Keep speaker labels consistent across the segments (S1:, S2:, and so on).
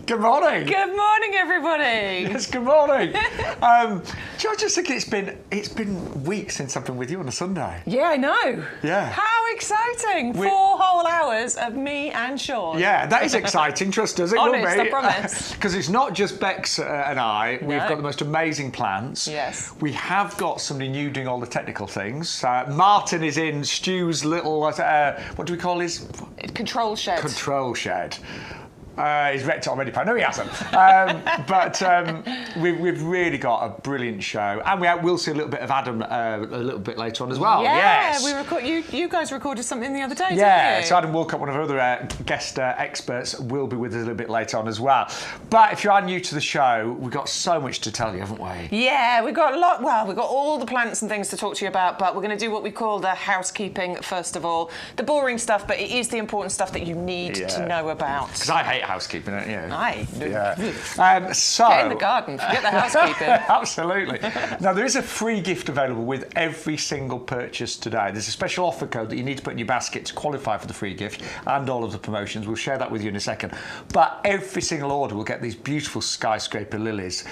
S1: Good morning.
S2: Good morning, everybody.
S1: Yes, good morning. Do I just think it's been weeks since I've been with you on a Sunday.
S2: Yeah, I know.
S1: Yeah.
S2: How exciting! 4 whole hours of me and Shaun.
S1: Yeah, that is exciting. Trust us, it
S2: Honest,
S1: will be.
S2: I promise.
S1: Because it's not just Bex and I. We've got the most amazing plants.
S2: Yes.
S1: We have got somebody new doing all the technical things. Martin is in Stu's little, what do we call his?
S2: Control shed.
S1: Control shed. He's wrecked it already, but no, he hasn't. We've really got a brilliant show, and we'll see a little bit of Adam a little bit later on as well.
S2: Yeah,
S1: yes.
S2: You guys recorded something the other day, didn't
S1: Yeah,
S2: you?
S1: so Adam Wilcott, one of our other guest experts, will be with us a little bit later on as well. But if you are new to the show, we've got so much to tell you, haven't we?
S2: Yeah, we've got a lot. Well, we've got all the plants and things to talk to you about, but we're going to do what we call the housekeeping first of all. The boring stuff, but it is the important stuff that you need to know about.
S1: Because I hate housekeeping, don't you?
S2: Aye.
S1: Yeah.
S2: Get in the garden, forget the housekeeping.
S1: Absolutely. Now, there is a free gift available with every single purchase today. There's a special offer code that you need to put in your basket to qualify for the free gift and all of the promotions. We'll share that with you in a second. But every single order will get these beautiful skyscraper lilies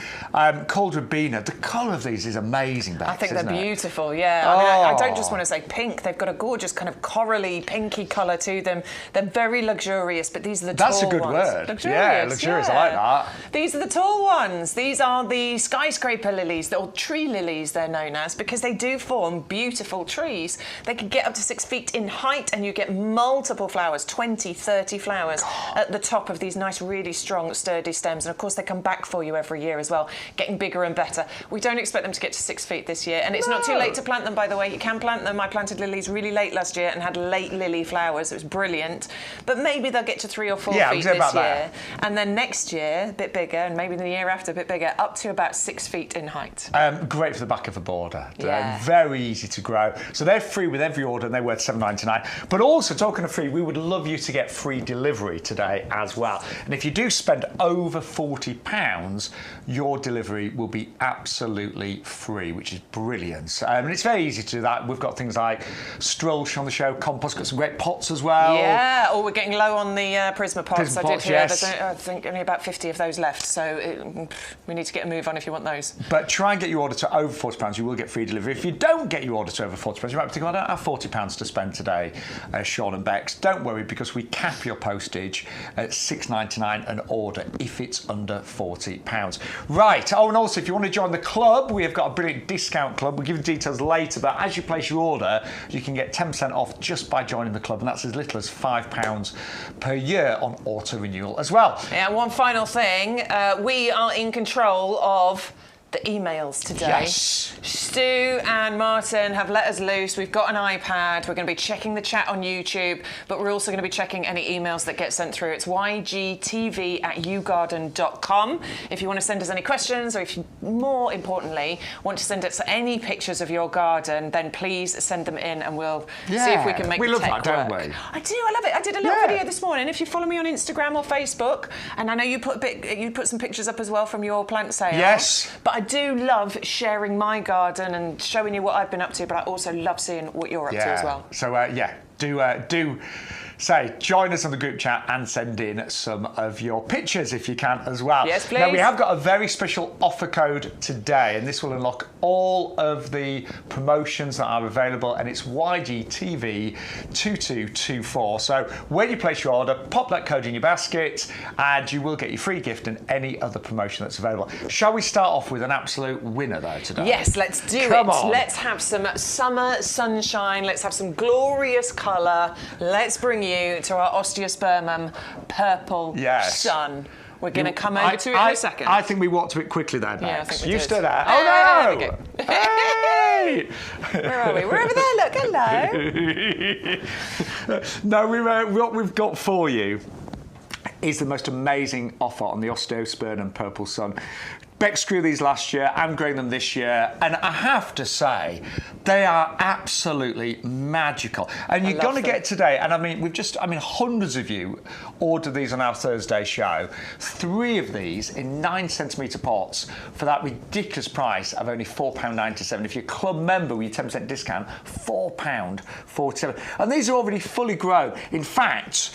S1: called Robina. The colour of these is amazing, Bex,
S2: I think they're
S1: isn't it?
S2: beautiful, yeah. I mean, I don't just want to say pink. They've got a gorgeous kind of corally, pinky colour to them. They're very luxurious, but these are the tall ones.
S1: That's a good word.
S2: Luxurious,
S1: yeah, luxurious. I like that.
S2: These are the tall ones. These are the skyscraper lilies, or tree lilies they're known as, because they do form beautiful trees. They can get up to 6 feet in height, and you get multiple flowers, 20, 30 flowers at the top of these nice, really strong, sturdy stems. And of course, they come back for you every year as well, getting bigger and better. We don't expect them to get to 6 feet this year, and it's not too late to plant them, by the way. You can plant them. I planted lilies really late last year and had late lily flowers. It was brilliant. But maybe they'll get to 3 or 4 feet this year. And then next year, a bit bigger, and maybe the year after, a bit bigger, up to about 6 feet in height.
S1: Great for the back of a border.
S2: Yeah.
S1: Very easy to grow. So they're free with every order, and they're worth $7.99. But also, talking of free, we would love you to get free delivery today as well. And if you do spend over £40, your delivery will be absolutely free, which is brilliant. And it's very easy to do that. We've got things like Strolch on the show, compost, got some great pots as well.
S2: Yeah, we're getting low on the Prisma pots.
S1: Prisma
S2: I did
S1: pots,
S2: hear
S1: yes.
S2: there's I think only about 50 of those left, so we need to get a move on if you want those.
S1: But try and get your order to over £40, you will get free delivery. If you don't get your order to over £40, you might be thinking, I don't have £40 to spend today, Shaun and Bex. Don't worry, because we cap your postage at $6.99 an order if it's under £40. Right, and also if you want to join the club, we have got a brilliant discount club. We'll give you details later, but as you place your order, you can get 10% off just by joining the club, and that's as little as £5 per year on auto renewal as well.
S2: Yeah, one final thing. We are in control of the emails today.
S1: Yes.
S2: Stu and Martin have let us loose. We've got an iPad. We're going to be checking the chat on YouTube, but we're also going to be checking any emails that get sent through. It's ygtv@yougarden.com. If you want to send us any questions, or if you, more importantly, want to send us any pictures of your garden, then please send them in, and we'll see if we can make the tech work.
S1: We love that, don't we?
S2: I do. I love it. I did a little video this morning. If you follow me on Instagram or Facebook, and I know you put some pictures up as well from your plant sale.
S1: Yes.
S2: But I do love sharing my garden and showing you what I've been up to, but I also love seeing what you're up to as well.
S1: So, do say join us on the group chat and send in some of your pictures if you can as well.
S2: Yes, please.
S1: Now, we have got a very special offer code today, and this will unlock all of the promotions that are available, and it's YGTV2224. So when you place your order, pop that code in your basket, and you will get your free gift and any other promotion that's available. Shall we start off with an absolute winner, though, today?
S2: Yes, let's do it.
S1: Come on.
S2: Let's have some summer sunshine. Let's have some glorious colour. Let's bring you to our Osteospermum purple sun. We're going to come over to it in a second.
S1: I think we walked to it quickly there, Bex.
S2: Yeah, I think we
S1: You
S2: did.
S1: stood there.
S2: Hey,
S1: Oh, no!
S2: there we go.
S1: Hey!
S2: Where are we? We're over there, look, hello.
S1: No, what we've got for you is the most amazing offer on the Osteospermum purple sun. Bex grew these last year, I'm growing them this year, and I have to say, they are absolutely magical. And you're going to get today, and I mean, hundreds of you ordered these on our Thursday show. 3 of these in 9cm pots for that ridiculous price of only £4.97. If you're a club member with your 10% discount, £4.47. And these are already fully grown. In fact,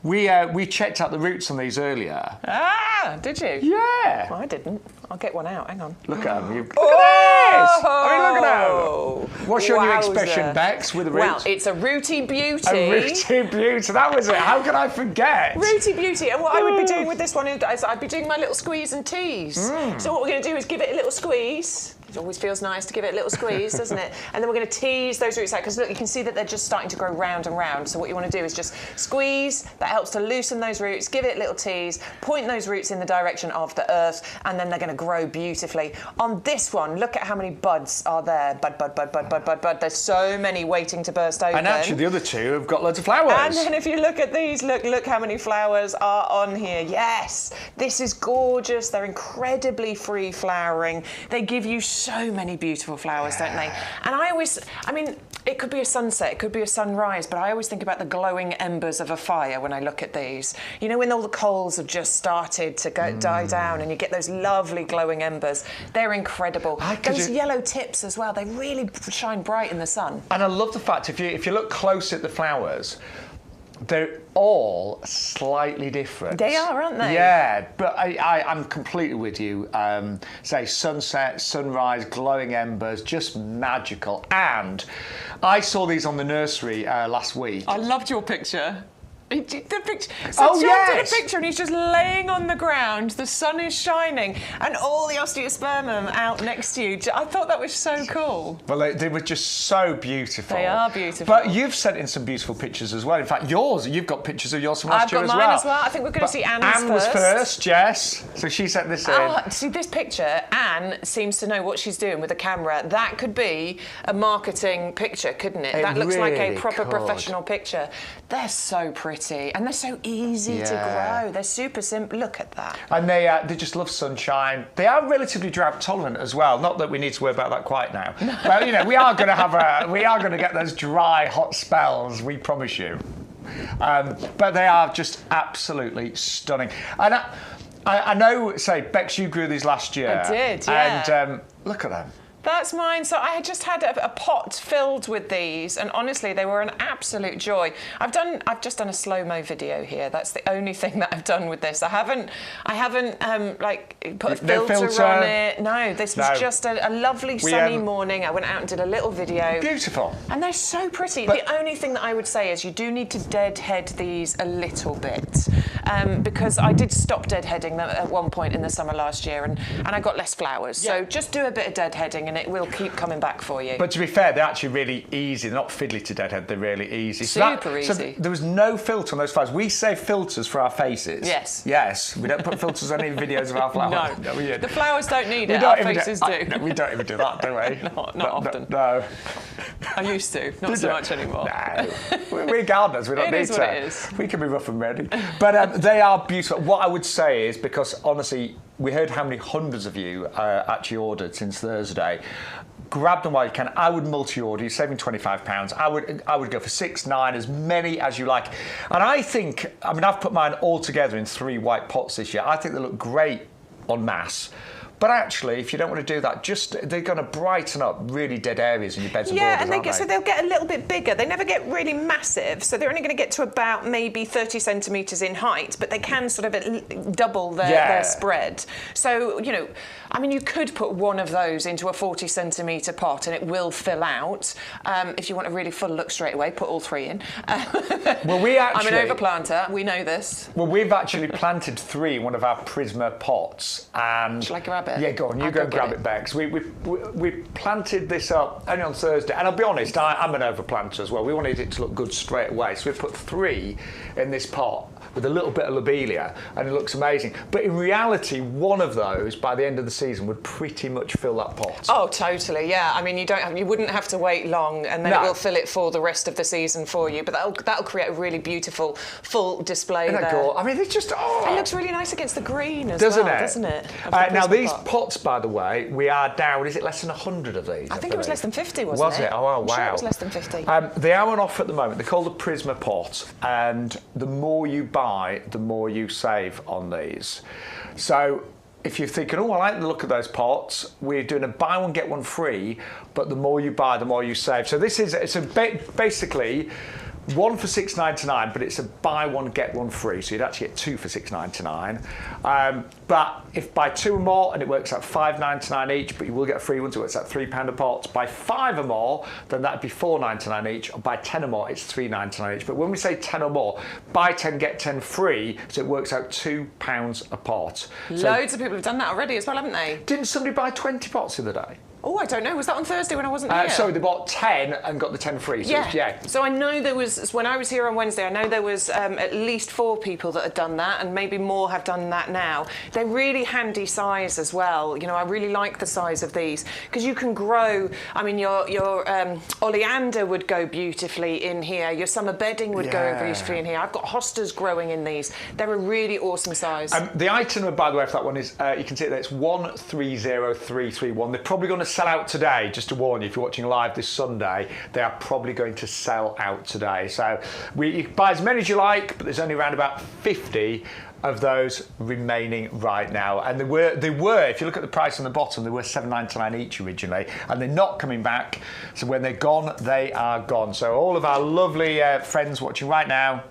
S1: We checked out the roots on these earlier.
S2: Ah, did you?
S1: Yeah.
S2: Well, I didn't. I'll get one out. Hang on.
S1: Look at them. Look at this! I mean, look at them. What's your new
S2: Wowza.
S1: expression, Bex, with the roots?
S2: Well, it's a rooty beauty.
S1: A rooty beauty. That was it. How could I forget?
S2: Rooty beauty. And what I would be doing with this one is I'd be doing my little squeeze and tease. So what we're going to do is give it a little squeeze. It always feels nice to give it a little squeeze, doesn't it? And then we're going to tease those roots out because look, you can see that they're just starting to grow round and round. So what you want to do is just squeeze. That helps to loosen those roots. Give it a little tease. Point those roots in the direction of the earth, and then they're going to grow beautifully. On this one, look at how many buds are there. Bud, bud, bud, bud, bud, bud, bud. There's so many waiting to burst open.
S1: And actually, the other two have got loads of flowers.
S2: And then if you look at these, look how many flowers are on here. Yes, this is gorgeous. They're incredibly free flowering. They give you so many beautiful flowers, don't they? And I mean, it could be a sunset, it could be a sunrise, but I always think about the glowing embers of a fire when I look at these. You know, when all the coals have just started to die down and you get those lovely glowing embers. They're incredible. Those yellow tips as well, they really shine bright in the sun.
S1: And I love the fact, if you look close at the flowers, they're all slightly different.
S2: They are, aren't they?
S1: Yeah, but I'm completely with you. Say sunset, sunrise, glowing embers, just magical. And I saw these on the nursery last week.
S2: I loved your picture. The picture. So
S1: Oh,
S2: Shaun
S1: yes!
S2: did a picture and he's just laying on the ground, the sun is shining, and all the Osteospermum out next to you. I thought that was so cool.
S1: Well, they were just so beautiful.
S2: They are beautiful.
S1: But you've sent in some beautiful pictures as well. In fact, you've got pictures of yours from last year as well.
S2: I've got mine as well. I think we're going to see Anne's
S1: Anne was first, Jess. So she sent this in.
S2: Oh, see, this picture, Anne seems to know what she's doing with the camera. That could be a marketing picture, couldn't it? That looks like a proper professional picture. They're so pretty and they're so easy to grow. They're super simple. Look at that.
S1: And they just love sunshine. They are relatively drought tolerant as well. Not that we need to worry about that quite now. But you know, we are going to get those dry, hot spells. We promise you. But they are just absolutely stunning. And I know, say, Bex, you grew these last year.
S2: I did, yeah.
S1: And look at them.
S2: That's mine. So I just had a pot filled with these, and honestly, they were an absolute joy. I've just done a slow-mo video here. That's the only thing that I've done with this. I haven't like put a filter on it. No, this was just a lovely sunny morning. I went out and did a little video.
S1: Beautiful. And
S2: they're so pretty. But the only thing that I would say is you do need to deadhead these a little bit, because I did stop deadheading them at one point in the summer last year, and I got less flowers. Yeah. So just do a bit of deadheading, and it will keep coming back for you.
S1: But to be fair, they're actually really easy. They're not fiddly to deadhead. They're really easy.
S2: Super easy.
S1: So there was no filter on those flowers. We save filters for our faces.
S2: Yes.
S1: Yes. We don't put filters on any videos of our flowers.
S2: No. The flowers don't need it. Our faces do.
S1: No, we don't even do that, do we?
S2: Not often.
S1: No.
S2: I used to. Not so much anymore.
S1: No. We're gardeners. We don't need to.
S2: It is.
S1: We can be rough and ready. But they are beautiful. What I would say is, because honestly, we heard how many hundreds of you actually ordered since Thursday. Grab them while you can. I would multi-order. You're saving £25. I would go for 6, 9, as many as you like. And I think, I mean, I've put mine all together in 3 white pots this year. I think they look great en masse. But actually, if you don't want to do that, they're going to brighten up really dead areas in your beds and borders,
S2: so they'll get a little bit bigger. They never get really massive, so they're only going to get to about maybe 30 centimetres in height, but they can sort of double their spread. So, you know, I mean, you could put one of those into a 40 centimetre pot and it will fill out. If you want a really full look straight away, put all 3 in.
S1: Well, I'm
S2: an overplanter, we know this.
S1: Well, we've actually planted 3 in one of our Prisma pots. And
S2: shall I grab it?
S1: Yeah, go on. You go and grab it, Bex. We planted this up only on Thursday, and I'll be honest, I'm an overplanter as well. We wanted it to look good straight away, so we put 3 in this pot with a little bit of lobelia, and it looks amazing. But in reality, one of those by the end of the season would pretty much fill that pot.
S2: Oh, totally. Yeah. I mean, you wouldn't have to wait long, and then it will fill it for the rest of the season for you. But that'll create a really beautiful full display there.
S1: Cool? I mean, it's just
S2: it looks really nice against the green as well, doesn't it?
S1: Now these pots, by the way, we are down. Is it less than 100 of these?
S2: I think it was less than 50, wasn't it?
S1: Was it? Oh, wow.
S2: I'm sure it was less than 50.
S1: They are on offer at the moment. They're called the Prisma pot, and the more you buy, the more you save on these. So if you're thinking, oh, I like the look of those pots, we're doing a buy one get one free, but the more you buy, the more you save. So basically, one for $6.99, but it's a buy one get one free, so you'd actually get two for $6.99. But if buy two or more, and it works out $5.99 each, but you will get a free one, so it works out £3 a pot. Buy 5 or more, then that'd be $4.99 each. Or buy 10 or more, it's $3.99 each. But when we say 10 or more, buy 10 get 10 free, so it works out £2 a pot.
S2: Loads of people have done that already as well, haven't they?
S1: Didn't somebody buy 20 pots the other day?
S2: Oh, I don't know. Was that on Thursday when I wasn't here?
S1: So they bought 10 and got the 10 free. So
S2: yeah. So I know there was, when I was here on Wednesday, I know there was at least 4 people that had done that, and maybe more have done that now. They're really handy size as well. You know, I really like the size of these because you can grow. I mean, your Oleander would go beautifully in here. Your summer bedding would go beautifully in here. I've got hostas growing in these. They're a really awesome size.
S1: The item, by the way, for that one is, you can see it there, it's 130331. They're probably going to sell out today, just to warn you, if you're watching live this Sunday, they are probably going to sell out today. So you can buy as many as you like, but there's only around about 50 of those remaining right now. And they were, if you look at the price on the bottom, they were $7.99 each originally, and they're not coming back. So when they're gone, they are gone. So all of our lovely friends watching right now,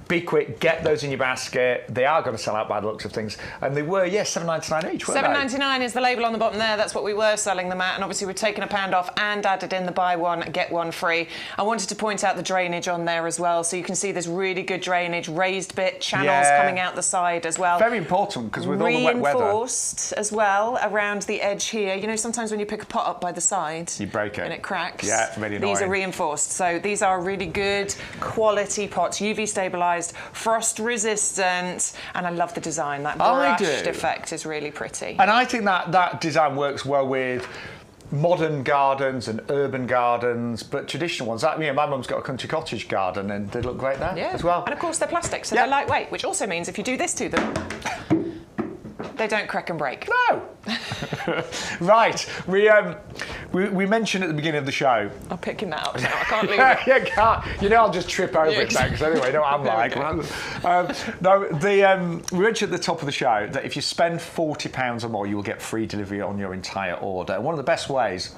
S1: be quick, get those in your basket. They are going to sell out by the looks of things. And they were, $7.99 each, weren't they?
S2: $7.99 is the label on the bottom there. That's what we were selling them at. And obviously we've taken £1 off and added in the buy one, get one free. I wanted to point out the drainage on there as well. So you can see there's really good drainage, raised bit, channels coming out the side as well.
S1: Very important, because with all the wet weather.
S2: Reinforced as well around the edge here. You know, sometimes when you pick a pot up by the side,
S1: you break it.
S2: And it cracks.
S1: Yeah, it's really annoying.
S2: These are reinforced. So these are really good quality pots, UV stabilised, frost resistant, and I love the design. That brushed effect is really pretty.
S1: And I think that design works well with modern gardens and urban gardens, but traditional ones. Like, my mum's got a country cottage garden, and they look great there as well.
S2: And of course they're plastic, so they're lightweight, which also means if you do this to them, they don't crack and break.
S1: No. Right. We mentioned at the beginning of the show.
S2: I'm picking that up now. I can't leave it.
S1: You can't. You know, I'll just trip over it next anyway. No, I'm like. We mentioned at the top of the show that if you spend £40 or more, you will get free delivery on your entire order. And one of the best ways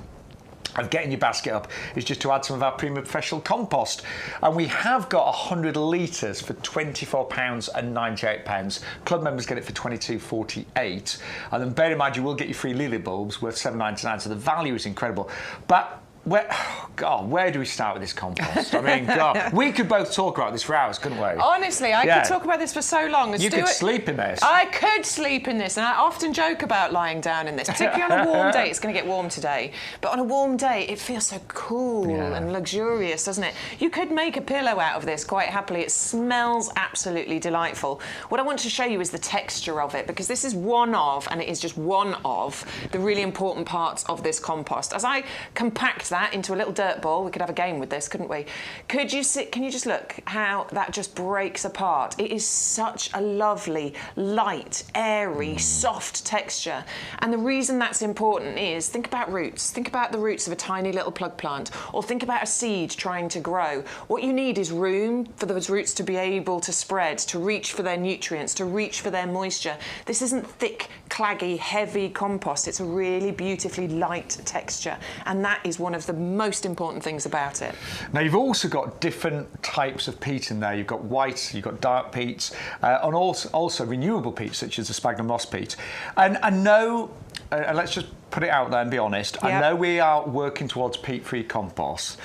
S1: of getting your basket up is just to add some of our Prisma Professional compost, and we have got 100 litres for £24.98. Club members get it for £22.48, and then bear in mind you will get your free lily bulbs worth $7.99, so the value is incredible. But where do we start with this compost? I mean, God, we could both talk about this for hours, couldn't we?
S2: Honestly, I could talk about this for so long.
S1: You could sleep in this.
S2: I could sleep in this, and I often joke about lying down in this, particularly on a warm day. It's going to get warm today, but on a warm day, it feels so cool and luxurious, doesn't it? You could make a pillow out of this quite happily. It smells absolutely delightful. What I want to show you is the texture of it, because this is one of, and it is just one of, the really important parts of this compost. As I compact that into a little dirt ball, we could have a game with this, couldn't we? Can you just look how that just breaks apart? It is such a lovely, light, airy, soft texture. And the reason that's important is, think about roots. Think about the roots of a tiny little plug plant, or think about a seed trying to grow. What you need is room for those roots to be able to spread, to reach for their nutrients, to reach for their moisture. This isn't thick, claggy, heavy compost. It's a really beautifully light texture, and that is one of the most important things about it.
S1: Now, you've also got different types of peat in there. You've got white, you've got dark peats, and also renewable peats, such as the sphagnum moss peat. And I know, let's just put it out there and be honest, I know we are working towards peat-free compost,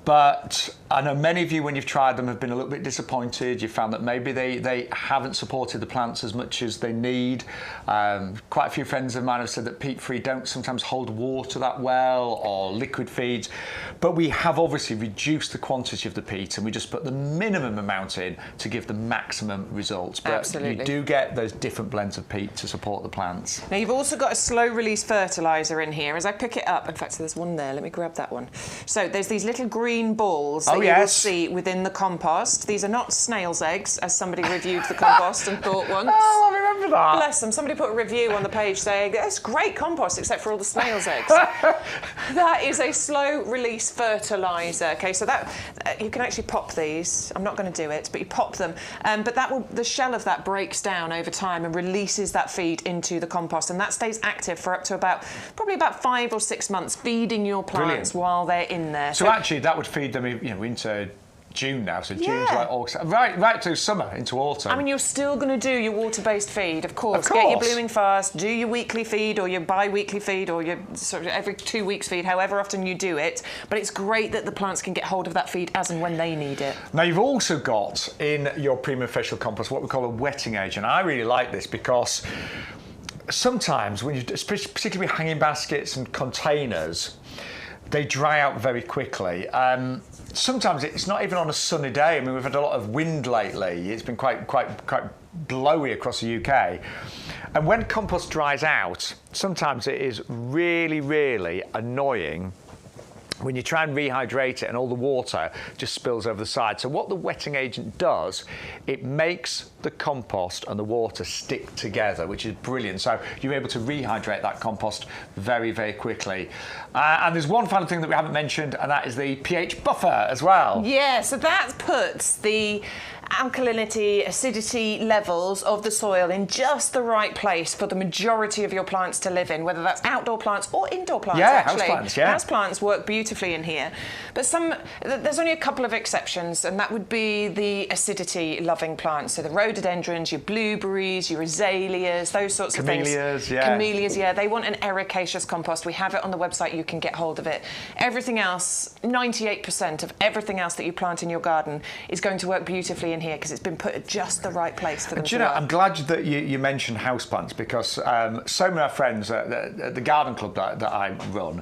S1: but I know many of you, when you've tried them, have been a little bit disappointed. You found that maybe they haven't supported the plants as much as they need. Quite a few friends of mine have said that peat-free don't sometimes hold water that well, or liquid feeds. But we have obviously reduced the quantity of the peat, and we just put the minimum amount in to give the maximum results. But
S2: absolutely,
S1: you do get those different blends of peat to support the plants.
S2: Now, you've also got a slow-release fertiliser in here. As I pick it up, in fact, there's one there. Let me grab that one. So there's these little green balls that you will see within the compost. These are not snail's eggs, as somebody reviewed the compost and thought once.
S1: Oh, I remember that.
S2: Bless them. Somebody put a review on the page saying, it's great compost except for all the snail's eggs. That is a slow-release fertiliser. Okay, so that you can actually pop these. I'm not going to do it, but you pop them. But the shell of that breaks down over time and releases that feed into the compost, and that stays active for up to probably about 5 or 6 months, feeding your plants while they're in there.
S1: So actually, that would feed them, into June now, so June, July, August, right through summer into autumn.
S2: I mean, you're still going to do your water-based feed, of course. Get your blooming fast, do your weekly feed or your bi-weekly feed or your sort of every 2 weeks feed, however often you do it. But it's great that the plants can get hold of that feed as and when they need it.
S1: Now, you've also got in your premium facial compost what we call a wetting agent. I really like this because sometimes when you, particularly with hanging baskets and containers, they dry out very quickly. Sometimes it's not even on a sunny day. I mean, we've had a lot of wind lately. It's been quite blowy across the UK. And when compost dries out, sometimes it is really, really annoying when you try and rehydrate it and all the water just spills over the side. So what the wetting agent does, it makes the compost and the water stick together, which is brilliant. So you're able to rehydrate that compost very, very quickly. And there's one final thing that we haven't mentioned, and that is the pH buffer as well.
S2: Yeah, so that puts the alkalinity, acidity levels of the soil in just the right place for the majority of your plants to live in, whether that's outdoor plants or indoor plants.
S1: Yeah, houseplants, yeah.
S2: Houseplants work beautifully in here. But there's only a couple of exceptions, and that would be the acidity-loving plants. So the rhododendrons, your blueberries, your azaleas, those sorts of things. Camellias, yeah. They want an ericaceous compost. We have it on the website. You can get hold of it. Everything else, 98% of everything else that you plant in your garden is going to work beautifully in here because it's been put at just the right place for them to work.
S1: I'm glad that you mentioned houseplants because so many of our friends at the garden club that I run,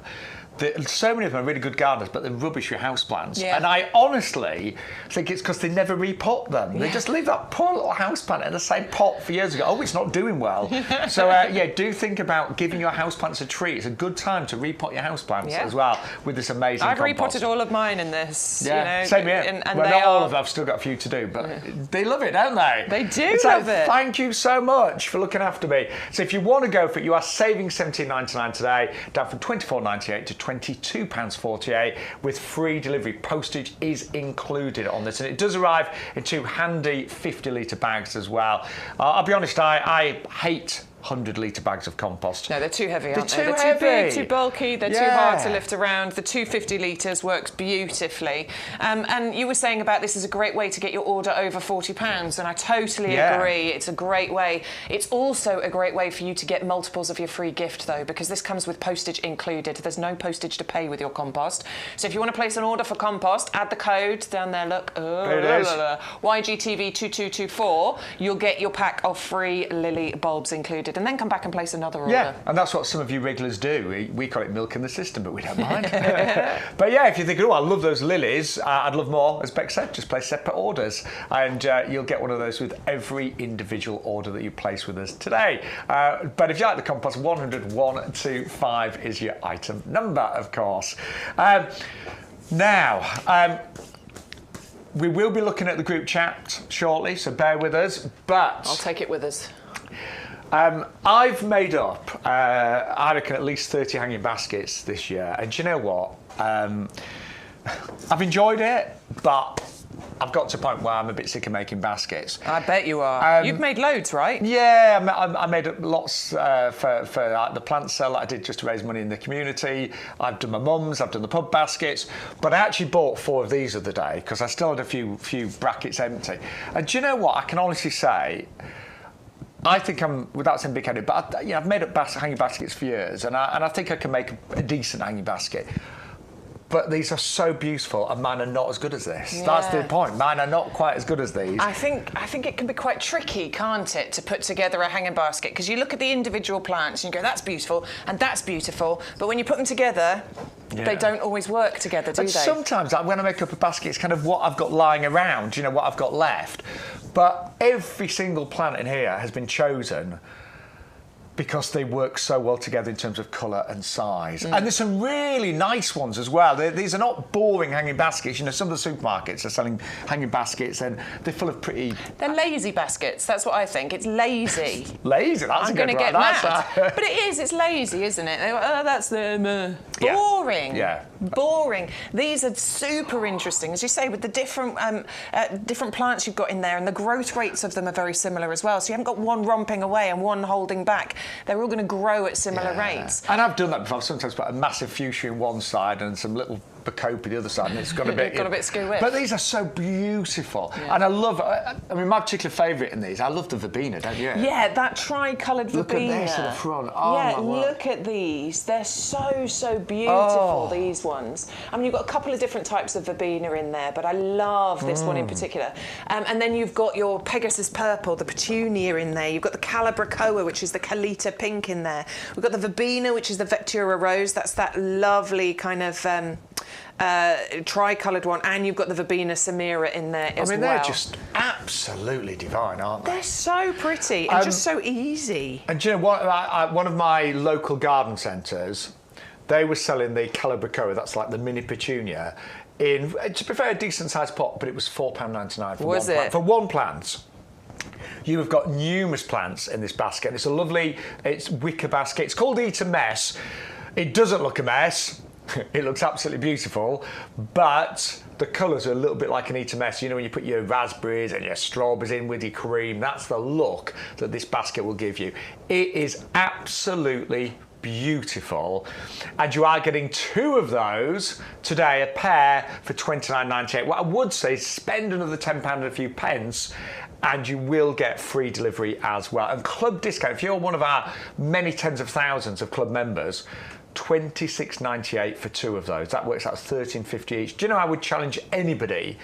S1: so many of them are really good gardeners, but they're rubbish with houseplants. Yeah. And I honestly think it's because they never repot them. Yeah. They just leave that poor little houseplant in the same pot for years ago. Oh, it's not doing well. So, yeah, do think about giving your houseplants a treat. It's a good time to repot your houseplants as well with this amazing compost.
S2: I've repotted all of mine in this.
S1: Yeah,
S2: you know,
S1: same here.
S2: And
S1: well, not all of them. I've still got a few to do, but they love it, don't they?
S2: They do love it.
S1: Thank you so much for looking after me. So if you want to go for it, you are saving $17.99 today, down from $24.98 to £22.48 with free delivery. Postage is included on this, and it does arrive in 2 handy 50-litre bags as well. I'll be honest, I hate 100-litre bags of compost.
S2: No, they're too heavy, aren't they?
S1: They're
S2: too big, too bulky, they're too hard to lift around. The 250 litres works beautifully. And you were saying about this is a great way to get your order over £40, and I totally agree. It's a great way. It's also a great way for you to get multiples of your free gift, though, because this comes with postage included. There's no postage to pay with your compost. So if you want to place an order for compost, add the code down there, look,
S1: there it is.
S2: YGTV2224, you'll get your pack of free lily bulbs included, and then come back and place another order.
S1: Yeah, and that's what some of you regulars do. We call it milk in the system, but we don't mind. But yeah, if you think, oh, I love those lilies, I'd love more, as Beck said, just place separate orders, and you'll get one of those with every individual order that you place with us today. But if you like the compost, 10125 is your item number, of course. Now, we will be looking at the group chat shortly, so bear with us, but
S2: I'll take it with us.
S1: I've made up, I reckon, at least 30 hanging baskets this year. And do you know what? I've enjoyed it, but I've got to a point where I'm a bit sick of making baskets.
S2: I bet you are. You've made loads, right?
S1: Yeah, I made up lots for the plant sale that I did just to raise money in the community. I've done my mum's, I've done the pub baskets, but I actually bought 4 of these the other day because I still had a few brackets empty. And do you know what? I can honestly say, I think I'm, without saying big-headed, but I've made up hanging baskets for years, and I think I can make a decent hanging basket. But these are so beautiful, and mine are not as good as this. Yeah. That's the point. Mine are not quite as good as these.
S2: I think it can be quite tricky, can't it, to put together a hanging basket? Because you look at the individual plants and you go, that's beautiful, and that's beautiful. But when you put them together, they don't always work together, do they?
S1: Sometimes, when I make up a basket, it's kind of what I've got lying around, what I've got left. But every single plant in here has been chosen because they work so well together in terms of colour and size. And there's some really nice ones as well. These are not boring hanging baskets. Some of the supermarkets are selling hanging baskets and they're full of pretty...
S2: They're lazy baskets, that's what I think. It's lazy.
S1: Lazy? That's
S2: I'm going to get mad. But it is, it's lazy, isn't it? They go, oh, that's them. Boring.
S1: Yeah.
S2: Boring. These are super interesting. As you say, with the different plants you've got in there, and the growth rates of them are very similar as well. So you haven't got one romping away and one holding back. They're all going to grow at similar rates.
S1: And I've done that before. I've sometimes put a massive fuchsia in one side and some little bacopa the other side, and it's got a bit...
S2: got a bit skew-whiff.
S1: But these are so beautiful.
S2: Yeah.
S1: And I love... I mean, my particular favourite in these, I love the verbena, don't you?
S2: Yeah, that tri-coloured verbena.
S1: Look at this at the front. Oh,
S2: yeah,
S1: my word.
S2: look at these. They're so beautiful, these ones. I mean, you've got a couple of different types of verbena in there, but I love this one in particular. And then you've got your Pegasus purple, the petunia in there. You've got the calabracoa, which is the calita pink in there. We've got the verbena, which is the Vectura rose. That's that lovely kind of tri-coloured one. And you've got the verbena samira in there as well.
S1: I mean, they're just absolutely divine, aren't they?
S2: They're so pretty and just so easy.
S1: And do you know what? One of my local garden centres, they were selling the calabracoa, that's like the mini petunia, in, to be fair, a decent-sized pot, but it was £4.99 for one plant. For one plant. You have got numerous plants in this basket. It's a lovely, it's wicker basket. It's called Eaton Mess. It doesn't look a mess. It looks absolutely beautiful, but the colours are a little bit like an Eaton Mess. You know, when you put your raspberries and your strawberries in with your cream, that's the look that this basket will give you. It is absolutely beautiful, and you are getting 2 of those today, a pair for £29.98. What I would say is spend another £10 and a few pence, and you will get free delivery as well. And club discount, if you're one of our many tens of thousands of club members, £26.98 for 2 of those. That works out £13.50 each. Do you know, I would challenge anybody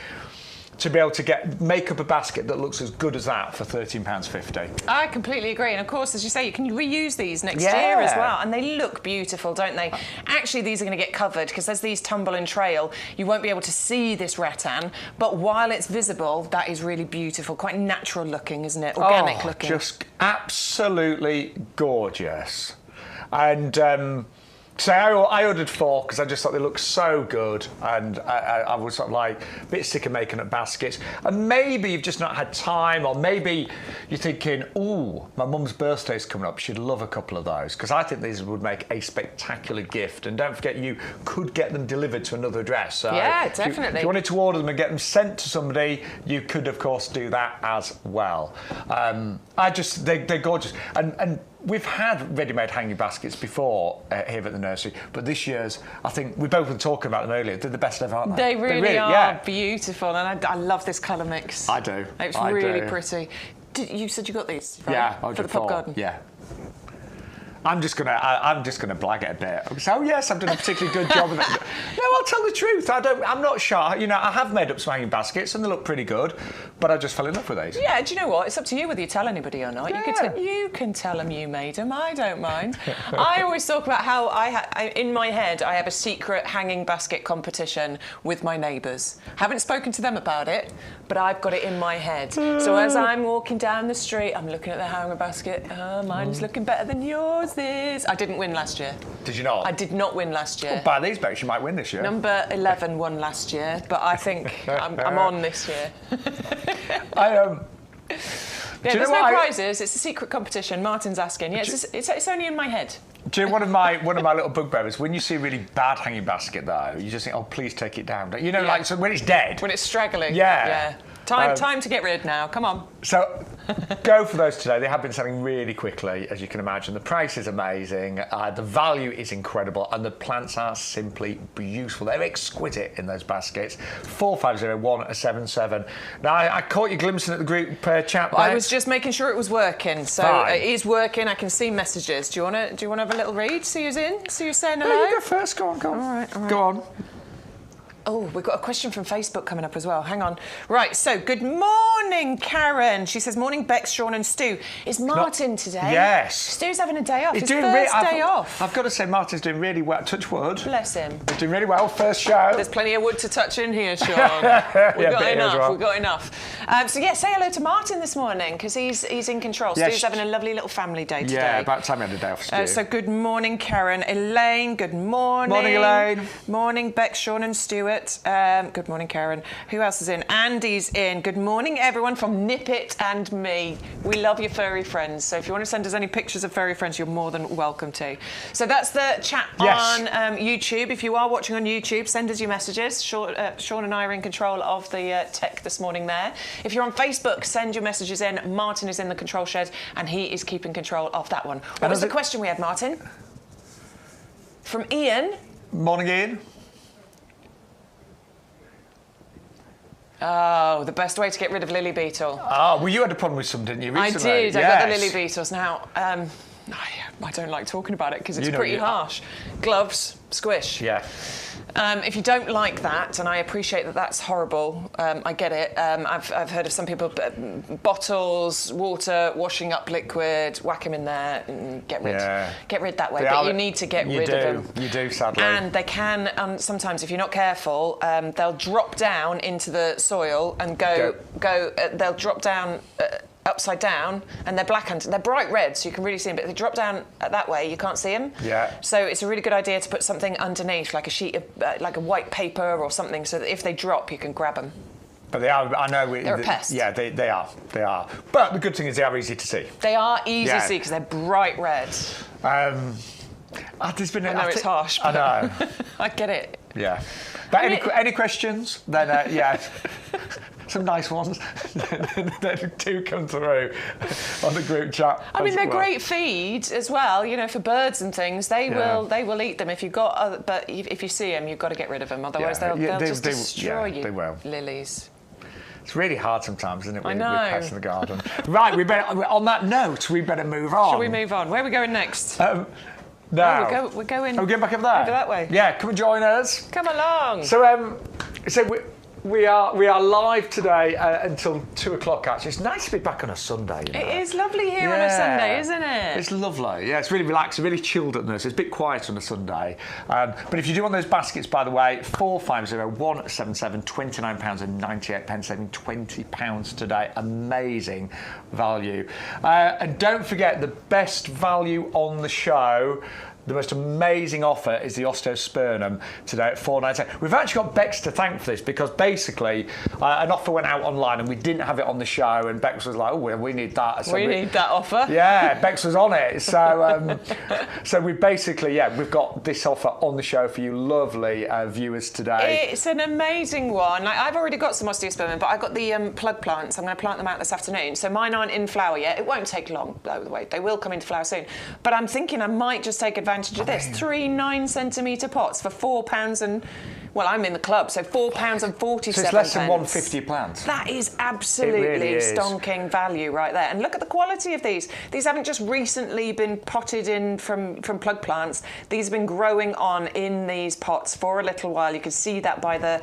S1: to be able to make up a basket that looks as good as that for £13.50.
S2: I completely agree. And of course, as you say, you can reuse these next year as well. And they look beautiful, don't they? Actually, these are going to get covered because there's these tumble and trail. You won't be able to see this rattan, but while it's visible, that is really beautiful. Quite natural looking, isn't it? Organic looking.
S1: Just absolutely gorgeous. And so I ordered 4 because I just thought they looked so good, and I was sort of like a bit sick of making up baskets. And maybe you've just not had time, or maybe you're thinking, ooh, my mum's birthday's coming up, she'd love a couple of those, because I think these would make a spectacular gift. And don't forget, you could get them delivered to another address. So
S2: yeah, definitely.
S1: If you wanted to order them and get them sent to somebody, you could, of course, do that as well. They're gorgeous. And we've had ready-made hanging baskets before here at the nursery, but this year's, I think, we both were talking about them earlier, they're the best ever, aren't they?
S2: They really are beautiful, and I love this colour mix.
S1: I do.
S2: It's really pretty. You said you got these, right?
S1: Yeah,
S2: for the pub garden.
S1: Yeah. I'm just gonna blag it a bit. So yes, I've done a particularly good job of it. No, I'll tell the truth. I'm not shy. You know, I have made up some hanging baskets and they look pretty good, but I just fell in love with these.
S2: Yeah, do you know what? It's up to you whether you tell anybody or not.
S1: Yeah.
S2: You can tell them you made them. I don't mind. I always talk about how in my head I have a secret hanging basket competition with my neighbours. Haven't spoken to them about it, but I've got it in my head. So as I'm walking down the street, I'm looking at the hanging basket. Mine's looking better than yours. I didn't win last year.
S1: Did you not?
S2: I did not win last year.
S1: Well, by these bets, you might win this year.
S2: Number 11 won last year, but I think I'm on this year.
S1: Yeah,
S2: there's no prizes. It's a secret competition. Martin's asking. Yeah, it's only in my head.
S1: Do you know, one of my little bugbears, when you see a really bad hanging basket, though, you just think, oh, please take it down. You know, like, so when it's dead.
S2: When it's straggling.
S1: Yeah.
S2: Time to get rid now. Come on.
S1: So go for those today. They have been selling really quickly, as you can imagine. The price is amazing. The value is incredible. And the plants are simply beautiful. They're exquisite in those baskets. 450177. Now, I caught you glimpsing at the group chat.
S2: I was just making sure it was working. So
S1: Fine.
S2: It is working. I can see messages. Do you want to have a little read? See who's in? See who's saying hello?
S1: No, you go first. Go on.
S2: All right.
S1: Go on.
S2: Oh, we've got a question from Facebook coming up as well. Hang on. Right, so good morning, Karen. She says, morning, Bex, Shaun and Stu. Is Martin today?
S1: Yes.
S2: Stu's having a day off.
S1: He's
S2: His first day off.
S1: I've got to say, Martin's doing really well. Touch wood.
S2: Bless him.
S1: He's doing really well. First show.
S2: There's plenty of wood to touch in here, Shaun. We've got enough. Well. We've got enough. So, yeah, say hello to Martin this morning, because he's in control.
S1: Yes.
S2: Stu's having a lovely little family day today.
S1: Yeah, about time we had a day off, Stu.
S2: So, good morning, Karen. Elaine, good morning.
S1: Morning, Elaine.
S2: Morning, Bex, Shaun and Stuart. Good morning, Karen. Who else is in? Andy's in. Good morning, everyone from Nip It and me. We love your furry friends. So if you want to send us any pictures of furry friends, you're more than welcome to. So that's the chat on YouTube. If you are watching on YouTube, send us your messages. Shaun and I are in control of the tech this morning there. If you're on Facebook, send your messages in. Martin is in the control shed and he is keeping control of that one. What was the question we had, Martin? From Ian.
S1: Morning, Ian.
S2: Oh, the best way to get rid of lily beetle.
S1: Oh, well, you had a problem with some, didn't you, recently?
S2: I did.
S1: Yes.
S2: I got the lily beetles. Now, I don't like talking about it because it's pretty harsh. Gloves, squish.
S1: Yeah.
S2: If you don't like that, and I appreciate that that's horrible, I get it. I've heard of some people, bottles, water, washing up liquid, whack them in there and get rid that way. But you need to get rid of them.
S1: You do, sadly.
S2: And they can, sometimes if you're not careful, they'll drop down into the soil and they'll drop down upside down, and they're black and they're bright red, so you can really see them. But if they drop down that way, you can't see them. Yeah. So it's a really good idea to put something underneath, like a sheet of, like a white paper or something, so that if they drop, you can grab them.
S1: But they are, I know.
S2: They're a pest.
S1: Yeah, they are. But the good thing is they are easy to see.
S2: They are easy to see because they're bright red.
S1: There's been
S2: I know it's harsh.
S1: I know.
S2: I get it.
S1: Yeah. But any questions? Then yeah. Some nice ones that do come through on the group chat.
S2: I mean, they're great feed as well. You know, for birds and things, they will eat them if you've got. But if you see them, you've got to get rid of them. Otherwise, they'll just destroy you.
S1: They will.
S2: Lilies.
S1: It's really hard sometimes, isn't it?
S2: I know.
S1: With pests in the garden. Right. On that note, we better move on.
S2: Shall we move on? Where are we going next?
S1: No.
S2: We're going.
S1: Are we going back over there?
S2: Over that way.
S1: Yeah. Come and join us.
S2: Come along.
S1: So we are live today until 2 o'clock. Actually, it's nice to be back on a Sunday. You know?
S2: It is lovely here on a Sunday, isn't it?
S1: It's lovely. Yeah, it's really relaxed, really chilled at nurse. It's a bit quiet on a Sunday. But if you do want those baskets, by the way, 450177, £29.98, saving £20 today. Amazing value. And don't forget the best value on the show. The most amazing offer is the Osteospermum today at £4.98. We've actually got Bex to thank for this because basically an offer went out online and we didn't have it on the show, and Bex was like, "Oh, we need that." So
S2: we need that offer.
S1: Yeah, Bex was on it. So so we basically we've got this offer on the show for you, lovely viewers today.
S2: It's an amazing one. Like, I've already got some Osteospermum, but I've got the plug plants. I'm going to plant them out this afternoon. So mine aren't in flower yet. It won't take long, by the way. They will come into flower soon. But I'm thinking I might just take advantage of this. 3 9-centimetre pots for £4 and... Well, I'm in the club, so £4.47.
S1: So it's less than £1.50 a plant.
S2: That is absolutely stonking value right there. And look at the quality of these. These haven't just recently been potted in from plug plants. These have been growing on in these pots for a little while. You can see that by the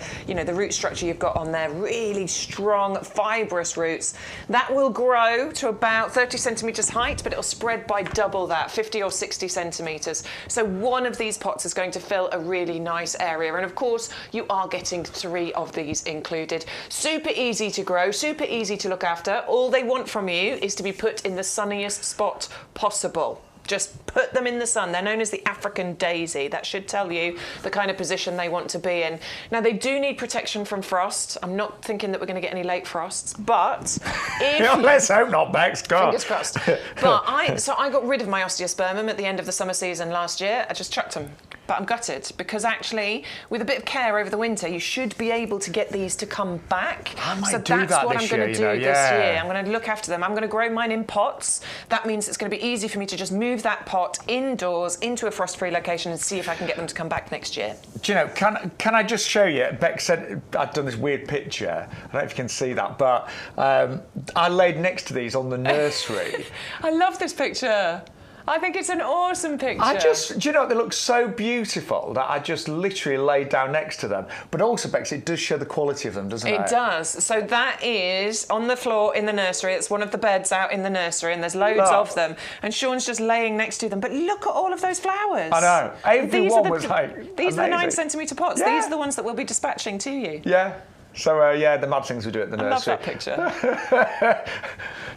S2: root structure you've got on there. Really strong, fibrous roots. That will grow to about 30 centimetres height, but it'll spread by double that, 50 or 60 centimetres. So one of these pots is going to fill a really nice area. And of course, you are getting 3 of these included. Super easy to grow, super easy to look after. All they want from you is to be put in the sunniest spot possible. Just put them in the sun. They're known as the African daisy. That should tell you the kind of position they want to be in. Now, they do need protection from frost. I'm not thinking that we're going to get any late frosts, but if...
S1: Let's hope not, Bex.
S2: Fingers crossed. But I got rid of my Osteospermum at the end of the summer season last year. I just chucked them. But I'm gutted because actually, with a bit of care over the winter, you should be able to get these to come back.
S1: I might
S2: so
S1: do
S2: that's
S1: that
S2: what
S1: this
S2: I'm going
S1: year,
S2: to do
S1: you know,
S2: this year. I'm going to look after them. I'm going to grow mine in pots. That means it's going to be easy for me to just move that pot indoors into a frost-free location and see if I can get them to come back next year.
S1: Do you know, can I just show you? Bex said I'd done this weird picture. I don't know if you can see that, but I laid next to these on the nursery.
S2: I love this picture. I think it's an awesome picture.
S1: Do you know, they look so beautiful that I just literally laid down next to them. But also, Bex, it does show the quality of them, doesn't it?
S2: It does. So that is on the floor in the nursery. It's one of the beds out in the nursery, and there's loads of them. And Sean's just laying next to them. But look at all of those flowers.
S1: I know. Everyone was like,
S2: these
S1: amazing.
S2: are the 9-centimetre pots.
S1: Yeah.
S2: These are the ones that we'll be dispatching to you.
S1: Yeah. So, the mad things we do at the nursery.
S2: I love that picture.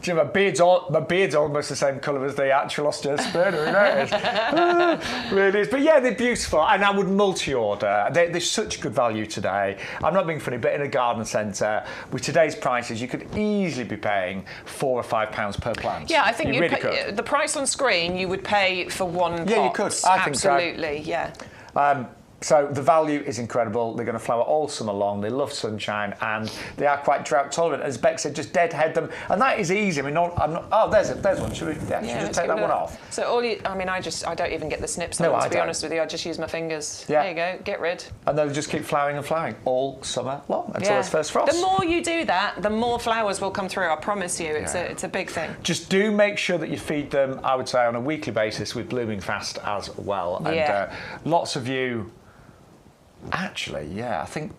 S1: Do you know, my beard's almost the same colour as the actual Osteospermum, you know? Really is. But yeah, they're beautiful, and I would multi-order. They're such good value today. I'm not being funny, but in a garden centre, with today's prices, you could easily be paying £4 or £5 per plant.
S2: Yeah, I think
S1: you really could.
S2: The price on screen you would pay for one pot.
S1: Yeah, you could. I think so.
S2: Absolutely, yeah.
S1: So the value is incredible. They're going to flower all summer long. They love sunshine and they are quite drought tolerant. As Beck said, just deadhead them, and that is easy. I mean, there's one. Should we should just take that one off?
S2: So I don't even get the snips on them, to be honest with you. I just use my fingers. Yeah. There you go, get rid.
S1: And they'll just keep flowering and flowering all summer long until it's first frost.
S2: The more you do that, the more flowers will come through. I promise you, it's a big thing.
S1: Just do make sure that you feed them, I would say, on a weekly basis with Blooming Fast as well. And lots of you, actually, I think.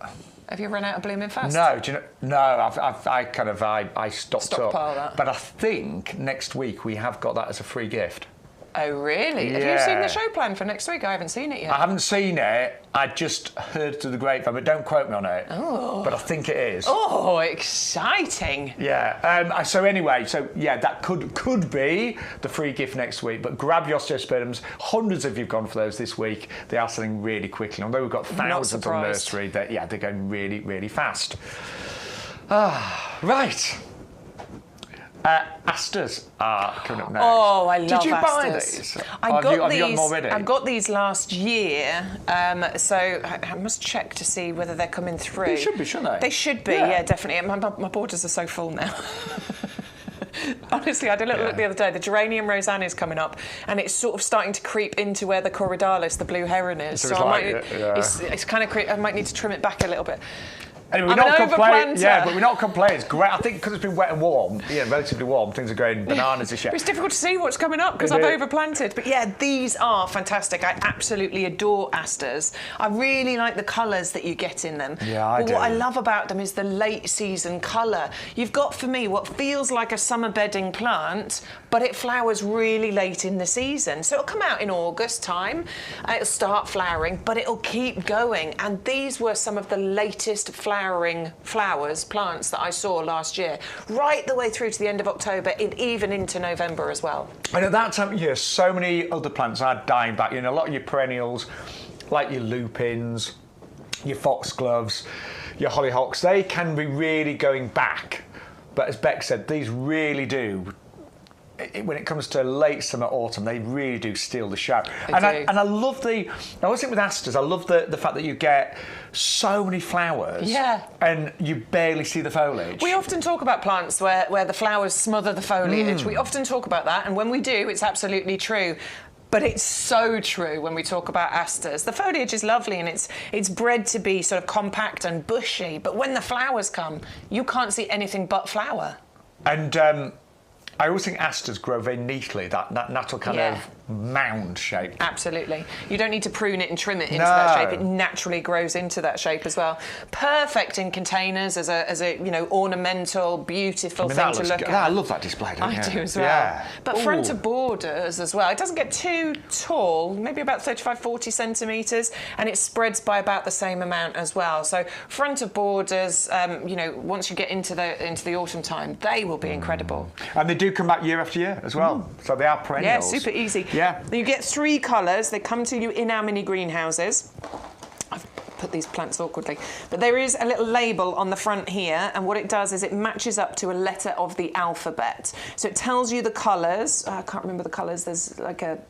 S2: Have you run out of Blooming Fast?
S1: No, do you know? No, I stocked up.
S2: That.
S1: But I think next week we have got that as a free gift.
S2: Oh, really?
S1: Yeah.
S2: Have you seen the show plan for next week? I haven't seen it yet.
S1: I haven't seen it. I just heard through the grapevine, but don't quote me on it.
S2: Oh.
S1: But I think it is.
S2: Oh, exciting.
S1: Yeah. That could be the free gift next week. But grab your Osteospermums. Hundreds of you have gone for those this week. They are selling really quickly. Although we've got thousands on nursery, they're going really, really fast. Right. Asters are coming up next.
S2: Oh, I love asters.
S1: Did you buy these?
S2: Have you
S1: got them already?
S2: I got these last year, so I must check to see whether they're coming through.
S1: They should be, shouldn't they?
S2: They should be, yeah definitely. My borders are so full now. Honestly, I had a little look the other day. The geranium Rosanna is coming up, and it's sort of starting to creep into where the Corydalis, the blue heron, is.
S1: So
S2: it's kind of I might need to trim it back a little bit.
S1: Anyway, we're not complaining. Yeah, but we're not complaining. It's great. I think because it's been wet and warm, relatively warm, things are going bananas this year.
S2: It's difficult to see what's coming up because I've overplanted. But yeah, these are fantastic. I absolutely adore asters. I really like the colours that you get in them.
S1: Yeah, I do.
S2: What I love about them is the late season colour. You've got, for me, what feels like a summer bedding plant, but it flowers really late in the season. So it'll come out in August time, it'll start flowering, but it'll keep going. And these were some of the latest flowering plants that I saw last year, right the way through to the end of October, even into November as well.
S1: And at that time of year, so many other plants are dying back. A lot of your perennials, like your lupins, your foxgloves, your hollyhocks, they can be really going back. But as Beck said, these really do. When it comes to late summer, autumn, they really do steal the show. I love I always think with asters, I love the fact that you get so many flowers and you barely see the foliage.
S2: We often talk about plants where the flowers smother the foliage. We often talk about that, and when we do, it's absolutely true. But it's so true when we talk about asters. The foliage is lovely and it's bred to be sort of compact and bushy, but when the flowers come, you can't see anything but flower.
S1: And I always think asters grow very neatly, that natural kind of mound shape.
S2: Absolutely. You don't need to prune it and trim it into that shape. It naturally grows into that shape as well. Perfect in containers as a ornamental, beautiful thing to look at.
S1: I love that display.
S2: I do as well. Yeah. But front of borders as well. It doesn't get too tall, maybe about 35, 40 centimetres, and it spreads by about the same amount as well. So front of borders, once you get into the autumn time, they will be incredible.
S1: And they do come back year after year as well. So they are perennials.
S2: Yeah, super easy.
S1: Yeah.
S2: You get 3 colours. They come to you in our mini greenhouses. I've put these plants awkwardly. But there is a little label on the front here, and what it does is it matches up to a letter of the alphabet. So it tells you the colours. I can't remember the colours. There's like a...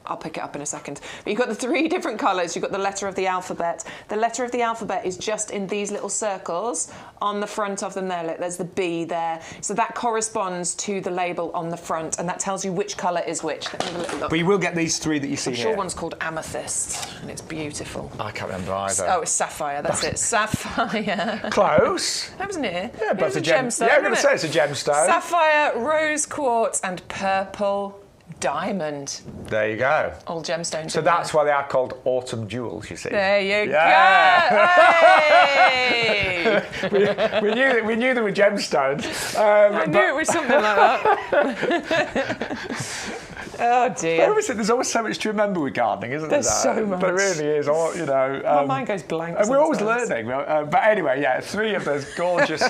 S2: I'll pick it up in a second. But you've got the 3 different colours. You've got the letter of the alphabet. The letter of the alphabet is just in these little circles on the front of them there. Look, there's the B there. So that corresponds to the label on the front, and that tells you which colour is which. Let me have a little look.
S1: But you will get these 3 that you see
S2: here.
S1: I'm sure
S2: one's called Amethyst, and it's beautiful.
S1: I can't remember either.
S2: Oh, it's Sapphire. That's it. Sapphire.
S1: Close.
S2: That was near.
S1: Yeah, but
S2: it's a gemstone.
S1: Yeah, I'm going to say it's a gemstone.
S2: Sapphire, rose quartz, and purple diamond.
S1: There you go.
S2: All gemstones.
S1: So that's why they are called autumn jewels, you see.
S2: There you go. Hey!
S1: we knew they were gemstones.
S2: I knew it was something like that. Oh dear.
S1: There's always so much to remember with gardening, isn't there?
S2: There's so much.
S1: There really is.
S2: My mind goes blank.
S1: And we're always learning. But anyway, 3 of those gorgeous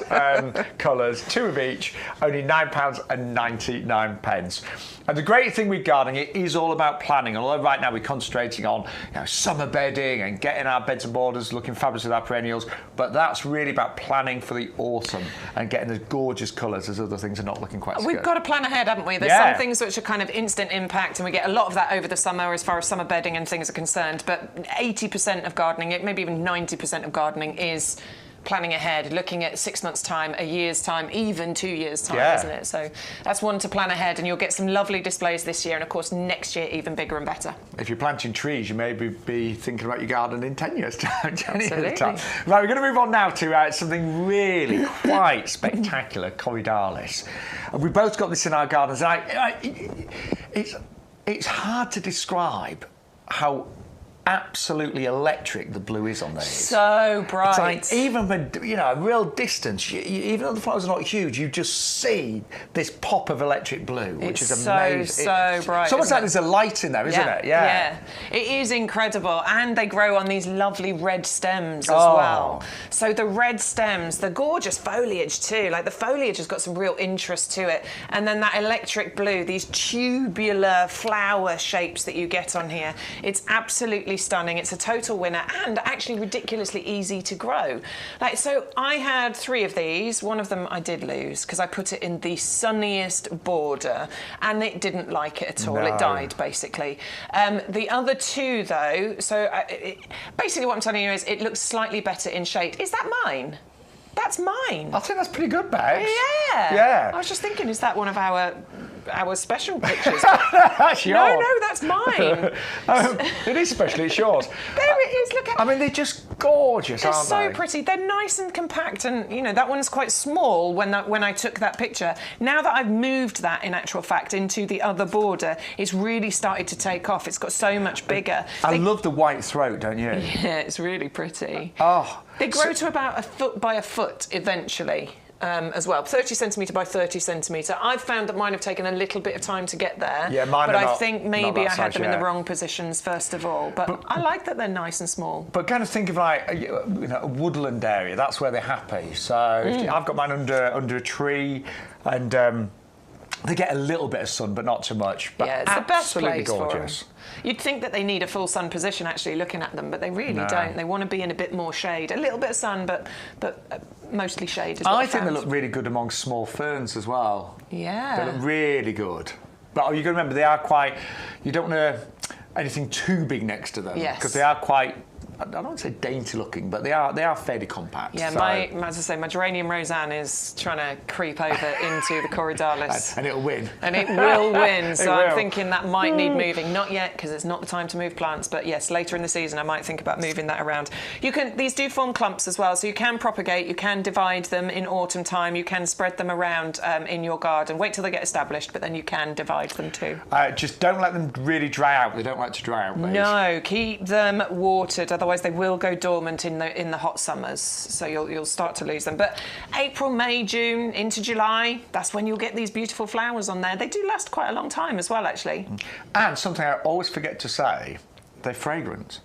S1: colours, 2 of each, only £9.99. And the great thing with gardening, it is all about planning. Although right now we're concentrating on summer bedding and getting our beds and borders looking fabulous with our perennials, but that's really about planning for the autumn and getting the gorgeous colours as other things are not looking quite so
S2: We've
S1: good.
S2: got to plan ahead, haven't we? There's some things which are kind of instant impact, and we get a lot of that over the summer as far as summer bedding and things are concerned. But 80% of gardening, maybe even 90% of gardening, is planning ahead, looking at 6 months' time, a year's time, even 2 years' time, isn't it? So that's one to plan ahead, and you'll get some lovely displays this year, and of course next year even bigger and better.
S1: If you're planting trees, you may be thinking about your garden in 10 years' time. 10 years'
S2: Absolutely.
S1: time. Right, we're going to move on now to something really quite spectacular, Corydalis. And we both got this in our gardens. And it's hard to describe how absolutely electric the blue is on these.
S2: So bright.
S1: It's like, even when, a real distance, even though the flowers are not huge, you just see this pop of electric blue, which is amazing.
S2: So bright.
S1: It's almost like there's a light in there, isn't it?
S2: Yeah. It is incredible. And they grow on these lovely red stems as well. So the red stems, the gorgeous foliage too. Like the foliage has got some real interest to it. And then that electric blue, these tubular flower shapes that you get on here. It's absolutely stunning. It's a total winner and actually ridiculously easy to grow. So I had 3 of these. One of them I did lose because I put it in the sunniest border and it didn't like it at all.
S1: No.
S2: It died basically. The other 2 though, basically what I'm telling you is it looks slightly better in shade. Is that mine? That's mine.
S1: I think that's pretty good, Bex.
S2: Yeah. I was just thinking, is that one of our special pictures?
S1: That's yours.
S2: No, that's mine.
S1: It is special, it's yours.
S2: There it is, look at
S1: I mean, they're just gorgeous, aren't they?
S2: They're so pretty. They're nice and compact, and that one's quite small when I took that picture. Now that I've moved that, in actual fact, into the other border, it's really started to take off. It's got so much bigger.
S1: I love the white throat, don't you?
S2: Yeah, it's really pretty.
S1: Oh.
S2: They grow to about 1 foot by 1 foot eventually. As well, 30 centimetre by 30 centimetre. I've found that mine have taken a little bit of time to get there.
S1: Yeah, mine
S2: but
S1: are
S2: I
S1: not,
S2: think maybe I had them in the
S1: yet.
S2: wrong positions first of all. But I like that they're nice and small.
S1: But kind of think of like a woodland area. That's where they're happy. So I've got mine under a tree, and they get a little bit of sun, but not too much. But
S2: yeah, it's the best
S1: absolutely
S2: place
S1: gorgeous.
S2: for them. You'd think that they need a full sun position actually looking at them, but they really don't. They want to be in a bit more shade, a little bit of sun, but mostly shade is what
S1: I think they look really good among small ferns as well.
S2: Yeah.
S1: They look really good. But you've got to remember, they are quite, you don't want anything too big next to them.
S2: Yes.
S1: Because they are quite, I don't want to say dainty looking, but they are fairly compact.
S2: Yeah,
S1: so.
S2: as I say, my geranium Roseanne is trying to creep over into the Corydalis.
S1: And it'll win.
S2: And it will win, so
S1: will.
S2: I'm thinking that might need moving. Not yet, because it's not the time to move plants, but yes, later in the season I might think about moving that around. These do form clumps as well, so you can propagate, you can divide them in autumn time, you can spread them around in your garden. Wait till they get established, but then you can divide them too.
S1: Just don't let them really dry out. They don't like to dry out, these.
S2: No, keep them watered, otherwise they will go dormant in the hot summers, so you'll start to lose them. But April, May, June into July, that's when you'll get these beautiful flowers on there. They do last quite a long time as well, actually.
S1: And something I always forget to say, they're fragrant.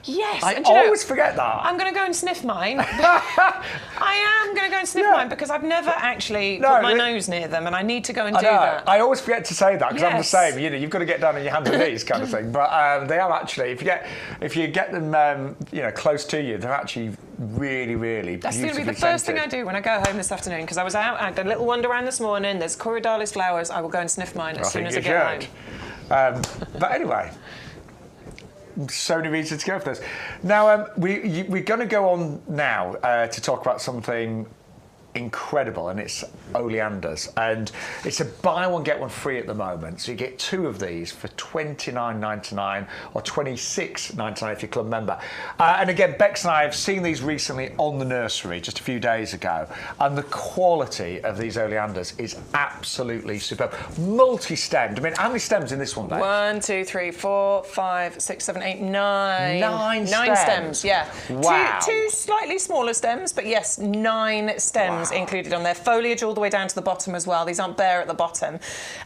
S2: Yes,
S1: I
S2: and
S1: always forget that.
S2: I'm going to go and sniff mine. I am going to go and sniff mine because I've never actually put my nose near them, and I need to go and do that.
S1: I always forget to say that because I'm the
S2: Yes.
S1: same. You've got to get down on your hands and knees, kind of thing. But they are actually, if you get them, close to you, they're actually really, really
S2: That's going to
S1: beautifully
S2: be the first
S1: scented.
S2: thing I do when I go home this afternoon, because I was out, I had a little wander around this morning. There's Corydalis flowers. I will go and sniff mine as soon as I get home.
S1: But anyway. So many reasons to go for this. Now, we're going to go on now to talk about something incredible, and it's oleanders, and it's a buy one get one free at the moment. So you get 2 of these for $29.99 or $26.99 if you're a club member. And again, Bex and I have seen these recently on the nursery just a few days ago, and the quality of these oleanders is absolutely superb. Multi-stemmed. I mean, how many stems in this one, Bex?
S2: 1, 2, 3, 4, 5, 6, 7, 8, 9.
S1: 9
S2: 9 stems, yeah.
S1: Wow.
S2: Two slightly smaller stems, but yes, 9 stems included on there. Foliage all the way down to the bottom as well. These aren't bare at the bottom.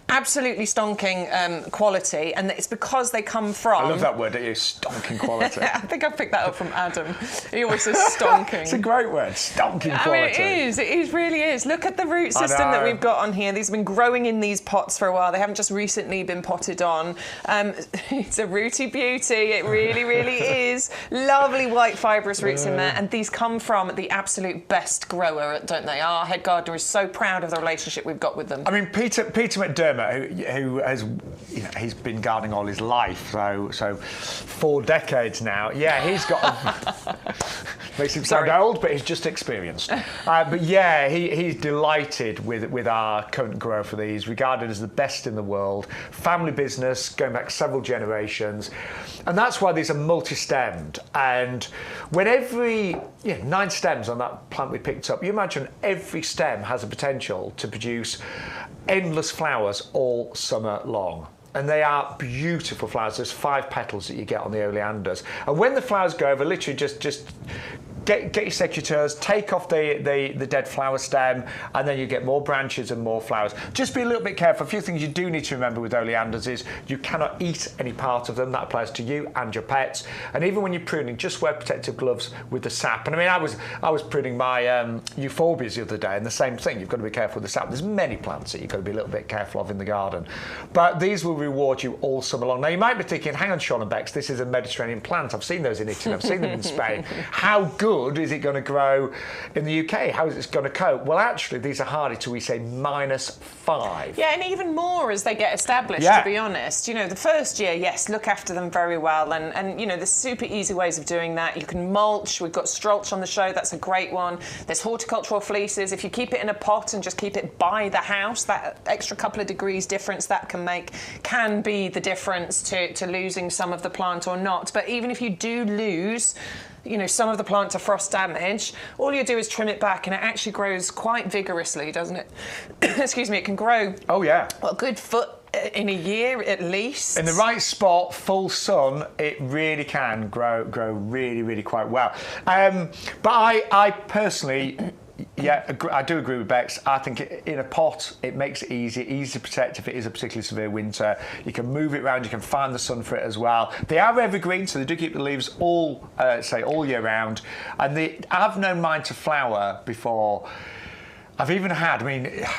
S2: Absolutely stonking quality, and it's because they come from...
S1: I love that word, don't you? Stonking quality.
S2: I think I picked that up from Adam. He always says stonking.
S1: It's a great word, stonking quality.
S2: I mean, it really is. Look at the root system that we've got on here. These have been growing in these pots for a while. They haven't just recently been potted on. It's a rooty beauty. It really, really is. Lovely white fibrous roots in there, and these come from the absolute best grower, don't they? they? Our head gardener is so proud of the relationship we've got with them.
S1: I mean, Peter McDermott, who has, he's been gardening all his life, so 4 decades now. Yeah, he's got. Makes him sound old, but he's just experienced. But yeah, he's delighted with our current growth of these, regarded as the best in the world. Family business going back several generations, and that's why these are multi-stemmed. And when every 9 stems on that plant we picked up, you imagine every stem has a potential to produce endless flowers all summer long. And they are beautiful flowers. There's 5 petals that you get on the oleanders. And when the flowers go over, literally just get your secateurs, take off the dead flower stem, and then you get more branches and more flowers. Just be a little bit careful. A few things you do need to remember with oleanders is you cannot eat any part of them. That applies to you and your pets. And even when you're pruning, just wear protective gloves with the sap. And I mean, I was pruning my euphorbias the other day, and the same thing. You've got to be careful with the sap. There's many plants that you've got to be a little bit careful of in the garden. But these will reward you all summer long. Now, you might be thinking, hang on, Shaun and Bex, this is a Mediterranean plant. I've seen those in Italy. I've seen them in Spain. How good is it going to grow in the UK? How is it going to cope? Well, actually, these are hardy to, we say, -5.
S2: Yeah, and even more as they get established, to be honest. You know, the first year, yes, look after them very well. And you know, there's super easy ways of doing that. You can mulch. We've got Strolch on the show. That's a great one. There's horticultural fleeces. If you keep it in a pot and just keep it by the house, that extra couple of degrees difference that can be the difference to losing some of the plant or not. But even if you do lose some of the plant to frost damage, all you do is trim it back, and it actually grows quite vigorously, doesn't it? Excuse me, it can grow. Oh yeah. A good foot in a year at least.
S1: In the right spot, full sun, it really can grow really, really quite well. But I personally. Yeah, I do agree with Bex. I think in a pot, it makes it easy to protect if it is a particularly severe winter. You can move it around, you can find the sun for it as well. They are evergreen, so they do keep the leaves all year round. And I've known mine to flower before. I've even had,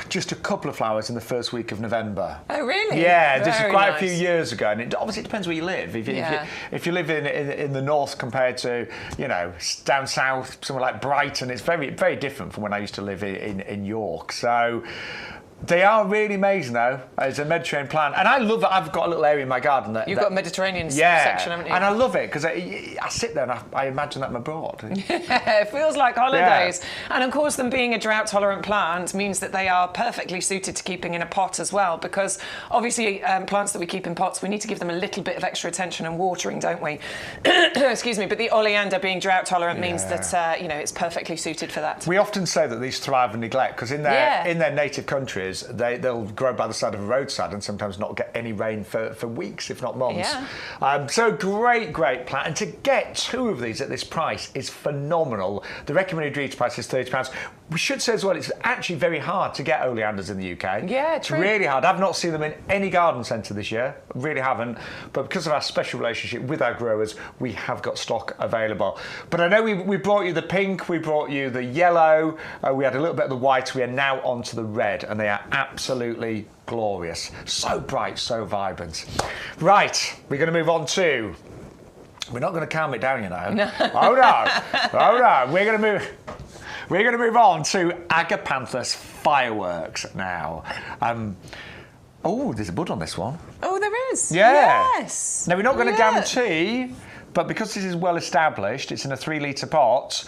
S1: just a couple of flowers in the first week of November.
S2: Oh, really?
S1: Yeah, this is quite a few years ago, and it obviously depends where you live. If you live in the north compared to, down south, somewhere like Brighton, it's very, very different from when I used to live in York. So. They are really amazing, though, as a Mediterranean plant. And I love it. I've got a little area in my garden that...
S2: You've got a Mediterranean section, haven't you?
S1: And I love it, because I sit there and I imagine that I'm abroad.
S2: Yeah, it feels like holidays. Yeah. And, of course, them being a drought-tolerant plant means that they are perfectly suited to keeping in a pot as well, because, obviously, plants that we keep in pots, we need to give them a little bit of extra attention and watering, don't we? Excuse me. But the oleander being drought-tolerant means that, it's perfectly suited for that.
S1: We often say that these thrive on neglect, because in their native countries, they'll grow by the side of a roadside and sometimes not get any rain for weeks, if not months. Yeah. So great plant. And to get 2 of these at this price is phenomenal. The recommended retail price is £30. We should say as well, it's actually very hard to get oleanders in the UK.
S2: Yeah, true.
S1: It's really hard. I've not seen them in any garden centre this year. Really haven't. But because of our special relationship with our growers, we have got stock available. But I know we brought you the pink, we brought you the yellow, we had a little bit of the white. We are now on to the red, and they are absolutely glorious. So bright, so vibrant. Right, we're going to move on to... We're not going to calm it down, No. Hold on. We're going to move on to Agapanthus fireworks now. There's a bud on this one.
S2: Oh, there is?
S1: Yeah.
S2: Yes.
S1: Now, we're not going to guarantee, but because this is well established, it's in a 3-litre pot,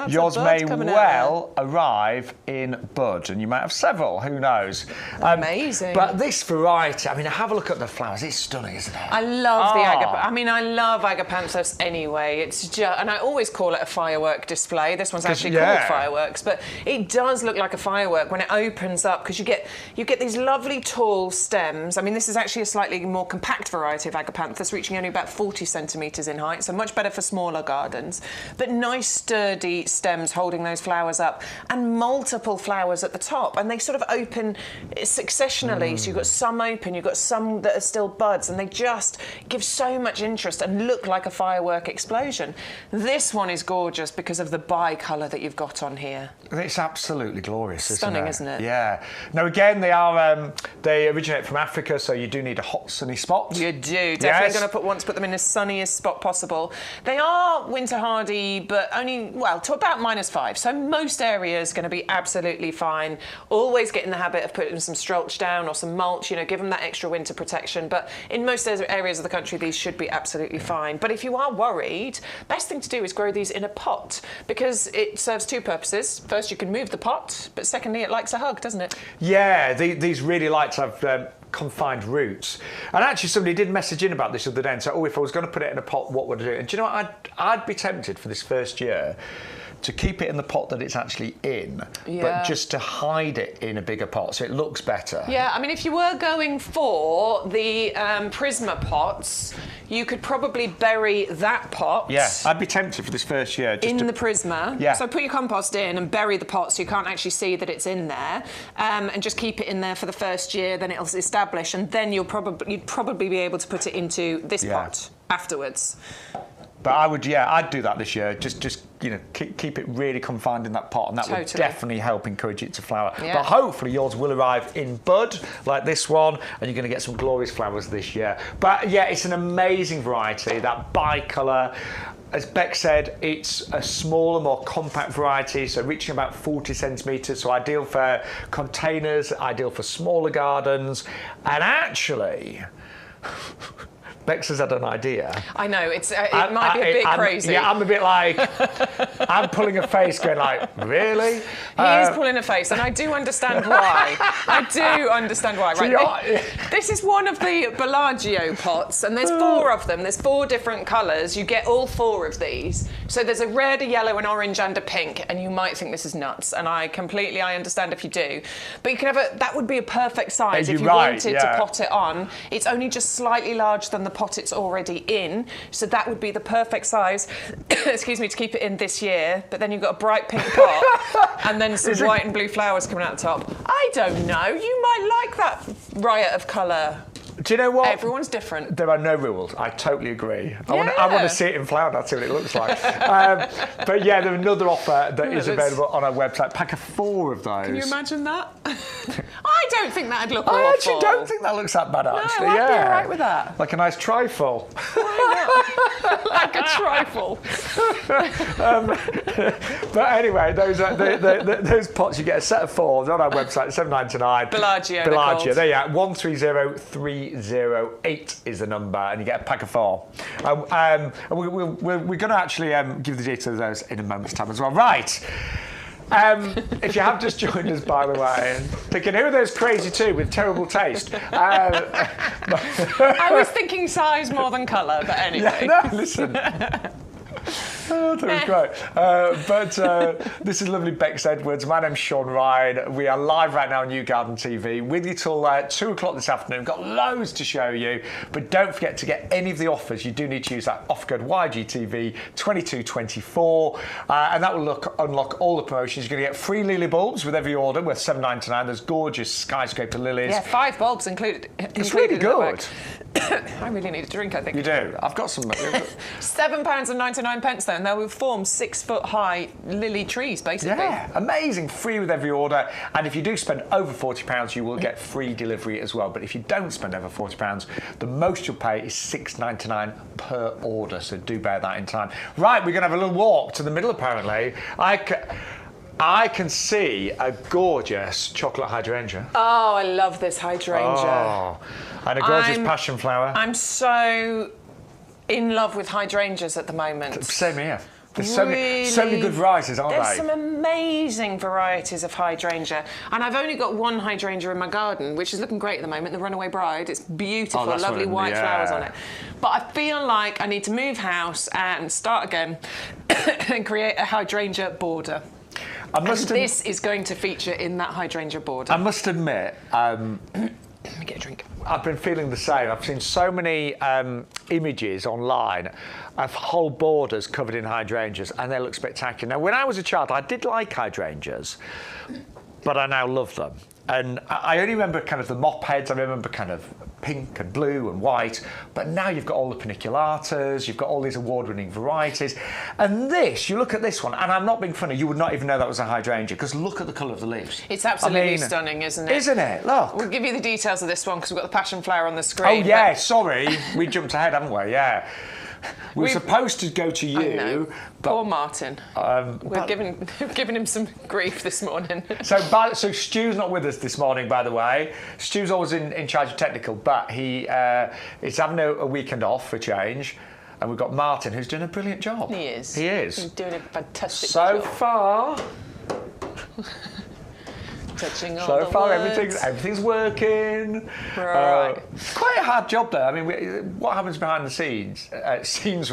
S1: yours may well arrive in bud, and you might have several, who knows.
S2: Amazing.
S1: But this variety, have a look at the flowers. It's stunning, isn't it?
S2: I love the Agapanthus. I love Agapanthus anyway. It's just, and I always call it a firework display. This one's actually called fireworks, but it does look like a firework when it opens up, because you get these lovely tall stems. This is actually a slightly more compact variety of Agapanthus, reaching only about 40 centimetres in height, so much better for smaller gardens. But nice, sturdy stems holding those flowers up, and multiple flowers at the top, and they sort of open successionally. So you've got some open, you've got some that are still buds, and they just give so much interest and look like a firework explosion. This one is gorgeous because of the bi-colour that you've got on here.
S1: It's absolutely glorious,
S2: Stunning, isn't it?
S1: Yeah. Now, again, they originate from Africa, so you do need a hot, sunny spot.
S2: You do. Definitely going to want to put them in the sunniest spot possible. possible. They are winter hardy, but only, well, to about -5. So most areas going to be absolutely fine. Always get in the habit of putting some mulch down or some mulch, you know, give them that extra winter protection. But in most areas of the country, these should be absolutely fine. But if you are worried, best thing to do is grow these in a pot, because it serves two purposes. First, you can move the pot, but secondly, it likes a hug, doesn't it?
S1: Yeah, these really like to have confined roots. And actually somebody did message in about this the other day and said, oh, if I was going to put it in a pot, what would I do? And do you know what? I'd be tempted for this first year to keep it in the pot that it's actually in, but just to hide it in a bigger pot so it looks better.
S2: Yeah, I mean, if you were going for the Prisma pots, you could probably bury that pot.
S1: Yeah, I'd be tempted for this first year.
S2: Just in the Prisma.
S1: Yeah.
S2: So put your compost in and bury the pot so you can't actually see that it's in there, and just keep it in there for the first year, then it'll establish, and then you'd probably be able to put it into this pot afterwards.
S1: But I'd do that this year. Just you know, keep it really confined in that pot, and that would definitely help encourage it to flower. Yeah. But hopefully yours will arrive in bud, like this one, and you're going to get some glorious flowers this year. But yeah, it's an amazing variety, that bicolour. As Beck said, it's a smaller, more compact variety, so reaching about 40 centimetres, so ideal for containers, ideal for smaller gardens, and actually... Bex has had an idea.
S2: I know, it might be a bit crazy.
S1: Yeah, I'm a bit like, I'm pulling a face going like, really?
S2: He is pulling a face, and I do understand why. I do understand why. Right, this is one of the Bellagio pots, and there's 4 of them. There's 4 different colours. You get all 4 of these. So there's a red, a yellow, an orange, and a pink, and you might think this is nuts, and I understand if you do. But you can have that would be a perfect size if you wanted to pot it on. It's only just slightly larger than the pot it's already in, so that would be the perfect size excuse me, to keep it in this year. But then you've got a bright pink pot and then some white and blue flowers coming out the top. I don't know, you might like that riot of colour.
S1: Do you know what?
S2: Everyone's different.
S1: There are no rules. I totally agree. I want to see it in flower. That's see what it looks like. But yeah, there's another offer that is available on our website. Pack of 4 of those.
S2: Can you imagine that? I don't think that'd look awful.
S1: I actually don't think that looks that bad, actually.
S2: No, I'd be all right with that.
S1: Like a nice trifle.
S2: Like a trifle.
S1: But anyway, those pots, you get a set of 4. They're on our website, $7.99.
S2: Bellagio.
S1: There you are. 130308 is the number, and you get a pack of 4. We're going to actually give the details of those in a moment's time as well. Right. If you have just joined us, by the way, and thinking, who are those crazy 2 with terrible taste?
S2: I was thinking size more than colour, but anyway.
S1: Yeah, no, listen. Oh, that was great. But this is lovely Bex Edwards. My name's Shaun Ryan. We are live right now on YouGarden TV with you till 2 o'clock this afternoon. We've got loads to show you, but don't forget to get any of the offers. You do need to use that offer code YGTV 2224, and that will unlock all the promotions. You're going to get free lily bulbs with every order worth $7.99. There's gorgeous skyscraper lilies.
S2: Yeah, 5 bulbs included.
S1: It's really good.
S2: I really need a drink, I think.
S1: You do? I've got some.
S2: £7.99 then. They will form 6-foot-high lily trees, basically.
S1: Yeah, amazing. Free with every order. And if you do spend over £40, you will get free delivery as well. But if you don't spend over £40, the most you'll pay is $6.99 per order. So do bear that in time. Right, we're going to have a little walk to the middle, apparently. I can see a gorgeous chocolate hydrangea.
S2: Oh, I love this hydrangea.
S1: Oh, and a gorgeous passion flower.
S2: I'm so in love with hydrangeas at the moment.
S1: Same here. There's so many good varieties, aren't
S2: There's some amazing varieties of hydrangea. And I've only got one hydrangea in my garden, which is looking great at the moment, the Runaway Bride. It's beautiful, lovely white flowers on it. But I feel like I need to move house and start again and create a hydrangea border. This is going to feature in that hydrangea border.
S1: I must admit,
S2: let me get a drink.
S1: I've been feeling the same. I've seen so many images online of whole borders covered in hydrangeas, and they look spectacular. Now, when I was a child, I did like hydrangeas, but I now love them. And I only remember kind of the mop heads. I remember kind of pink and blue and white. But now you've got all the paniculatas. You've got all these award-winning varieties. And this, you look at this one, and I'm not being funny, you would not even know that was a hydrangea, because look at the colour of the leaves.
S2: It's absolutely stunning, isn't it?
S1: Isn't it? Look.
S2: We'll give you the details of this one, because we've got the passion flower on the screen.
S1: Oh, yeah, sorry. We jumped ahead, haven't we? Yeah. We're supposed to go to
S2: I know.
S1: you.
S2: Poor Martin. We're giving him some grief this morning.
S1: So Stu's not with us this morning, by the way. Stu's always in charge of technical, but he is having a weekend off for change. And we've got Martin, who's doing a brilliant job.
S2: He is.
S1: He is.
S2: He's doing a fantastic
S1: So
S2: job.
S1: far...
S2: Touching all
S1: So
S2: the
S1: far,
S2: words.
S1: everything's working.
S2: Right.
S1: It's quite a hard job, though. I mean, what happens behind the scenes? Seeds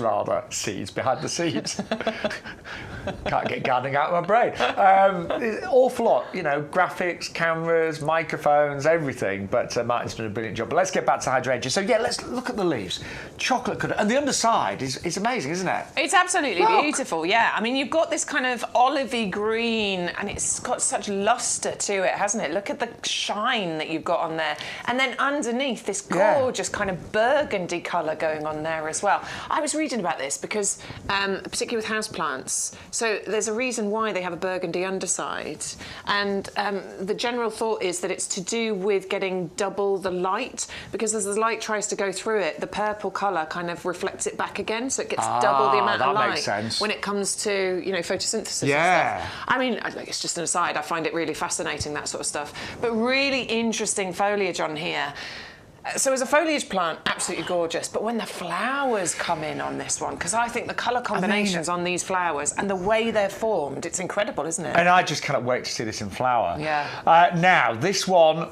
S1: behind the scenes. Can't get gardening out of my brain. It's an awful lot, graphics, cameras, microphones, everything. But Martin's done a brilliant job. But let's get back to Hydrangea. So, let's look at the leaves. Chocolate colour. And the underside is amazing, isn't it?
S2: It's absolutely
S1: Look.
S2: beautiful, yeah. I mean, you've got this kind of olivey green, and it's got such lustre to it, hasn't it? Look at the shine that you've got on there. And then underneath, this gorgeous kind of burgundy colour going on there as well. I was reading about this because, particularly with houseplants, so there's a reason why they have a burgundy underside. And the general thought is that it's to do with getting double the light, because as the light tries to go through it, the purple colour kind of reflects it back again, so it gets double the amount of
S1: that
S2: light
S1: makes sense.
S2: when it comes to, photosynthesis and
S1: Yeah.
S2: stuff. I mean, it's just an aside, I find it really fascinating, that sort of stuff. But really interesting foliage on here. So as a foliage plant, absolutely gorgeous. But when the flowers come in on this one, because I think the colour combinations on these flowers and the way they're formed, it's incredible, isn't it?
S1: And I just cannot wait to see this in flower.
S2: Yeah.
S1: Now, this one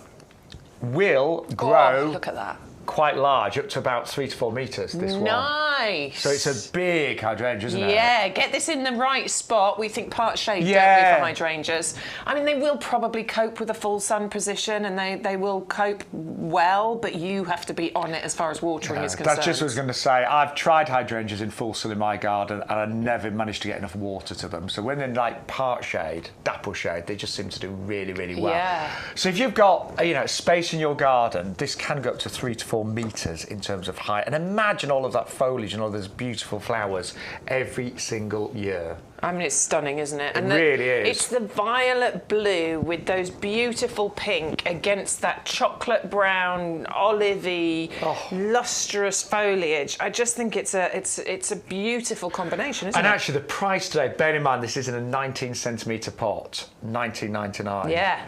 S1: will grow...
S2: Oh, look at that.
S1: Quite large, up to about 3 to 4 metres, this one.
S2: Nice.
S1: So it's a big hydrangea, isn't it?
S2: Yeah, get this in the right spot. We think part shade, don't we, for hydrangeas? I mean, they will probably cope with a full sun position, and they will cope well, but you have to be on it as far as watering is concerned.
S1: That's just what I was going to say. I've tried hydrangeas in full sun in my garden, and I never managed to get enough water to them. So when they're like part shade, dapple shade, they just seem to do really, really well.
S2: Yeah.
S1: So if you've got space in your garden, this can go up to 3 to 4 metres in terms of height. And imagine all of that foliage and all those beautiful flowers every single year.
S2: I mean, it's stunning, isn't it?
S1: It really is.
S2: It's the violet blue with those beautiful pink against that chocolate brown, olivey, lustrous foliage. I just think it's a beautiful combination, isn't it?
S1: And actually, the price today, bear in mind, this is in a 19 centimetre pot, $19.99.
S2: Yeah.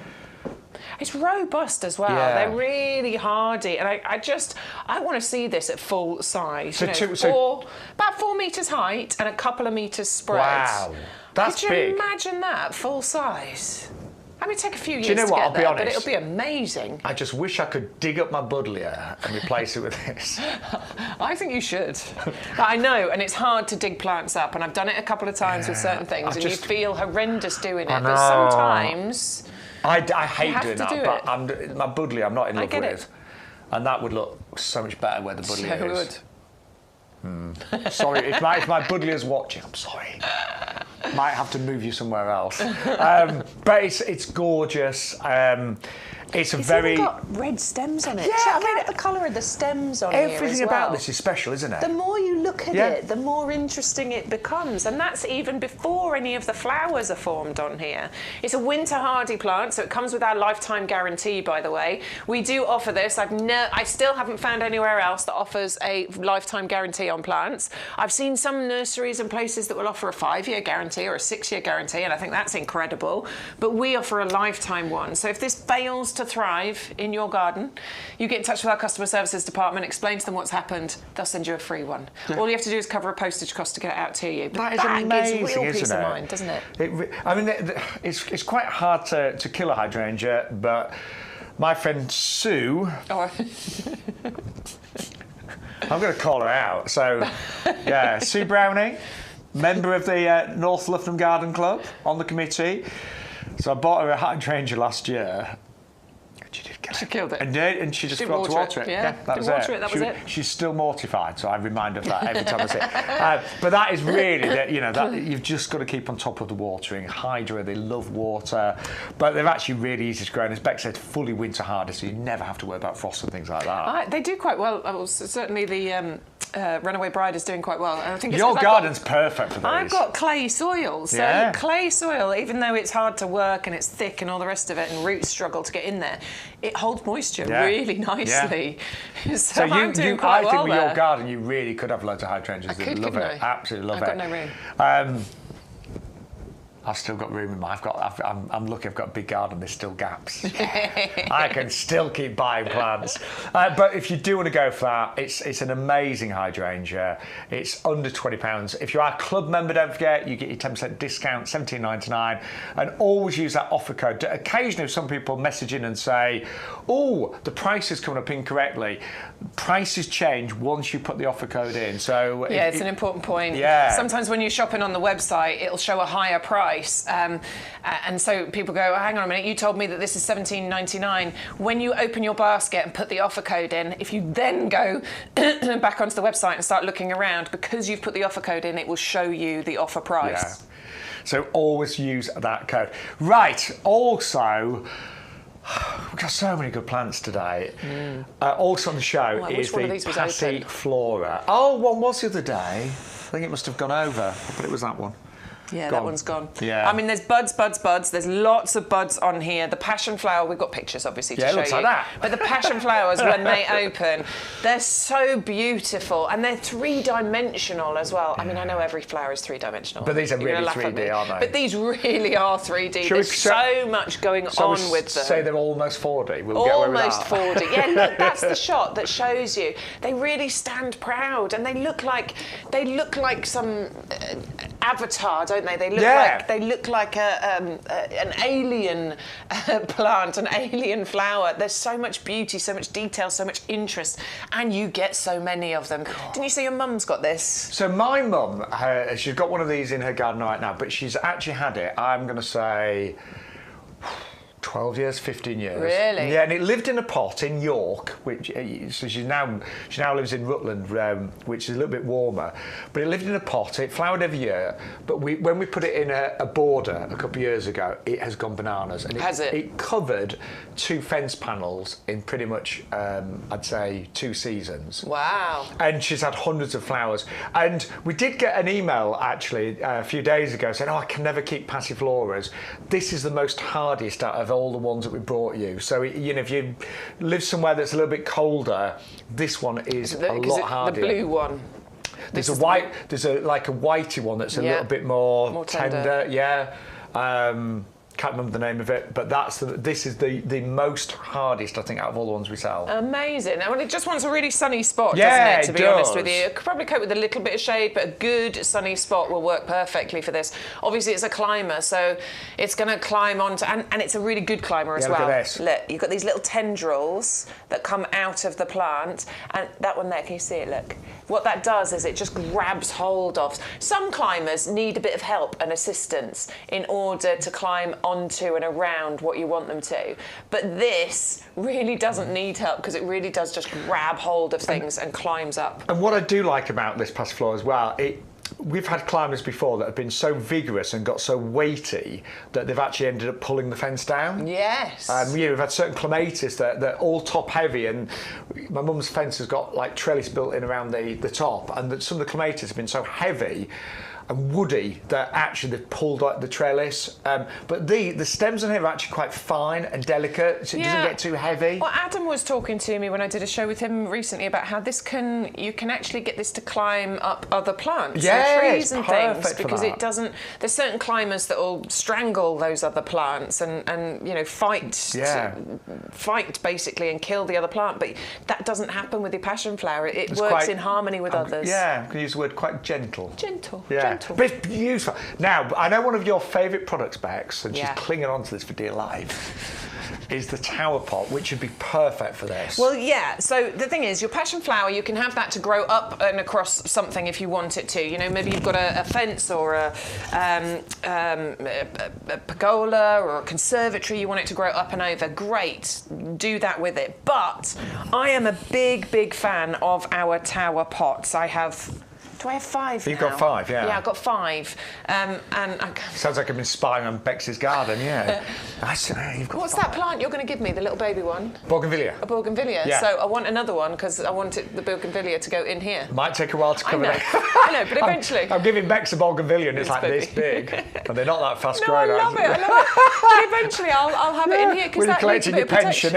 S2: It's robust as well.
S1: Yeah.
S2: They're really hardy, and I want to see this at full size.
S1: So
S2: About 4 metres height and a couple of metres spread.
S1: Wow, that's
S2: Could you
S1: big.
S2: imagine that full size? I mean, take a few years
S1: Do you know
S2: to
S1: what?
S2: get
S1: I'll be
S2: there,
S1: honest.
S2: but it'll be amazing.
S1: I just wish I could dig up my buddleia and replace it with this.
S2: I think you should. I know, and it's hard to dig plants up, and I've done it a couple of times with certain things, and you feel horrendous doing it. But sometimes
S1: I hate
S2: have
S1: doing
S2: to
S1: that,
S2: do
S1: but
S2: it.
S1: my buddleia I'm not in love
S2: get
S1: with.
S2: it.
S1: And that would look so much better where the buddleia is.
S2: Would.
S1: Sorry, if my buddleia's watching, I'm sorry. Might have to move you somewhere else. But it's gorgeous. It's
S2: even got red stems on it.
S1: Yeah,
S2: Check out the colour of the stems on here as
S1: everything
S2: well.
S1: about this is special, isn't it?
S2: The more you look at it, the more interesting it becomes. And that's even before any of the flowers are formed on here. It's a winter hardy plant, so it comes with our lifetime guarantee, by the way. We do offer this. I still haven't found anywhere else that offers a lifetime guarantee on plants. I've seen some nurseries and places that will offer a 5-year guarantee or a 6-year guarantee, and I think that's incredible. But we offer a lifetime one. So if this fails to thrive in your garden, you get in touch with our customer services department, explain to them what's happened, they'll send you a free one. All you have to do is cover a postage cost to get it out to you. But
S1: That is amazing,
S2: gives real
S1: isn't
S2: peace
S1: it?
S2: of mind, doesn't it?
S1: It's quite hard to kill a hydrangea, but my friend Sue,
S2: Oh,
S1: I'm going to call her out. So, yeah, Sue Browning, member of the North Loughton Garden Club, on the committee. So I bought her a hydrangea last year. She did kill it.
S2: She killed it.
S1: And she just
S2: Didn't
S1: forgot to water it.
S2: Yeah,
S1: that was
S2: didn't water it, that was it.
S1: She's still mortified, so I remind her of that every time I see it. But that is really, that you've just got to keep on top of the watering. Hydra, they love water, but they're actually really easy to grow. And as Beck said, fully winter hardy, so you never have to worry about frost and things like that.
S2: They do quite well. Certainly the Runaway Bride is doing quite well. And I think it's
S1: Your
S2: 'cause
S1: garden's perfect for those.
S2: I've got clay soil, so
S1: Yeah.
S2: clay soil, even though it's hard to work and it's thick and all the rest of it, and roots struggle to get in there, it holds moisture really nicely. Yeah. So I'm doing quite well
S1: I think with
S2: there.
S1: your garden, you really could have loads of hydrangeas.
S2: I could,
S1: love
S2: couldn't
S1: it.
S2: I?
S1: Absolutely love it.
S2: I've got no room.
S1: I've still got room in mine. I'm lucky I've got a big garden. There's still gaps. I can still keep buying plants. But if you do want to go for that, it's an amazing hydrangea. It's under £20. If you are a club member, don't forget, you get your 10% discount, $17.99. And always use that offer code. Occasionally, some people message in and say, oh, the price is coming up incorrectly. Prices change once you put the offer code in. So
S2: yeah, it's an important point.
S1: Yeah.
S2: Sometimes when you're shopping on the website, it'll show a higher price. And so people go, oh, hang on a minute, you told me that this is $17.99. When you open your basket and put the offer code in, if you then go back onto the website and start looking around, because you've put the offer code in, it will show you the offer price.
S1: Yeah. So always use that code. Right, also, we've got so many good plants today. Also on the show is the Passiflora. Oh, one was the other day. I think it must have gone over, but it was that one.
S2: Yeah, that one's gone.
S1: Yeah.
S2: I mean, there's buds. There's lots of buds on here. The passion flower, we've got pictures, obviously, to show you.
S1: Yeah, it looks like that.
S2: But the passion flowers, when they open, they're so beautiful. And they're three-dimensional as well. I mean, I know every flower is three-dimensional.
S1: But these are really 3D, aren't they?
S2: But these really are 3D. There's so much going on with them.
S1: Say they're almost 4D. We'll
S2: almost
S1: get away with that.
S2: 4D. Yeah, look, that's the shot that shows you. They really stand proud, and they look like some avatar, don't they? They look like an alien plant, an alien flower. There's so much beauty, so much detail, so much interest, and you get so many of them. Didn't you say your mum's got this?
S1: So my mum, she's got one of these in her garden right now, but she's actually had it, I'm going to say, 12 years, 15 years.
S2: Really?
S1: Yeah, and it lived in a pot in York, which so she now lives in Rutland, which is a little bit warmer. But it lived in a pot. It flowered every year. But when we put it in a border a couple of years ago, it has gone bananas. And it covered 2 fence panels in pretty much, I'd say, 2 seasons.
S2: Wow.
S1: And she's had hundreds of flowers. And we did get an email actually a few days ago saying, "Oh, I can never keep Passifloras. This is the most hardiest out of all the ones that we brought you." So if you live somewhere that's a little bit colder, this one is a lot hardier.
S2: The blue one.
S1: There's a whitey one that's a little bit more tender. Yeah. Can't remember the name of it, but this is the most hardest, I think, out of all the ones we sell.
S2: Amazing. I mean, it just wants a really sunny spot, doesn't it, to be honest with you? It could probably cope with a little bit of shade, but a good sunny spot will work perfectly for this. Obviously, it's a climber, so it's going to climb onto, and it's a really good climber as well.
S1: Look at this.
S2: Look, you've got these little tendrils that come out of the plant, and that one there, can you see it? Look. What that does is it just grabs hold of. Some climbers need a bit of help and assistance in order to climb onto and around what you want them to. But this really doesn't need help because it really does just grab hold of things and climbs up.
S1: And what I do like about this Passiflora as well, we've had climbers before that have been so vigorous and got so weighty that they've actually ended up pulling the fence down.
S2: Yes.
S1: We've had certain clematis that they're all top heavy, and my mum's fence has got like trellis built in around the top, and some of the clematis have been so heavy and woody that actually they've pulled out the trellis. But the stems on here are actually quite fine and delicate, so it doesn't get too heavy.
S2: Well, Adam was talking to me when I did a show with him recently about how you can actually get this to climb up other plants and trees and things, because it doesn't. There's certain climbers that will strangle those other plants and fight basically and kill the other plant, but that doesn't happen with the passion flower. It works in harmony with others.
S1: Yeah, I can use the word quite gentle.
S2: Gentle.
S1: Yeah. But it's beautiful. Now, I know one of your favourite products, Bex, and she's clinging on to this for dear life, is the tower pot, which would be perfect for this.
S2: Well, yeah. So the thing is, your passion flower, you can have that to grow up and across something if you want it to. Maybe you've got a fence or a pergola or a conservatory you want it to grow up and over. Great, do that with it. But I am a big fan of our tower pots. I have Do I have 5
S1: You've
S2: now?
S1: got 5, yeah.
S2: Yeah, I've got 5.
S1: Sounds like I've been spying on Bex's garden, yeah. You've got
S2: What's
S1: 5.
S2: that plant you're going to give me, the little baby one?
S1: Bougainvillea.
S2: A bougainvillea?
S1: Yeah.
S2: So I want another one because I want the bougainvillea to go in here.
S1: Might take a while to cover that.
S2: I know, but eventually.
S1: I'm giving Bex a bougainvillea and it's like
S2: big.
S1: this big. And they're not that fast
S2: No,
S1: growing.
S2: I love it. But eventually I'll have it in here because that needs a bit of protection.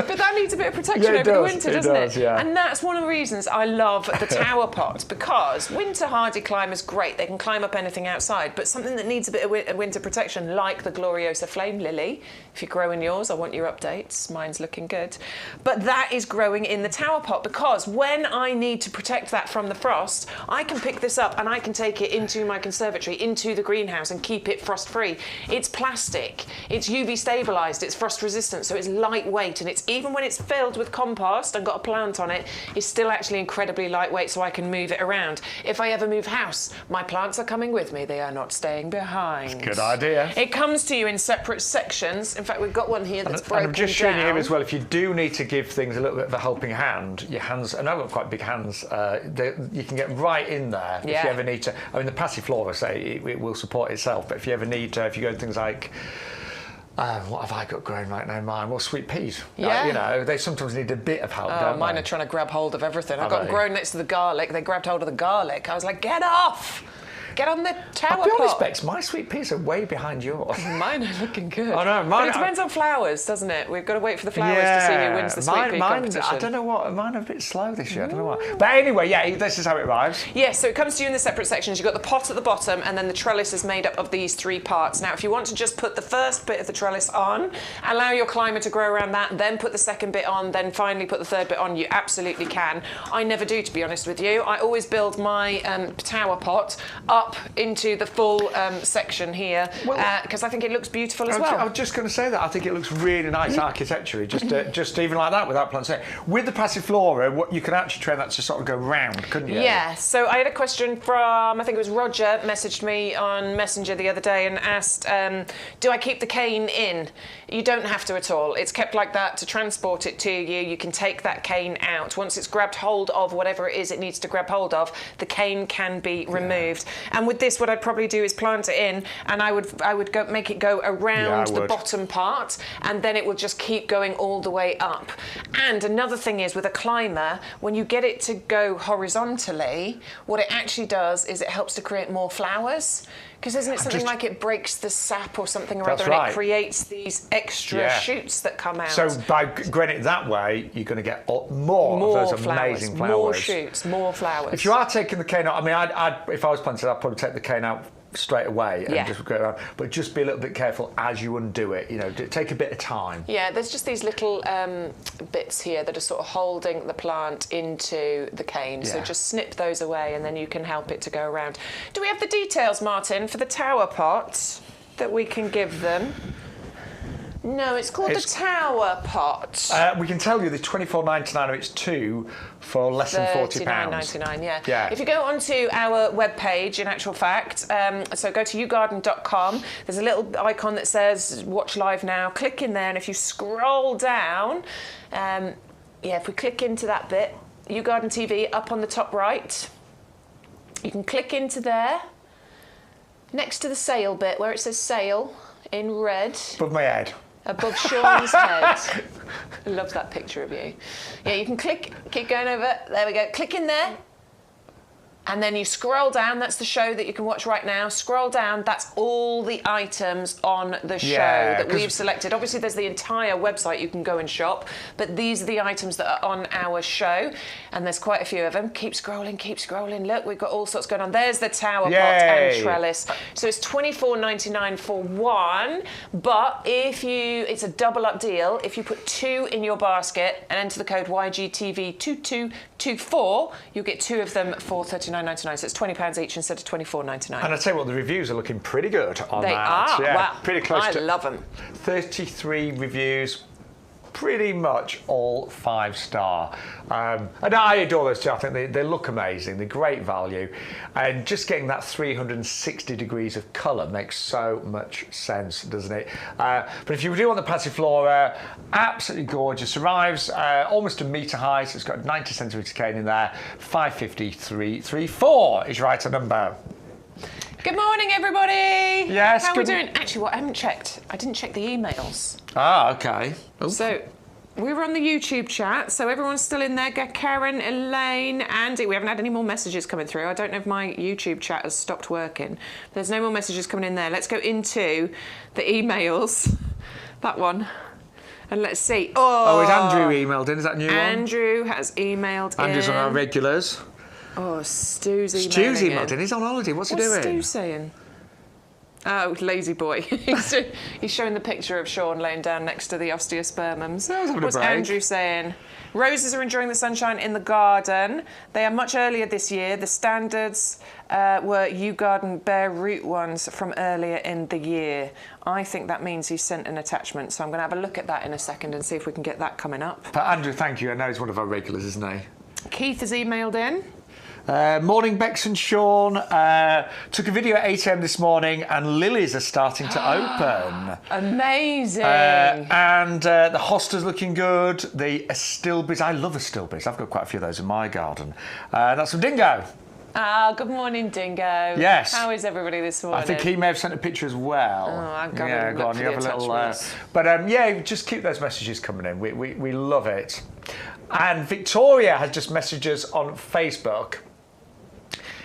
S2: But that needs a bit of protection over the winter, doesn't it?
S1: Yeah.
S2: And that's one of the reasons I love the tower pot, because winter hardy climbers, great, they can climb up anything outside, but something that needs a bit of winter protection, like the Gloriosa flame lily. If you're growing yours, I want your updates. Mine's looking good. But that is growing in the tower pot, because when I need to protect that from the frost, I can pick this up and I can take it into my conservatory, into the greenhouse, and keep it frost free. It's plastic, it's UV stabilised, it's frost resistant, so it's lightweight, and it's, even when it's filled with compost and got a plant on it, it's still actually incredibly lightweight, so I can move it around. If I ever move house, my plants are coming with me, they are not staying behind.
S1: Good idea.
S2: It comes to you in separate sections. In fact, we've got one here that's broken
S1: and I'm just showing you
S2: down.
S1: here as well, if you do need to give things a little bit of a helping hand, your hands, and I've got quite big hands, you can get right in there if you ever need to. I mean, the passiflora say it will support itself, but if you ever need to, if you go to things like, what have I got growing right now? Mine, well, sweet peas.
S2: Yeah.
S1: You know, they sometimes need a bit of help, don't
S2: mine
S1: they?
S2: are trying to grab hold of everything. I've got them
S1: they?
S2: growing next to the garlic. They grabbed hold of the garlic. I was like, get off! Get on the tower
S1: I'll be honest,
S2: pot.
S1: Bex, my sweet peas are way behind yours.
S2: Mine are looking good.
S1: I know,
S2: but it depends on flowers, doesn't it? We've got to wait for the flowers to see who wins the sweet pea competition.
S1: I don't know what, mine are a bit slow this year, I don't know why. But anyway, yeah, this is how it arrives.
S2: Yes, so it comes to you in the separate sections. You've got the pot at the bottom, and then the trellis is made up of these 3 parts. Now, if you want to just put the first bit of the trellis on, allow your climber to grow around that, then put the second bit on, then finally put the third bit on, you absolutely can. I never do, to be honest with you. I always build my tower pot up into the full section here, because I think it looks beautiful as well.
S1: I was just going to say that. I think it looks really nice architecturally, just even like that, without plants. With the passiflora, you can actually train that to sort of go round, couldn't you?
S2: Yeah, so I had a question from, I think it was Roger, messaged me on Messenger the other day and asked, do I keep the cane in? You don't have to at all. It's kept like that to transport it to you. You can take that cane out. Once it's grabbed hold of whatever it is it needs to grab hold of, the cane can be removed. And with this, what I'd probably do is plant it in, and I would make it go around the bottom part, and then it will just keep going all the way up. And another thing is, with a climber, when you get it to go horizontally, what it actually does is it helps to create more flowers. Because isn't it something like it breaks the sap or something or other, and it creates these extra shoots that come out?
S1: So by growing it that way, you're going to get more of those amazing flowers.
S2: More shoots, more flowers.
S1: If you are taking the cane out, I mean, if I was planting, I'd probably take the cane out straight away and just go around, but just be a little bit careful as you undo it, you know, take a bit of time. Yeah,
S2: there's just these little bits here that are sort of holding the plant into the cane, so just snip those away and then you can help it to go around. Do we have the details, Martin, for the tower pot that we can give them? No, it's called the tower pot.
S1: We can tell you the £24.99, or it's 2 for less than £40.
S2: £39.99, yeah. If you go onto our webpage, in actual fact, so go to YouGarden.com, there's a little icon that says Watch Live Now. Click in there, and if you scroll down, if we click into that bit, YouGarden TV up on the top right, you can click into there, next to the sail bit, where it says sail in red.
S1: Above my head.
S2: Above Shaun's head. I love that picture of you. Yeah, you can keep going over. There we go. Click in there. And then you scroll down, that's the show that you can watch right now. Scroll down, that's all the items on the show that we've selected. Obviously, there's the entire website you can go and shop, but these are the items that are on our show, and there's quite a few of them. Keep scrolling, keep scrolling. Look, we've got all sorts going on. There's the tower pot and trellis. So it's £24.99 for one, but it's a double up deal. If you put 2 in your basket and enter the code YGTV2224, you'll get 2 of them for £39.99. So it's £20 each instead of £24.99.
S1: And I tell you what, the reviews are looking pretty good on that.
S2: They are.
S1: Yeah,
S2: wow.
S1: pretty close
S2: I
S1: to
S2: love them.
S1: 33 reviews. pretty much all 5-star. And I adore those too. I think they look amazing. They're great value. And just getting that 360 degrees of colour makes so much sense, doesn't it? But if you do want the Passiflora, absolutely gorgeous. Arrives almost a metre high, so it's got 90 centimetre cane in there. 55334 is your item number.
S2: Good morning, everybody.
S1: Yes.
S2: How are we doing? Actually, what I haven't checked, I didn't check the emails.
S1: Ah, okay. Ooh.
S2: So we were on the YouTube chat, so everyone's still in there. Karen, Elaine, Andy. We haven't had any more messages coming through. I don't know if my YouTube chat has stopped working. There's no more messages coming in there. Let's go into the emails. That one. And let's see. Oh,
S1: is Andrew emailed in? Is that a new one?
S2: Andrew has emailed
S1: Andrew's
S2: in.
S1: on our regulars.
S2: Oh, Stu's emailing
S1: Stu's emailed in. He's on holiday. What's he doing?
S2: What's Stu saying? Oh, lazy boy. He's showing the picture of Shaun laying down next to the osteospermums. What's Andrew saying? Roses are enjoying the sunshine in the garden. They are much earlier this year. The standards were YouGarden bare root ones from earlier in the year. I think that means he sent an attachment, so I'm going to have a look at that in a second and see if we can get that coming up.
S1: But Andrew, thank you. I know he's one of our regulars, isn't he?
S2: Keith has emailed in.
S1: Morning, Bex and Shaun. Took a video at 8 a.m. this morning and lilies are starting to open.
S2: Amazing.
S1: And the hosta's looking good. The astilbes, I love astilbes. I've got quite a few of those in my garden. That's from Dingo.
S2: Good morning, Dingo.
S1: Yes.
S2: How is everybody this morning?
S1: I think he may have sent a picture as well.
S2: Oh, I've got
S1: to
S2: go on.
S1: You have a little. But yeah, just keep those messages coming in. We love it. And Victoria has just messaged us on Facebook.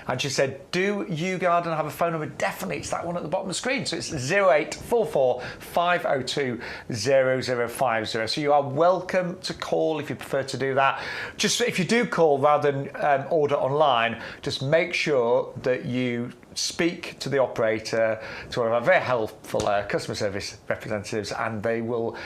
S1: And she said, do YouGarden have a phone number? Definitely, it's that one at the bottom of the screen. So it's 0844 502 0050. So you are welcome to call if you prefer to do that. Just if you do call rather than order online, just make sure that you speak to the operator, to one of our very helpful customer service representatives, and they will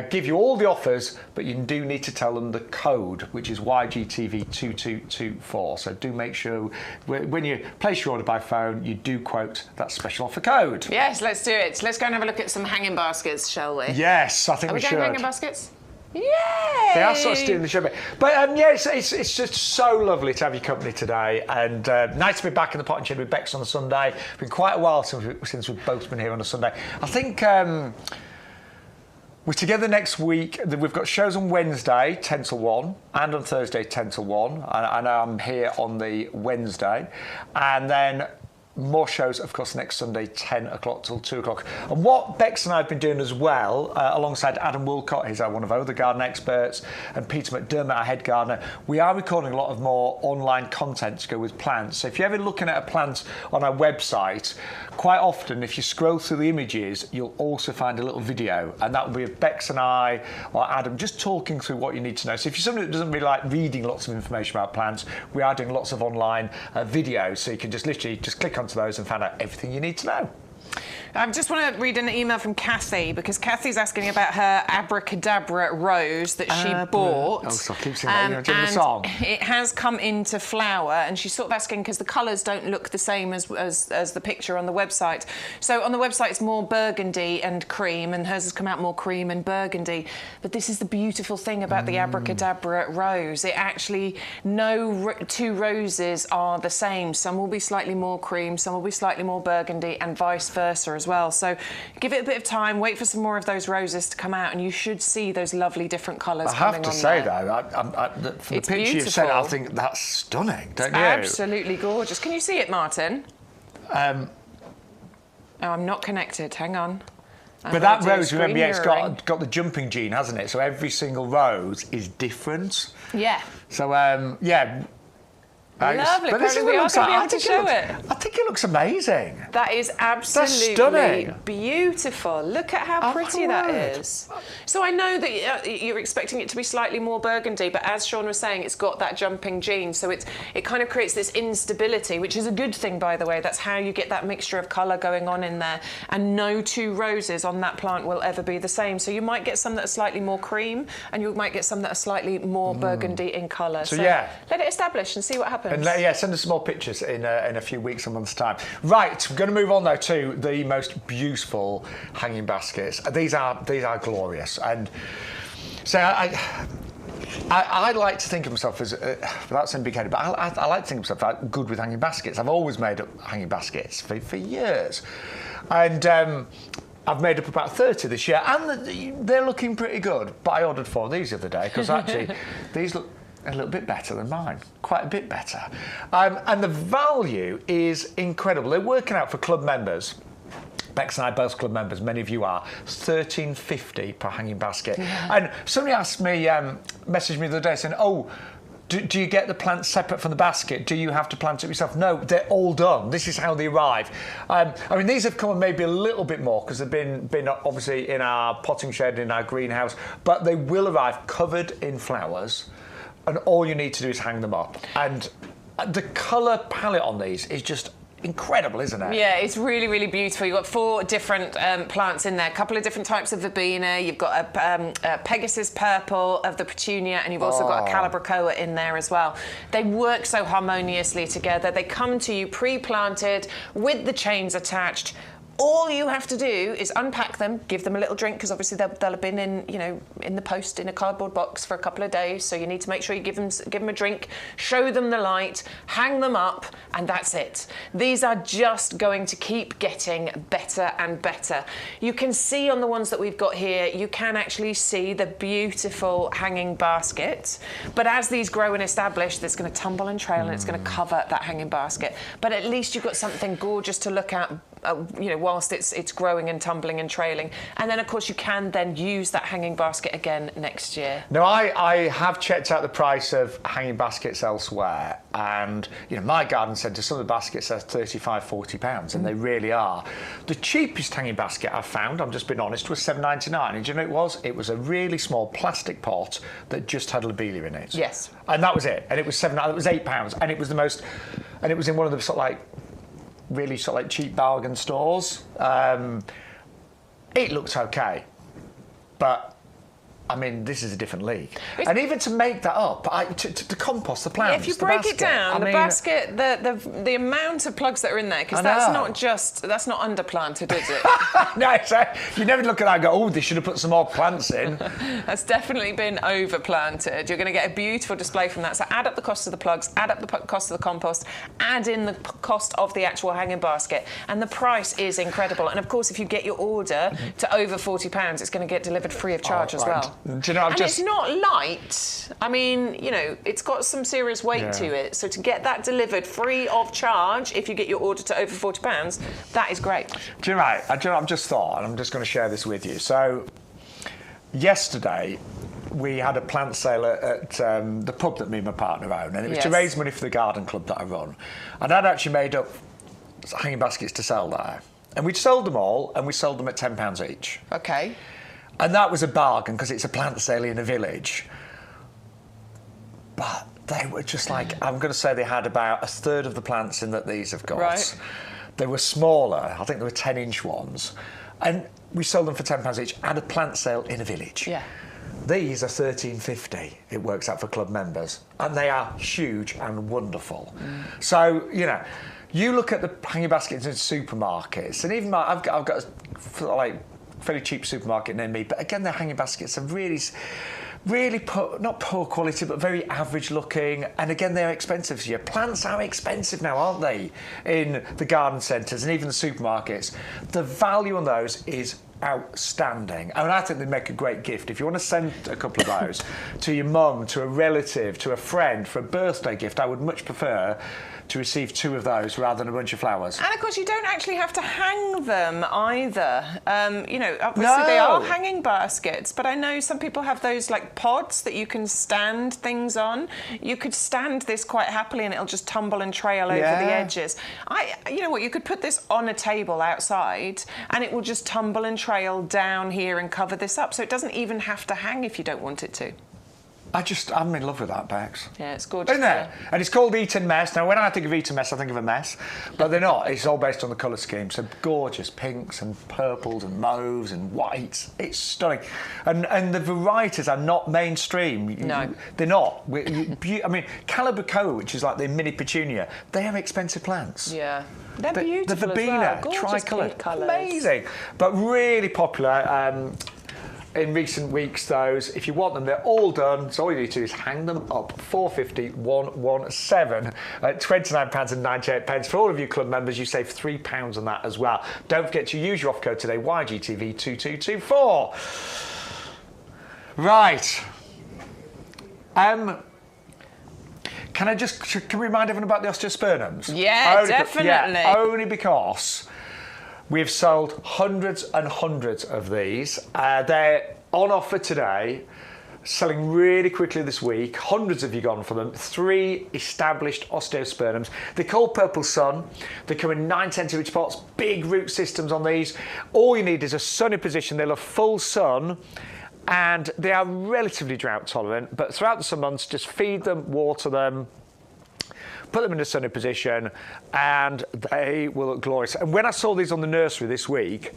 S1: give you all the offers, but you do need to tell them the code, which is YGTV2224. So do make sure when you place your order by phone, you do quote that special offer code.
S2: Yes, let's do it. Let's go and have a look at some hanging baskets, shall we?
S1: Yes, I think we should.
S2: Are we going hanging baskets? Yay!
S1: They are sort of stealing the show. But yeah, it's just so lovely to have your company today, and nice to be back in the potting shed with Bex on a Sunday. It's been quite a while since we've both been here on a Sunday. I think we're together next week. We've got shows on Wednesday, 10 till 1, and on Thursday, 10 till 1. And I'm here on the Wednesday. And then more shows, of course, next Sunday, 10 o'clock till 2 o'clock. And what Bex and I have been doing as well, alongside Adam Woolcott, he's one of our other garden experts, and Peter McDermott, our head gardener, we are recording a lot of more online content to go with plants. So if you're ever looking at a plant on our website, quite often, if you scroll through the images, you'll also find a little video, and that will be of Bex and I, or Adam, just talking through what you need to know. So if you're somebody that doesn't really like reading lots of information about plants, we are doing lots of online videos, so you can just literally just click onto those and find out everything you need to know.
S2: I just want to read an email from Kathy, because Kathy's asking about her abracadabra rose that she bought.
S1: Oh, so I keep saying that, the song.
S2: It has come into flower, and she's sort of asking because the colours don't look the same as the picture on the website. So on the website it's more burgundy and cream, and hers has come out more cream and burgundy. But this is the beautiful thing about the abracadabra rose. It actually, no two roses are the same. Some will be slightly more cream, some will be slightly more burgundy, and vice versa as well. So give it a bit of time, wait for some more of those roses to come out, and you should see those lovely different colours coming on.
S1: I have to say though, from the picture you've sent, I think that's stunning, don't you?
S2: Absolutely gorgeous. Can you see it, Martin? Oh, I'm not connected. Hang on.
S1: But that rose, remember, yeah, it's got the jumping gene, hasn't it? So every single rose is different.
S2: Yeah.
S1: So yeah.
S2: Lovely.
S1: But this is what it looks like.
S2: I
S1: think it looks amazing.
S2: That is absolutely beautiful. Look at how pretty that is. So I know that you're expecting it to be slightly more burgundy, but as Shaun was saying, it's got that jumping gene, so it kind of creates this instability, which is a good thing, by the way. That's how you get that mixture of colour going on in there, and no two roses on that plant will ever be the same. So you might get some that are slightly more cream, and you might get some that are slightly more burgundy in colour. So yeah, let it establish and see what happens.
S1: And yeah, send us some more pictures in a few weeks, a month's time. Right, we're going to move on now to the most beautiful hanging baskets. These are glorious, and So I like to think of myself as, without saying big-headed, but I like to think of myself like good with hanging baskets. I've always made up hanging baskets for years. And I've made up about 30 this year, and they're looking pretty good. But I ordered 4 of these the other day, because actually these look a little bit better than mine, quite a bit better. And the value is incredible. They're working out for club members. Bex and I both club members, many of you are, $13.50 per hanging basket. Yeah. And somebody asked me, messaged me the other day saying, oh, do you get the plants separate from the basket? Do you have to plant it yourself? No, they're all done. This is how they arrive. I mean, these have come maybe a little bit more because they've been obviously in our potting shed, in our greenhouse, but they will arrive covered in flowers, and all you need to do is hang them up. And the colour palette on these is just incredible, isn't it? Yeah,
S2: it's really, really beautiful. You've got 4 different plants in there, a couple of different types of verbena. You've got a Pegasus purple of the petunia, and you've also got a calabrachoa in there as well. They work so harmoniously together. They come to you pre-planted with the chains attached. All you have to do is unpack them, give them a little drink, because obviously they'll have been in the post in a cardboard box for a couple of days. So you need to make sure you give them a drink, show them the light, hang them up, and that's it. These are just going to keep getting better and better. You can see on the ones that we've got here, you can actually see the beautiful hanging basket. But as these grow and establish, it's going to tumble and trail, and it's going to cover that hanging basket. But at least you've got something gorgeous to look at. Whilst it's growing and tumbling and trailing. And then, of course, you can then use that hanging basket again next year.
S1: Now, I have checked out the price of hanging baskets elsewhere, and, my garden centre, some of the baskets are £35–40, and they really are. The cheapest hanging basket I've found, I'm just being honest, was $7.99. And do you know what it was? It was a really small plastic pot that just had lobelia in it.
S2: Yes.
S1: And that was it. And it was £8, and it was and it was in one of the really cheap bargain stores. It looks okay, but I mean, this is a different league. And even to make that up, to compost the plants.
S2: Yeah, if you break it down, the basket, the amount of plugs that are in there, because that's not underplanted, is it?
S1: No, you never look at that and go, oh, they should have put some more plants in.
S2: That's definitely been overplanted. You're going to get a beautiful display from that. So add up the cost of the plugs, add up the cost of the compost, add in the cost of the actual hanging basket, and the price is incredible. And of course, if you get your order to over £40, it's going to get delivered free of charge as well.
S1: Do you know,
S2: it's not light. I mean, it's got some serious weight to it. So to get that delivered free of charge, if you get your order to over £40, that is great.
S1: Do you know, I've just thought, and I'm just going to share this with you. So yesterday, we had a plant sale at the pub that me and my partner own, and it was to raise money for the garden club that I run. And I'd actually made up hanging baskets to sell there. And we'd sold them all, and we sold them at £10 each.
S2: Okay.
S1: And that was a bargain because it's a plant sale in a village. But they were just I'm going to say they had about a third of the plants in that these have got.
S2: Right.
S1: They were smaller. I think they were 10-inch ones. And we sold them for £10 each at a plant sale in a village.
S2: Yeah.
S1: These are $13.50. It works out for club members. And they are huge and wonderful. So, you look at the hanging baskets in supermarkets, and even I've got a very cheap supermarket near me, but again, their hanging baskets are really not poor quality, but very average looking. And again, they're expensive. Your plants are expensive now, aren't they? In the garden centres and even the supermarkets, the value on those is outstanding. I mean, I think they make a great gift. If you want to send a couple of those to your mum, to a relative, to a friend for a birthday gift, I would much prefer to receive 2 of those rather than a bunch of flowers.
S2: And of course, you don't actually have to hang them either. Obviously they are hanging baskets, but I know some people have those pods that you can stand things on. You could stand this quite happily and it'll just tumble and trail over the edges. You could put this on a table outside and it will just tumble and trail down here and cover this up. So it doesn't even have to hang if you don't want it to.
S1: I'm in love with that, Bex.
S2: Yeah, it's gorgeous.
S1: Isn't it? And it's called Eaton Mess. Now, when I think of Eaton Mess, I think of a mess. But they're not. It's all based on the colour scheme. So gorgeous pinks and purples and mauves and whites. It's stunning. And the varieties are not mainstream.
S2: No.
S1: They're not. I mean, calabrachoa, which is like the mini petunia, they are expensive plants.
S2: Yeah. They're beautiful
S1: the verbena,
S2: as well.
S1: Tricolor, amazing. But really popular. in recent weeks, those. If you want them, they're all done. So all you need to do is hang them up. £4.50 117 at £29.98. For all of you club members, you save £3 on that as well. Don't forget to use your off code today, YGTV2224. Right. Can we remind everyone about the Osteospermums?
S2: Yeah, definitely.
S1: Only because we've sold hundreds and hundreds of these. They're on offer today, selling really quickly this week. Hundreds of you gone for them. 3 established Osteospermums. They're called Purple Sun. They come in 9-10 to each pots. Big root systems on these. All you need is a sunny position. They love full sun. And they are relatively drought tolerant, but throughout the summer months, just feed them, water them, put them in a sunny position, and they will look glorious. And when I saw these on the nursery this week,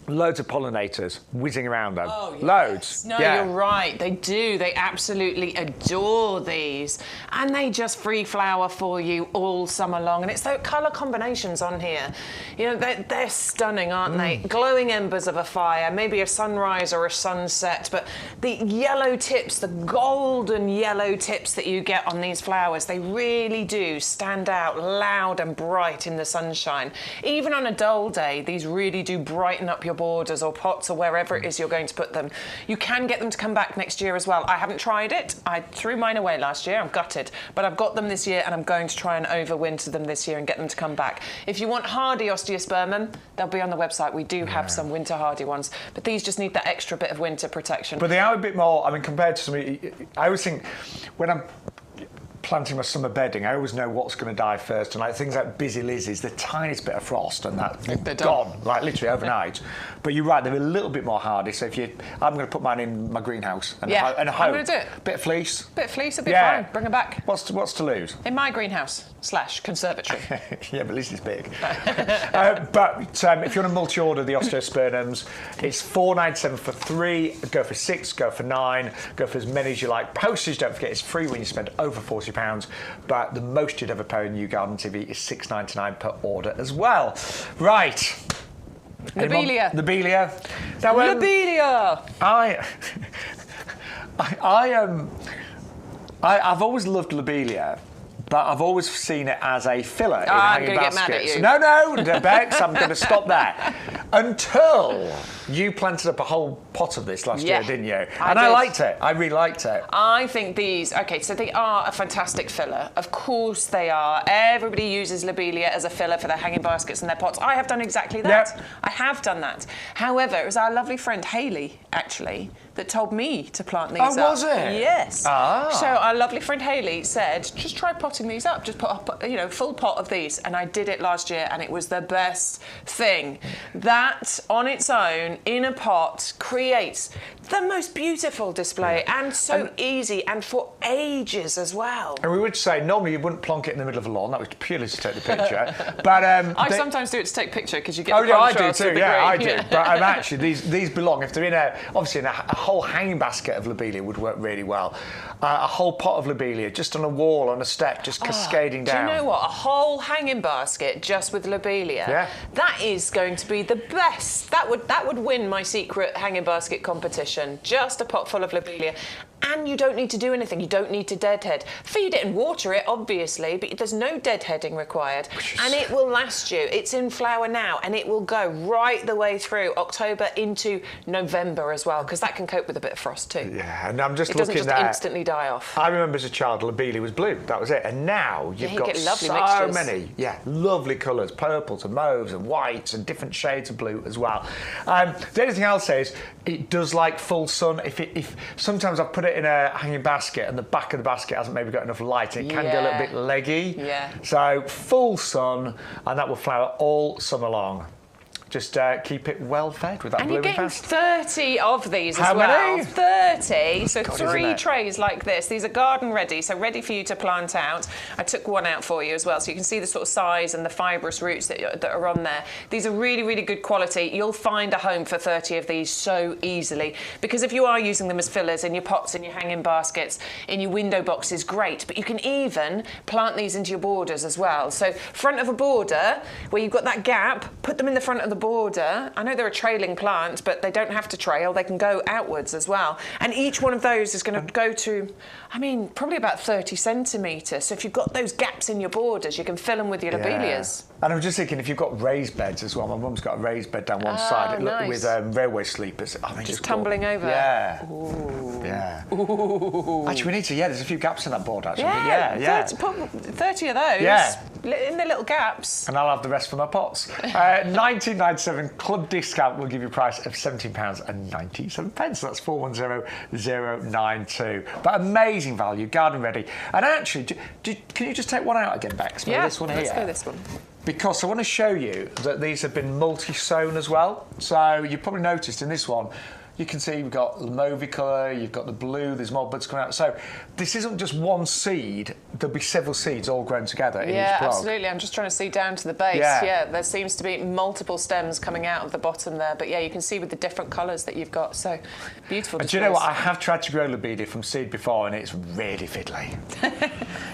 S1: loads of pollinators whizzing around them.
S2: Oh, yes.
S1: Loads.
S2: No, you're right. They do. They absolutely adore these. And they just free flower for you all summer long. And it's the colour combinations on here. You know, they're stunning, aren't they? Glowing embers of a fire, maybe a sunrise or a sunset. But the yellow tips, the golden yellow tips that you get on these flowers, they really do stand out loud and bright in the sunshine. Even on a dull day, these really do brighten up your borders or pots or wherever it is you're going to put them. You can get them to come back next year as well. I haven't tried it. I threw mine away last year. I'm gutted. But I've got them this year and I'm going to try and overwinter them this year and get them to come back. If you want hardy Osteospermum, they'll be on the website. We do have some winter hardy ones, but these just need that extra bit of winter protection.
S1: But they are a bit more, I mean, compared to some, I always think when I'm planting my summer bedding, I always know what's going to die first, and like things like busy lizzies, the tiniest bit of frost and that's gone, like literally overnight. But you're right, they're a little bit more hardy. So I'm going to put mine in my greenhouse and
S2: I'm going to do it.
S1: Bit of fleece.
S2: Bit of fleece will be fine. Bring them back.
S1: What's to lose?
S2: In my greenhouse / conservatory.
S1: Yeah, but Lizzie's big. But if you want to multi-order the Osteospermums, it's £4.97 for 3. Go for 6. Go for 9. Go for as many as you like. Postage, don't forget, it's free when you spend over £40. But the most you'd ever pay on YouGarden TV is $6.99 per order as well. Right.
S2: Lobelia.
S1: Lobelia. Now,
S2: Lobelia.
S1: I've always loved Lobelia, but I've always seen it as a filler in hanging baskets.
S2: I'm going to get
S1: No,
S2: mad at you.
S1: Bex, I'm going to stop there. Until you planted up a whole pot of this last year, didn't you? I liked it. I really liked it.
S2: I think these, so they are a fantastic filler. Of course they are. Everybody uses Lobelia as a filler for their hanging baskets and their pots. I have done exactly that.
S1: Yep.
S2: I have done that. However, it was our lovely friend Hayley, actually, that told me to plant these up.
S1: Oh, was it?
S2: Yes.
S1: Ah.
S2: So our lovely friend Hayley said, just try potting these up. Just put up, full pot of these. And I did it last year, and it was the best thing. That, on its own, in a pot, creates the most beautiful display and so easy and for ages as well.
S1: And we would say, normally you wouldn't plonk it in the middle of a lawn. That was purely to take the picture. But
S2: I sometimes do it to take picture because you get the
S1: I do
S2: contrast
S1: too.
S2: of the
S1: Yeah, I
S2: green.
S1: do. But actually, these belong. If they're in a whole hanging basket of Lobelia would work really well. A whole pot of Lobelia just on a wall, on a step, just cascading down.
S2: Do you know what? A whole hanging basket just with Lobelia.
S1: Yeah.
S2: That is going to be the best. That would win my secret hanging basket competition. Just a pot full of Lobelia. And you don't need to do anything. You don't need to deadhead. Feed it and water it, obviously, but there's no deadheading required. And it will last you. It's in flower now, and it will go right the way through October into November as well, because that can cope with a bit of frost too.
S1: Yeah, and I'm just
S2: it
S1: looking
S2: doesn't
S1: there.
S2: just instantly die off.
S1: I remember as a child, Lobelia was blue. That was it. And now you've got
S2: get lovely
S1: so
S2: mixtures.
S1: many, lovely colours, purples and mauves and whites and different shades of blue as well. The only thing I'll say is it does like full sun. If sometimes I put it in a hanging basket and the back of the basket hasn't maybe got enough light, it can get a little bit leggy.
S2: Yeah.
S1: So full sun, and that will flower all summer long. Just keep it well fed with that
S2: and
S1: blooming
S2: you're getting
S1: fast.
S2: 30 of these
S1: How
S2: as well.
S1: many?
S2: 30. So
S1: God,
S2: 3 trays like this. These are garden ready, so ready for you to plant out. I took one out for you as well, so you can see the sort of size and the fibrous roots that are on there. These are really, really good quality. You'll find a home for 30 of these so easily, because if you are using them as fillers in your pots, in your hanging baskets, in your window boxes, great. But you can even plant these into your borders as well. So front of a border, where you've got that gap, put them in the front of the border. I know they're a trailing plant, but they don't have to trail. They can go outwards as well. And each one of those is going to go to, I mean, probably about 30 centimetres. So if you've got those gaps in your borders, you can fill them with your lobelias.
S1: And I'm just thinking, if you've got raised beds as well, my mum's got a raised bed down one side with railway sleepers. I mean,
S2: just tumbling over.
S1: Yeah.
S2: Ooh.
S1: Yeah.
S2: Ooh.
S1: Actually, we need to, there's a few gaps in that board, actually.
S2: Yeah. 30 of those.
S1: Yeah.
S2: In the little gaps.
S1: And I'll have the rest for my pots. 1997 club discount will give you a price of £17.97. That's 410092. But amazing value, garden ready. And actually, can you just take one out again, Bex?
S2: Yeah,
S1: this one here.
S2: let's go this one.
S1: Because I want to show you that these have been multi-sown as well. So you probably noticed in this one, you can see we've got the mauve colour, you've got the blue, there's more buds coming out. So this isn't just one seed, there'll be several seeds all grown together in each plug.
S2: Absolutely. I'm just trying to see down to the base. Yeah, there seems to be multiple stems coming out of the bottom there. But yeah, you can see with the different colours that you've got. So beautiful.
S1: And do you know what? I have tried to grow Lobelia from seed before and it's really fiddly.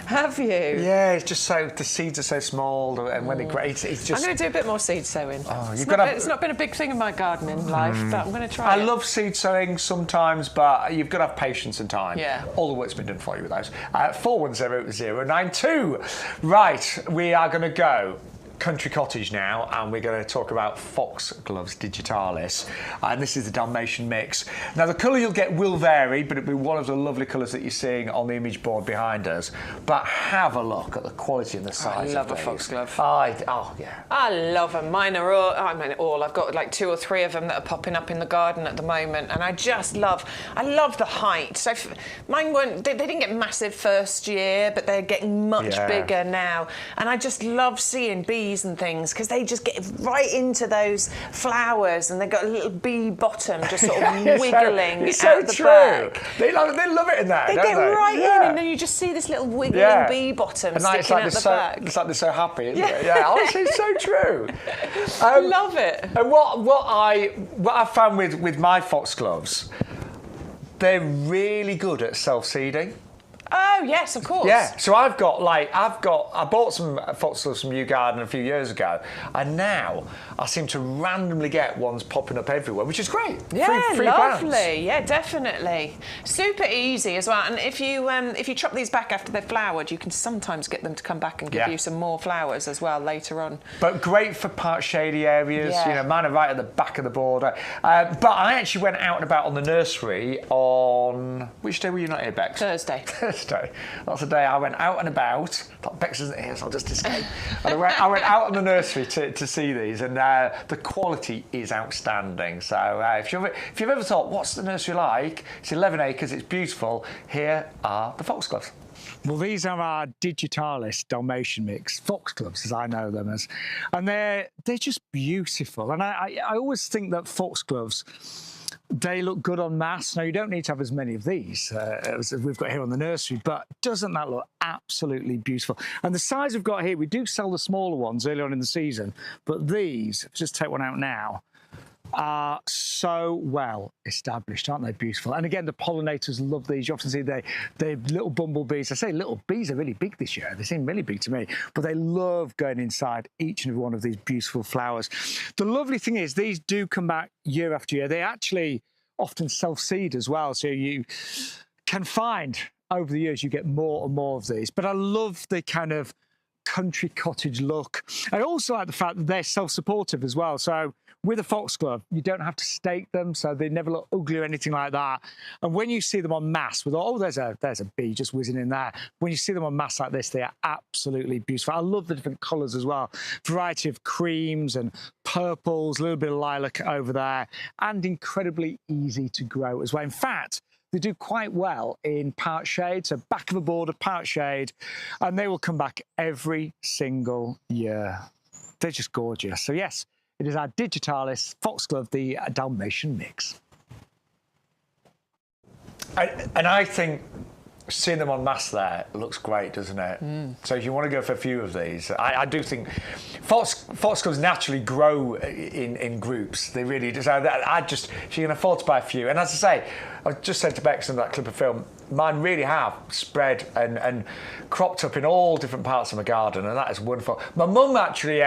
S2: Have you?
S1: Yeah, it's just so, the seeds are so small and when they grow, it's just...
S2: I'm going to do a bit more seed sowing.
S1: Oh,
S2: it's not been a big thing in my gardening life, but I'm going to try
S1: I love seed sowing sometimes, but you've got to have patience and time.
S2: Yeah.
S1: All the work's been done for you with those. 410092. Right, we are going to go country cottage now, and we're going to talk about Foxgloves digitalis, and this is the Dalmatian mix. Now the colour you'll get will vary, but it'll be one of the lovely colours that you're seeing on the image board behind us. But have a look at the quality and the size.
S2: I love a foxglove.
S1: Yeah.
S2: I love them. Mine are all. I've got like 2 or 3 of them that are popping up in the garden at the moment, and I love the height. So mine they didn't get massive first year, but they're getting much bigger now, and I just love seeing bees and things because they just get right into those flowers and they've got a little bee bottom just sort of wiggling out the back.
S1: They love it in there.
S2: They get right in and then you just see this little wiggling bee bottom sticking out the back.
S1: It's like they're so happy, isn't it? Yeah, honestly, it's so true.
S2: I love it.
S1: And what I found with my foxgloves, they're really good at self-seeding.
S2: Oh yes, of course.
S1: Yeah, so I bought some foxgloves from YouGarden a few years ago, and now I seem to randomly get ones popping up everywhere, which is great.
S2: Yeah,
S1: free
S2: lovely.
S1: plants.
S2: Yeah, definitely. Super easy as well. And if you chop these back after they've flowered, you can sometimes get them to come back and give you some more flowers as well later on.
S1: But great for part shady areas. You know, mine are right at the back of the border. But I actually went out and about on the nursery on which day were you not here, Bex?
S2: Thursday.
S1: That's the day I went out and about. Thought Bex isn't here, so I'll just escape. And I went out on the nursery to see these, and the quality is outstanding. So if you've ever thought, what's the nursery like? It's 11 acres, it's beautiful. Here are the foxgloves. Well, these are our digitalis Dalmatian mix, foxgloves as I know them as, and they're just beautiful. And I always think that foxgloves, they look good on mass. Now, you don't need to have as many of these as we've got here on the nursery, but doesn't that look absolutely beautiful? And the size we've got here, we do sell the smaller ones early on in the season, but these, just take one out now, are so well established, aren't they? Beautiful. And again, the pollinators love these. You often see they little bumblebees. I say little bees are really big this year. They seem really big to me, but they love going inside each and every one of these beautiful flowers. The lovely thing is these do come back year after year. They actually often self-seed as well. So you can find over the years, you get more and more of these. But I love the kind of country cottage look. I also like the fact that they're self-supportive as well. So with a foxglove, you don't have to stake them, so they never look ugly or anything like that. And when you see them on mass, with there's a bee just whizzing in there. When you see them on mass like this, they are absolutely beautiful. I love the different colours as well. Variety of creams and purples, a little bit of lilac over there, and incredibly easy to grow as well. In fact, they do quite well in part shade, so back of a border, part shade, and they will come back every single year. They're just gorgeous. So yes, it is our digitalis foxglove, the Dalmatian mix. And I think seeing them on mass there looks great, doesn't it? So if you want to go for a few of these, I do think foxgloves naturally grow in groups. They really do. So you can afford to buy a few. And as I say, I just said to Bex in that clip of film, mine really have spread and cropped up in all different parts of my garden, and that is wonderful. My mum actually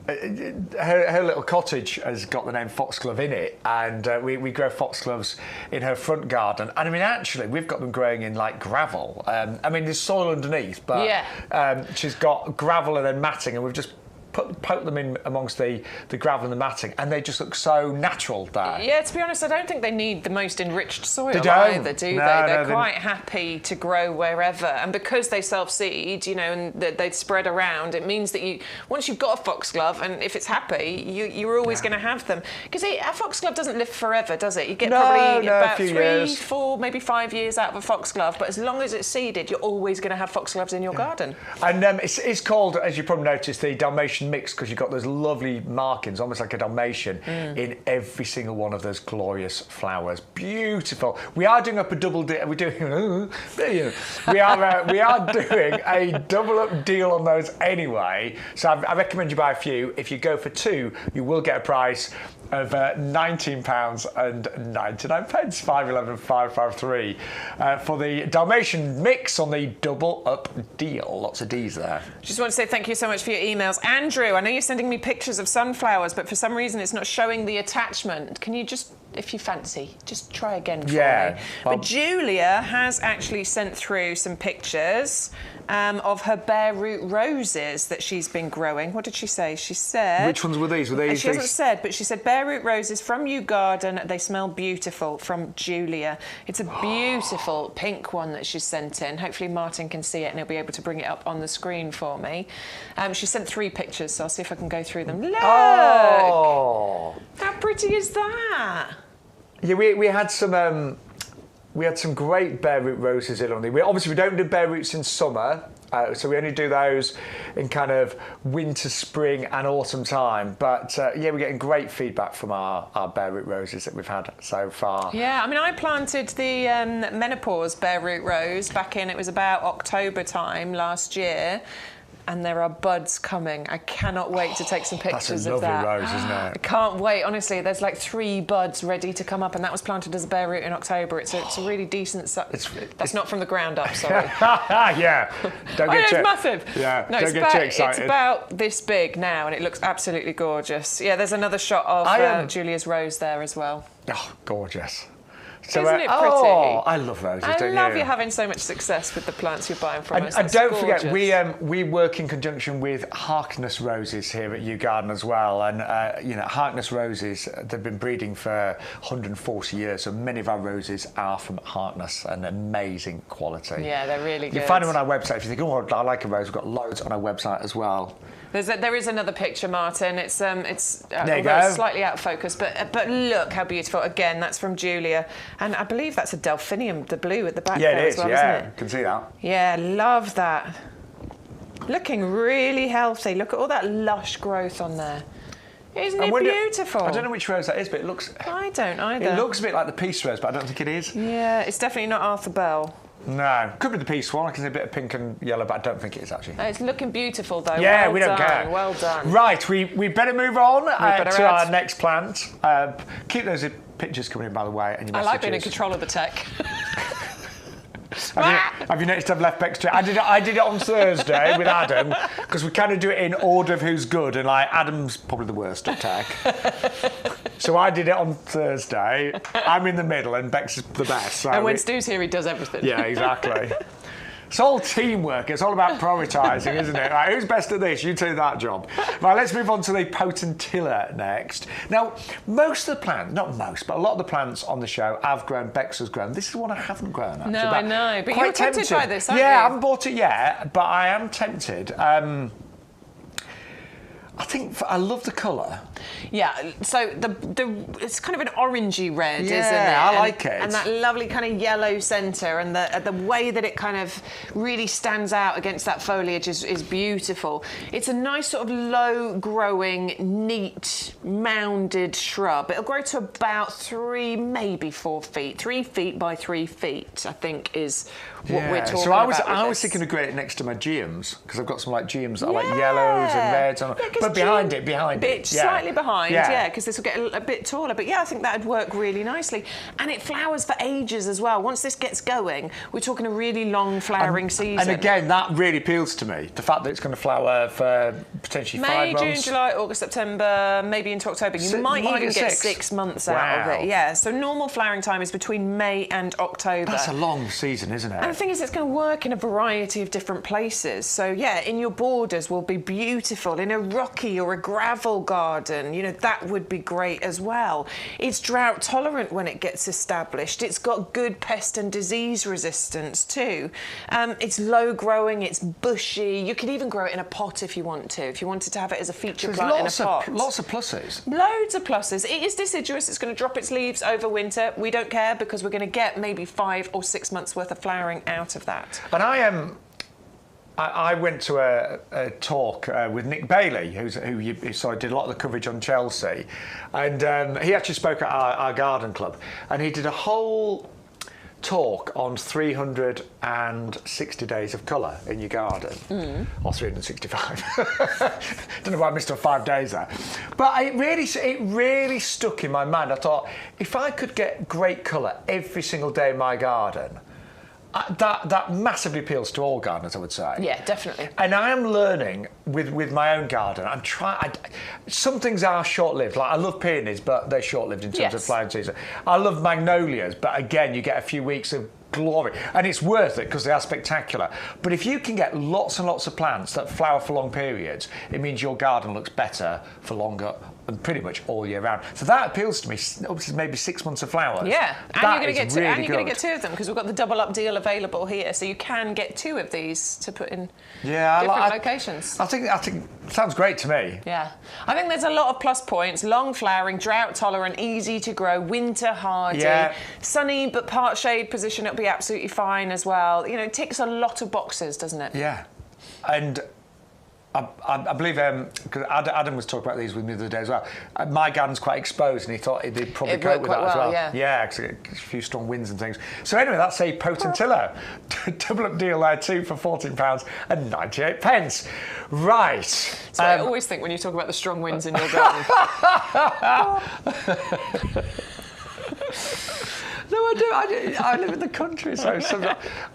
S1: her little cottage has got the name Foxglove in it, and we grow foxgloves in her front garden. And I mean, actually, we've got them growing in like gravel. I mean, there's soil underneath, but she's got gravel and then matting, and we've just poke them in amongst the gravel and the matting, and they just look so natural there. Yeah,
S2: to be honest, I don't think they need the most enriched soil
S1: either,
S2: do they? They're quite happy to grow wherever, and because they self-seed, you know, and they spread around, it means that once you've got a foxglove, and if it's happy, you're always going to have them. Because a foxglove doesn't live forever, does it? You get probably about 3, 4, maybe 5 years out of a foxglove, but as long as it's seeded, you're always going to have foxgloves in your garden.
S1: And it's called, as you probably noticed, the Dalmatian mix, because you've got those lovely markings, almost like a Dalmatian, in every single one of those glorious flowers. Beautiful. We are doing up a double deal. We are doing a double up deal on those anyway. So I recommend you buy a few. If you go for 2, you will get a price of £19.99, £511,553 for the Dalmatian mix on the double up deal. Lots of D's there.
S2: Just want to say thank you so much for your emails. Andrew, I know you're sending me pictures of sunflowers, but for some reason it's not showing the attachment. Can you just, if you fancy, just try again for me? But Julia has actually sent through some pictures of her bare root roses that she's been growing. What did she say? She said...
S1: Which ones were these?
S2: She hasn't said, but she said bare root roses from YouGarden. They smell beautiful, from Julia. It's a beautiful pink one that she's sent in. Hopefully Martin can see it and he'll be able to bring it up on the screen for me. She sent 3 pictures, so I'll see if I can go through them. Look! Oh! How pretty is that?
S1: Yeah, we had some... We had some great bare root roses in on the. Obviously, we don't do bare roots in summer, so we only do those in kind of winter, spring, and autumn time. But yeah, we're getting great feedback from our bare root roses that we've had so far.
S2: Yeah, I mean, I planted the menopause bare root rose back in. It was about October time last year. And there are buds coming. I cannot wait to take some pictures of that.
S1: That's a lovely rose, isn't it?
S2: I can't wait, honestly. There's like 3 buds ready to come up, and that was planted as a bare root in October. It's a really decent... That's not from the ground up, sorry.
S1: Yeah. Don't get
S2: it's massive.
S1: Yeah,
S2: no,
S1: don't get too excited.
S2: It's about this big now, and it looks absolutely gorgeous. Yeah, there's another shot of Julia's rose there as well.
S1: Oh, gorgeous.
S2: So, isn't it pretty?
S1: Oh, I love roses,
S2: I love you having so much success with the plants you're buying from us.
S1: And don't forget, we work in conjunction with Harkness roses here at YouGarden as well. And, you know, Harkness roses, they've been breeding for 140 years. So many of our roses are from Harkness, and amazing quality.
S2: Yeah, they're really good.
S1: You find them on our website. If you think, oh, I like a rose, we've got loads on our website as well.
S2: There is another picture, Martin. It's slightly out of focus, but look how beautiful. Again, that's from Julia, and I believe that's a Delphinium, the blue at the back there as well, isn't it?
S1: Yeah, can see that.
S2: Yeah, love that. Looking really healthy. Look at all that lush growth on there. Isn't it beautiful?
S1: I don't know which rose that is, but it looks...
S2: I don't either.
S1: It looks a bit like the peace rose, but I don't think it is.
S2: Yeah, it's definitely not Arthur Bell.
S1: No, could be the peace one. I can see a bit of pink and yellow, but I don't think it is actually.
S2: It's looking beautiful though.
S1: Yeah,
S2: well
S1: we don't care.
S2: Well done.
S1: Right, we better move on to our next plant. Keep those pictures coming in, by the way, and your messages.
S2: I like being in control of the tech.
S1: Have you noticed I've left extra? I did it on Thursday with Adam, because we kind of do it in order of who's good, and like Adam's probably the worst at tech. So I did it on Thursday. I'm in the middle, and Bex is the best. So
S2: and when Stu's here, he does everything.
S1: Yeah, exactly. It's all teamwork. It's all about prioritising, isn't it? Right, who's best at this? You do that job. Right, let's move on to the Potentilla next. Now, most of the plants, not most, but a lot of the plants on the show I've grown, Bex has grown. This is one I haven't grown, actually.
S2: No, I know. But you're tempted by this, aren't you?
S1: Yeah, I haven't bought it yet, but I am tempted. I think I love the colour.
S2: Yeah, so it's kind of an orangey red, isn't it?
S1: Yeah, I like it.
S2: And that lovely kind of yellow centre, and the way that it kind of really stands out against that foliage is beautiful. It's a nice sort of low-growing, neat, mounded shrub. It'll grow to about 3, maybe 4 feet. 3 feet by 3 feet, I think, is what we're talking about.
S1: So I was thinking of growing it next to my geums, because I've got some like geums that are like yellows and reds on. But behind it.
S2: Slightly behind, because this will get a bit taller. But yeah, I think that would work really nicely. And it flowers for ages as well. Once this gets going, we're talking a really long flowering season.
S1: And again, that really appeals to me. The fact that it's going to flower for potentially
S2: May,
S1: 5 months.
S2: June, July, August, September, maybe into October. You might even get 6 months out of it. Yeah, so normal flowering time is between May and October.
S1: That's a long season, isn't it?
S2: And the thing is, it's going to work in a variety of different places. So, yeah, in your borders will be beautiful. In a rocky or a gravel garden, you know, that would be great as well. It's drought tolerant when it gets established. It's got good pest and disease resistance too. It's low growing, it's bushy. You could even grow it in a pot if you want to, if you wanted to have it as a feature plant in a pot.
S1: Lots of pluses.
S2: Loads of pluses. It is deciduous. It's going to drop its leaves over winter. We don't care because we're going to get maybe 5 or 6 months worth of flowering out of that.
S1: And I went to a talk with Nick Bailey, who you saw did a lot of the coverage on Chelsea, and he actually spoke at our garden club, and he did a whole talk on 360 days of colour in your garden, or 365. Don't know why I missed 5 days there, but it really stuck in my mind. I thought, if I could get great colour every single day in my garden, that massively appeals to all gardeners, I would say.
S2: Yeah, definitely.
S1: And I am learning with my own garden. Some things are short-lived. Like I love peonies, but they're short-lived in terms of flowering season. I love magnolias, but again, you get a few weeks of glory, and it's worth it because they are spectacular. But if you can get lots and lots of plants that flower for long periods, it means your garden looks better for longer and pretty much all year round. So that appeals to me. Obviously, maybe 6 months of flowers.
S2: Yeah, and
S1: that
S2: you're going to get
S1: really
S2: 2 of them because we've got the double up deal available here, so you can get 2 of these to put in different locations.
S1: I think sounds great to me.
S2: Yeah, I think there's a lot of plus points. Long flowering, drought tolerant, easy to grow, winter hardy, sunny but part shade position. It'll be absolutely fine as well. You know, it ticks a lot of boxes, doesn't it?
S1: Yeah, and I believe because Adam was talking about these with me the other day as well. My garden's quite exposed, and he thought they'd probably cope with that as well. Yeah, because a few strong winds and things. So anyway, that's a Potentilla double up deal there too for £14.98. Right.
S2: So I always think when you talk about the strong winds in your garden.
S1: No, I do. I live in the country, so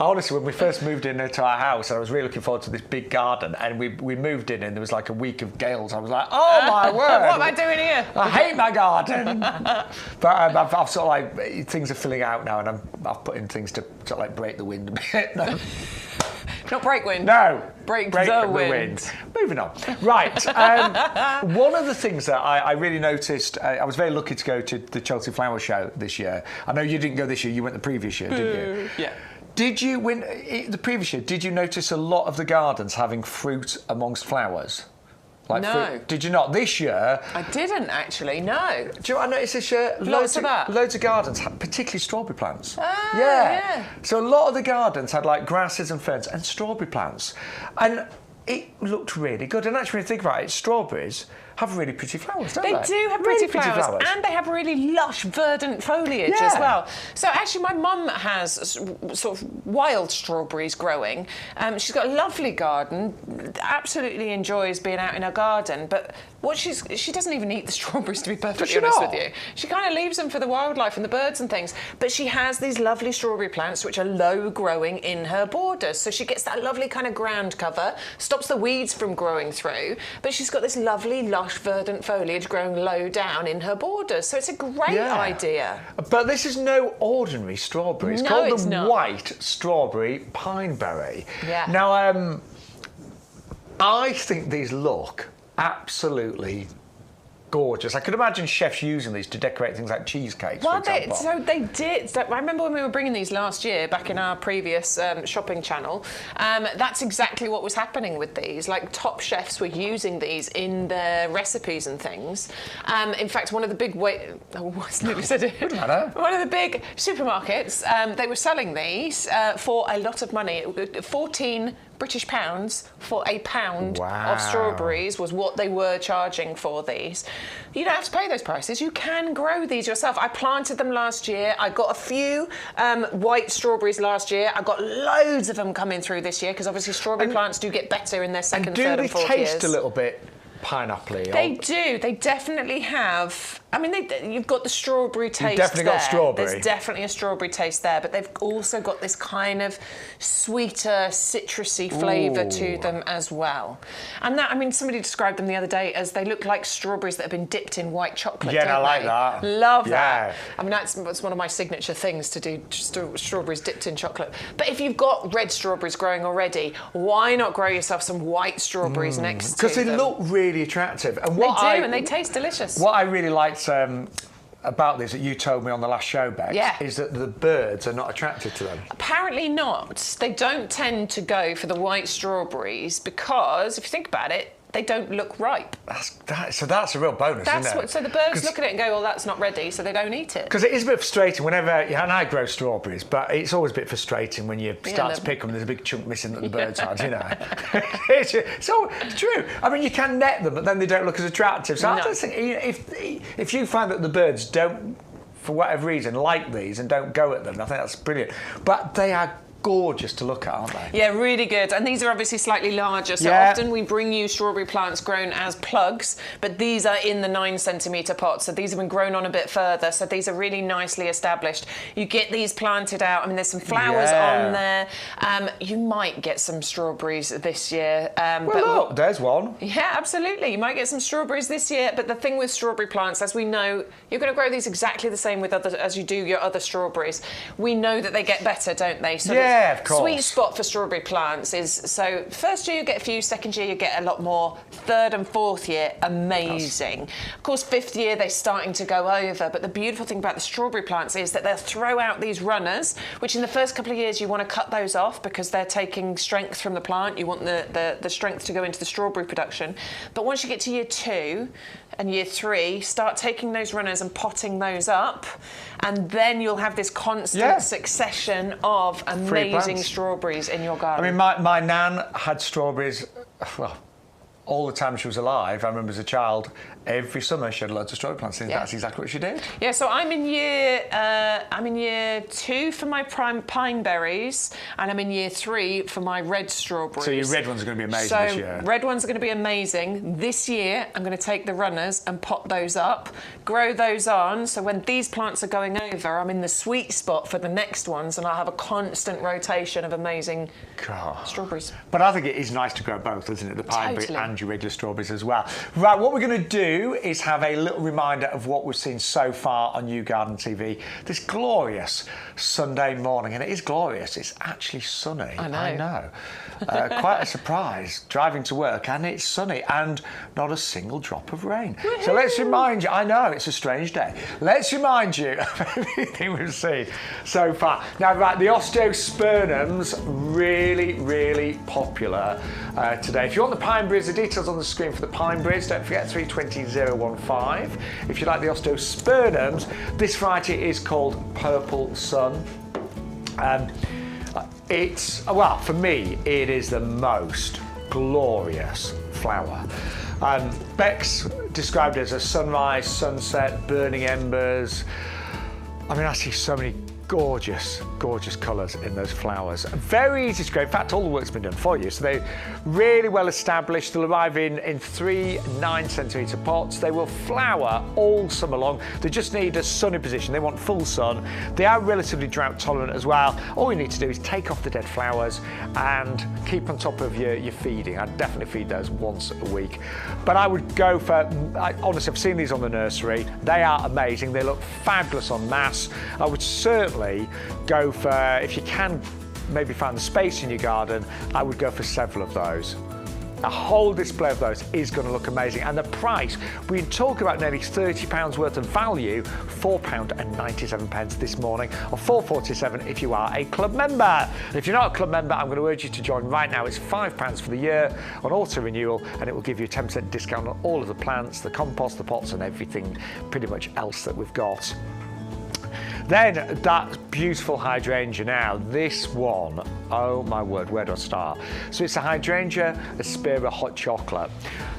S1: honestly, when we first moved into our house, I was really looking forward to this big garden, and we moved in, and there was like a week of gales. I was like, oh my word!
S2: What am I doing here?
S1: I hate my garden. But I've sort of like things are filling out now, and I've put in things to sort of like break the wind a bit. No.
S2: Not break wind.
S1: No.
S2: Break the wind.
S1: Moving on. Right. One of the things that I really noticed, I was very lucky to go to the Chelsea Flower Show this year. I know you didn't go this year, you went the previous year, didn't you?
S2: Yeah.
S1: Did you, the previous year, did you notice a lot of the gardens having fruit amongst flowers? Like
S2: no.
S1: Fruit? Did you not? This year...
S2: I didn't, actually, no.
S1: Do you know what I noticed this year?
S2: Loads of that?
S1: Loads of gardens, particularly strawberry plants.
S2: Ah, yeah.
S1: So a lot of the gardens had like grasses and ferns and strawberry plants. And it looked really good. And actually, when you think about it, strawberries have really pretty flowers, don't they?
S2: They do have pretty flowers, and they have really lush, verdant foliage as well. So actually, my mum has sort of wild strawberries growing. She's got a lovely garden, absolutely enjoys being out in her garden, but she doesn't even eat the strawberries, to be perfectly honest with you. She kind of leaves them for the wildlife and the birds and things, but she has these lovely strawberry plants which are low growing in her borders, so she gets that lovely kind of ground cover, stops the weeds from growing through, but she's got this lovely lush verdant foliage growing low down in her borders, so it's a great idea.
S1: But this is no ordinary strawberry. It's called the white strawberry pineberry.
S2: Yeah.
S1: Now, I think these look absolutely gorgeous. I could imagine chefs using these to decorate things like cheesecakes, for example.
S2: So they did. So I remember when we were bringing these last year, back in our previous shopping channel, that's exactly what was happening with these. Like, top chefs were using these in their recipes and things. In fact, one of the big... One of the big supermarkets, they were selling these for a lot of money. 14 British pounds for a pound of strawberries was what they were charging for these. You don't have to pay those prices. You can grow these yourself. I planted them last year. I got a few white strawberries last year. I got loads of them coming through this year because obviously strawberry plants do get better in their second, third and fourth years.
S1: Do they taste a little bit pineapple-y.
S2: They do. They definitely have. I mean, you've got the strawberry taste.
S1: You've definitely got strawberry.
S2: There's definitely a strawberry taste there, but they've also got this kind of sweeter, citrusy flavour to them as well. And that, I mean, somebody described them the other day as they look like strawberries that have been dipped in white chocolate.
S1: Yeah, I like that.
S2: Love that. I mean, that's one of my signature things to do, strawberries dipped in chocolate. But if you've got red strawberries growing already, why not grow yourself some white strawberries next to them?
S1: Because they look really attractive. And
S2: and they taste delicious.
S1: What I really liked about this that you told me on the last show, Bex, is that the birds are not attracted to them.
S2: Apparently not. They don't tend to go for the white strawberries because, if you think about it, they don't look ripe.
S1: So that's a real bonus, isn't it?
S2: So the birds look at it and go, well, that's not ready, so they don't eat it.
S1: Because it is a bit frustrating whenever, and I grow strawberries, but it's always a bit frustrating when you start to pick them, there's a big chunk missing at the bird's eyes, you know. It's true. I mean, you can net them, but then they don't look as attractive. So I don't think, if you find that the birds don't, for whatever reason, like these and don't go at them, I think that's brilliant. But they are gorgeous to look at, aren't they?
S2: Yeah, really good. And these are obviously slightly larger. So often we bring you strawberry plants grown as plugs, but these are in the 9cm pots. So these have been grown on a bit further. So these are really nicely established. You get these planted out. I mean, there's some flowers on there. You might get some strawberries this year.
S1: Well, look, there's one.
S2: Yeah, absolutely. You might get some strawberries this year. But the thing with strawberry plants, as we know, you're going to grow these exactly the same as you do your other strawberries. We know that they get better, don't they? So
S1: yeah, of course.
S2: Sweet spot for strawberry plants is, so first year you get a few, second year you get a lot more, third and fourth year, amazing. Of course, fifth year they're starting to go over, but the beautiful thing about the strawberry plants is that they'll throw out these runners, which in the first couple of years you want to cut those off because they're taking strength from the plant. You want the strength to go into the strawberry production. But once you get to year 2 and year 3, start taking those runners and potting those up, and then you'll have this constant succession of amazing strawberries in your garden.
S1: I mean, my nan had strawberries, well, all the time she was alive. I remember as a child, every summer she had loads of strawberry plants. That's exactly what she did. Yeah,
S2: so I'm in year 2 for my pineberries, and I'm in year 3 for my red strawberries.
S1: So your red ones are going to be amazing this year.
S2: Red ones are going to be amazing. This year, I'm going to take the runners and pot those up, grow those on, so when these plants are going over, I'm in the sweet spot for the next ones, and I'll have a constant rotation of amazing strawberries.
S1: But I think it is nice to grow both, isn't it? The pineberry and your regular strawberries as well. Right, what we're going to do is have a little reminder of what we've seen so far on YouGarden TV this glorious Sunday morning. And it is glorious. It's actually sunny. I know. Quite a surprise, driving to work, and it's sunny and not a single drop of rain. So let's remind you, I know, it's a strange day. Let's remind you of everything we've seen so far. Now, right, the Osteospermums, really, really popular today. If you want the pineberries, the details on the screen for the pineberries. Don't forget 320015. If you like the Osteospermums, this variety is called Purple Sun. Well, for me, it is the most glorious flower. Bex described it as a sunrise, sunset, burning embers. I mean, I see so many gorgeous, gorgeous colours in those flowers. Very easy to grow. In fact, all the work's been done for you. So they're really well established. They'll arrive in 3 9cm pots. They will flower all summer long. They just need a sunny position. They want full sun. They are relatively drought tolerant as well. All you need to do is take off the dead flowers and keep on top of your feeding. I'd definitely feed those once a week. But I would go for, honestly, I've seen these on the nursery. They are amazing. They look fabulous en masse. I would certainly go for, if you can maybe find the space in your garden, I would go for several of those. A whole display of those is going to look amazing. And the price, we talk about nearly £30 worth of value, £4.97 this morning, or £4.47 if you are a club member. And if you're not a club member, I'm going to urge you to join right now. It's £5 for the year on auto renewal, and it will give you a 10% discount on all of the plants, the compost, the pots, and everything pretty much else that we've got. Then that beautiful hydrangea now, this one, oh my word, where do I start? So it's a Hydrangea aspera hot chocolate.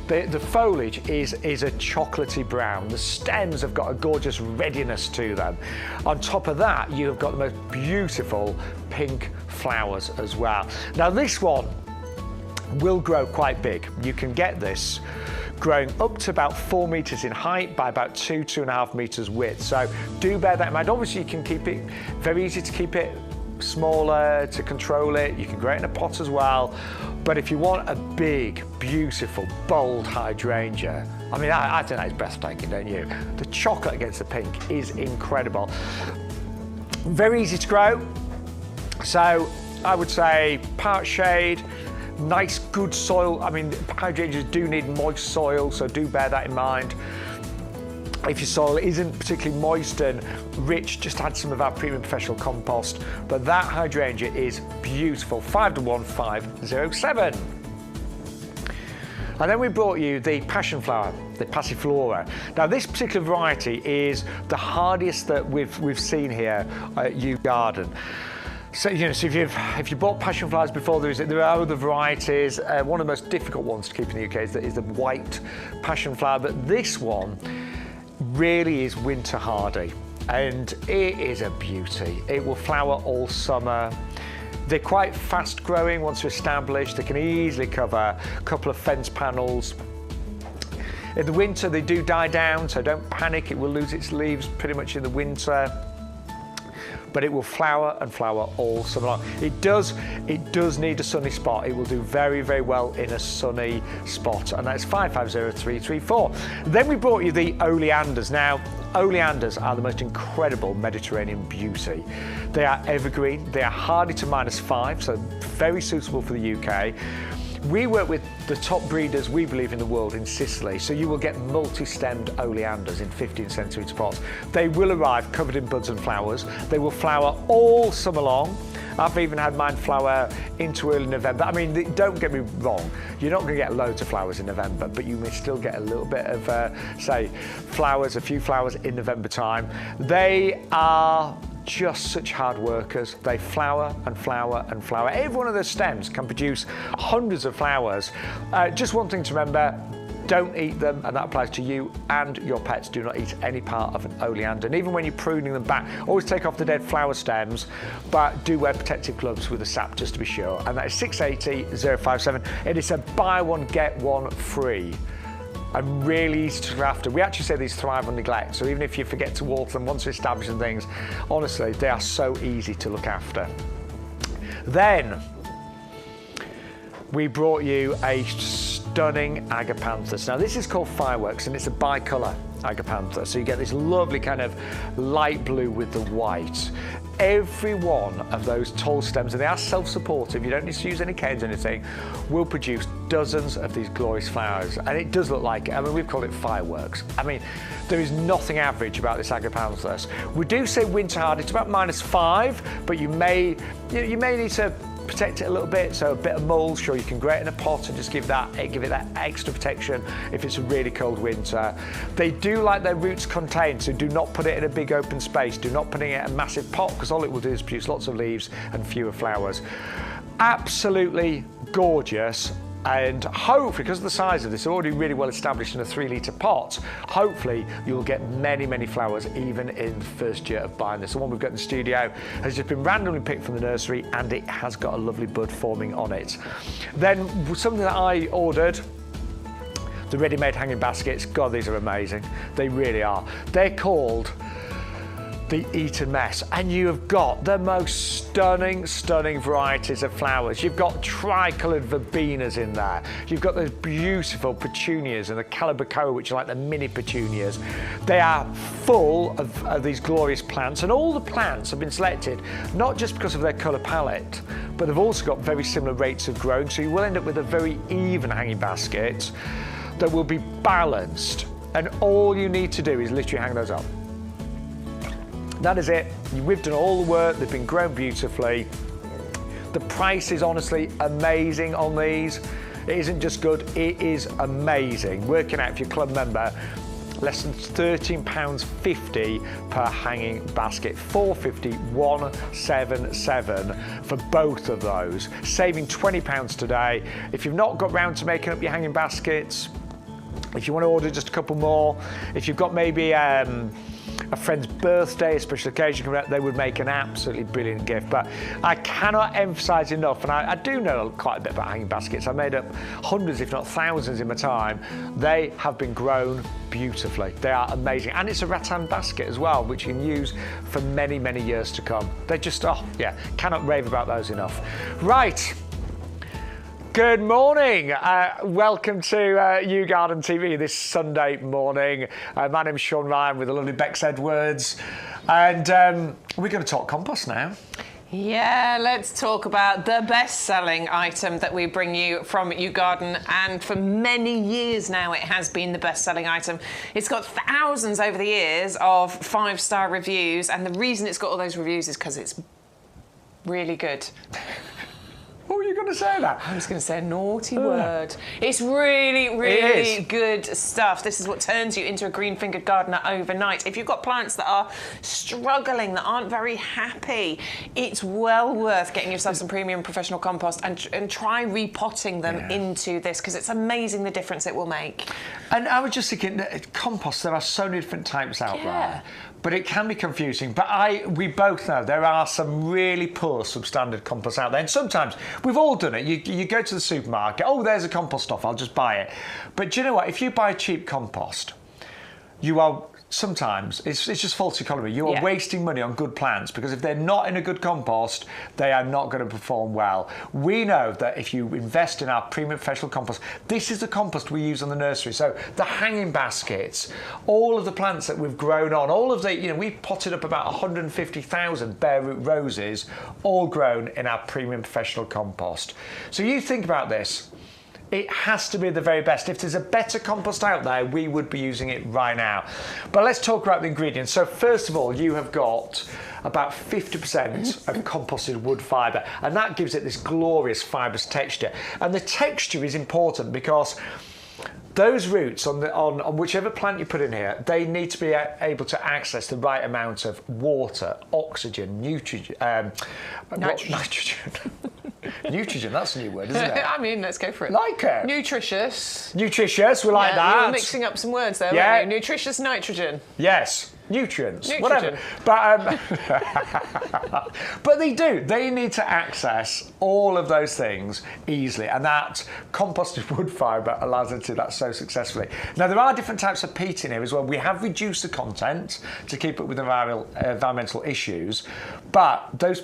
S1: The foliage is a chocolatey brown. The stems have got a gorgeous reddiness to them. On top of that, you have got the most beautiful pink flowers as well. Now this one will grow quite big. You can get this growing up to about 4 metres in height by about 2.5 metres width. So do bear that in mind. Obviously you can keep it, very easy to keep it smaller, to control it. You can grow it in a pot as well. But if you want a big, beautiful, bold hydrangea, I mean, I think that is breathtaking, don't you? The chocolate against the pink is incredible. Very easy to grow. So I would say part shade, nice, good soil. I mean, hydrangeas do need moist soil, so do bear that in mind. If your soil isn't particularly moist and rich, just add some of our premium professional compost. But that hydrangea is beautiful. 511507. And then we brought you the passion flower, the passiflora. Now this particular variety is the hardest that we've seen here at YouGarden. So, you know, so if you bought passion flowers before, there are other varieties. One of the most difficult ones to keep in the UK is the white passion flower, but this one really is winter hardy, and it is a beauty. It will flower all summer. They're quite fast growing once they're established. They can easily cover a couple of fence panels. In the winter they do die down, so don't panic. It will lose its leaves pretty much in the winter, but it will flower and flower all summer long. It does need a sunny spot. It will do very, very well in a sunny spot, and that's 550334. Then we brought you the oleanders. Now, oleanders are the most incredible Mediterranean beauty. They are evergreen, they are hardy to -5, so very suitable for the UK. We work with the top breeders, we believe, in the world in Sicily, so you will get multi-stemmed oleanders in 15 centimetre pots. They will arrive covered in buds and flowers. They will flower all summer long. I've even had mine flower into early November. I mean, don't get me wrong, you're not going to get loads of flowers in November, but you may still get a little bit of, say, flowers, a few flowers in November time. They are just such hard workers. They flower and flower and flower. Every one of those stems can produce hundreds of flowers. Just one thing to remember, don't eat them, and that applies to you and your pets. Do not eat any part of an oleander. And even when you're pruning them back, always take off the dead flower stems, but do wear protective gloves with a sap just to be sure. And that is 680057. It is a buy one, get one free. And really easy to look after. We actually say these thrive on neglect, so even if you forget to water them once you're establishing things, honestly, they are so easy to look after. Then we brought you a stunning Agapanthus. Now this is called Fireworks, and it's a bicolour Agapanthus, so you get this lovely kind of light blue with the white. Every one of those tall stems, and they are self-supportive, you don't need to use any canes or anything, will produce dozens of these glorious flowers. And it does look like, I mean, we've called it fireworks. I mean, there is nothing average about this Agapanthus. We do say winter hard, it's about -5, but you may need to protect it a little bit, so a bit of mould, sure, you can grow it in a pot and just give it that extra protection if it's a really cold winter. They do like their roots contained, so do not put it in a big open space. Do not put it in a massive pot, because all it will do is produce lots of leaves and fewer flowers. Absolutely gorgeous. And hopefully, because of the size of this, already really well established in a 3-litre pot, hopefully you'll get many, many flowers even in the first year of buying this. The one we've got in the studio has just been randomly picked from the nursery, and it has got a lovely bud forming on it. Then something that I ordered, the ready-made hanging baskets. God, these are amazing. They really are. They're called the Eaton mess, and you have got the most stunning varieties of flowers. You've got tricolored verbenas in there. You've got those beautiful petunias and the calibrachoa, which are like the mini petunias. They are full of these glorious plants, and all the plants have been selected not just because of their colour palette, but they've also got very similar rates of growth, so you will end up with a very even hanging basket that will be balanced, and all you need to do is literally hang those up. That is it. We've done all the work. They've been grown beautifully. The price is honestly amazing on these. It isn't just good, it is amazing. Working out, if you're a club member, less than £13.50 per hanging basket. £4.50, 177 for both of those, saving £20 today. If you've not got round to making up your hanging baskets, if you want to order just a couple more, if you've got maybe a friend's birthday, a special occasion coming up, they would make an absolutely brilliant gift. But I cannot emphasise enough, and I do know quite a bit about hanging baskets. I made up hundreds, if not thousands in my time. They have been grown beautifully. They are amazing. And it's a rattan basket as well, which you can use for many, many years to come. They just, oh yeah, cannot rave about those enough. Right. Good morning. Welcome to YouGarden TV this Sunday morning. My name's Shaun Ryan with the lovely Bex Edwards. And we're going to talk compost now.
S2: Yeah, let's talk about the best-selling item that we bring you from YouGarden, and for many years now it has been the best-selling item. It's got thousands over the years of 5-star reviews, and the reason it's got all those reviews is because it's really good.
S1: What were you going to say that?
S2: I was going to say a naughty word. It's really, really good stuff. This is what turns you into a green-fingered gardener overnight. If you've got plants that are struggling, that aren't very happy, it's well worth getting yourself some premium professional compost and try repotting them into this, because it's amazing the difference it will make.
S1: And I was just thinking, compost, there are so many different types out there. But it can be confusing. But we both know there are some really poor substandard compost out there. And sometimes, we've all done it. You go to the supermarket, oh, there's a compost off, I'll just buy it. But do you know what? If you buy cheap compost, you are sometimes, it's just false economy. You are wasting money on good plants, because if they're not in a good compost, they are not going to perform well. We know that if you invest in our premium professional compost, this is the compost we use on the nursery. So the hanging baskets, all of the plants that we've grown on, all of the, we've potted up about 150,000 bare root roses, all grown in our premium professional compost. So you think about this. It has to be the very best. If there's a better compost out there, we would be using it right now. But let's talk about the ingredients. So first of all, you have got about 50% of composted wood fibre, and that gives it this glorious fibrous texture. And the texture is important because those roots on whichever plant you put in here, they need to be able to access the right amount of water, oxygen, nitrogen. Nutrition, that's a new word, isn't it?
S2: I mean, let's go for it.
S1: Like it.
S2: Nutritious.
S1: Nutritious, we like that.
S2: You were mixing up some words there, weren't you? Nutritious nitrogen.
S1: Yes. Nutrients, whatever. But, but they do. They need to access all of those things easily, and that composted wood fibre allows them to do that so successfully. Now, there are different types of peat in here as well. We have reduced the content to keep up with environmental issues, but those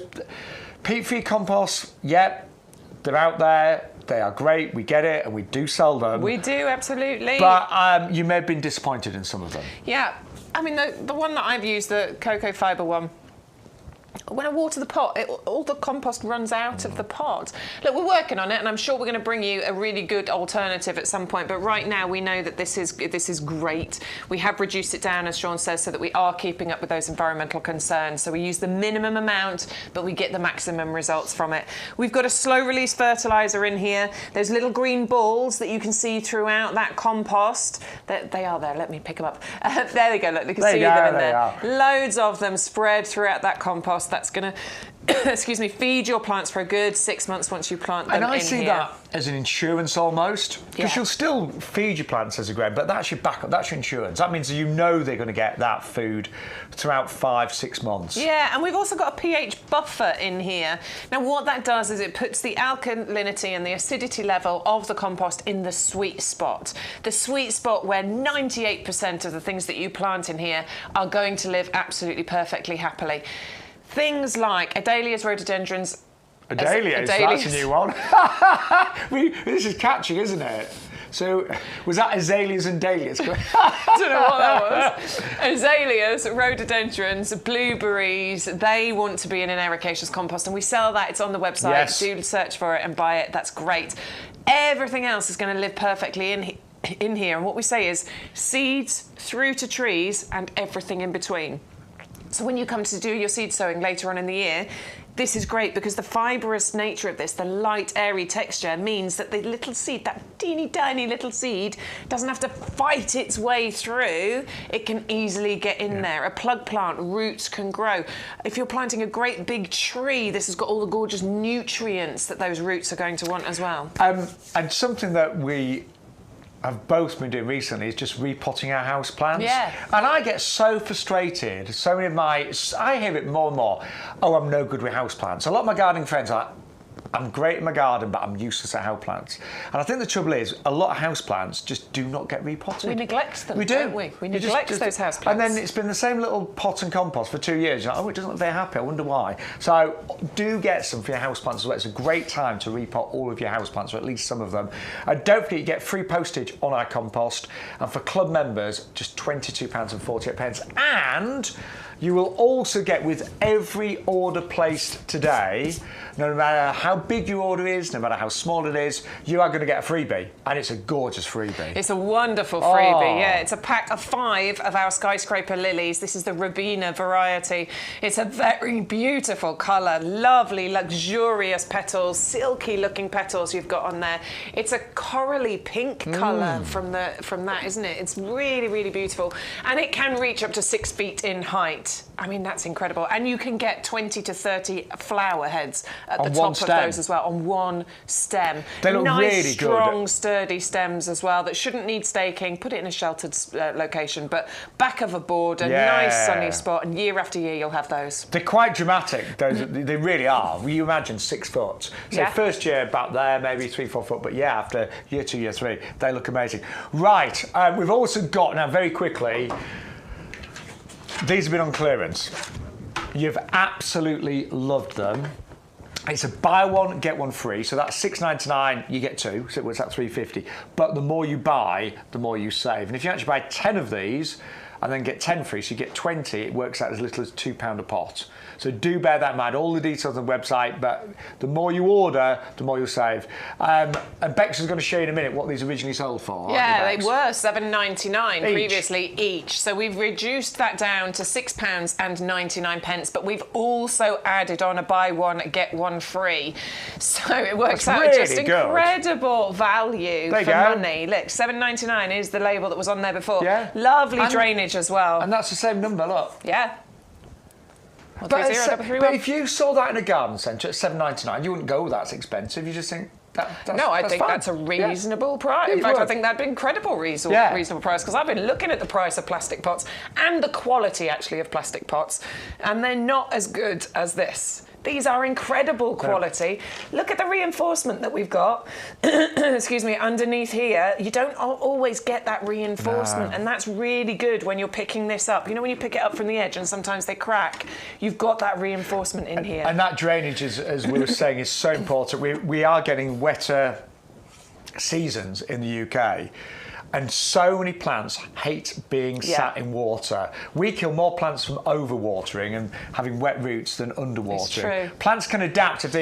S1: peat-free composts, they're out there. They are great. We get it, and we do sell them.
S2: We do, absolutely.
S1: But you may have been disappointed in some of them.
S2: Yeah. I mean, the one that I've used, the cocoa fibre one, when I water the pot, all the compost runs out of the pot. Look, we're working on it, and I'm sure we're going to bring you a really good alternative at some point. But right now, we know that this is great. We have reduced it down, as Shaun says, so that we are keeping up with those environmental concerns. So we use the minimum amount, but we get the maximum results from it. We've got a slow-release fertiliser in here. Those little green balls that you can see throughout that compost, they are there. Let me pick them up. There they go. Look, you can see them in there. Loads of them spread throughout that compost. That's going to, excuse me, feed your plants for a good 6 months once you plant them in here. And I see that
S1: as an insurance almost, because you'll still feed your plants as they grow, but that's your backup, that's your insurance. That means they're going to get that food throughout 5-6 months. Yeah,
S2: and we've also got a pH buffer in here. Now, what that does is it puts the alkalinity and the acidity level of the compost in the sweet spot. The sweet spot where 98% of the things that you plant in here are going to live absolutely perfectly happily. Things like adalias, rhododendrons.
S1: Adalias, that's a new one. This is catchy, isn't it? So, was that azaleas and dahlias?
S2: I don't know what that was. Azaleas, rhododendrons, blueberries, they want to be in an ericaceous compost, and we sell that. It's on the website.
S1: Yes.
S2: Do search for it and buy it. That's great. Everything else is going to live perfectly in here, and what we say is seeds through to trees and everything in between. So when you come to do your seed sowing later on in the year, this is great because the fibrous nature of this, the light, airy texture, means that the little seed, that teeny tiny little seed, doesn't have to fight its way through. It can easily get in there. A plug plant, roots can grow. If you're planting a great big tree, this has got all the gorgeous nutrients that those roots are going to want as well.
S1: And something that we have both been doing recently is just repotting our house plants.
S2: Yeah.
S1: And I get so frustrated. So many of I hear it more and more. Oh, I'm no good with house plants. A lot of my gardening friends are like, I'm great in my garden, but I'm useless at house plants. And I think the trouble is, a lot of house plants just do not get repotted.
S2: We neglect them,
S1: we do.
S2: don't we? We neglect those house plants.
S1: And then it's been the same little pot and compost for 2 years. You're like, oh, it doesn't look very happy. I wonder why. So do get some for your house plants as well. It's a great time to repot all of your house plants, or at least some of them. And don't forget, you get free postage on our compost. And for club members, just £22.48. And you will also get, with every order placed today, no matter how big your order is, no matter how small it is, you are going to get a freebie. And it's a gorgeous freebie.
S2: It's a wonderful freebie, yeah. It's a pack of 5 of our skyscraper lilies. This is the Robina variety. It's a very beautiful colour, lovely, luxurious petals, silky looking petals you've got on there. It's a corally pink colour from that, isn't it? It's really, really beautiful. And it can reach up to 6 feet in height. I mean, that's incredible. And you can get 20 to 30 flower heads at the top of those as well, on one stem.
S1: They look really good.
S2: Nice, strong, sturdy stems as well that shouldn't need staking. Put it in a sheltered location, but back of a border, nice sunny spot, and year after year you'll have those. They're
S1: quite dramatic, those. They really are. You imagine 6 foot. So first year about there, maybe 3-4 foot, but yeah, after year 2, year 3, they look amazing. Right, we've also got, now very quickly, these have been on clearance. You've absolutely loved them. It's a buy one, get one free. So that's $6.99, you get 2, so it's at $3.50. But the more you buy, the more you save. And if you actually buy 10 of these and then get 10 free, so you get 20, it works out as little as £2 a pot. So do bear that in mind. All the details on the website, but the more you order, the more you'll save. And Bex is going to show you in a minute what these originally sold for.
S2: Yeah, they were $7.99 previously each. So we've reduced that down to £6.99, but we've also added on a buy one, get one free. So it works out really just incredible value for money. Look, $7.99 is the label that was on there before. Yeah. Lovely drainage as well.
S1: And that's the same number, look.
S2: Yeah.
S1: But if you saw that in a garden centre at $7.99, you wouldn't go, that's expensive. You just think,
S2: I think that's a reasonable price. In fact, I think that'd be incredible reasonable price, because I've been looking at the price of plastic pots and the quality, actually, of plastic pots, and they're not as good as this. These are incredible quality. Look at the reinforcement that we've got, excuse me, underneath here. You don't always get that reinforcement, and that's really good when you're picking this up. You know, when you pick it up from the edge and sometimes they crack, you've got that reinforcement in here.
S1: And that drainage, as we were saying, is so important. We are getting wetter seasons in the UK. And so many plants hate being sat in water. We kill more plants from overwatering and having wet roots than underwatering.
S2: It's true.
S1: Plants can adapt if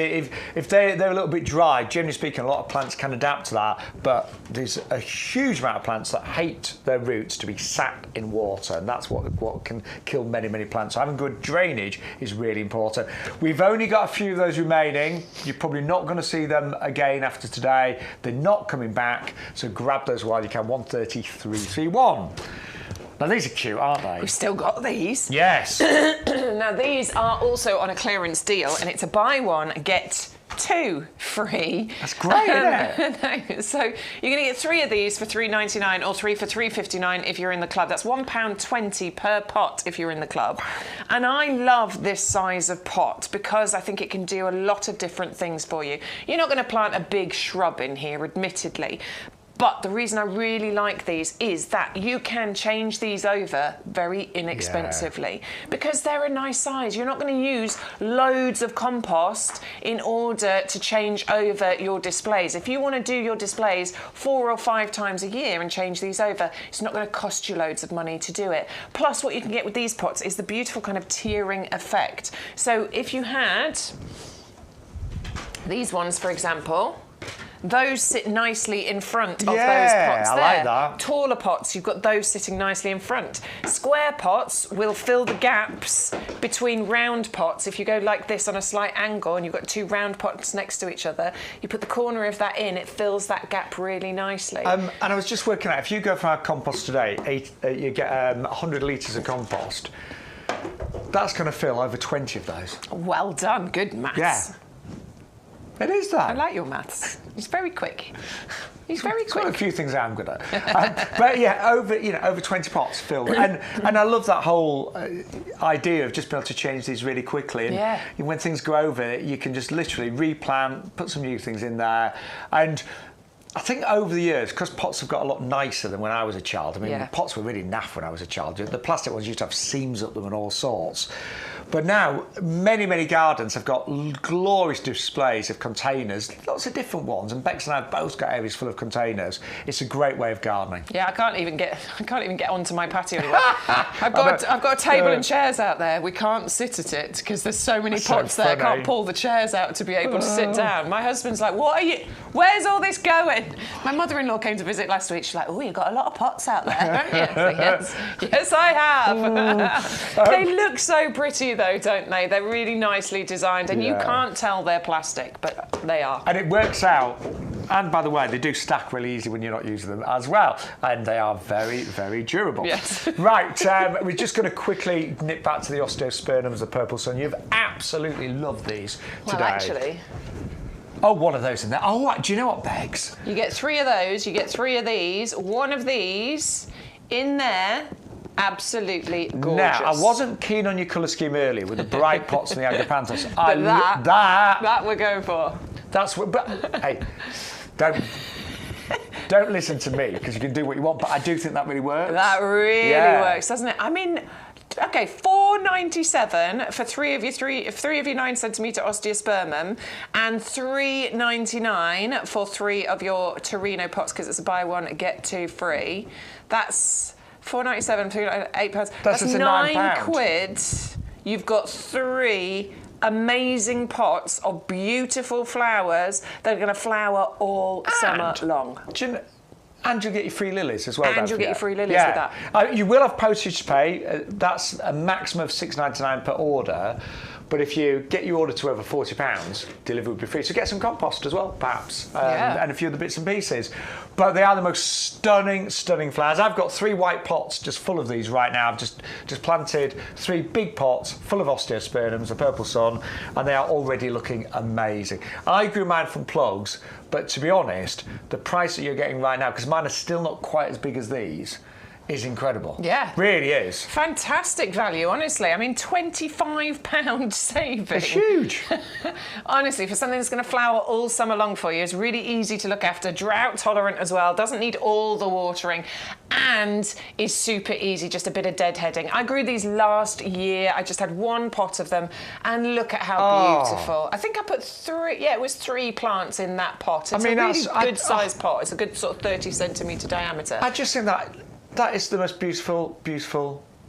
S1: they're a little bit dry. Generally speaking, a lot of plants can adapt to that, but there's a huge amount of plants that hate their roots to be sat in water, and that's what can kill many, many plants. So having good drainage is really important. We've only got a few of those remaining. You're probably not going to see them again after today. They're not coming back, so grab those while you can. 13331. Now these are cute, aren't they?
S2: We've still got these.
S1: Yes.
S2: Now these are also on a clearance deal, and it's a buy one, get 2 free.
S1: That's great, isn't
S2: it? So you're going to get 3 of these for $3.99 or 3 for $3.59 if you're in the club. That's £1.20 per pot if you're in the club. And I love this size of pot because I think it can do a lot of different things for you. You're not going to plant a big shrub in here, admittedly. But the reason I really like these is that you can change these over very inexpensively because they're a nice size. You're not going to use loads of compost in order to change over your displays. If you want to do your displays 4 or 5 times a year and change these over, it's not going to cost you loads of money to do it. Plus, what you can get with these pots is the beautiful kind of tiering effect. So if you had these ones, for example, those sit nicely in front of those pots there.
S1: I like that.
S2: Taller pots, you've got those sitting nicely in front. Square pots will fill the gaps between round pots. If you go like this on a slight angle and you've got 2 round pots next to each other, you put the corner of that in, it fills that gap really nicely.
S1: And I was just working out, if you go for our compost today, you get 100 litres of compost. That's going to fill over 20 of those.
S2: Well done, good maths.
S1: Yeah. It is that.
S2: I like your maths. He's very quick. He's very
S1: It's one
S2: quick.
S1: of the few things I'm good at. But yeah, over 20 pots filled, and I love that whole idea of just being able to change these really quickly. And when things go over, you can just literally replant, put some new things in there, and I think over the years, because pots have got a lot nicer than when I was a child. I mean, pots were really naff when I was a child. The plastic ones used to have seams up them and all sorts. But now, many, many gardens have got glorious displays of containers, lots of different ones, and Bex and I have both got areas full of containers. It's a great way of gardening.
S2: Yeah, I can't even get onto my patio anymore. I've got a table and chairs out there. We can't sit at it because there's so many pots there. I can't pull the chairs out to be able to sit down. My husband's like, where's all this going? My mother-in-law came to visit last week. She's like, oh, you've got a lot of pots out there, don't you? I was like, yes, I have. They look so pretty though, don't they? They're really nicely designed, and you can't tell they're plastic, but they are.
S1: And it works out. And by the way, they do stack really easy when you're not using them as well, and they are very, very durable.
S2: Yes.
S1: Right, we're just going to quickly nip back to the Osteospermums, the purple sun. You've absolutely loved these today.
S2: Well, actually.
S1: Oh, one of those in there. Oh, do you know what, Begs?
S2: You get 3 of those, you get 3 of these, 1 of these in there. Absolutely gorgeous.
S1: Now, I wasn't keen on your colour scheme earlier with the bright pots and the Agapanthus.
S2: But that we're going for.
S1: That's what. But hey, don't listen to me because you can do what you want. But I do think that really works.
S2: That really works, doesn't it? I mean. Okay, $4.97 for 3 of your 9 centimetre Osteospermum, and $3.99 for 3 of your Torino pots because it's a buy one get 2 free. That's $4.97, £8. That's £9. You've got 3 amazing pots of beautiful flowers that are going to flower all summer long.
S1: And you'll get your free lilies as well.
S2: And you'll get your free lilies with that.
S1: You will have postage to pay. That's a maximum of $6.99 per order. But if you get your order to over £40, delivery will be free. So get some compost as well, perhaps, and a few other bits and pieces. But they are the most stunning, stunning flowers. I've got 3 white pots just full of these right now. I've just planted 3 big pots full of Osteospermums, the purple sun, and they are already looking amazing. I grew mine from plugs, but to be honest, the price that you're getting right now, because mine are still not quite as big as these, is incredible.
S2: Yeah.
S1: Really is.
S2: Fantastic value, honestly. I mean, £25 saving.
S1: It's huge.
S2: Honestly, for something that's going to flower all summer long for you, it's really easy to look after, drought tolerant as well, doesn't need all the watering, and is super easy, just a bit of deadheading. I grew these last year. I just had 1 pot of them, and look at how beautiful. I think I put 3 plants in that pot. It's a really good sized pot. It's a good sort of 30 centimetre diameter.
S1: I just think that is the most beautiful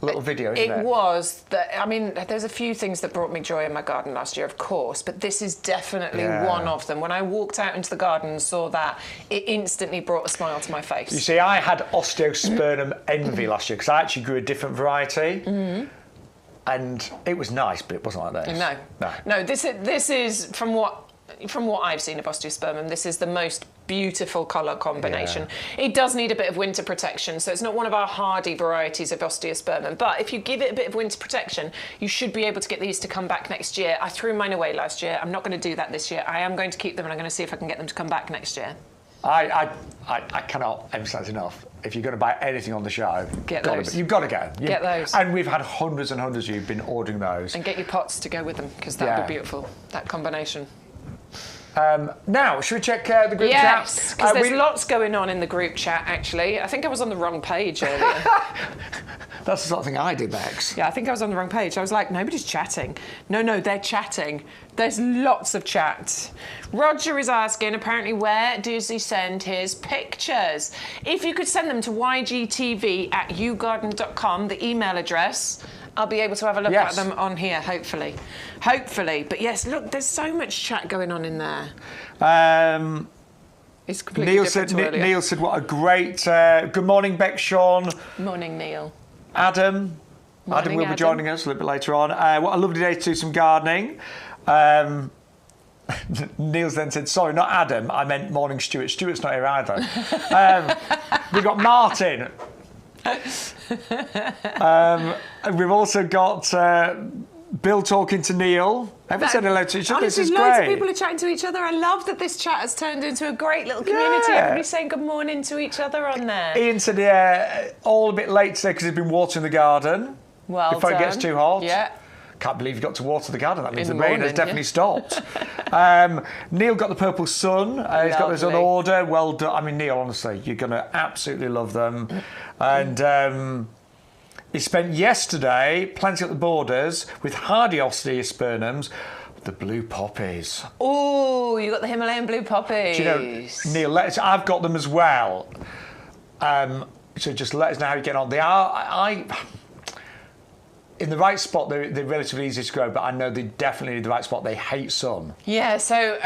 S1: little video, isn't it?
S2: It was. I mean, there's a few things that brought me joy in my garden last year, of course, but this is definitely one of them. When I walked out into the garden and saw that, it instantly brought a smile to my face.
S1: You see, I had Osteospermum envy last year because I actually grew a different variety. And it was nice, but it wasn't like this.
S2: No. This is from what I've seen of Osteospermum, this is the most beautiful colour combination. It does need a bit of winter protection, so it's not one of our hardy varieties of Osteospermum, but if you give it a bit of winter protection, you should be able to get these to come back next year. I threw mine away last year. I'm not going to do that this year. I am going to keep them, and I'm going to see if I can get them to come back next year.
S1: I cannot emphasise enough. If you're going to buy anything on the show,
S2: get those.
S1: You've got to go.
S2: Get those.
S1: And we've had hundreds and hundreds of you been ordering those.
S2: And get your pots to go with them, because that would be beautiful, that combination.
S1: Now, should we check the group chat?
S2: Yes, because there's lots going on in the group chat, actually. I think I was on the wrong page earlier.
S1: That's the sort of thing I did, Max.
S2: Yeah, I think I was on the wrong page. I was like, nobody's chatting. No, they're chatting. There's lots of chat. Roger is asking, apparently, where does he send his pictures? If you could send them to ygtv@yougarden.com, the email address, I'll be able to have a look at them on here, hopefully. But yes, look, there's so much chat going on in there. It's completely different to earlier.
S1: Neil said, what a great... good morning, Beck, Shaun.
S2: Morning, Neil.
S1: Adam.
S2: Morning,
S1: Adam will be joining us a little bit later on. What a lovely day to do some gardening. Neil's then said, sorry, not Adam, I meant morning Stuart. Stuart's not here either. We've got Martin. We've also got Bill talking to Neil. Everyone said hello to each other. This
S2: Honestly,
S1: is
S2: loads
S1: great.
S2: of people are chatting to each other. I love that this chat has turned into a great little community.
S1: Yeah.
S2: Everybody's saying good morning to each other on there.
S1: Ian said, yeah, all a bit late today because he's been watering the garden.
S2: Well
S1: before
S2: done.
S1: it gets too hot.
S2: Yeah.
S1: Can't believe you got to water the garden. That means
S2: In
S1: the
S2: the
S1: rain has
S2: morning,
S1: definitely
S2: yeah.
S1: stopped. Neil got the purple sun. He's got those on
S2: Lovely.
S1: order. Well done. I mean, Neil, honestly, you're going to absolutely love them. And he spent yesterday planting up the borders with hardy Osteospermums, the blue poppies.
S2: Oh, you got the Himalayan blue poppies.
S1: Do you know, Neil, I've got them as well. So just let us know how you get on. They are, in the right spot, they're relatively easy to grow, but I know they definitely need the right spot. They hate sun.
S2: Yeah, so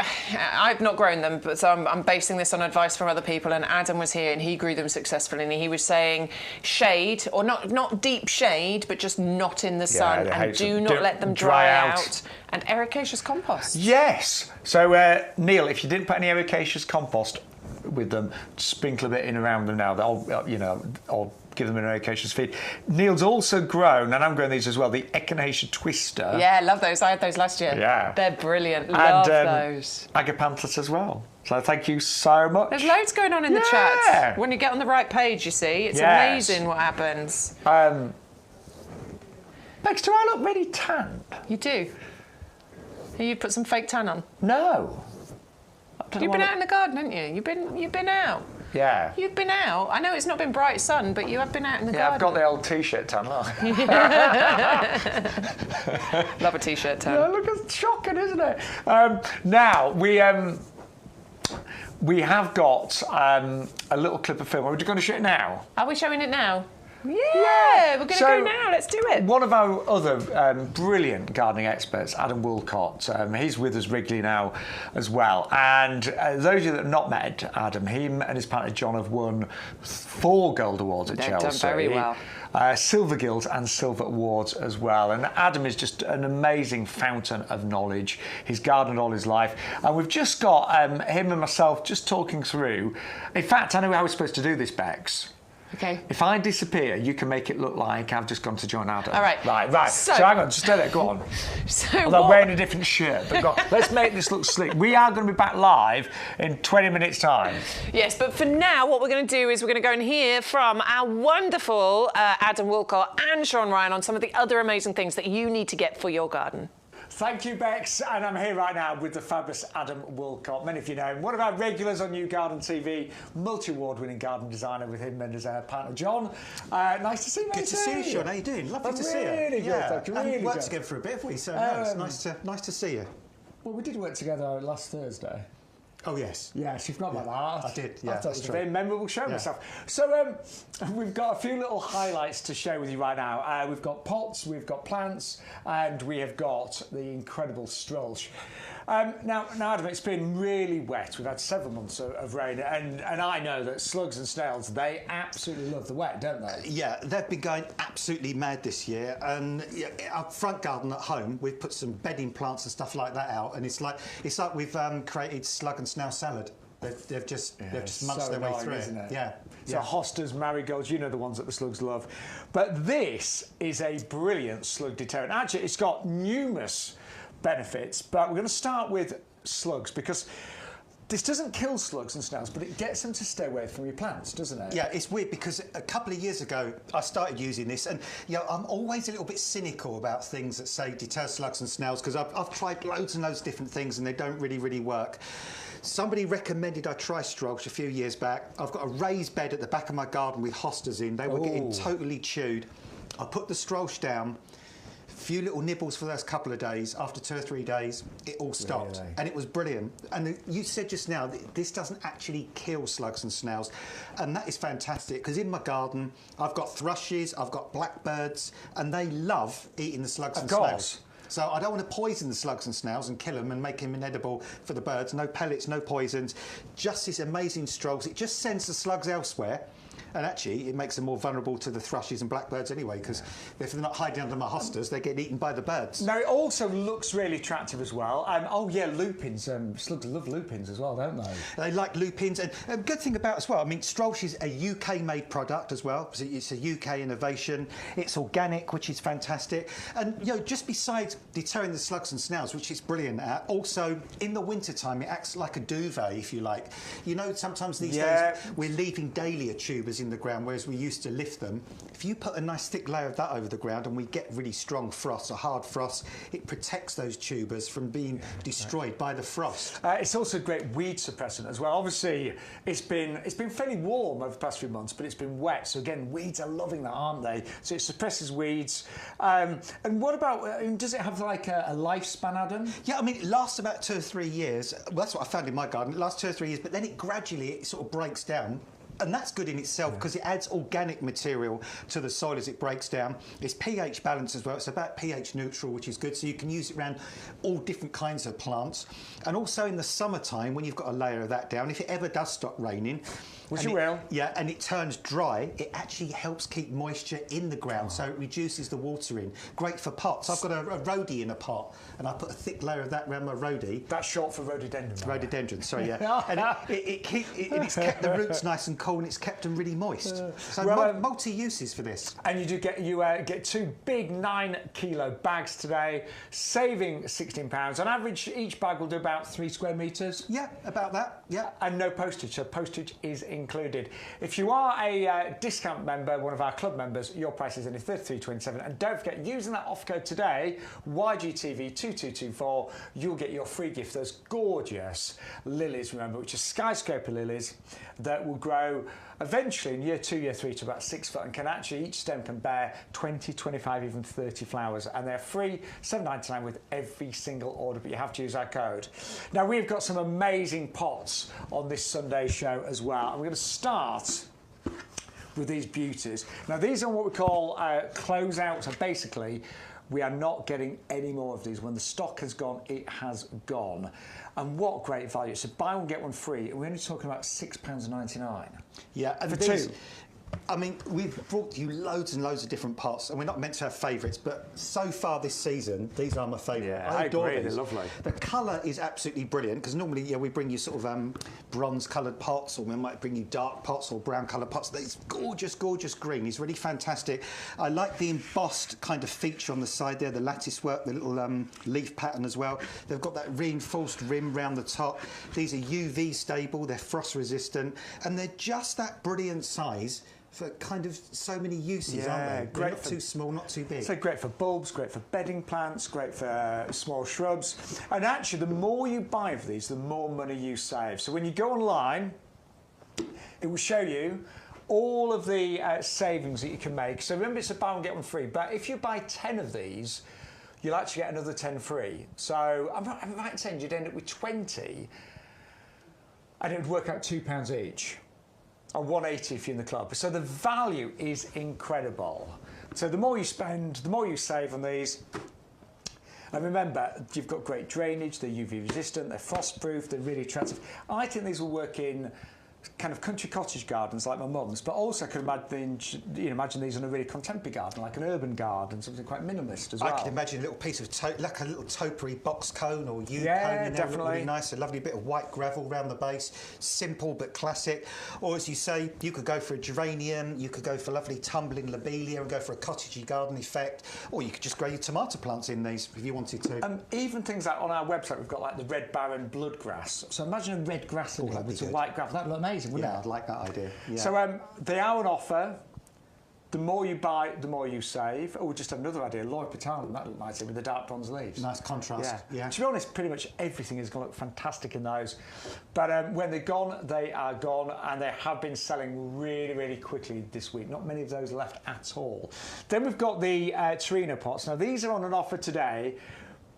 S2: I've not grown them, but so I'm basing this on advice from other people. And Adam was here and he grew them successfully. And he was saying shade, or not deep shade, but just not in the sun, and do not let them dry out. And ericaceous compost.
S1: Yes. So Neil, if you didn't put any ericaceous compost with them, sprinkle a bit in around them now. I'll give them an ericaceous feed. Neil's also grown, and I'm growing these as well, the Echinacea twister.
S2: Yeah, love those. I had those last year.
S1: Yeah.
S2: They're brilliant. Love those.
S1: Agapanthus as well. So thank you so much.
S2: There's loads going on in the chat. When you get on the right page, you see, it's amazing what happens.
S1: Bex, do I look really tanned?
S2: You do. You put some fake tan on.
S1: No.
S2: You've been out in the garden, haven't you? You've been out.
S1: Yeah.
S2: You've been out. I know it's not been bright sun, but you have been out in the garden.
S1: Yeah, I've got the old T-shirt tan, look.
S2: Love a T-shirt tan.
S1: Yeah, look, it's shocking, isn't it? Now, we have got a little clip of film. Are we going to show it now?
S2: Are we showing it now? Yeah, we're going to go now. Let's do it.
S1: One of our other brilliant gardening experts, Adam Woolcott, he's with us regularly now as well. And those of you that have not met Adam, him and his partner John have won 4 gold awards at Chelsea.
S2: They've done very well.
S1: Silver Guilds and Silver Awards as well. And Adam is just an amazing fountain of knowledge. He's gardened all his life. And we've just got him and myself just talking through. In fact, I know how we're supposed to do this, Bex.
S2: Okay.
S1: If I disappear, you can make it look like I've just gone to join Adam.
S2: All right.
S1: Right. So hang on, just stay there. Go on. Although I'm wearing a different shirt, but go on. Let's make this look slick. We are going to be back live in 20 minutes' time.
S2: Yes, but for now, what we're going to do is we're going to go and hear from our wonderful Adam Woolcott and Shaun Ryan on some of the other amazing things that you need to get for your garden.
S1: Thank you, Bex, and I'm here right now with the fabulous Adam Woolcott. Many of you know him, one of our regulars on YouGarden TV, multi-award-winning garden designer with him and his partner John. Nice to see you, mate.
S3: Good to see you, Shaun. How you doing? Lovely to see you.
S1: Really good, thank you. Really
S3: and worked
S1: good.
S3: together for a bit, have we? So no, it's nice to see you.
S1: Well, we did work together last Thursday.
S3: Oh yes.
S1: Yes, you've got that.
S3: I did. Yeah,
S1: I thought it was
S3: that's
S1: a
S3: true.
S1: very memorable show myself. So we've got a few little highlights to share with you right now. We've got pots, we've got plants, and we have got the incredible Strolch. Now, Adam, it's been really wet. We've had several months of rain, and I know that slugs and snails, they absolutely love the wet, don't they?
S3: Yeah, they've been going absolutely mad this year. And our front garden at home, we've put some bedding plants and stuff like that out, and it's like we've created slug and snail salad. They've just munched their way through,
S1: isn't it?
S3: Yeah.
S1: So hostas, marigolds, you know the ones that the slugs love. But this is a brilliant slug deterrent. Actually, it's got numerous benefits, but we're going to start with slugs because this doesn't kill slugs and snails, but it gets them to stay away from your plants, doesn't it?
S3: Yeah, it's weird because a couple of years ago I started using this, and I'm always a little bit cynical about things that say deter slugs and snails because I've tried loads and loads of different things and they don't really work. Somebody recommended I try Strolch a few years back. I've got a raised bed at the back of my garden with hostas in. They were getting totally chewed. I put the Strolch down. Few little nibbles for those couple of days. After 2 or 3 days, it all stopped, and it was brilliant. And you said just now that this doesn't actually kill slugs and snails, and that is fantastic because in my garden I've got thrushes, I've got blackbirds, and they love eating the slugs and snails. So I don't want to poison the slugs and snails and kill them and make them inedible for the birds. No pellets, no poisons, just this amazing Strolch. It just sends the slugs elsewhere. And actually, it makes them more vulnerable to the thrushes and blackbirds anyway, because if they're not hiding under my hostas, they get eaten by the birds.
S1: Now, it also looks really attractive as well. Oh, yeah, lupins. Slugs love lupins as well, don't they?
S3: They like lupins. And a good thing about as well, I mean, Strolch is a UK-made product as well. So it's a UK innovation. It's organic, which is fantastic. And, you know, just besides deterring the slugs and snails, which it's brilliant at, also, in the wintertime, it acts like a duvet, if you like. You know, sometimes these days, we're leaving dahlia tubers in the ground, whereas we used to lift them. If you put a nice thick layer of that over the ground and we get really strong frost, or hard frost, it protects those tubers from being destroyed by the frost.
S1: It's also a great weed suppressant as well. Obviously, it's been fairly warm over the past few months, but it's been wet. So again, weeds are loving that, aren't they? So it suppresses weeds. And what about, does it have like a lifespan, Adam?
S3: Yeah, I mean, it lasts about 2 or 3 years. Well, that's what I found in my garden. It lasts 2 or 3 years, but then it gradually sort of breaks down. And that's good in itself because it adds organic material to the soil as it breaks down. It's pH balanced as well. It's about pH neutral, which is good. So you can use it around all different kinds of plants. And also in the summertime, when you've got a layer of that down, if it ever does stop raining,
S1: which it will.
S3: Yeah, and it turns dry, it actually helps keep moisture in the ground, so it reduces the watering. Great for pots. I've got a rhodie in a pot, and I put a thick layer of that around my rhodie.
S1: That's short for rhododendron.
S3: Rhododendron, sorry, yeah. And it's kept the roots nice and cool, and it's kept them really moist. So multi-uses for this.
S1: And you get 2 big 9-kilo bags today, saving £16. On average, each bag will do about 3 square metres.
S3: Yeah, about that, yeah.
S1: And no postage, so postage is included. If you are a discount member, one of our club members, your price is only $33.27. And don't forget, using that off code today, YGTV2224, you'll get your free gift, those gorgeous lilies, remember, which are skyscraper lilies that will grow eventually in year 2, year 3 to about 6 foot and can actually, each stem can bear 20, 25, even 30 flowers. And they're free, $7.99 with every single order, but you have to use our code. Now, we've got some amazing pots on this Sunday show as well. And we're going to start with these beauties. Now, these are what we call closeout. So basically, we are not getting any more of these. When the stock has gone, it has gone. And what great value. So buy one, get one free. We're only talking about £6.99.
S3: Yeah, and
S1: for
S3: these,
S1: 2.
S3: I mean, we've brought you loads and loads of different pots, and we're not meant to have favourites, but so far this season, these are my favourite.
S1: Yeah,
S3: I adore
S1: agree,
S3: these.
S1: they're lovely.
S3: The colour is absolutely brilliant, because normally, yeah, we bring you sort of bronze-coloured pots, or we might bring you dark pots or brown-coloured pots. It's gorgeous, gorgeous green. It's really fantastic. I like the embossed kind of feature on the side there, the lattice work, the little leaf pattern as well. They've got that reinforced rim round the top. These are UV stable, they're frost-resistant, and they're just that brilliant size for kind of so many uses, aren't they? Great, not too small, not too big.
S1: So great for bulbs, great for bedding plants, great for small shrubs. And actually, the more you buy of these, the more money you save. So when you go online, it will show you all of the savings that you can make. So remember, it's a buy one, get one free. But if you buy 10 of these, you'll actually get another 10 free. So I'm right saying you'd end up with 20, and it would work out £2 each. Or $1.80 if you're in the club. So the value is incredible. So the more you spend, the more you save on these. And remember, you've got great drainage, they're UV resistant, they're frost proof, they're really attractive. I think these will work in kind of country cottage gardens like my mum's, but also I could imagine these in a really contemporary garden, like an urban garden, something quite minimalist as well.
S3: I can imagine a little piece of like a little topiary box cone or yew cone in there,
S1: definitely.
S3: Really nice, a lovely bit of white gravel around the base, simple but classic. Or as you say, you could go for a geranium, you could go for lovely tumbling lobelia and go for a cottagey garden effect, or you could just grow your tomato plants in these if you wanted to.
S1: Even things like on our website, we've got like the red barren bloodgrass. So imagine a red grass with some white gravel. That'd look amazing, wouldn't it?
S3: Yeah, I'd like that idea. Yeah.
S1: So they are on offer. The more you buy, the more you save. Oh, we just have another idea. Lloyd Patalum, that looked nicely with the dark bronze leaves.
S3: Nice contrast. Yeah.
S1: To be honest, pretty much everything is going to look fantastic in those. But when they're gone, they are gone, and they have been selling really, really quickly this week. Not many of those left at all. Then we've got the Torino pots. Now, these are on an offer today.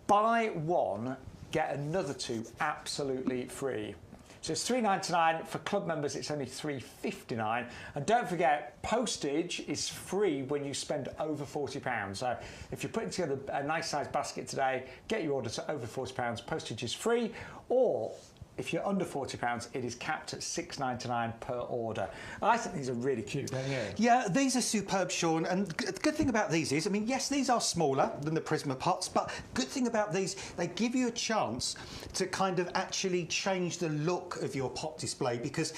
S1: Buy one, get another 2 absolutely free. So it's $3.99. For club members, it's only $3.59. And don't forget, postage is free when you spend over £40. So if you're putting together a nice sized basket today, get your order to over £40. Postage is free. Or If you're under £40, it is capped at £6.99 per order. I think these are really cute, don't you?
S3: Yeah, these are superb, Shaun. And the good thing about these is, I mean, yes, these are smaller than the Prisma pots, but good thing about these, they give you a chance to kind of actually change the look of your pot display, because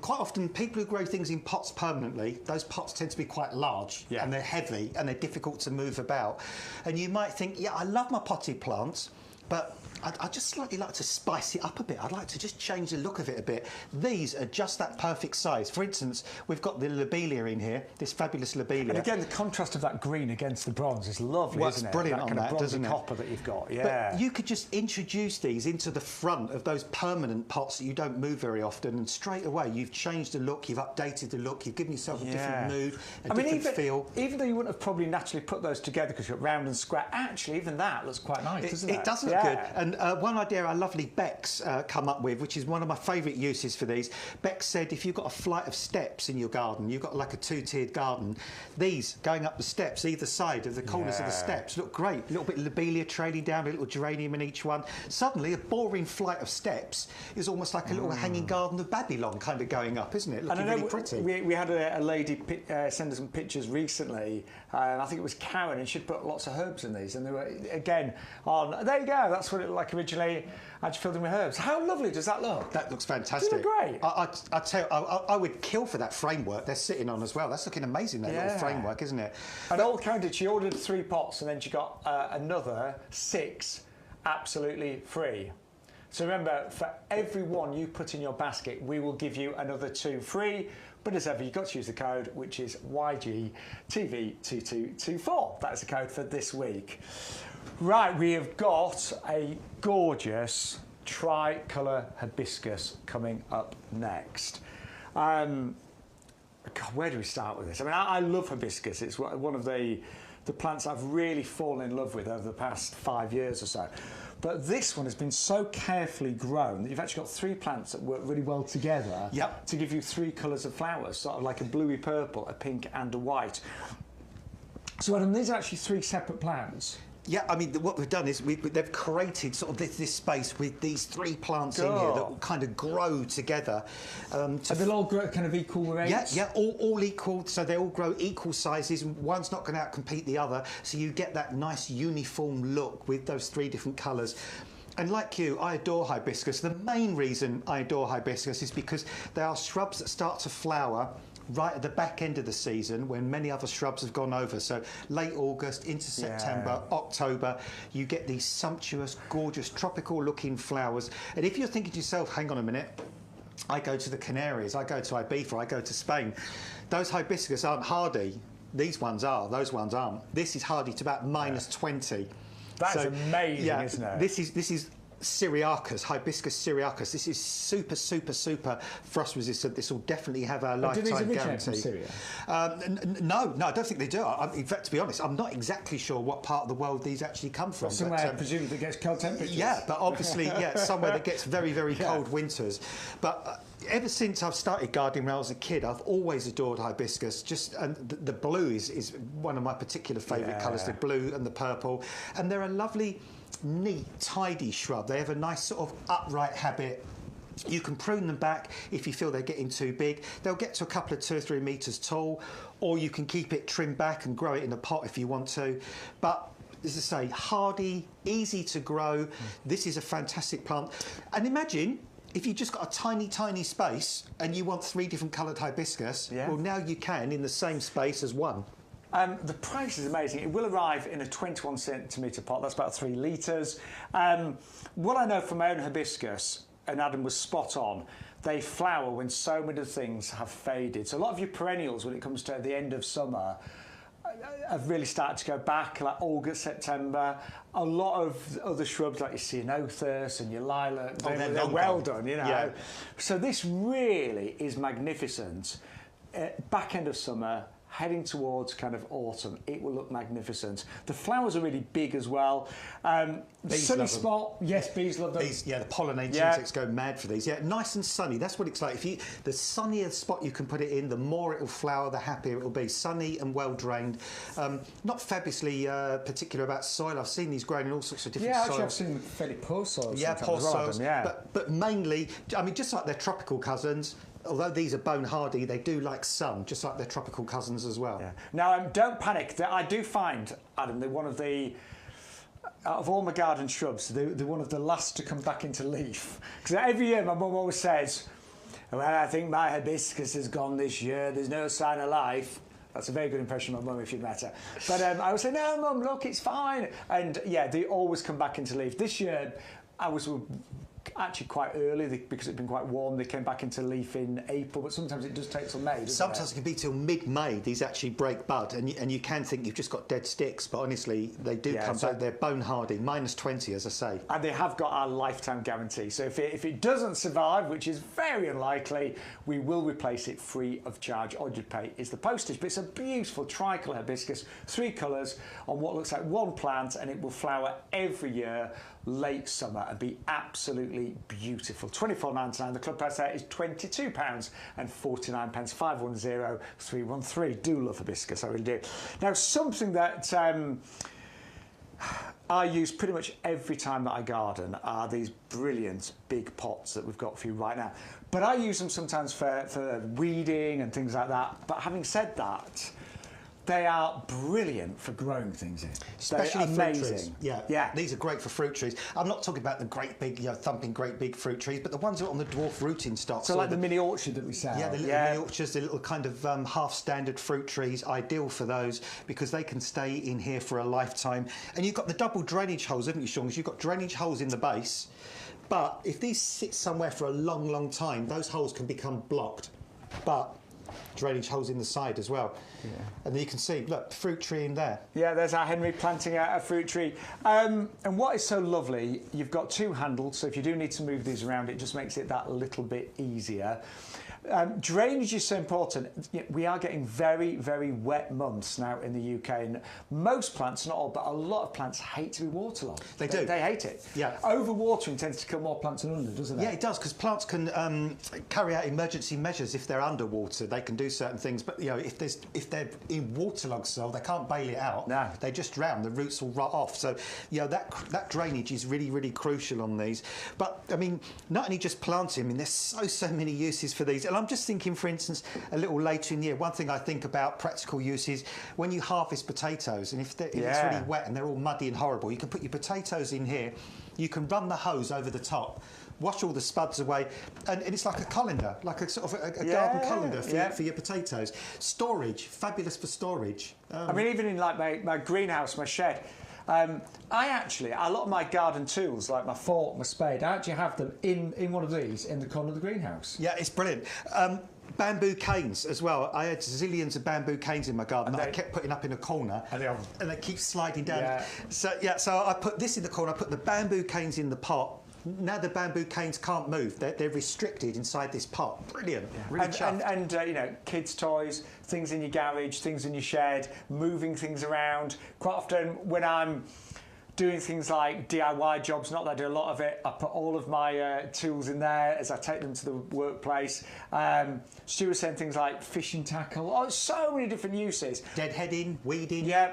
S3: quite often people who grow things in pots permanently, those pots tend to be quite large and they're heavy and they're difficult to move about. And you might think, yeah, I love my potted plants, but I'd just slightly like to spice it up a bit. I'd like to just change the look of it a bit. These are just that perfect size. For instance, we've got the Lobelia in here, this fabulous Lobelia.
S1: And again, the contrast of that green against the bronze is lovely, isn't it?
S3: Brilliant
S1: that
S3: on that, doesn't it?
S1: Copper that you've got, yeah.
S3: But you could just introduce these into the front of those permanent pots that you don't move very often, and straight away you've changed the look, you've updated the look, you've given yourself a different mood, a different feel.
S1: Even though you wouldn't have probably naturally put those together because you're round and square, actually even that looks quite nice, doesn't it?
S3: It does look good. And one idea our lovely Bex come up with, which is one of my favourite uses for these. Bex said if you've got a flight of steps in your garden, you've got like a two-tiered garden, these going up the steps, either side of the corners of the steps, look great. A little bit of Lobelia trailing down, a little geranium in each one. Suddenly, a boring flight of steps is almost like a little hanging garden of Babylon kind of going up, isn't it? Looking really pretty.
S1: We had a lady send us some pictures recently, and I think it was Karen, and she'd put lots of herbs in these, and they were, again, on, there you go, that's what it looked like originally. I just filled them with herbs. How lovely does that look?
S3: That looks fantastic.
S1: Doesn't it great?
S3: I tell you, I would kill for that framework they're sitting on as well. That's looking amazing, that little framework, isn't it?
S1: And all counted, she ordered 3 pots, and then she got another 6 absolutely free. So remember, for every one you put in your basket, we will give you another 2 free. But as ever, you've got to use the code, which is YGTV2224. That's the code for this week. Right, we have got a gorgeous Tricolor hibiscus coming up next. God, where do we start with this? I mean, I love hibiscus. It's one of the plants I've really fallen in love with over the past 5 years or so. But this one has been so carefully grown that you've actually got 3 plants that work really well together to give you 3 colours of flowers, sort of like a bluey purple, a pink and a white. So Adam, these are actually 3 separate plants.
S3: Yeah, I mean, what we've done is they've created sort of this space with these 3 plants in here that will kind of grow together.
S1: And they'll all grow kind of equal rates?
S3: Yeah, all equal, so they all grow equal sizes, and one's not going to outcompete the other, so you get that nice uniform look with those 3 different colours. And like you, I adore hibiscus. The main reason I adore hibiscus is because they are shrubs that start to flower right at the back end of the season when many other shrubs have gone over. So late August into September, October, you get these sumptuous, gorgeous, tropical looking flowers. And if you're thinking to yourself, hang on a minute, I go to the Canaries, I go to Ibiza, I go to Spain, those hibiscus aren't hardy. These ones are, those ones aren't. This is hardy to about minus 20.
S1: That's amazing, isn't it?
S3: This is Syriacus, Hibiscus syriacus. This is super frost resistant. This will definitely have a lifetime guarantee.
S1: Do these originate from Syria?
S3: No, I don't think they do. In fact, to be honest, I'm not exactly sure what part of the world these actually come from.
S1: Somewhere, I presume, that gets cold temperatures.
S3: Yeah, but obviously, somewhere that gets very cold winters. But ever since I've started gardening when I was a kid, I've always adored hibiscus. And the blue is one of my particular favourite colours, the blue and the purple. And they're a lovely, neat, tidy shrub. They have a nice sort of upright habit. You can prune them back if you feel they're getting too big. They'll get to a couple of 2 or 3 metres tall, or you can keep it trimmed back and grow it in a pot if you want to. But as I say, hardy, easy to grow. This is a fantastic plant. And imagine if you've just got a tiny space and you want 3 different coloured hibiscus, well, now you can in the same space as one.
S1: The price is amazing. It will arrive in a 21 centimetre pot. That's about 3 litres. What I know from my own hibiscus, and Adam was spot on, they flower when so many things have faded. So a lot of your perennials, when it comes to the end of summer, have really started to go back, like August, September. A lot of other shrubs, like your ceanothus and your lilac, they're well done, you know. So this really is magnificent. Back end of summer, heading towards kind of autumn, it will look magnificent. The flowers are really big as well. Sunny spot, yes, bees love them.
S3: Bees, yeah, the pollinating insects go mad for these. Yeah, nice and sunny. That's what it's like. The sunnier spot you can put it in, the more it will flower, the happier it will be. Sunny and well drained. Not fabulously particular about soil. I've seen these grown in all sorts of different soils.
S1: Yeah, actually, I've seen fairly poor soils.
S3: Yeah, poor soils.
S1: Yeah.
S3: But mainly, I mean, just like their tropical cousins. Although these are bone hardy, they do like sun, just like their tropical cousins as well.
S1: Yeah. Now, don't panic. I do find, Adam, they're one of the, out of all my garden shrubs, they're one of the last to come back into leaf. Because every year my mum always says, well, I think my hibiscus has gone this year, there's no sign of life. That's a very good impression of my mum if you've met her. But I would say, no, Mum, look, it's fine. And yeah, they always come back into leaf. This year, I was actually quite early because it'd been quite warm. They came back into leaf in April, but sometimes it does take till May.
S3: Sometimes it can be till mid-May. These actually break bud, and you can think you've just got dead sticks, but honestly, they do come back. They're bone hardy, -20, as I say.
S1: And they have got our lifetime guarantee. So if it doesn't survive, which is very unlikely, we will replace it free of charge. All you pay is the postage. But it's a beautiful tricolor hibiscus, 3 colours on what looks like one plant, and it will flower every year, late summer, and be absolutely beautiful. £24.99. The club price there is £22.49. 510 313. Do love hibiscus, I really do. Now, something that I use pretty much every time that I garden are these brilliant big pots that we've got for you right now. But I use them sometimes for weeding and things like that. But having said that, they are brilliant for growing things in.
S3: Especially
S1: amazing.
S3: Fruit trees. Yeah, these are great for fruit trees. I'm not talking about the great big, thumping great big fruit trees, but the ones that are on the dwarf rooting stock.
S1: So like the mini orchard that we sell.
S3: Yeah, the little mini orchards, the little kind of half-standard fruit trees, ideal for those because they can stay in here for a lifetime. And you've got the double drainage holes, haven't you, Shaun? Because you've got drainage holes in the base, but if these sit somewhere for a long, long time, those holes can become blocked. But drainage holes in the side as well. Yeah. And then you can see, look, fruit tree in there. Yeah, there's our Henry planting a fruit tree. And what is so lovely, you've got 2 handles, so if you do need to move these around, it just makes it that little bit easier. Drainage is so important. We are getting very, very wet months now in the UK, and most plants, not all, but a lot of plants hate to be waterlogged. They do. They hate it. Yeah. Overwatering tends to kill more plants than under, doesn't it? Yeah, it does, because plants can carry out emergency measures if they're underwater. They can do certain things, but if they're in waterlogged soil, they can't bail it out. No. They just drown. The roots will rot off. So that drainage is really, really crucial on these. But I mean, not only just planting. I mean, there's so many uses for these. And I'm just thinking, for instance, a little later in the year, one thing I think about practical use is when you harvest potatoes, and if it's really wet and they're all muddy and horrible, you can put your potatoes in here, you can run the hose over the top, wash all the spuds away, and it's like a colander, like a sort of a garden colander for your potatoes. Storage, fabulous for storage. I mean, even in like my greenhouse, my shed, a lot of my garden tools, like my fork, my spade, I actually have them in one of these in the corner of the greenhouse. Yeah, it's brilliant. Bamboo canes as well. I had zillions of bamboo canes in my garden that I kept putting up in a corner, and they keep sliding down. Yeah. So I put this in the corner. I put the bamboo canes in the pot. Now the bamboo canes can't move. They're restricted inside this pot. Brilliant. Yeah. Really and kids' toys, things in your garage, things in your shed, moving things around. Quite often when I'm doing things like DIY jobs, not that I do a lot of it, I put all of my tools in there as I take them to the workplace. Stu was saying things like fishing tackle. Oh, so many different uses. Deadheading, weeding. Yeah.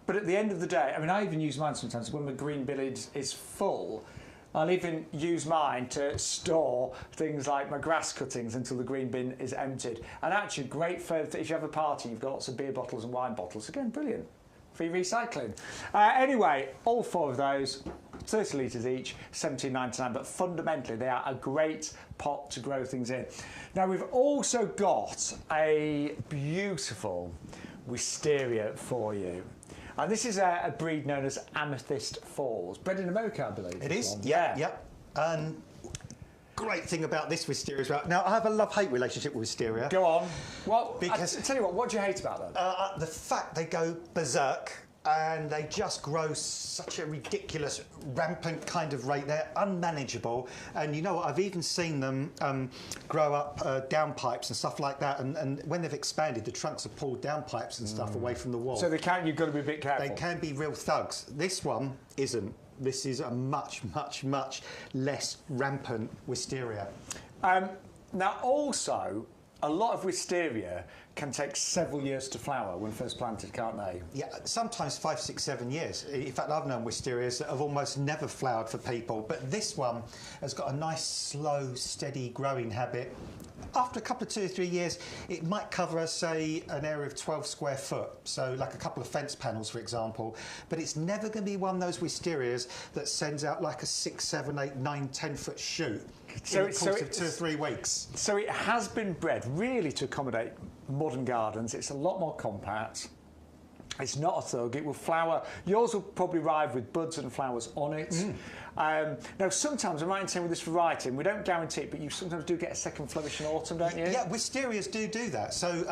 S3: But at the end of the day, I mean, I even use mine sometimes when my green bin is full. I'll even use mine to store things like my grass cuttings until the green bin is emptied. And actually great for if you have a party, you've got lots of beer bottles and wine bottles. Again, brilliant. Free recycling. Anyway, all 4 of those, 30 litres each, £17.99, but fundamentally they are a great pot to grow things in. Now we've also got a beautiful wisteria for you. And this is a breed known as Amethyst Falls, bred in America, I believe. It is, yeah. And great thing about this wisteria as well. Now, I have a love-hate relationship with wisteria. Go on. Well, because I tell you what do you hate about them? The fact they go berserk and they just grow such a ridiculous, rampant kind of rate. They're unmanageable, and you know what? I've even seen them grow up downpipes and stuff like that. And when they've expanded, the trunks have pulled downpipes and stuff away from the wall.
S1: So you've got to be a bit careful.
S3: They can be real thugs. This one isn't. This is a much, much, much less rampant wisteria.
S1: Now, also, a lot of wisteria can take several years to flower when first planted, can't they?
S3: Yeah, sometimes 5, 6, 7 years. In fact, I've known wisterias that have almost never flowered for people, but this one has got a nice, slow, steady growing habit. After a couple of 2 or 3 years, it might cover, say, an area of 12 square foot, so like a couple of fence panels, for example, but it's never going to be one of those wisterias that sends out like a 6, 7, 8, 9, 10 foot shoot in the course of 2 or 3 weeks.
S1: So it has been bred really to accommodate modern gardens. It's a lot more compact. It's not a thug. It will flower. Yours will probably arrive with buds and flowers on it. Now, sometimes, I'm right in saying with this variety, and we don't guarantee it, but you sometimes do get a second flourish in autumn, don't you?
S3: Yeah, wisterias do that. So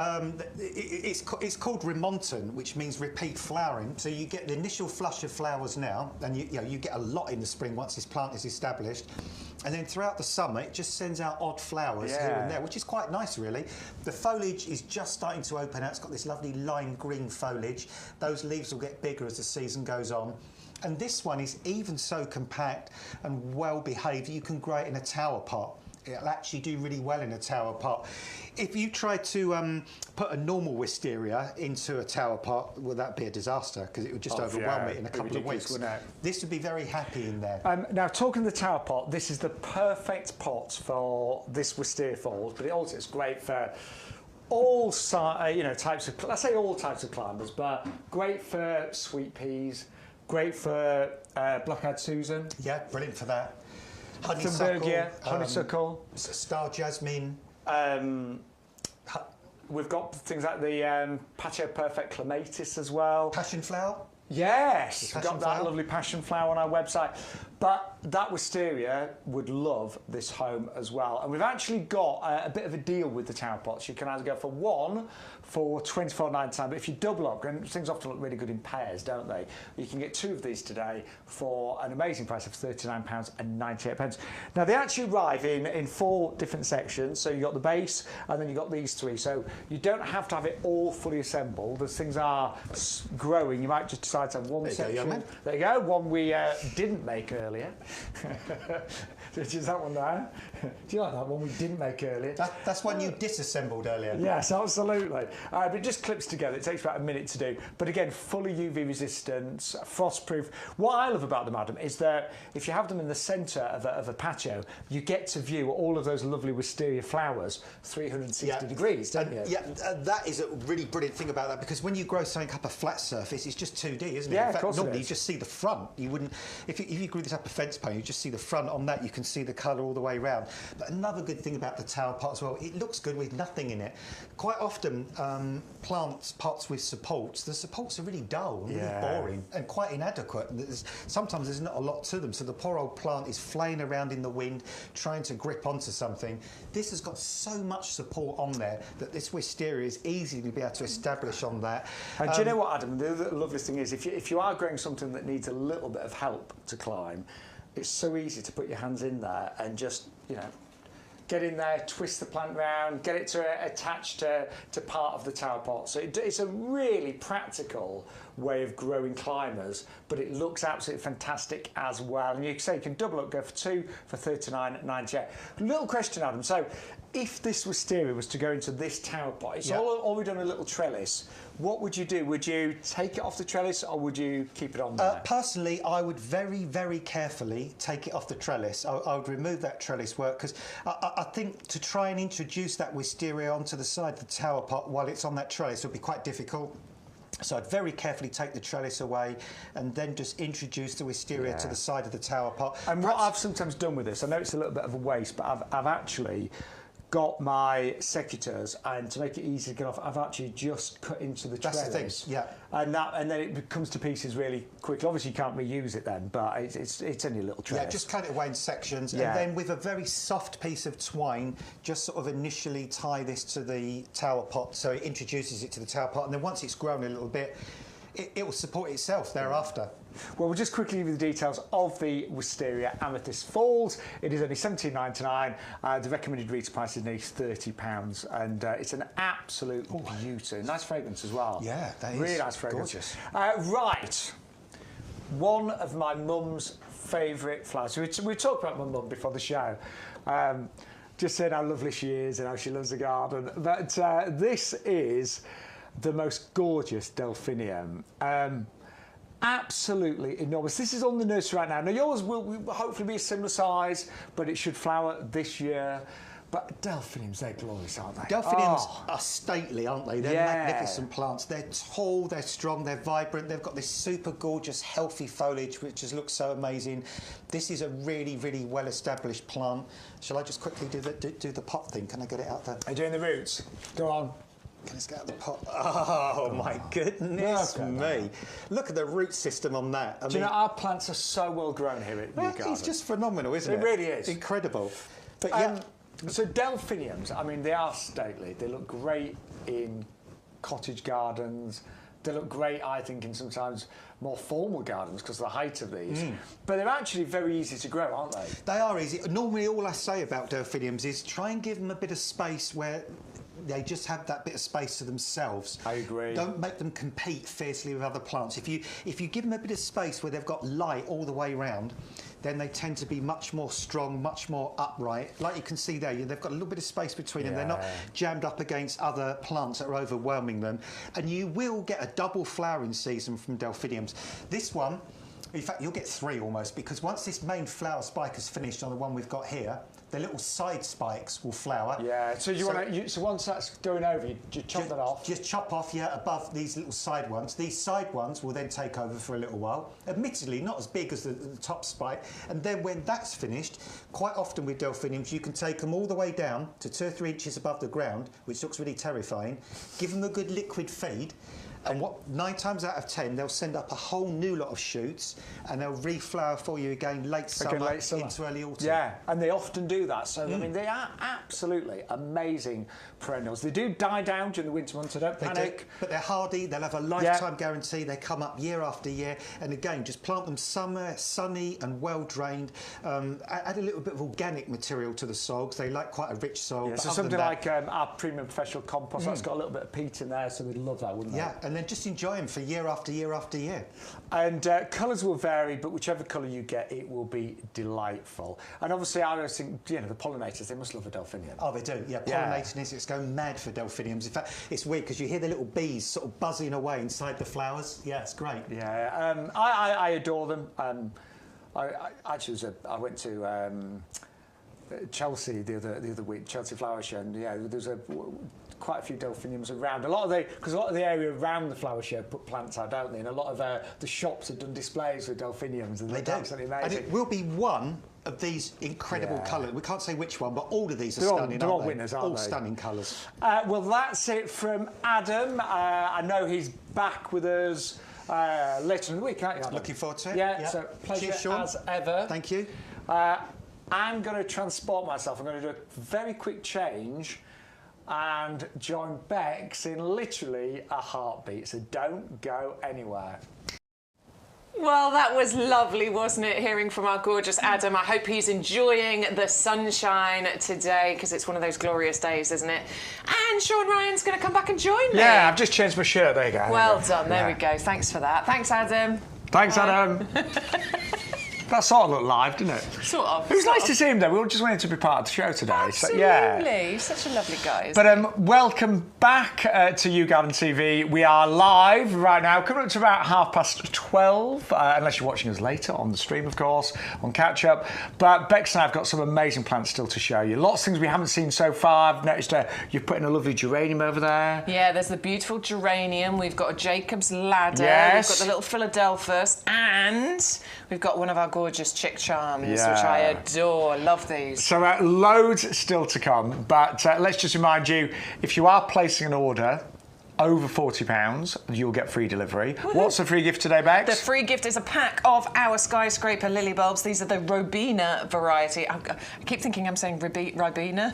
S3: it's called remontant, which means repeat flowering. So you get the initial flush of flowers now, and you get a lot in the spring once this plant is established. And then throughout the summer, it just sends out odd flowers here and there, which is quite nice, really. The foliage is just starting to open out. It's got this lovely lime green foliage. Those leaves will get bigger as the season goes on. And this one is even so compact and well behaved, you can grow it in a tower pot. It'll actually do really well in a tower pot. If you try to put a normal wisteria into a tower pot, well, that'd be a disaster because it would just overwhelm it in a couple of weeks. This would be very happy in there.
S1: Now, talking the tower pot, this is the perfect pot for this wisteria falls, but it also is great for all types of, let's say all types of climbers, but great for sweet peas, great for black-eyed Susan.
S3: Yeah, brilliant for that.
S1: Honeysuckle,
S3: star jasmine.
S1: We've got things like the Patio Perfect Clematis as well.
S3: Passion flower?
S1: Yes, we've got that lovely passion flower on our website. But that wisteria would love this home as well. And we've actually got a bit of a deal with the tower pots. You can either go for one for £24.99, but if you double up, and things often look really good in pairs, don't they? You can get 2 of these today for an amazing price of £39.98. Now, they actually arrive in 4 different sections. So you've got the base, and then you've got these 3. So you don't have to have it all fully assembled. As things are growing, you might just decide to have one section. There you go, one we didn't make earlier. Which is that one there? Do you like that one we didn't make earlier?
S3: That's one you disassembled earlier.
S1: Yes, absolutely. But it just clips together. It takes about a minute to do. But again, fully UV resistant, frost-proof. What I love about them, Adam, is that if you have them in the centre of a patio, you get to view all of those lovely wisteria flowers 360 degrees, don't you?
S3: Yeah, that is a really brilliant thing about that, because when you grow something up a flat surface, it's just 2D, isn't it?
S1: Yeah,
S3: in fact,
S1: of course
S3: normally you just see the front. You wouldn't, if you grew this up a fence panel, you just see the front. On that, you can see the colour all the way around. But another good thing about the tower pot as well, it looks good with nothing in it. Quite often, pots with supports, the supports are really dull, really boring, and quite inadequate. Sometimes there's not a lot to them, so the poor old plant is flaying around in the wind, trying to grip onto something. This has got so much support on there that this wisteria is easy to be able to establish on that.
S1: And do you know what, Adam? The other lovely thing is, if you are growing something that needs a little bit of help to climb, it's so easy to put your hands in there and just, get in there, twist the plant round, get it to attach to part of the tower pot. So it's a really practical way of growing climbers, but it looks absolutely fantastic as well. And you can double up, go for 2 for £39.98. Little question, Adam. So if this wisteria was to go into this tower pot, it's already done a little trellis. What would you do? Would you take it off the trellis, or would you keep it on there?
S3: Personally, I would very, very carefully take it off the trellis. I would remove that trellis work, because I think to try and introduce that wisteria onto the side of the tower pot while it's on that trellis would be quite difficult. So I'd very carefully take the trellis away and then just introduce the wisteria to the side of the tower pot.
S1: And what I've sometimes done with this, I know it's a little bit of a waste, but I've actually got my secateurs, and to make it easy to get off, I've actually just cut into the trellis.
S3: That's the thing,
S1: and then it comes to pieces really quickly. Obviously, you can't reuse it then, but it's only a little trellis.
S3: Yeah, just cut it away in sections, and then with a very soft piece of twine, just sort of initially tie this to the tower pot, so it introduces it to the tower pot, and then once it's grown a little bit, it will support itself thereafter.
S1: Well, we'll just quickly give you the details of the Wisteria Amethyst Falls. It is only $17.99. The recommended retail price is nearly £30, and it's an absolute beauty. Nice fragrance as well.
S3: Yeah, that is
S1: really nice fragrance.
S3: gorgeous.
S1: Right, one of my mum's favourite flowers. We talked about my mum before the show. Just saying how lovely she is and how she loves the garden. But this is the most gorgeous Delphinium. Absolutely enormous. This is on the nursery right now. Now yours will hopefully be a similar size, but it should flower this year. But Delphiniums, they're glorious, aren't they?
S3: Delphiniums are stately, aren't they? They're magnificent plants. They're tall, they're strong, they're vibrant. They've got this super gorgeous, healthy foliage, which just looks so amazing. This is a really, really well-established plant. Shall I just quickly do the pot thing? Can I get it out there?
S1: Are you doing the roots? Go on.
S3: Let's get out the pot. Oh my goodness me! Look at the root system on that.
S1: Do you know our plants are so well grown here at YouGarden?
S3: It's just phenomenal, isn't it?
S1: It really is
S3: incredible. But yeah.
S1: So Delphiniums, I mean, they are stately. They look great in cottage gardens. They look great, I think, in sometimes more formal gardens because of the height of these. But they're actually very easy to grow, aren't they?
S3: They are easy. Normally, all I say about Delphiniums is try and give them a bit of space where they just have that bit of space to themselves.
S1: I agree.
S3: Don't make them compete fiercely with other plants. If you give them a bit of space where they've got light all the way round, then they tend to be much more strong, much more upright. Like you can see there, they've got a little bit of space between them. They're not jammed up against other plants that are overwhelming them. And you will get a double flowering season from Delphiniums. This one, in fact, you'll get 3 almost, because once this main flower spike is finished on the one we've got here, the little side spikes will flower.
S1: Yeah, so so once that's going over, you chop that off?
S3: Just chop off, above these little side ones. These side ones will then take over for a little while. Admittedly, not as big as the top spike. And then when that's finished, quite often with Delphiniums, you can take them all the way down to 2 or 3 inches above the ground, which looks really terrifying. Give them a good liquid feed. And 9 times out of 10, they'll send up a whole new lot of shoots, and they'll reflower for you again late summer into early autumn.
S1: Yeah, and they often do that. So I mean, they are absolutely amazing perennials. They do die down during the winter months. So don't panic.
S3: But they're hardy. They'll have a lifetime guarantee. They come up year after year. And again, just plant them somewhere sunny and well drained. Add a little bit of organic material to the soil because they like quite a rich soil.
S1: Yeah, so something like our premium professional compost that's got a little bit of peat in there, so they'd love that, wouldn't they?
S3: Yeah. And then just enjoy them for year after year after year.
S1: And colours will vary, but whichever colour you get, it will be delightful. And obviously, I always think, the pollinators, they must love a Delphinium. Oh, they do, yeah. Pollinating it's going mad for Delphiniums. In fact, it's weird because you hear the little bees sort of buzzing away inside the flowers. Yeah, it's great. Yeah, I adore them. I went to Chelsea the other week, Chelsea Flower Show, and there's quite a few Delphiniums around. Because a lot of the area around the flower show put plants out, don't they? And a lot of the shops have done displays with Delphiniums, and they're absolutely amazing. And it will be one of these incredible colours. We can't say which one, but all of these are stunning. They're all winners, aren't they? All stunning colours. Well, that's it from Adam. I know he's back with us later in the week, aren't you, Adam? Looking forward to it. Yeah, so pleasure. Cheers, Shaun. As ever. Thank you. I'm going to transport myself. I'm going to do a very quick change and join Bex in literally a heartbeat, so don't go anywhere.
S2: Well, that was lovely, wasn't it, hearing from our gorgeous Adam. I hope he's enjoying the sunshine today, because it's one of those glorious days, isn't it? And Shaun Ryan's going to come back and join me. Yeah, I've just changed my shirt. There you go. Well done. There we go. Thanks for that. Thanks, Adam. Thanks, Adam. That sort of looked live, didn't it? Sort of. It was nice to see him, though. We all just wanted to be part of the show today. Absolutely. So, He's such a lovely guy. But welcome back to YouGarden TV. We are live right now, coming up to about 12:30, unless you're watching us later on the stream, of course, on catch up. But Bex and I have got some amazing plants still to show you. Lots of things we haven't seen so far. I've noticed you've put in a lovely geranium over there. Yeah, there's the beautiful geranium. We've got a Jacob's ladder. Yes. We've got the little Philadelphus, and we've got one of our gorgeous chick charms, which I adore. Love these. So loads still to come, but let's just remind you, if you are placing an order,
S1: over £40, you'll get free delivery. What's the free gift today, Bex?
S2: The free gift is a pack of our skyscraper lily bulbs. These are the Robina variety. I keep thinking I'm saying Ribena.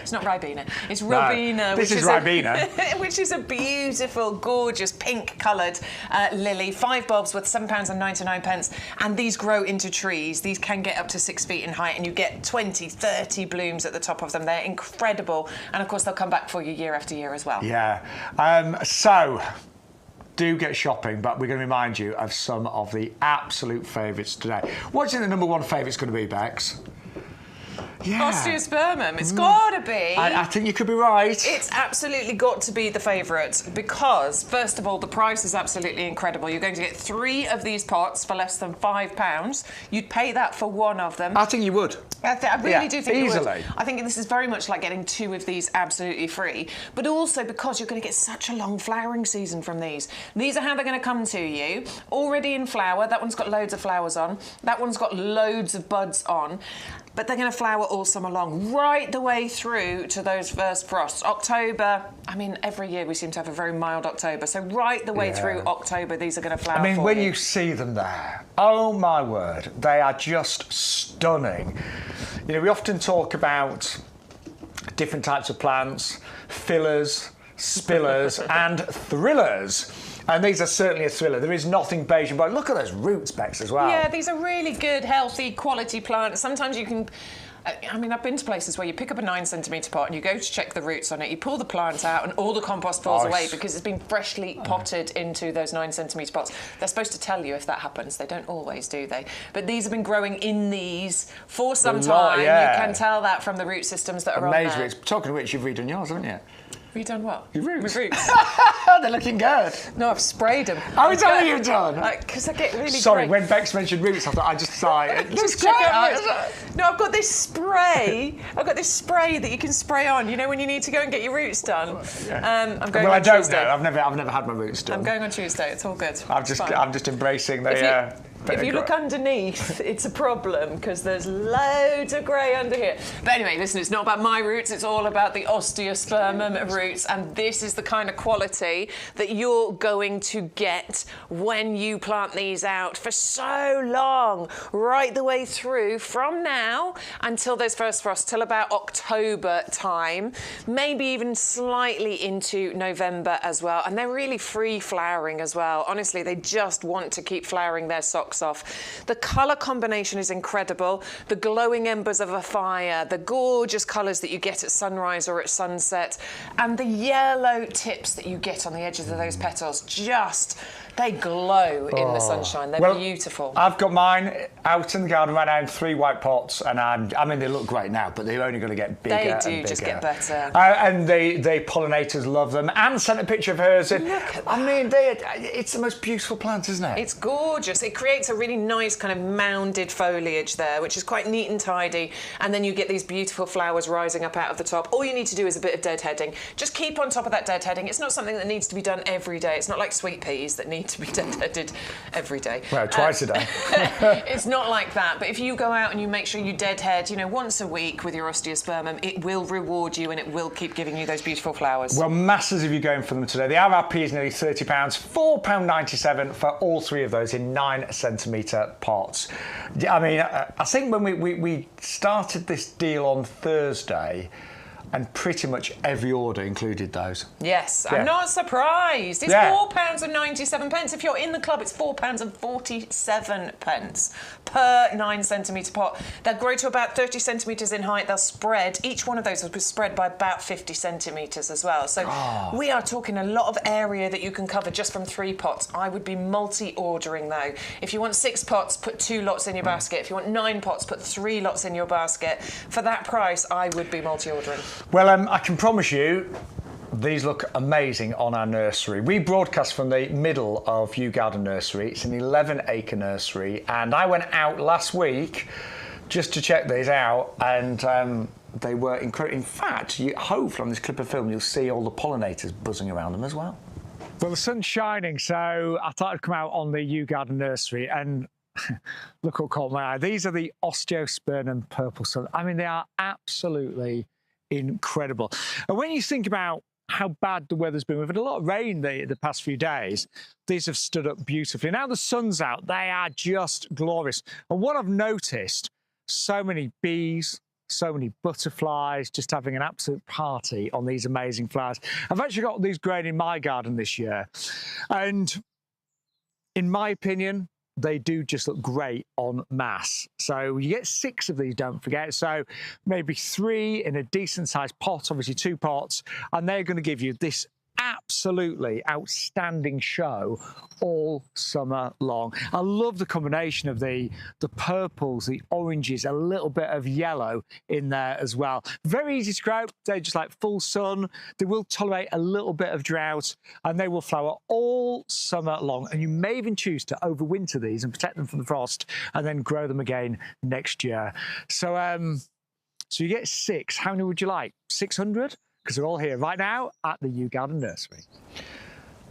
S2: It's not Ribena. It's Robina.
S1: No, this is Ribena.
S2: Which is a beautiful, gorgeous, pink-coloured lily. 5 bulbs worth £7.99, and these grow into trees. These can get up to 6 feet in height, and you get 20, 30 blooms at the top of them. They're incredible, and of course they'll come back for you year after year as well.
S1: Yeah. So do get shopping, but we're going to remind you of some of the absolute favourites today. What's the number one favourite's going to be, Bex? Yeah.
S2: Osteospermum. It's got to be.
S1: I think you could be right.
S2: It's absolutely got to be the favourite because, first of all, the price is absolutely incredible. You're going to get 3 of these pots for less than £5. You'd pay that for 1 of them.
S1: I think you would.
S2: I really do think
S1: easily.
S2: you would. I think this is very much like getting 2 of these absolutely free, but also because you're going to get such a long flowering season from these. These are how they're going to come to you. Already in flower. That one's got loads of flowers on. That one's got loads of buds on. But they're going to flower all summer long, right the way through to those first frosts. October, I mean, every year we seem to have a very mild October, so right the way through October, these are going to flower.
S1: I mean, when you see them there, oh my word, they are just stunning. You know, we often talk about different types of plants, fillers, spillers, and thrillers. And these are certainly a thriller. There is nothing beige about. Look at those roots, Bex, as well.
S2: Yeah, these are really good, healthy, quality plants. Sometimes you can... I mean, I've been to places where you pick up a 9cm pot and you go to check the roots on it, you pull the plant out and all the compost falls away because it's been freshly potted into those 9cm pots. They're supposed to tell you if that happens. They don't always, do they? But these have been growing in these for some time.
S1: Yeah.
S2: You can tell that from the root systems that are on there.
S1: Talking of which, you've redone yours, haven't you?
S2: Have you done what?
S1: Your roots.
S2: My roots.
S1: They're looking good.
S2: No, I've sprayed them.
S1: How is that you've done?
S2: Because I get really
S1: Sorry,
S2: great.
S1: when Bex mentioned roots, I thought I just saw it.
S2: Just check it out. No, I've got this spray. I've got this spray that you can spray on. You know when you need to go and get your roots done.
S1: Yeah.
S2: I'm going
S1: well,
S2: on
S1: I don't
S2: Tuesday.
S1: know. I've never had my roots done.
S2: I'm going on Tuesday. It's all good.
S1: I'm just embracing the.
S2: If you look underneath, it's a problem because there's loads of grey under here. But anyway, listen, it's not about my roots, it's all about the Osteospermum roots, and this is the kind of quality that you're going to get when you plant these out for so long, right the way through from now until those first frosts, till about October time, maybe even slightly into November as well. And they're really free flowering as well. Honestly, they just want to keep flowering their socks off. The colour combination is incredible. The glowing embers of a fire, the gorgeous colours that you get at sunrise or at sunset, and the yellow tips that you get on the edges of those petals, they glow in the sunshine. They're beautiful.
S1: I've got mine out in the garden right now in 3 white pots, and I mean, they look great now, but they're only going to get bigger.
S2: They do
S1: and bigger.
S2: just get better.
S1: And the pollinators love them. Anne sent a picture of hers.
S2: Look at that.
S1: I mean, it's the most beautiful plant, isn't it?
S2: It's gorgeous. It creates a really nice kind of mounded foliage there, which is quite neat and tidy. And then you get these beautiful flowers rising up out of the top. All you need to do is a bit of deadheading. Just keep on top of that deadheading. It's not something that needs to be done every day. It's not like sweet peas that need to be deadheaded every day.
S1: Well, twice a day.
S2: It's not like that. But if you go out and you make sure you deadhead, once a week with your Osteospermum, it will reward you and it will keep giving you those beautiful flowers.
S1: Well, masses of you going for them today. The RRP is nearly £30, £4.97 for all 3 of those in 9cm pots. I mean, I think when we started this deal on Thursday, and pretty much every order included those.
S2: Yes,
S1: Yeah.
S2: I'm not surprised. It's
S1: Yeah.
S2: £4.97. If you're in the club, it's £4.47 per 9cm pot. They'll grow to about 30 centimetres in height. They'll spread. Each one of those will be spread by about 50 centimetres as well. So we are talking a lot of area that you can cover just from 3 pots. I would be multi-ordering though. If you want 6 pots, put 2 lots in your basket. If you want 9 pots, put 3 lots in your basket. For that price, I would be multi-ordering.
S1: Well, I can promise you, these look amazing on our nursery. We broadcast from the middle of YouGarden nursery. It's an 11-acre nursery, and I went out last week just to check these out, and they were incredible. In fact, hopefully on this clip of film, you'll see all the pollinators buzzing around them as well. Well, the sun's shining, so I thought I'd come out on the YouGarden nursery, and look what caught my eye. These are the Osteospermum purple sun. I mean, they are absolutely incredible. And when you think about how bad the weather's been. We've had a lot of rain the past few days. These have stood up beautifully. Now the sun's out, they are just glorious. And what I've noticed, so many bees, so many butterflies, just having an absolute party on these amazing flowers. I've actually got these growing in my garden this year. And in my opinion, they do just look great en masse. So you get 6 of these, don't forget. So maybe 3 in a decent sized pot, obviously 2 pots, and they're going to give you this absolutely outstanding show all summer long. I love the combination of the purples, the oranges, a little bit of yellow in there as well. Very easy to grow. They're just like full sun. They will tolerate a little bit of drought, and they will flower all summer long. And you may even choose to overwinter these and protect them from the frost and then grow them again next year. So, so you get 6. How many would you like? 600? Because they're all here right now at the YouGarden nursery.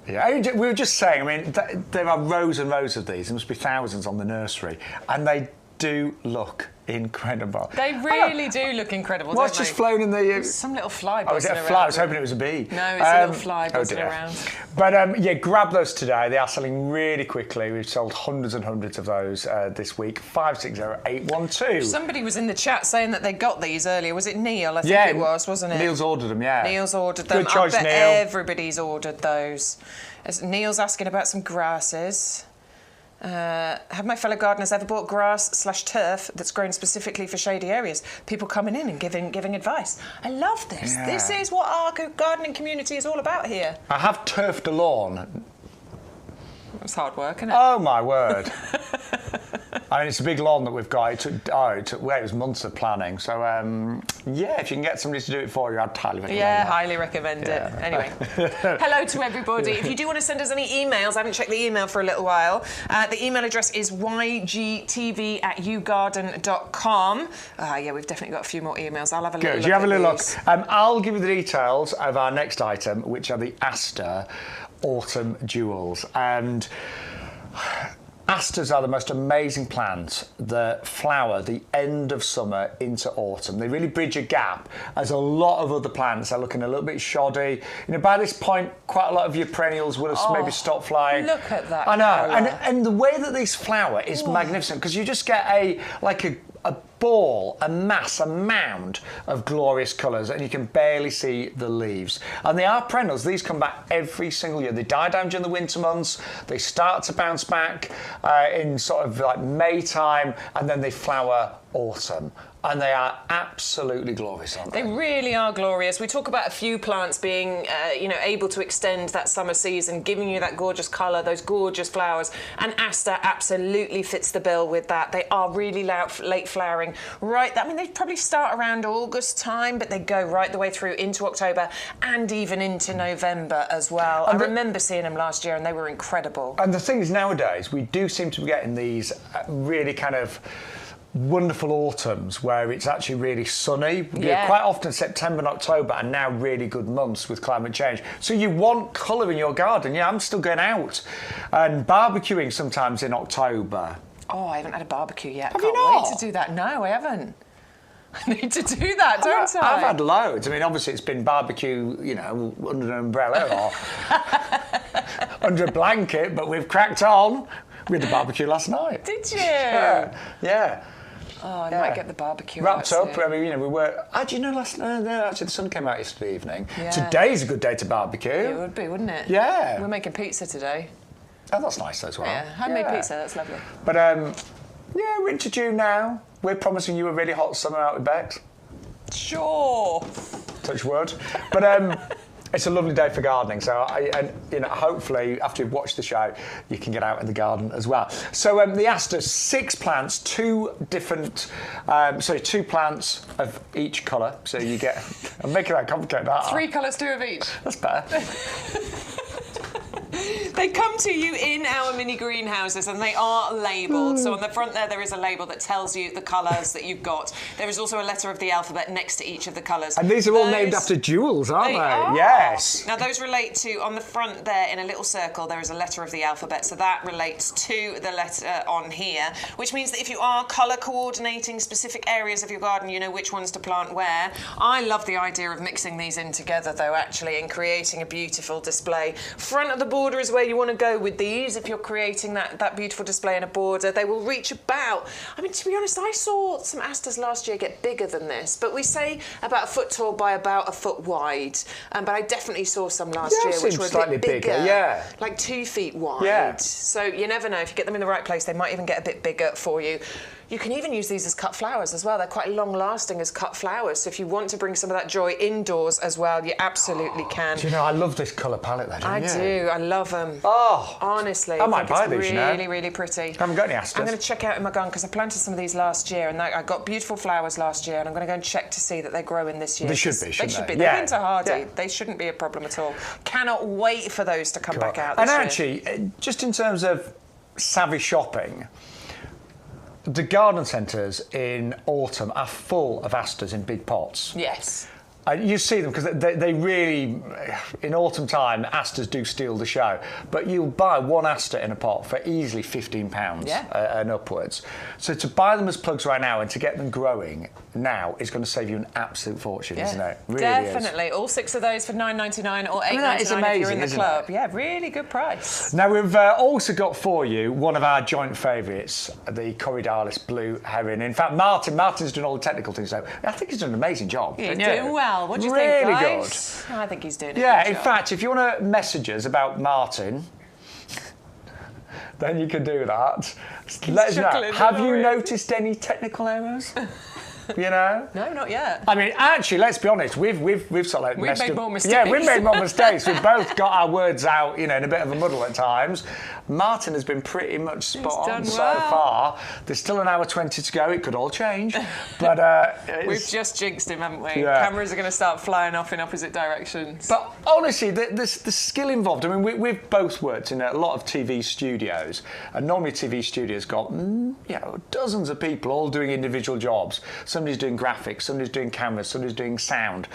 S1: Yeah, we were just saying, I mean, there are rows and rows of these. There must be thousands on the nursery. And they do look incredible.
S2: They really do look incredible,
S1: What's
S2: don't they?
S1: just flown in the...
S2: Some little fly
S1: Oh, is it
S2: buzzing
S1: a fly?
S2: around.
S1: I was hoping it was a bee.
S2: No, it's a little fly buzzing around.
S1: But yeah, grab those today. They are selling really quickly. We've sold hundreds and hundreds of those this week. 560812.
S2: Somebody was in the chat saying that they got these earlier. Was it Neil? I think it was, wasn't it?
S1: Neil's ordered them, yeah.
S2: Neil's ordered them.
S1: Good choice,
S2: I bet
S1: Neil.
S2: everybody's ordered those. As Neil's asking about some grasses. Have my fellow gardeners ever bought grass/turf that's grown specifically for shady areas? People coming in and giving advice. I love this.
S1: Yeah.
S2: This is what our gardening community is all about here.
S1: I have turfed a lawn.
S2: It's hard work, isn't it?
S1: Oh, my word. I mean, it's a big lawn that we've got. It was months of planning. So, yeah, if you can get somebody to do it for you, I'd highly recommend
S2: Yeah,
S1: that.
S2: highly recommend it. Anyway, hello to everybody. If you do want to send us any emails, I haven't checked the email for a little while. The email address is ygtv@yougarden.com. Yeah, we've definitely got a few more emails. I'll have a little look.
S1: Good, you have a little look.
S2: these.
S1: I'll give you the details of our next item, which are the aster autumn jewels. And asters are the most amazing plants that flower the end of summer into autumn. They really bridge a gap, as a lot of other plants are looking a little bit shoddy. You know, by this point, quite a lot of your perennials would have maybe stopped flying.
S2: Look at that.
S1: I know,
S2: colour.
S1: and the way that these flower is magnificent, because you just get a ball, a mass, a mound of glorious colours, and you can barely see the leaves. And they are perennials. These come back every single year. They die down during the winter months. They start to bounce back in sort of like May time, and then they flower autumn. And they are absolutely glorious, aren't they?
S2: They really are glorious. We talk about a few plants being, able to extend that summer season, giving you that gorgeous colour, those gorgeous flowers. And aster absolutely fits the bill with that. They are really late flowering. They probably start around August time, but they go right the way through into October and even into November as well. I remember seeing them last year, and they were incredible.
S1: And the thing is, nowadays, we do seem to be getting these really kind of wonderful autumns where it's actually really sunny.
S2: Yeah.
S1: Quite often September and October are now really good months with climate change. So you want colour in your garden. Yeah, I'm still going out and barbecuing sometimes in October.
S2: Oh, I haven't had a barbecue yet.
S1: Have
S2: Can't
S1: you not?
S2: wait to do that. No, I haven't. I need to do that, don't I?
S1: I've had loads. I mean, obviously it's been barbecue, under an umbrella or under a blanket, but we've cracked on. We had the barbecue last night.
S2: Did you?
S1: Yeah.
S2: Oh, I might get the barbecue
S1: wrapped
S2: out
S1: up.
S2: soon.
S1: I mean, we were. Actually, last night. No, actually, the sun came out yesterday evening.
S2: Yeah.
S1: Today's a good day to barbecue.
S2: It would be, wouldn't it?
S1: Yeah.
S2: We're making pizza today.
S1: Oh, that's nice as well.
S2: Yeah, handmade pizza. That's lovely.
S1: But we're into June now. We're promising you a really hot summer out with Bex.
S2: Sure.
S1: Touch wood. But it's a lovely day for gardening. So hopefully after you've watched the show, you can get out in the garden as well. So the asters, 6 plants, 2 plants of each colour. So you get. I'm making that complicated.
S2: 3 colours, 2 of each.
S1: That's better.
S2: They come to you in our mini greenhouses and they are labelled. So on the front there is a label that tells you the colours that you've got. There is also a letter of the alphabet next to each of the colours.
S1: And these are all named after jewels, aren't they?
S2: Are.
S1: Yes.
S2: Now those relate to, on the front there in a little circle, there is a letter of the alphabet. So that relates to the letter on here, which means that if you are colour coordinating specific areas of your garden, you know which ones to plant where. I love the idea of mixing these in together though, actually, and creating a beautiful display. Front of the border is where you want to go with these if you're creating that beautiful display in a border. They will reach about, I mean, to be honest, I saw some asters last year get bigger than this, but we say about a foot tall by about a foot wide. But I definitely saw some last year which were a bit bigger,
S1: yeah,
S2: like 2 feet wide.
S1: Yeah.
S2: So you never know, if you get them in the right place, they might even get a bit bigger for you. You can even use these as cut flowers as well. They're quite long-lasting as cut flowers. So if you want to bring some of that joy indoors as well, you absolutely can.
S1: Do you know, I love this colour palette though, don't you?
S2: I do. I love them.
S1: Oh.
S2: Honestly.
S1: I might buy these,
S2: really,
S1: you know.
S2: really pretty.
S1: I haven't got any asters.
S2: I'm going to check out in my garden because I planted some of these last year and I got beautiful flowers last year and I'm going to go and check to see that they're growing this year.
S1: They should be, shouldn't
S2: they? Should be.
S1: Yeah.
S2: They're winter hardy.
S1: Yeah.
S2: They shouldn't be a problem at all. Cannot wait for those to come back out this
S1: and
S2: year.
S1: actually, just in terms of savvy shopping, the garden centres in autumn are full of asters in big pots.
S2: Yes.
S1: You see them because they really, in autumn time, asters do steal the show. But you'll buy one aster in a pot for easily £15 and upwards. So to buy them as plugs right now and to get them growing now is going to save you an absolute fortune, isn't it? Really
S2: definitely.
S1: is.
S2: All 6 of those for $9.99 or $8.99
S1: amazing,
S2: if you're in the club.
S1: It?
S2: Yeah, really good price.
S1: Now we've also got for you one of our joint favourites, the Corydalis blue heron. In fact, Martin's doing all the technical things, so I think he's done an amazing job.
S2: He's doing well. What do you
S1: think,
S2: guys? Good. I think he's doing a
S1: Yeah,
S2: good
S1: in
S2: job.
S1: fact, if you want to message us about Martin, then you can do that. Let us know. Have you noticed any technical errors? You know?
S2: No, not yet.
S1: I mean, actually, let's be honest. We've sort of
S2: We've made more mistakes.
S1: Yeah, we've made more mistakes. We've both got our words out, you know, in a bit of a muddle at times. Martin has been pretty much spot on so far. There's still an hour 20 to go. It could all change, but
S2: we've just jinxed him, haven't we?
S1: Yeah.
S2: Cameras are going to start flying off in opposite directions.
S1: But honestly, the skill involved. I mean, we've both worked in a lot of TV studios, and normally TV studios got dozens of people all doing individual jobs. Somebody's doing graphics, somebody's doing cameras, somebody's doing sound,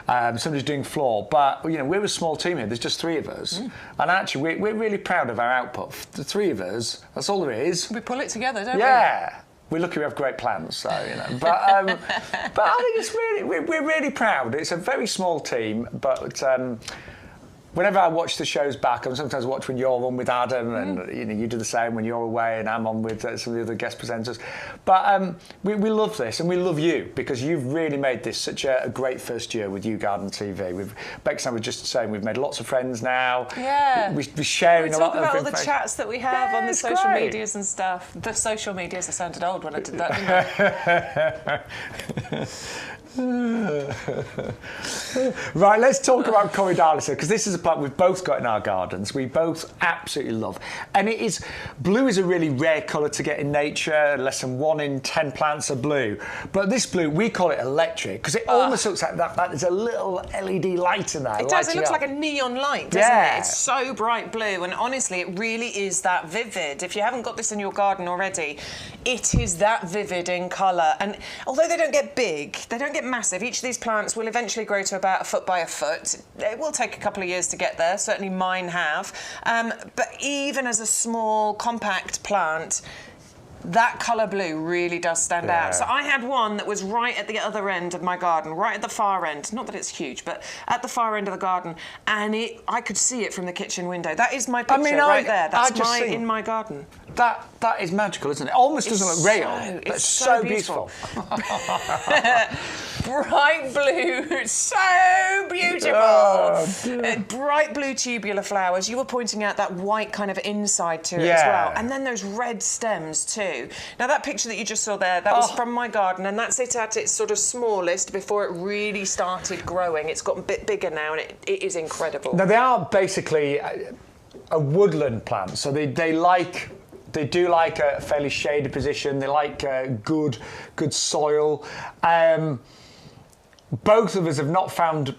S1: somebody's doing floor. But you know, we're a small team here. There's just 3 of us, and actually, we're really proud of our output. The 3 of us. That's all there is.
S2: We pull it together, don't we?
S1: Yeah. We're lucky we have great plans, so you know. But I think it's really we're really proud. It's a very small team, but. Whenever I watch the shows back, I sometimes watch when you're on with Adam, and you know you do the same when you're away, and I'm on with some of the other guest presenters. But we love this, and we love you because you've really made this such a great first year with YouGarden TV. Bex and I were just saying we've made lots of friends now.
S2: Yeah,
S1: we're sharing a lot of
S2: about all
S1: information.
S2: the chats that we have on the social medias and stuff. The social medias, I sounded old when I did that, didn't I?
S1: Right, let's talk about Corydalis because this is a plant we've both got in our gardens. We both absolutely love, and blue is a really rare colour to get in nature. Less than 1 in 10 plants are blue, but this blue we call it electric because it almost looks like that. There's a little LED light in there.
S2: It does. It looks like a neon light, doesn't it? It's so bright blue, and honestly, it really is that vivid. If you haven't got this in your garden already, it is that vivid in colour. And although they don't get big, they don't get massive. Each of these plants will eventually grow to about 1 foot by 1 foot. It will take a couple of years to get there. Certainly mine have. But even as a small, compact plant, that colour blue really does stand out. So I had one that was right at the other end of my garden, right at the far end. Not that it's huge, but at the far end of the garden, and I could see it from the kitchen window. That is my picture right there. That's in my garden.
S1: That is magical, isn't it? Almost doesn't look real.
S2: It's
S1: so beautiful.
S2: Bright blue, so beautiful. Bright blue tubular flowers. You were pointing out that white kind of inside to it as well. And then those red stems too. Now that picture that you just saw there, that was from my garden, and that's it at its sort of smallest before it really started growing. It's got a bit bigger now, and it is incredible.
S1: Now they are basically a woodland plant, so they do like a fairly shaded position. They like good soil. Both of us have not found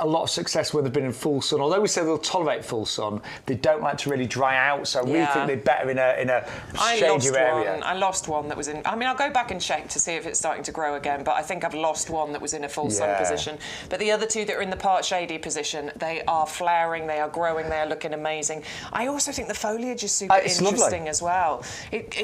S1: a lot of success when they've been in full sun. Although we say they'll tolerate full sun, they don't like to really dry out. So we think they're better in a shadier area.
S2: I lost one that was in. I mean, I'll go back and check to see if it's starting to grow again. But I think I've lost one that was in a full sun position. But the other two that are in the part shady position, they are flowering, they are growing, they are looking amazing. I also think the foliage is super interesting as well.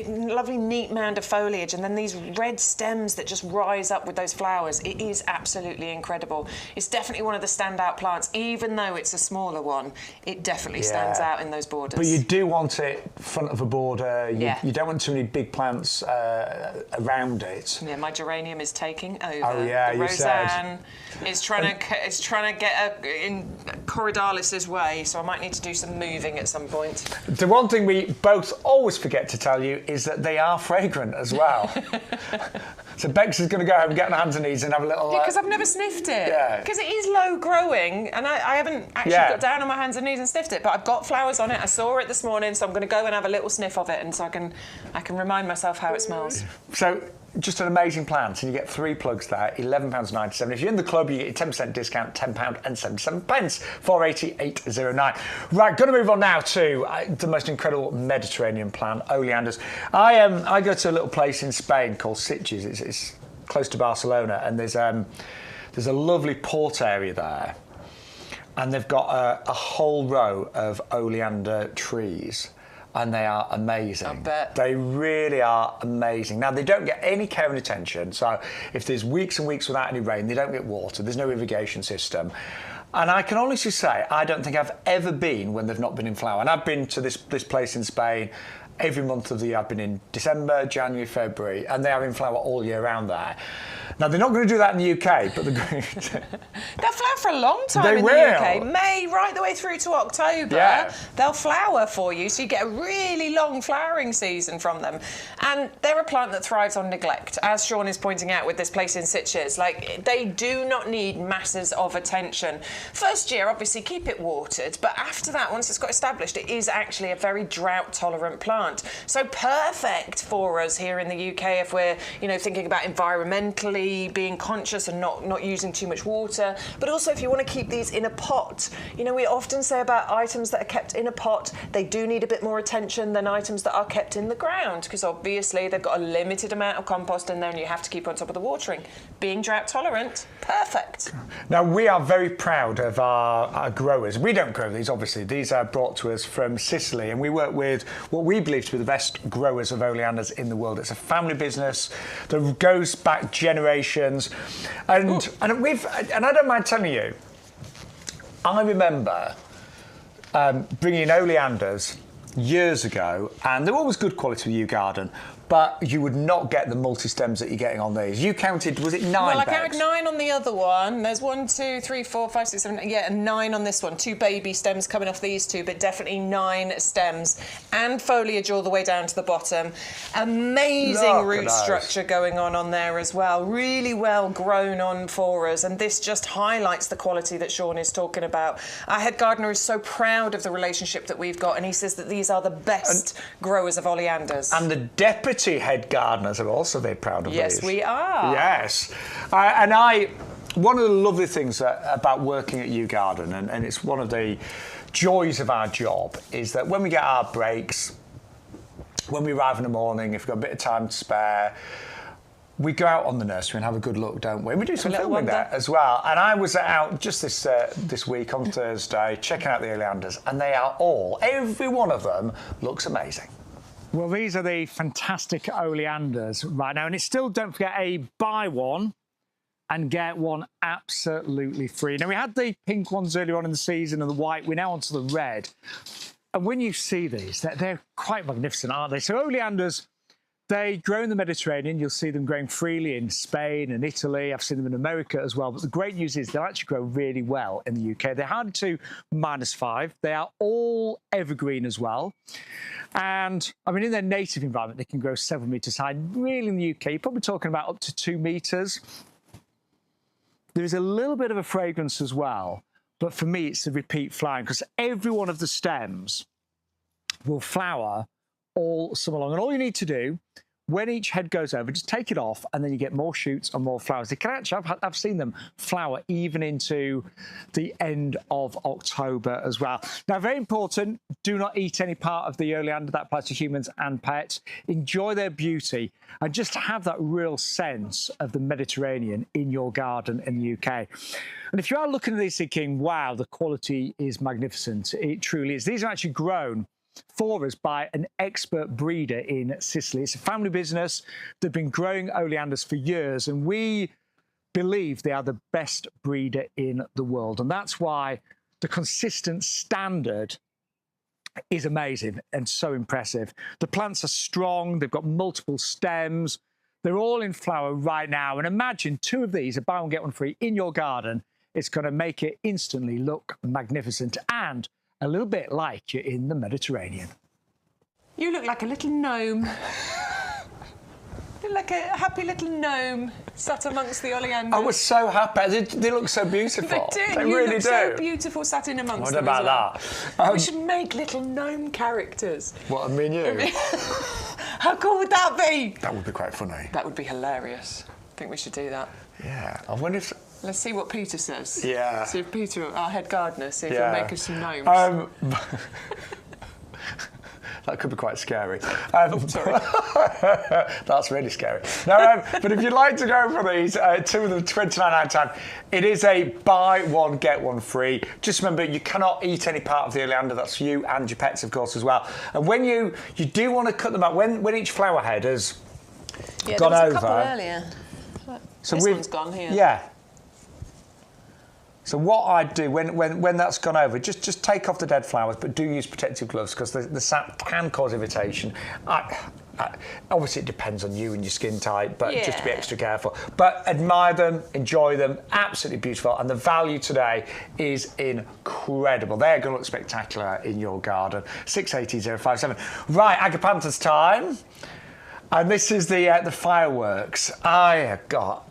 S2: Lovely, neat mound of foliage, and then these red stems that just rise up with those flowers. It is absolutely incredible. It's definitely one of the standout plants, even though it's a smaller one. It definitely stands out in those borders.
S1: But you do want it front of a border. You don't want too many big plants around it.
S2: Yeah, my geranium is taking over.
S1: Oh yeah,
S2: the
S1: you
S2: Roseanne
S1: said.
S2: is trying to get in Corydalis' way, so I might need to do some moving at some point.
S1: The one thing we both always forget to tell you is that they are fragrant as well. So Bex is going to go home and get on her hands and knees and have a little...
S2: because I've never sniffed it.
S1: Yeah.
S2: Because it is low growing, and I haven't actually got down on my hands and knees and sniffed it, but I've got flowers on it. I saw it this morning, so I'm going to go and have a little sniff of it, and so I can remind myself how it smells. So
S1: just an amazing plant, and you get 3 plugs there, £11.97. If you're in the club, you get a 10% discount, £10.77, 488.09. Right, going to move on now to the most incredible Mediterranean plant, Oleanders. I go to a little place in Spain called Sitges. It's close to Barcelona, and there's a lovely port area there, and they've got a whole row of oleander trees. And they are amazing.
S2: I bet.
S1: They really are amazing. Now, they don't get any care and attention. So if there's weeks and weeks without any rain, they don't get water. There's no irrigation system. And I can honestly say, I don't think I've ever been when they've not been in flower. And I've been to this place in Spain every month of the year. I've been in December, January, February, and they are in flower all year round there. Now, they're not going to do that in the UK, but
S2: they'll flower for a long time in the UK. May right the way through to October.
S1: Yeah.
S2: They'll flower for you, so you get a really long flowering season from them. And they're a plant that thrives on neglect, as Shaun is pointing out with this place in Sitges. Like, they do not need masses of attention. First year, obviously, keep it watered, but after that, once it's got established, it is actually a very drought-tolerant plant. So perfect for us here in the UK if we're, thinking about environmentally being conscious and not using too much water, but also if you want to keep these in a pot. We often say about items that are kept in a pot, they do need a bit more attention than items that are kept in the ground, because obviously they've got a limited amount of compost in there and you have to keep on top of the watering. Being drought tolerant, perfect.
S1: Now, we are very proud of our growers. We don't grow these, obviously. These are brought to us from Sicily, and we work with what we believe to be the best growers of oleanders in the world. It's a family business that goes back generations. And I don't mind telling you, I remember bringing in oleanders years ago, and they were always good quality with YouGarden, but you would not get the multi-stems that you're getting on these. You counted, was it 9
S2: Well, I
S1: bags?
S2: counted 9 on the other one. There's 1, 2, 3, 4, 5, 6, 7, and 9 on this one. 2 baby stems coming off these two, but definitely 9 stems and foliage all the way down to the bottom. Amazing root structure going on there as well. Really well grown on for us, and this just highlights the quality that Shaun is talking about. Our head gardener is so proud of the relationship that we've got, and he says that these are the best growers of oleanders.
S1: And the deputy head gardeners are also very proud of these.
S2: Yes, we are.
S1: Yes. One of the lovely things about working at YouGarden, and it's one of the joys of our job, is that when we get our breaks, when we arrive in the morning, if we've got a bit of time to spare, we go out on the nursery and have a good look, don't we? We do some filming there as well. And I was out just this week on Thursday checking out the oleanders, and they are every one of them looks amazing. Well, these are the fantastic oleanders right now, and it's still, don't forget, a buy one and get one absolutely free. Now, we had the pink ones earlier on in the season and the white. We're now onto the red. And when you see these, they're quite magnificent, aren't they? So oleanders, they grow in the Mediterranean. You'll see them growing freely in Spain and Italy. I've seen them in America as well. But the great news is they'll actually grow really well in the UK. They're hardened to -5. They are all evergreen as well. And, I mean, in their native environment, they can grow several metres high. Really, in the UK, you're probably talking about up to 2 metres. There is a little bit of a fragrance as well. But for me, it's the repeat flowering, because every one of the stems will flower all summer long. And all you need to do when each head goes over, just take it off, and then you get more shoots and more flowers. They can actually, I've seen them flower even into the end of October as well. Now, very important, do not eat any part of the oleander. That applies to humans and pets. Enjoy their beauty and just have that real sense of the Mediterranean in your garden in the UK. And if you are looking at these thinking, wow, the quality is magnificent, it truly is. These are actually grown for us by an expert breeder in Sicily. It's a family business. They've been growing oleanders for years, and we believe they are the best breeder in the world. And that's why the consistent standard is amazing and so impressive. The plants are strong. They've got multiple stems. They're all in flower right now. And imagine 2 of these, a buy one, get one free, in your garden. It's going to make it instantly look magnificent and a little bit like you're in the Mediterranean.
S2: You look like a little gnome. You look like a happy little gnome sat amongst the oleanders.
S1: I was so happy. They look so beautiful.
S2: They do.
S1: They
S2: You
S1: really
S2: look
S1: do.
S2: so beautiful sat in amongst
S1: What
S2: them
S1: about
S2: as well.
S1: that?
S2: We should make little gnome characters.
S1: What, me and you?
S2: How cool would that be?
S1: That would be quite funny.
S2: That would be hilarious. I think we should do that.
S1: Yeah. I wonder if...
S2: Let's see what Peter says.
S1: Yeah.
S2: See if Peter, our head gardener, see if he'll make us some gnomes.
S1: That could be quite scary.
S2: Sorry.
S1: That's really scary. No, but if you'd like to go for these, 2 of them, £29.99. It is a buy one, get one free. Just remember, you cannot eat any part of the oleander. That's for you and your pets, of course, as well. And when you do want to cut them up, when each flower head has gone
S2: there was
S1: over.
S2: a couple earlier.
S1: So
S2: this one's gone here.
S1: Yeah. So what I'd do when that's gone over, just take off the dead flowers, but do use protective gloves because the sap can cause irritation. Obviously, it depends on you and your skin type, but just to be extra careful. But admire them, enjoy them, absolutely beautiful. And the value today is incredible. They're going to look spectacular in your garden. 680057. Right, Agapanthus time. And this is the fireworks. I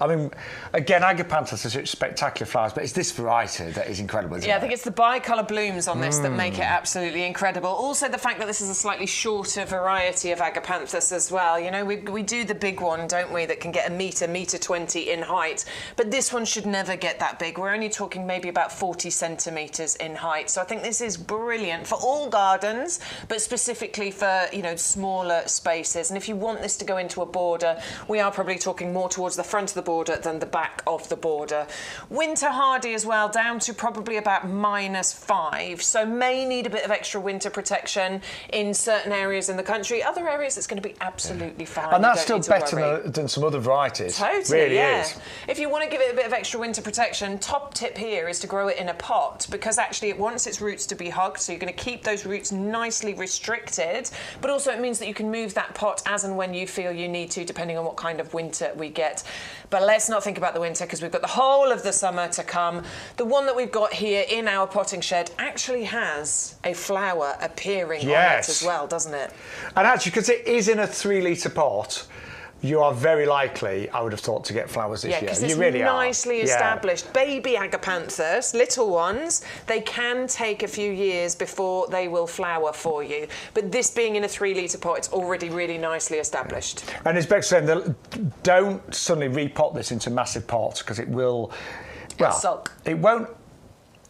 S1: mean, again, Agapanthus are such spectacular flowers, but it's this variety that is incredible, isn't it?
S2: Yeah, I think it's the bicolour blooms on this that make it absolutely incredible. Also, the fact that this is a slightly shorter variety of Agapanthus as well. You know, we do the big one, don't we, that can get a metre 20 in height. But this one should never get that big. We're only talking maybe about 40 centimetres in height. So I think this is brilliant for all gardens, but specifically for, you know, smaller spaces. And if you want this to go into a border, we are probably talking more towards the front of the border than the back of the border. Winter hardy as well, down to probably about -5, so may need a bit of extra winter protection in certain areas in the country. Other areas it's going to be absolutely fine.
S1: And that's still better than some other varieties.
S2: Totally,
S1: really
S2: yeah.
S1: is.
S2: If you want to give it a bit of extra winter protection, top tip here is to grow it in a pot, because actually it wants its roots to be hugged, so you're going to keep those roots nicely restricted, but also it means that you can move that pot as and when you feel you need to, depending on what kind of winter we get. But let's not think about the winter, because we've got the whole of the summer to come. The one that we've got here in our potting shed actually has a flower appearing on it as well, doesn't it?
S1: And actually, because it is in a 3-litre pot, you are very likely, I would have thought, to get flowers this year.
S2: Yeah, because it's
S1: really
S2: nicely established. Baby Agapanthus, little ones, they can take a few years before they will flower for you. But this being in a 3-litre pot, it's already really nicely established.
S1: And as Beck's saying, don't suddenly repot this into massive pots, because it will... Well,
S2: sulk.
S1: It won't...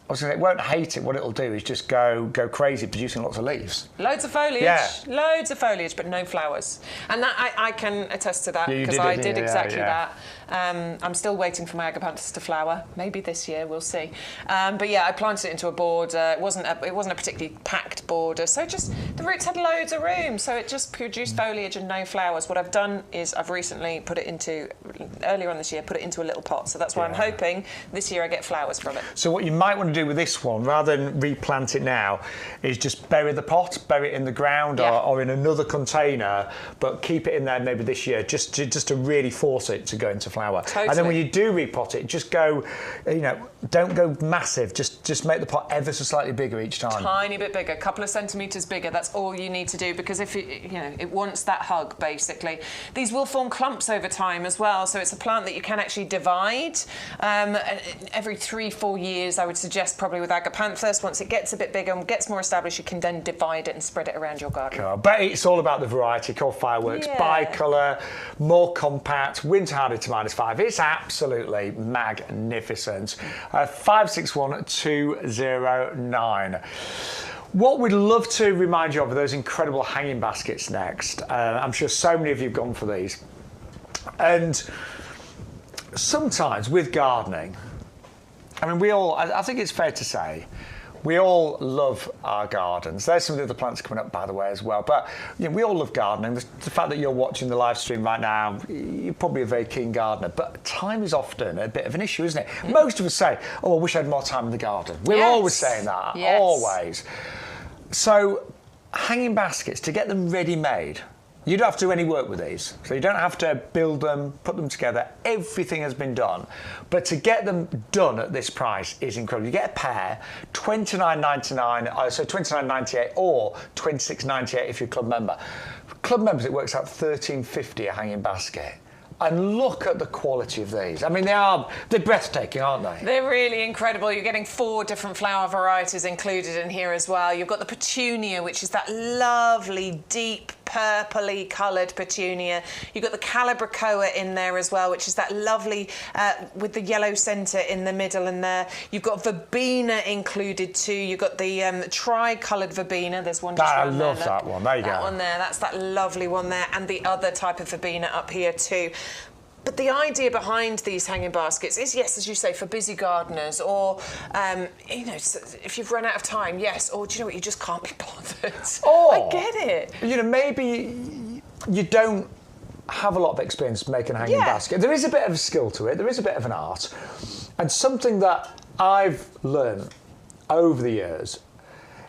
S1: I was going to say, it won't hate it. What it'll do is just go crazy, producing lots of leaves.
S2: Loads of foliage, but no flowers. And that I can attest to that, because I did exactly that. I'm still waiting for my Agapanthus to flower. Maybe this year, we'll see. But yeah, I planted it into a border. It wasn't a particularly packed border, so just the roots had loads of room, so it just produced foliage and no flowers. What I've done is I've recently earlier on this year, put it into a little pot. So that's why I'm hoping this year I get flowers from it.
S1: So what you might want to do with this one, rather than replant it now, is just bury the pot, bury it in the ground or in another container, but keep it in there maybe this year, just to really force it to go into flower. flower.
S2: Totally.
S1: And then when you do repot it, just go, don't go massive. Just make the pot ever so slightly bigger each time.
S2: Tiny bit bigger, a couple of centimetres bigger. That's all you need to do, because if it wants that hug, basically. These will form clumps over time as well, so it's a plant that you can actually divide. Every 3-4 years, I would suggest, probably with Agapanthus. Once it gets a bit bigger and gets more established, you can then divide it and spread it around your garden.
S1: Cool. But it's all about the variety, called Fireworks, bicolour, more compact, winter hardy to -5. It's absolutely magnificent. 561209. What we'd love to remind you of are those incredible hanging baskets next. I'm sure so many of you have gone for these. And sometimes with gardening, I mean, I think it's fair to say, we all love our gardens. There's some of the other plants coming up, by the way, as well. But we all love gardening. The fact that you're watching the live stream right now, you're probably a very keen gardener. But time is often a bit of an issue, isn't it? Most of us say, "Oh, I wish I had more time in the garden." We're always saying that, always. So, hanging baskets, to get them ready-made, you don't have to do any work with these. So you don't have to build them, put them together. Everything has been done. But to get them done at this price is incredible. You get a pair, $29.99, so $29.98 or $26.98 if you're a club member. For club members, it works out $13.50 a hanging basket. And look at the quality of these. I mean, they're breathtaking, aren't they?
S2: They're really incredible. You're getting 4 different flower varieties included in here as well. You've got the petunia, which is that lovely, deep, purpley coloured petunia. You've got the calibrachoa in there as well, which is that lovely with the yellow centre in the middle in there. You've got verbena included too. You've got the tri-coloured verbena. There's one just
S1: I
S2: around there.
S1: love that one. There you go.
S2: That one there. That's that lovely one there. And the other type of verbena up here too. But the idea behind these hanging baskets is, yes, as you say, for busy gardeners, or if you've run out of time, yes, or do you know what, you just can't be bothered.
S1: Or,
S2: I get it.
S1: Maybe you don't have a lot of experience making a hanging basket. There is a bit of a skill to it. There is a bit of an art, and something that I've learned over the years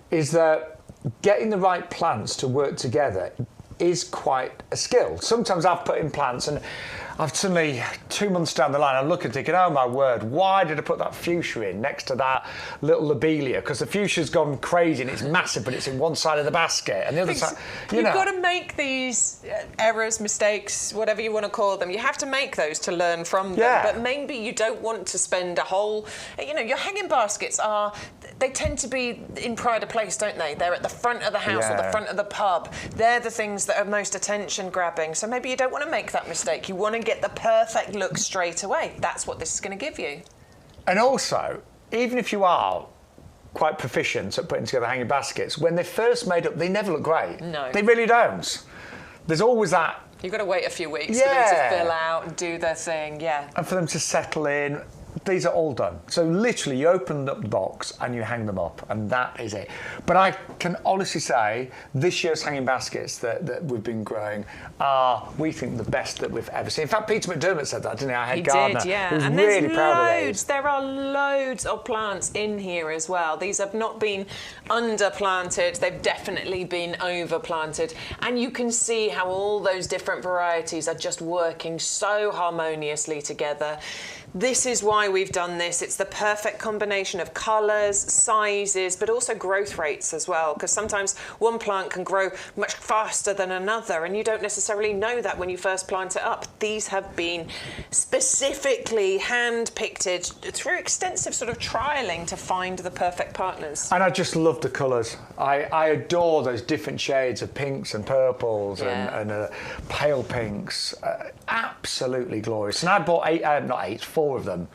S1: is that getting the right plants to work together is quite a skill. Sometimes I've put in plants and I've suddenly, 2 months down the line, I look and thinking, oh my word, why did I put that fuchsia in next to that little lobelia? Because the fuchsia's gone crazy and it's massive, but it's in one side of the basket and the other side.
S2: You've got to make these errors, mistakes, whatever you want to call them. You have to make those to learn from them.
S1: Yeah.
S2: But maybe you don't want to spend a whole, your hanging baskets they tend to be in pride of place, don't they? They're at the front of the house or the front of the pub. They're the things that are most attention grabbing. So maybe you don't want to make that mistake. You want to get the perfect look straight away. That's what this is going to give you.
S1: And also, even if you are quite proficient at putting together hanging baskets, when they're first made up, they never look great.
S2: No.
S1: They really don't. There's always that.
S2: You've got to wait a few weeks for them to fill out and do their thing, and
S1: for them to settle in. These are all done. So literally you open up the box and you hang them up, and that is it. But I can honestly say this year's hanging baskets that we've been growing are, we think, the best that we've ever seen. In fact, Peter McDermott said that, didn't he? Our head gardener.
S2: He did, yeah.
S1: He was
S2: and
S1: really
S2: there's
S1: proud
S2: loads.
S1: of these.
S2: There are loads of plants in here as well. These have not been underplanted. They've definitely been overplanted. And you can see how all those different varieties are just working so harmoniously together. This is why we've done this. It's the perfect combination of colours, sizes, but also growth rates as well, because sometimes one plant can grow much faster than another, and you don't necessarily know that when you first plant it up. These have been specifically hand-picked through extensive sort of trialling to find the perfect partners.
S1: And I just love the colours. I adore those different shades of pinks and purples and pale pinks. Absolutely glorious. And I bought 4 of them.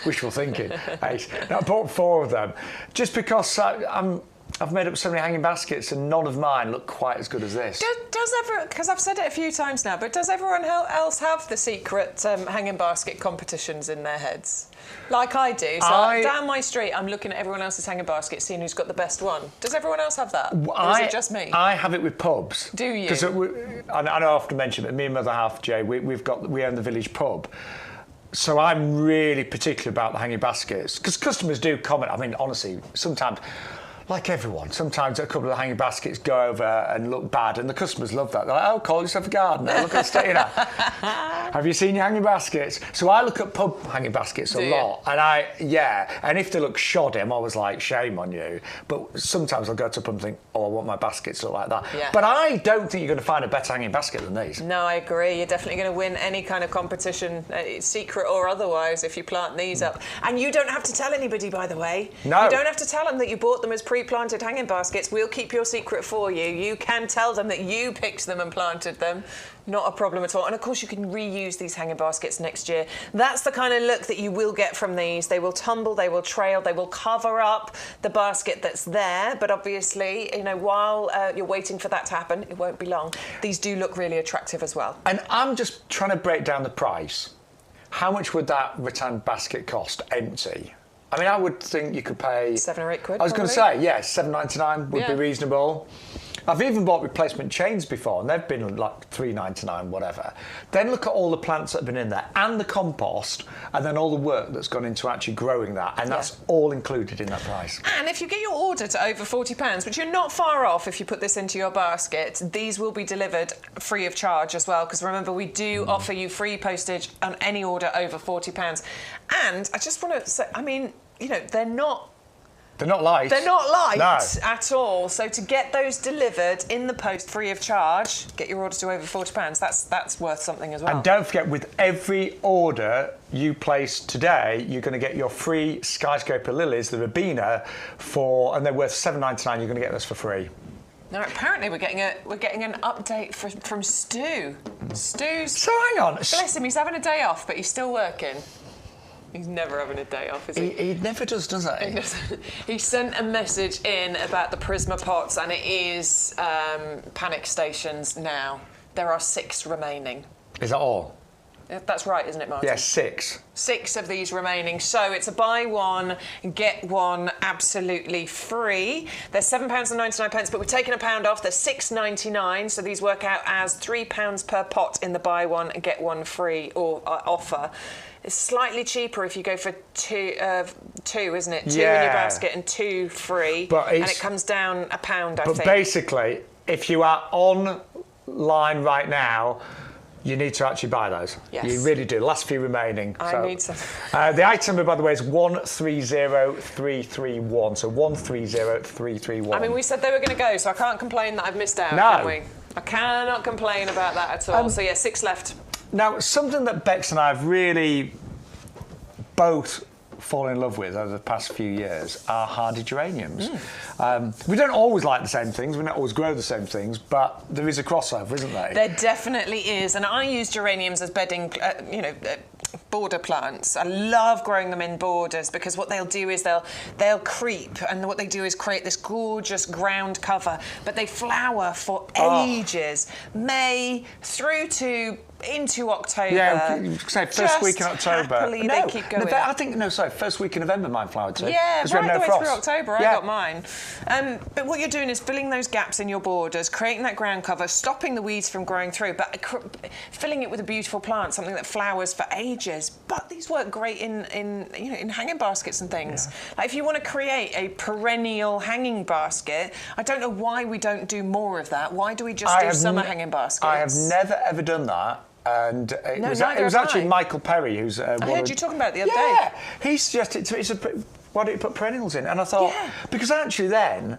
S1: Wishful thinking. 8. No, I bought 4 of them just because I've made up so many hanging baskets and none of mine look quite as good as this.
S2: Does everyone, because I've said it a few times now, but does everyone else have the secret hanging basket competitions in their heads? Like I do. So down my street, I'm looking at everyone else's hanging basket, seeing who's got the best one. Does everyone else have that? Or is it just me?
S1: I have it with pubs.
S2: Do you?
S1: Because I know I often mention it. Me and my other half, Jay, we own the village pub. So I'm really particular about the hanging baskets because customers do comment. I mean, honestly, sometimes like everyone, sometimes a couple of hanging baskets go over and look bad, and the customers love that. They're like, oh, call yourself a gardener. Look at the have you seen your hanging baskets? So I look at pub hanging baskets a lot, and and if they look shoddy, I'm always like, shame on you. But sometimes I'll go to a pub and think, oh, I want my baskets to look like that.
S2: Yeah.
S1: But I don't think you're going to find a better hanging basket than these.
S2: No, I agree. You're definitely going to win any kind of competition, secret or otherwise, if you plant these up. And you don't have to tell anybody, by the way.
S1: No.
S2: You don't have to tell them that you bought them as pre-planted hanging baskets. We'll keep your secret for you. You can tell them that you picked them and planted them. Not a problem at all. And of course you can reuse these hanging baskets next year. That's the kind of look that you will get from these. They will tumble, they will trail, they will cover up the basket that's there. But obviously, you know, while you're waiting for that to happen, it won't be long. These do look really attractive as well.
S1: And I'm just trying to break down the price. How much would that rattan basket cost empty? I mean, I would think you could pay...
S2: £7 or £8.
S1: I was going to say, yeah, £7.99 would be reasonable. I've even bought replacement chains before, and they've been like £3.99, whatever. Then look at all the plants that have been in there, and the compost, and then all the work that's gone into actually growing that, and that's all included in that price.
S2: And if you get your order to over £40, which you're not far off if you put this into your basket, these will be delivered free of charge as well, because remember, we do offer you free postage on any order over £40. And I just want to say, I mean, you know, they're not light. They're not light at all. So to get those delivered in the post free of charge, get your order to over £40, that's worth something as well.
S1: And don't forget, with every order you place today, you're going to get your free skyscraper lilies, the Robina, and they're worth £7.99. You're going to get those for free.
S2: Now, apparently we're getting an update from Stu. Stu's...
S1: So hang on.
S2: Bless him, he's having a day off, but he's still working. He's never having a day off, is he?
S1: He never does he?
S2: He sent a message in about the Prisma pots, and it is panic stations now. There are 6 remaining.
S1: Is that all?
S2: That's right, isn't it, Martin?
S1: Yes, 6.
S2: 6 of these remaining. So it's a buy one, get one absolutely free. They're £7.99, but we've taken £1 off. They're £6.99, so these work out as £3 per pot in the buy one and get one free offer. It's slightly cheaper if you go for two, isn't it? 2 in your basket and 2 free, and it comes down £1, I think.
S1: But basically, if you are online right now, you need to actually buy those.
S2: Yes.
S1: You really do. Last few remaining.
S2: I need some.
S1: The item number, by the way, is 130331. So 130331.
S2: I mean, we said they were going to go, so I can't complain that I've missed out, can we? I cannot complain about that at all. So yeah, 6 left.
S1: Now, something that Bex and I have really both fallen in love with over the past few years are hardy geraniums. We don't always like the same things, we don't always grow the same things, but there is a crossover, isn't there?
S2: There definitely is, and I use geraniums as bedding, border plants. I love growing them in borders because what they'll do is they'll creep, and what they do is create this gorgeous ground cover, but they flower for ages, May through to into October.
S1: Yeah, say first week in October.
S2: Happily, they keep going.
S1: First week in November mine flowered too.
S2: Yeah, right the way through October, I got mine. But what you're doing is filling those gaps in your borders, creating that ground cover, stopping the weeds from growing through, but filling it with a beautiful plant, something that flowers for ages. But these work great in hanging baskets and things. Yeah. Like if you want to create a perennial hanging basket, I don't know why we don't do more of that. Why do we just do summer hanging baskets?
S1: I have never ever done that. And it was actually Michael Perry who's... I
S2: heard you talking about it the other day.
S1: Yeah, he suggested to me, why don't you put perennials in? And I thought, because actually then,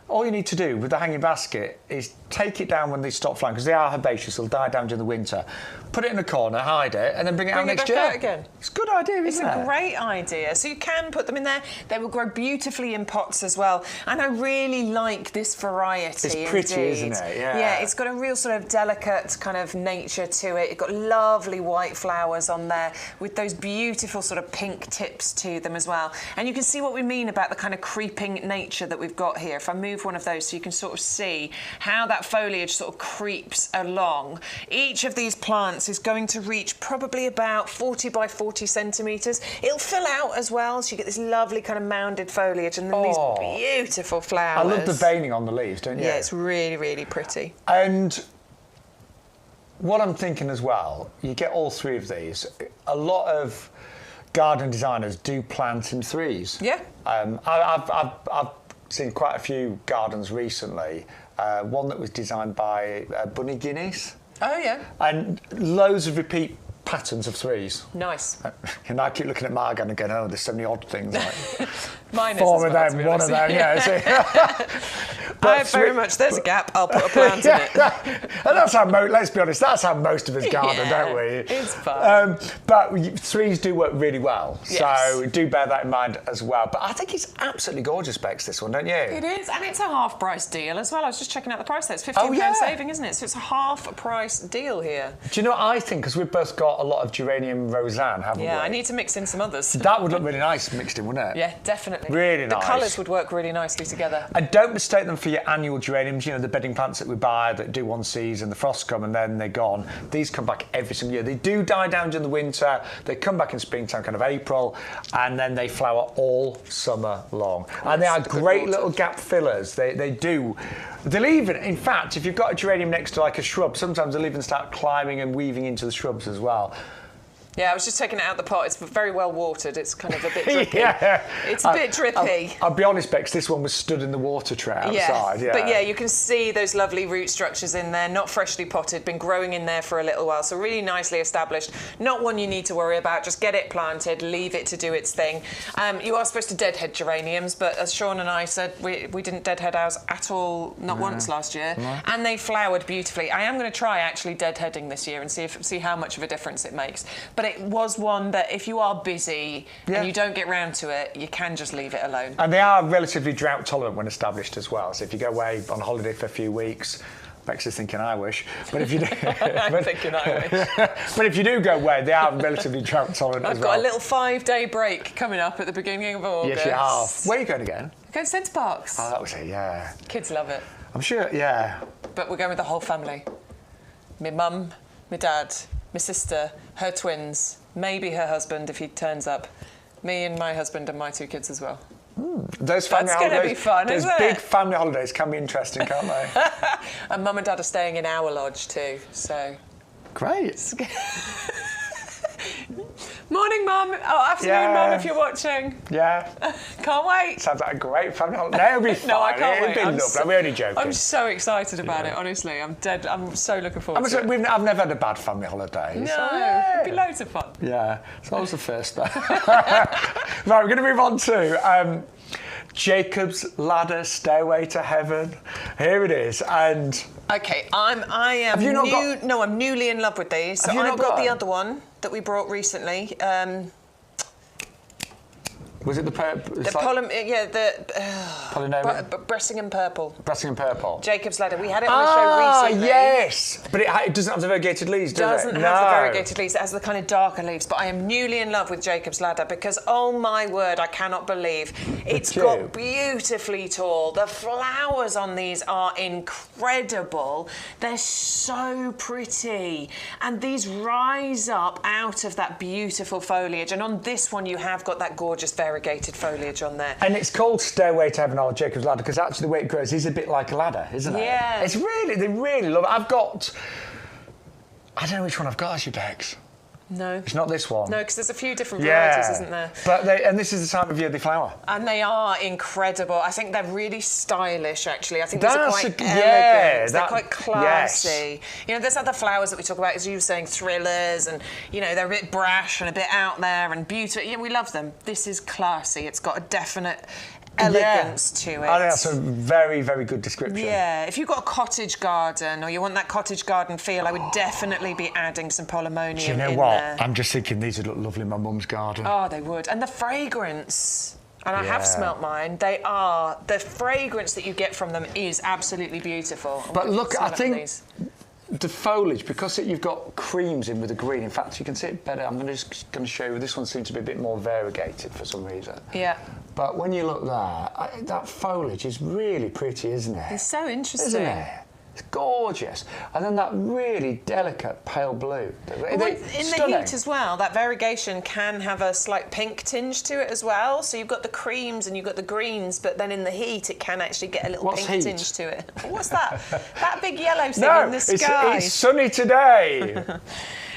S1: all you need to do with the hanging basket is take it down when they stop flowering, because they are herbaceous, they'll die down during the winter. Put it in a corner, hide it, and then bring it out next year.
S2: Out again.
S1: It's a good idea, isn't it?
S2: It's a great idea. So you can put them in there. They will grow beautifully in pots as well. And I really like this variety.
S1: It's pretty, isn't it?
S2: Yeah, it's got a real sort of delicate kind of nature to it. It's got lovely white flowers on there with those beautiful sort of pink tips to them as well. And you can see what we mean about the kind of creeping nature that we've got here. If I move one of those so you can sort of see how that foliage sort of creeps along. Each of these plants is going to reach probably about 40 by 40 centimetres. It'll fill out as well, so you get this lovely kind of mounded foliage and then these beautiful flowers.
S1: I love the veining on the leaves, don't you?
S2: Yeah, it's really, really pretty.
S1: And what I'm thinking as well, you get all 3 of these. A lot of garden designers do plant in 3s.
S2: Yeah.
S1: I've seen quite a few gardens recently. One that was designed by Bunny Guinness.
S2: Oh, yeah.
S1: And loads of repeat patterns of 3s.
S2: Nice.
S1: And I keep looking at my garden and going, oh, there's so many odd things. Like
S2: Mine is
S1: 4
S2: as
S1: of
S2: well,
S1: them, 1 of them, yeah.
S2: I very much, there's a gap, I'll put a plant in it.
S1: And that's how, let's be honest, that's how most of us garden, don't we?
S2: It's fun.
S1: But 3s do work really well,
S2: Yes.
S1: so do bear that in mind as well. But I think it's absolutely gorgeous, Bex, this one, don't you?
S2: It is, and it's a half-price deal as well. I was just checking out the price there. It's £15
S1: yeah.
S2: saving, isn't it? So it's a half-price deal here.
S1: Do you know what I think? Because we've both got a lot of geranium roseanne, haven't we?
S2: Yeah, I need to mix in some others.
S1: That would look really nice mixed in, wouldn't it?
S2: Yeah, definitely.
S1: Really
S2: The
S1: nice.
S2: colours would work really nicely together.
S1: And don't mistake them for your annual geraniums, you know, the bedding plants that we buy that do one season, the frosts come and then they're gone. These come back every single year. They do die down during the winter, they come back in springtime, kind of April, and then they flower all summer long. And they are great little gap fillers. They do. They'll even, in fact, if you've got a geranium next to like a shrub, sometimes they'll even start climbing and weaving into the shrubs as well.
S2: Yeah, I was just taking it out of the pot. It's very well watered. It's kind of a bit drippy.
S1: Yeah.
S2: It's a bit drippy.
S1: I'll be honest, Bex, this one was stood in the water tray outside. Yeah.
S2: But yeah, you can see those lovely root structures in there, not freshly potted, been growing in there for a little while, so really nicely established. Not one you need to worry about, just get it planted, leave it to do its thing. You are supposed to deadhead geraniums, but as Shaun and I said, we didn't deadhead ours at all, not once last year, and they flowered beautifully. I am going to try actually deadheading this year and see how much of a difference it makes. But it was one that if you are busy and you don't get round to it, you can just leave it alone.
S1: And they are relatively drought tolerant when established as well. So if you go away on holiday for a few weeks, Bex is thinking I wish, but if you do,
S2: I'm thinking I wish.
S1: But if you do go away, they are relatively drought tolerant as well.
S2: I've got a little 5-day break coming up at the beginning of August.
S1: Yes, you have. Where are you going again?
S2: Go to Centre Parks.
S1: Oh, that was it. Yeah.
S2: Kids love it.
S1: I'm sure. Yeah.
S2: But we're going with the whole family. My mum, my dad, my sister, her twins, maybe her husband if he turns up, me and my husband and my 2 kids as well.
S1: Those family
S2: That's
S1: holidays,
S2: going to be fun,
S1: those
S2: isn't
S1: big
S2: it?
S1: family holidays can be interesting, can't they?
S2: And mum and dad are staying in our lodge too, so...
S1: Great.
S2: Morning, mum. Oh, afternoon, mum, if you're watching.
S1: Yeah.
S2: Can't wait.
S1: Sounds like a great family holiday. It'll be fun.
S2: No, I can't wait.
S1: It'll be lovely. I'm only joking.
S2: I'm so excited about it, honestly. I'm so looking forward to it.
S1: I've never had a bad family holiday.
S2: No,
S1: so, yeah.
S2: it'd be loads of fun.
S1: Yeah, so that was the first though. Right, we're going to move on to Jacob's Ladder, Stairway to Heaven. Here it is, and...
S2: Okay, I am
S1: Have you not got...
S2: No, I'm newly in love with these. So
S1: Have you
S2: I
S1: not
S2: brought
S1: got
S2: the
S1: them?
S2: other one that we brought recently.
S1: Was it the
S2: Polynomial? Bressingham Purple.
S1: Bressingham Purple.
S2: Jacob's Ladder. We had it on the show recently.
S1: Yes! But it doesn't have the variegated leaves, does it?
S2: Doesn't have the variegated leaves. It has the kind of darker leaves. But I am newly in love with Jacob's Ladder because, oh my word, I cannot believe it's got beautifully tall. The flowers on these are incredible. They're so pretty. And these rise up out of that beautiful foliage. And on this one, you have got that gorgeous variegated foliage on there.
S1: And it's called Stairway to Heaven or Jacob's Ladder because actually the way it grows is a bit like a ladder, isn't it?
S2: Yeah.
S1: They really love it. I don't know which one I've got actually, Bex.
S2: No.
S1: It's not this one.
S2: No, because there's a few different varieties, isn't there?
S1: But and this is the time of year they flower.
S2: And they are incredible. I think they're really stylish, actually. I think these are quite elegant. They're quite classy.
S1: Yes.
S2: You know, there's other flowers that we talk about, as you were saying, thrillers, and, you know, they're a bit brash and a bit out there and beautiful. Yeah, we love them. This is classy. It's got a definite elegance to it.
S1: I think that's a very, very good description.
S2: Yeah, if you've got a cottage garden or you want that cottage garden feel, I would definitely be adding some polynomium in there.
S1: Do you know what? I'm just thinking these would look lovely in my mum's garden.
S2: Oh, they would. And the fragrance. And I have smelt mine. The fragrance that you get from them is absolutely beautiful.
S1: But look, I think the foliage, because you've got creams in with the green, in fact, you can see it better. I'm just going to show you, this one seems to be a bit more variegated for some reason.
S2: Yeah.
S1: But when you look there, that foliage is really pretty, isn't it?
S2: It's so interesting.
S1: Isn't it? It's gorgeous. And then that really delicate pale blue.
S2: In the heat as well, that variegation can have a slight pink tinge to it as well. So you've got the creams and you've got the greens, but then in the heat it can actually get a little pink tinge to it. What's that? That big yellow thing in the sky.
S1: It's sunny today.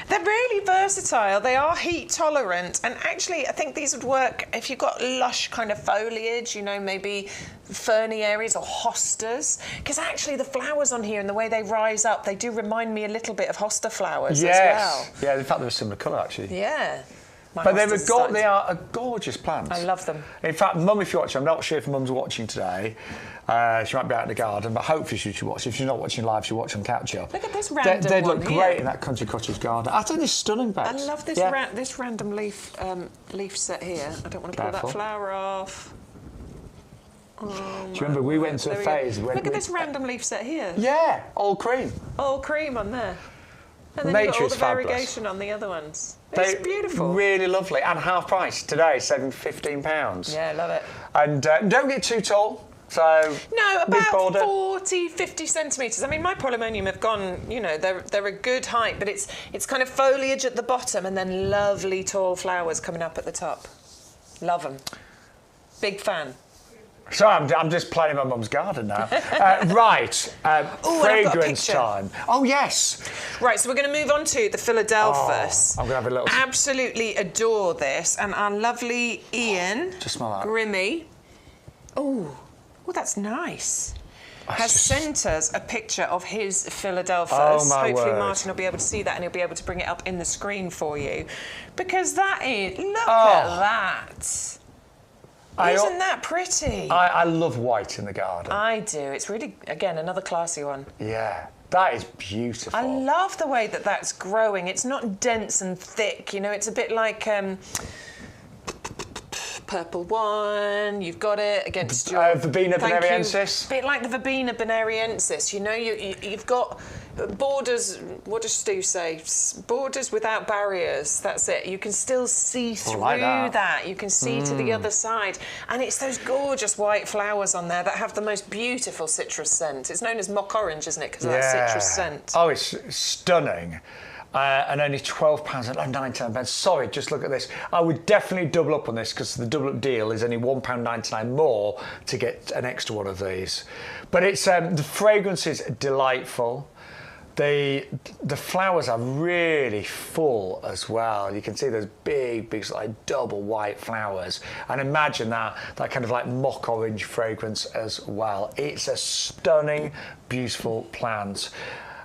S2: They're really versatile. They are heat tolerant, and actually I think these would work if you've got lush kind of foliage, you know, maybe ferny areas or hostas, because actually the flowers on here and the way they rise up, they do remind me a little bit of hosta flowers as well.
S1: Yeah, in fact they're a similar colour actually.
S2: Yeah.
S1: But they are a gorgeous plant.
S2: I love them.
S1: In fact, Mum, if you're watching, I'm not sure if Mum's watching today. She might be out in the garden, but hopefully she should watch. If she's not watching live, she'll watch on couch up.
S2: Look at this random
S1: They'd
S2: one
S1: look
S2: here.
S1: great in that country cottage garden. I think they're stunning, Bex.
S2: I love this this random leaf set here. I don't want to pull that flower off.
S1: Do you remember we went to a phase?
S2: Look at this random leaf set here.
S1: Yeah, all cream.
S2: All cream on there. And then you've got all the variegation on the other ones. It's beautiful.
S1: Really lovely. And half price today, saving £15.
S2: Yeah, I love it.
S1: And don't get too tall. So
S2: no, about 40, 50 centimetres. I mean, my polemonium have gone, you know, they're a good height, but it's kind of foliage at the bottom and then lovely tall flowers coming up at the top. Love them. Big fan.
S1: So I'm just playing my mum's garden now. Right, fragrance time. Oh, yes.
S2: Right, so we're going to move on to the Philadelphus.
S1: Oh, I'm going to have a little...
S2: Absolutely adore this. And our lovely Ian...
S1: Just smell that.
S2: Grimmy. Oh, that's nice. Has sent us a picture of his Philadelphus.
S1: Oh, my
S2: Hopefully
S1: word.
S2: Martin will be able to see that and he'll be able to bring it up in the screen for you. Because that is... Look at that. Isn't that pretty?
S1: I love white in the garden.
S2: I do. It's really, again, another classy one.
S1: Yeah, that is beautiful.
S2: I love the way that that's growing. It's not dense and thick, you know, it's a bit like purple one. You've got it against your...
S1: Verbena bonariensis.
S2: A bit like the Verbena bonariensis, you know, you've got borders, what does Stu say? Borders without barriers, that's it. You can still see through that. You can see to the other side. And it's those gorgeous white flowers on there that have the most beautiful citrus scent. It's known as mock orange, isn't it, because of that citrus scent.
S1: Oh, it's stunning. And only £12 and £9. Sorry, just look at this. I would definitely double up on this because the double up deal is only £1.99 more to get an extra one of these. But it's the fragrance is delightful. The flowers are really full as well. You can see those big, like double white flowers. And imagine that kind of like mock orange fragrance as well. It's a stunning, beautiful plant.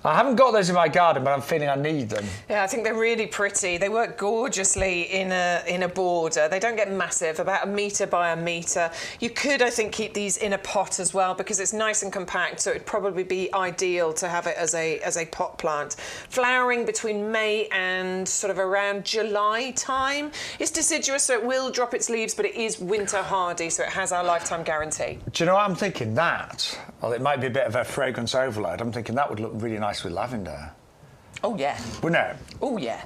S1: I haven't got those in my garden, but I'm feeling I need them.
S2: Yeah, I think they're really pretty. They work gorgeously in a border. They don't get massive, about 1 metre by 1 metre. You could, I think, keep these in a pot as well because it's nice and compact, so it'd probably be ideal to have it as a pot plant. Flowering between May and sort of around July time. It's deciduous, so it will drop its leaves, but it is winter hardy, so it has our lifetime guarantee.
S1: Do you know what I'm thinking? Well, it might be a bit of a fragrance overload. I'm thinking that would look really nice with lavender.
S2: Oh, yeah.
S1: Wouldn't it?
S2: Oh, yeah.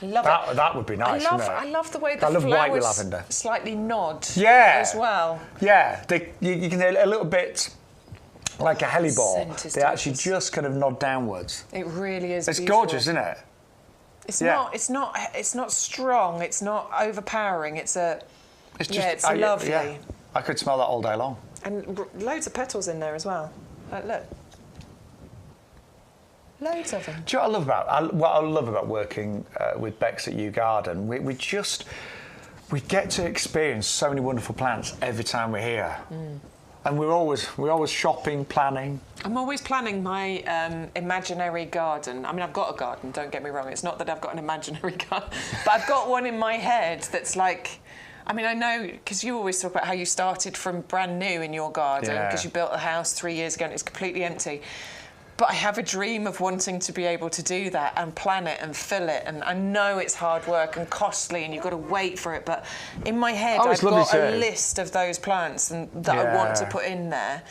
S2: I love it.
S1: That would be nice, wouldn't it?
S2: I love the way the
S1: flowers white with
S2: lavender. Slightly nod
S1: as
S2: well.
S1: Yeah, you can a little bit like a hellebore. They actually just kind of nod downwards.
S2: It really is.
S1: It's
S2: beautiful.
S1: gorgeous, isn't it?
S2: It's not strong. It's not overpowering. It's lovely.
S1: Yeah. I could smell that all day long.
S2: And loads of petals in there as well. Look. Loads of them.
S1: Do you know what I love about working with Bex at YouGarden? We get to experience so many wonderful plants every time we're here. And we're always shopping, planning.
S2: I'm always planning my imaginary garden. I mean, I've got a garden, don't get me wrong. It's not that I've got an imaginary garden, but I've got one in my head that's like... I mean, I know, because you always talk about how you started from brand new in your garden, because you built a house 3 years ago and it's completely empty. But I have a dream of wanting to be able to do that and plan it and fill it. And I know it's hard work and costly and you've got to wait for it. But in my head, I've got a list of those plants that I want to put in there.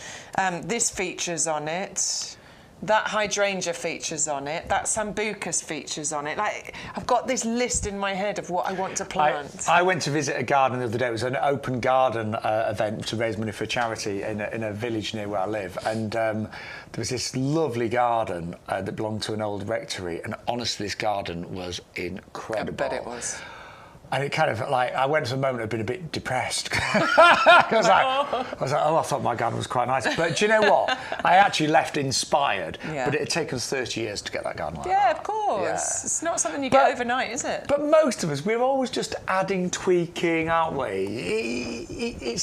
S2: This features on it. That hydrangea features on it. That sambucus features on it. Like, I've got this list in my head of what I want to plant.
S1: I went to visit a garden the other day. It was an open garden event to raise money for a charity in a village near where I live. And there was this lovely garden that belonged to an old rectory. And honestly, this garden was incredible.
S2: I bet it was.
S1: And it kind of like, I went to the moment I'd been a bit depressed. I was like, oh, I thought my garden was quite nice. But do you know what? I actually left inspired, but it had taken us 30 years to get that garden like that.
S2: Yeah, of course. Yeah. It's not something you get overnight, is it?
S1: But most of us, we're always just adding, tweaking, aren't we?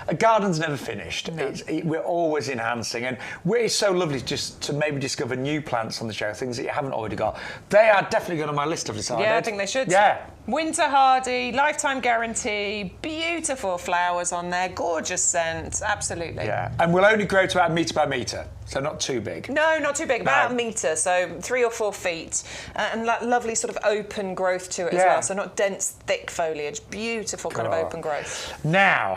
S1: A garden's never finished. No. We're always enhancing. And it's so lovely just to maybe discover new plants on the show, things that you haven't already got. They are definitely going on my list, I've decided.
S2: Yeah, I think they should.
S1: Yeah.
S2: Winter hardy, lifetime guarantee, beautiful flowers on there, gorgeous scent, absolutely.
S1: Yeah, and we'll only grow to about metre by metre, so not too big.
S2: No, not too big, about a metre, so 3 or 4 feet, and that lovely sort of open growth to it as well, so not dense, thick foliage, beautiful kind of open growth.
S1: Now,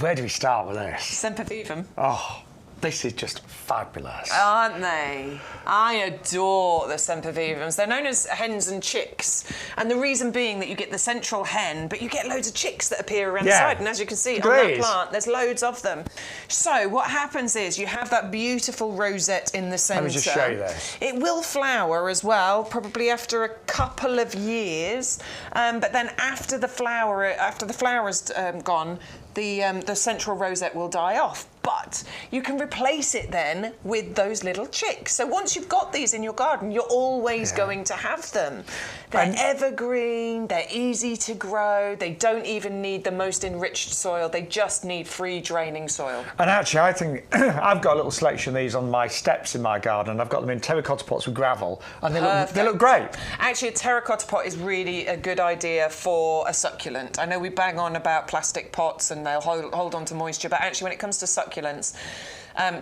S1: where do we start with this?
S2: Sempervivum.
S1: Oh. This is just fabulous.
S2: Aren't they? I adore the sempervivums. They're known as hens and chicks. And the reason being that you get the central hen, but you get loads of chicks that appear around the side. And as you can see on that plant, there's loads of them. So what happens is you have that beautiful rosette in the centre.
S1: Let me just show you this.
S2: It will flower as well, probably after a couple of years. But then after the flower's gone, the central rosette will die off. But you can replace it then with those little chicks. So once you've got these in your garden, you're always going to have them. They're evergreen, they're easy to grow, they don't even need the most enriched soil, they just need free draining soil.
S1: And actually, I think I've got a little selection of these on my steps in my garden. I've got them in terracotta pots with gravel, and they look great.
S2: Actually, a terracotta pot is really a good idea for a succulent. I know we bang on about plastic pots and they'll hold on to moisture, but actually when it comes to succulents,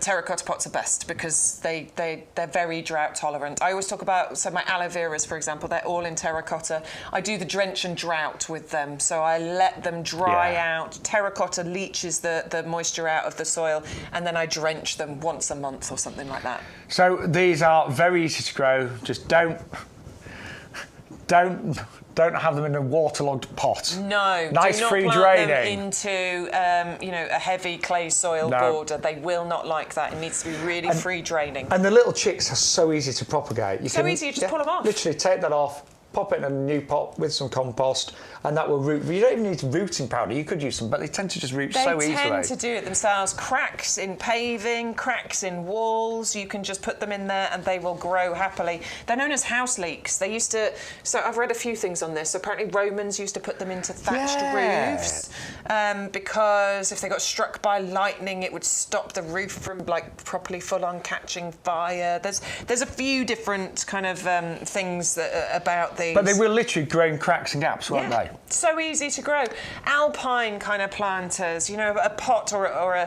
S2: terracotta pots are best because they're very drought tolerant. I always talk about, so my aloe veras, for example, they're all in terracotta. I do the drench and drought with them, so I let them dry out. Terracotta leaches the moisture out of the soil, and then I drench them once a month or something like that.
S1: So these are very easy to grow. Just don't have them in a waterlogged pot.
S2: No,
S1: nice
S2: do not
S1: free
S2: plant
S1: draining.
S2: them into a heavy clay soil border. They will not like that. It needs to be really free draining.
S1: And the little chicks are so easy to propagate. You
S2: just pull them off.
S1: Literally take that off, pop it in a new pot with some compost, and that will root. You don't even need rooting powder. You could use some, but they tend to just root so easily.
S2: They tend to do it themselves. Cracks in paving, cracks in walls, you can just put them in there and they will grow happily. They're known as house leeks. They used to, so I've read a few things on this. So apparently Romans used to put them into thatched roofs because if they got struck by lightning, it would stop the roof from properly full on catching fire. There's a few different kind of things about these.
S1: But they will literally grow in cracks and gaps, won't they?
S2: So easy to grow. Alpine kind of planters, a pot or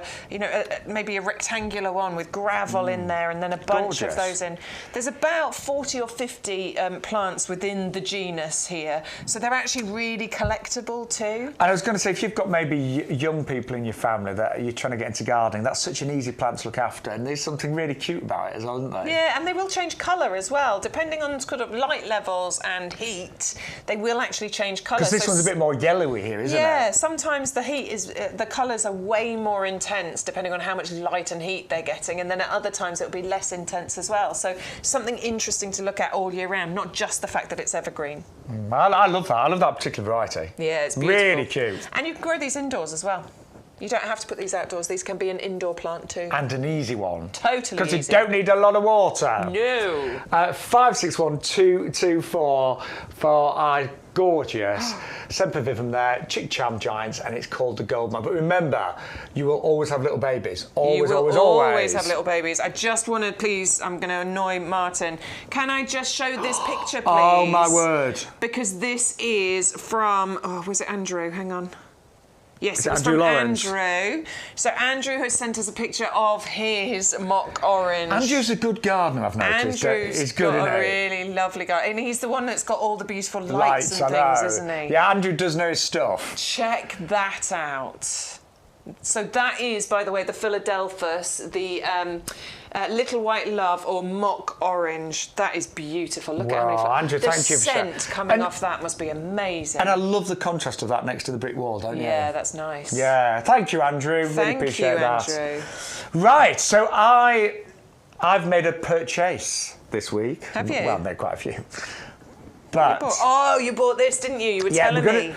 S2: maybe a rectangular one with gravel in there and then a bunch of those in. There's about 40 or 50 plants within the genus here, so they're actually really collectible too.
S1: And I was going to say, if you've got maybe young people in your family that you're trying to get into gardening, that's such an easy plant to look after, and there's something really cute about it as well, isn't there?
S2: Yeah, and they will change colour as well, depending on sort of light levels and heat. They will actually change colour.
S1: Because this one's a bit more yellowy here, isn't it?
S2: Yeah, sometimes the heat is, the colours are way more intense depending on how much light and heat they're getting, and then at other times it'll be less intense as well. So something interesting to look at all year round, not just the fact that it's evergreen.
S1: I love that. I love that particular variety.
S2: Yeah, it's beautiful.
S1: Really cute.
S2: And you can grow these indoors as well. You don't have to put these outdoors. These can be an indoor plant too.
S1: And an easy one.
S2: Totally easy.
S1: Because you don't need a lot of water.
S2: No.
S1: 561224 for our gorgeous Sempervivum there, chick charm giants, and it's called the Goldmine. But remember, you will always have little babies. Always,
S2: always have little babies. I just want to, please, I'm going to annoy Martin. Can I just show this picture, please?
S1: Oh, my word.
S2: Because this is from, was it Andrew? Hang on. Yes, it's
S1: Andrew
S2: from
S1: Lawrence.
S2: Andrew. So Andrew has sent us a picture of his mock orange.
S1: Andrew's a good gardener, I've noticed.
S2: Andrew's got a really lovely garden. And he's the one that's got all the beautiful lights and things, isn't he?
S1: Yeah, Andrew does know his stuff.
S2: Check that out. So that is, by the way, the Philadelphus, the Little White Love or Mock Orange. That is beautiful. Look at how many.
S1: Andrew, thank you for
S2: sharing. The scent coming off that must be amazing.
S1: And I love the contrast of that next to the brick wall, don't you?
S2: Yeah, that's nice.
S1: Yeah, thank you, Andrew. Really appreciate that.
S2: Andrew.
S1: Right, so I've made a purchase this week.
S2: Have you?
S1: Well, I've made quite a few. But
S2: you bought this, didn't you? You were telling me.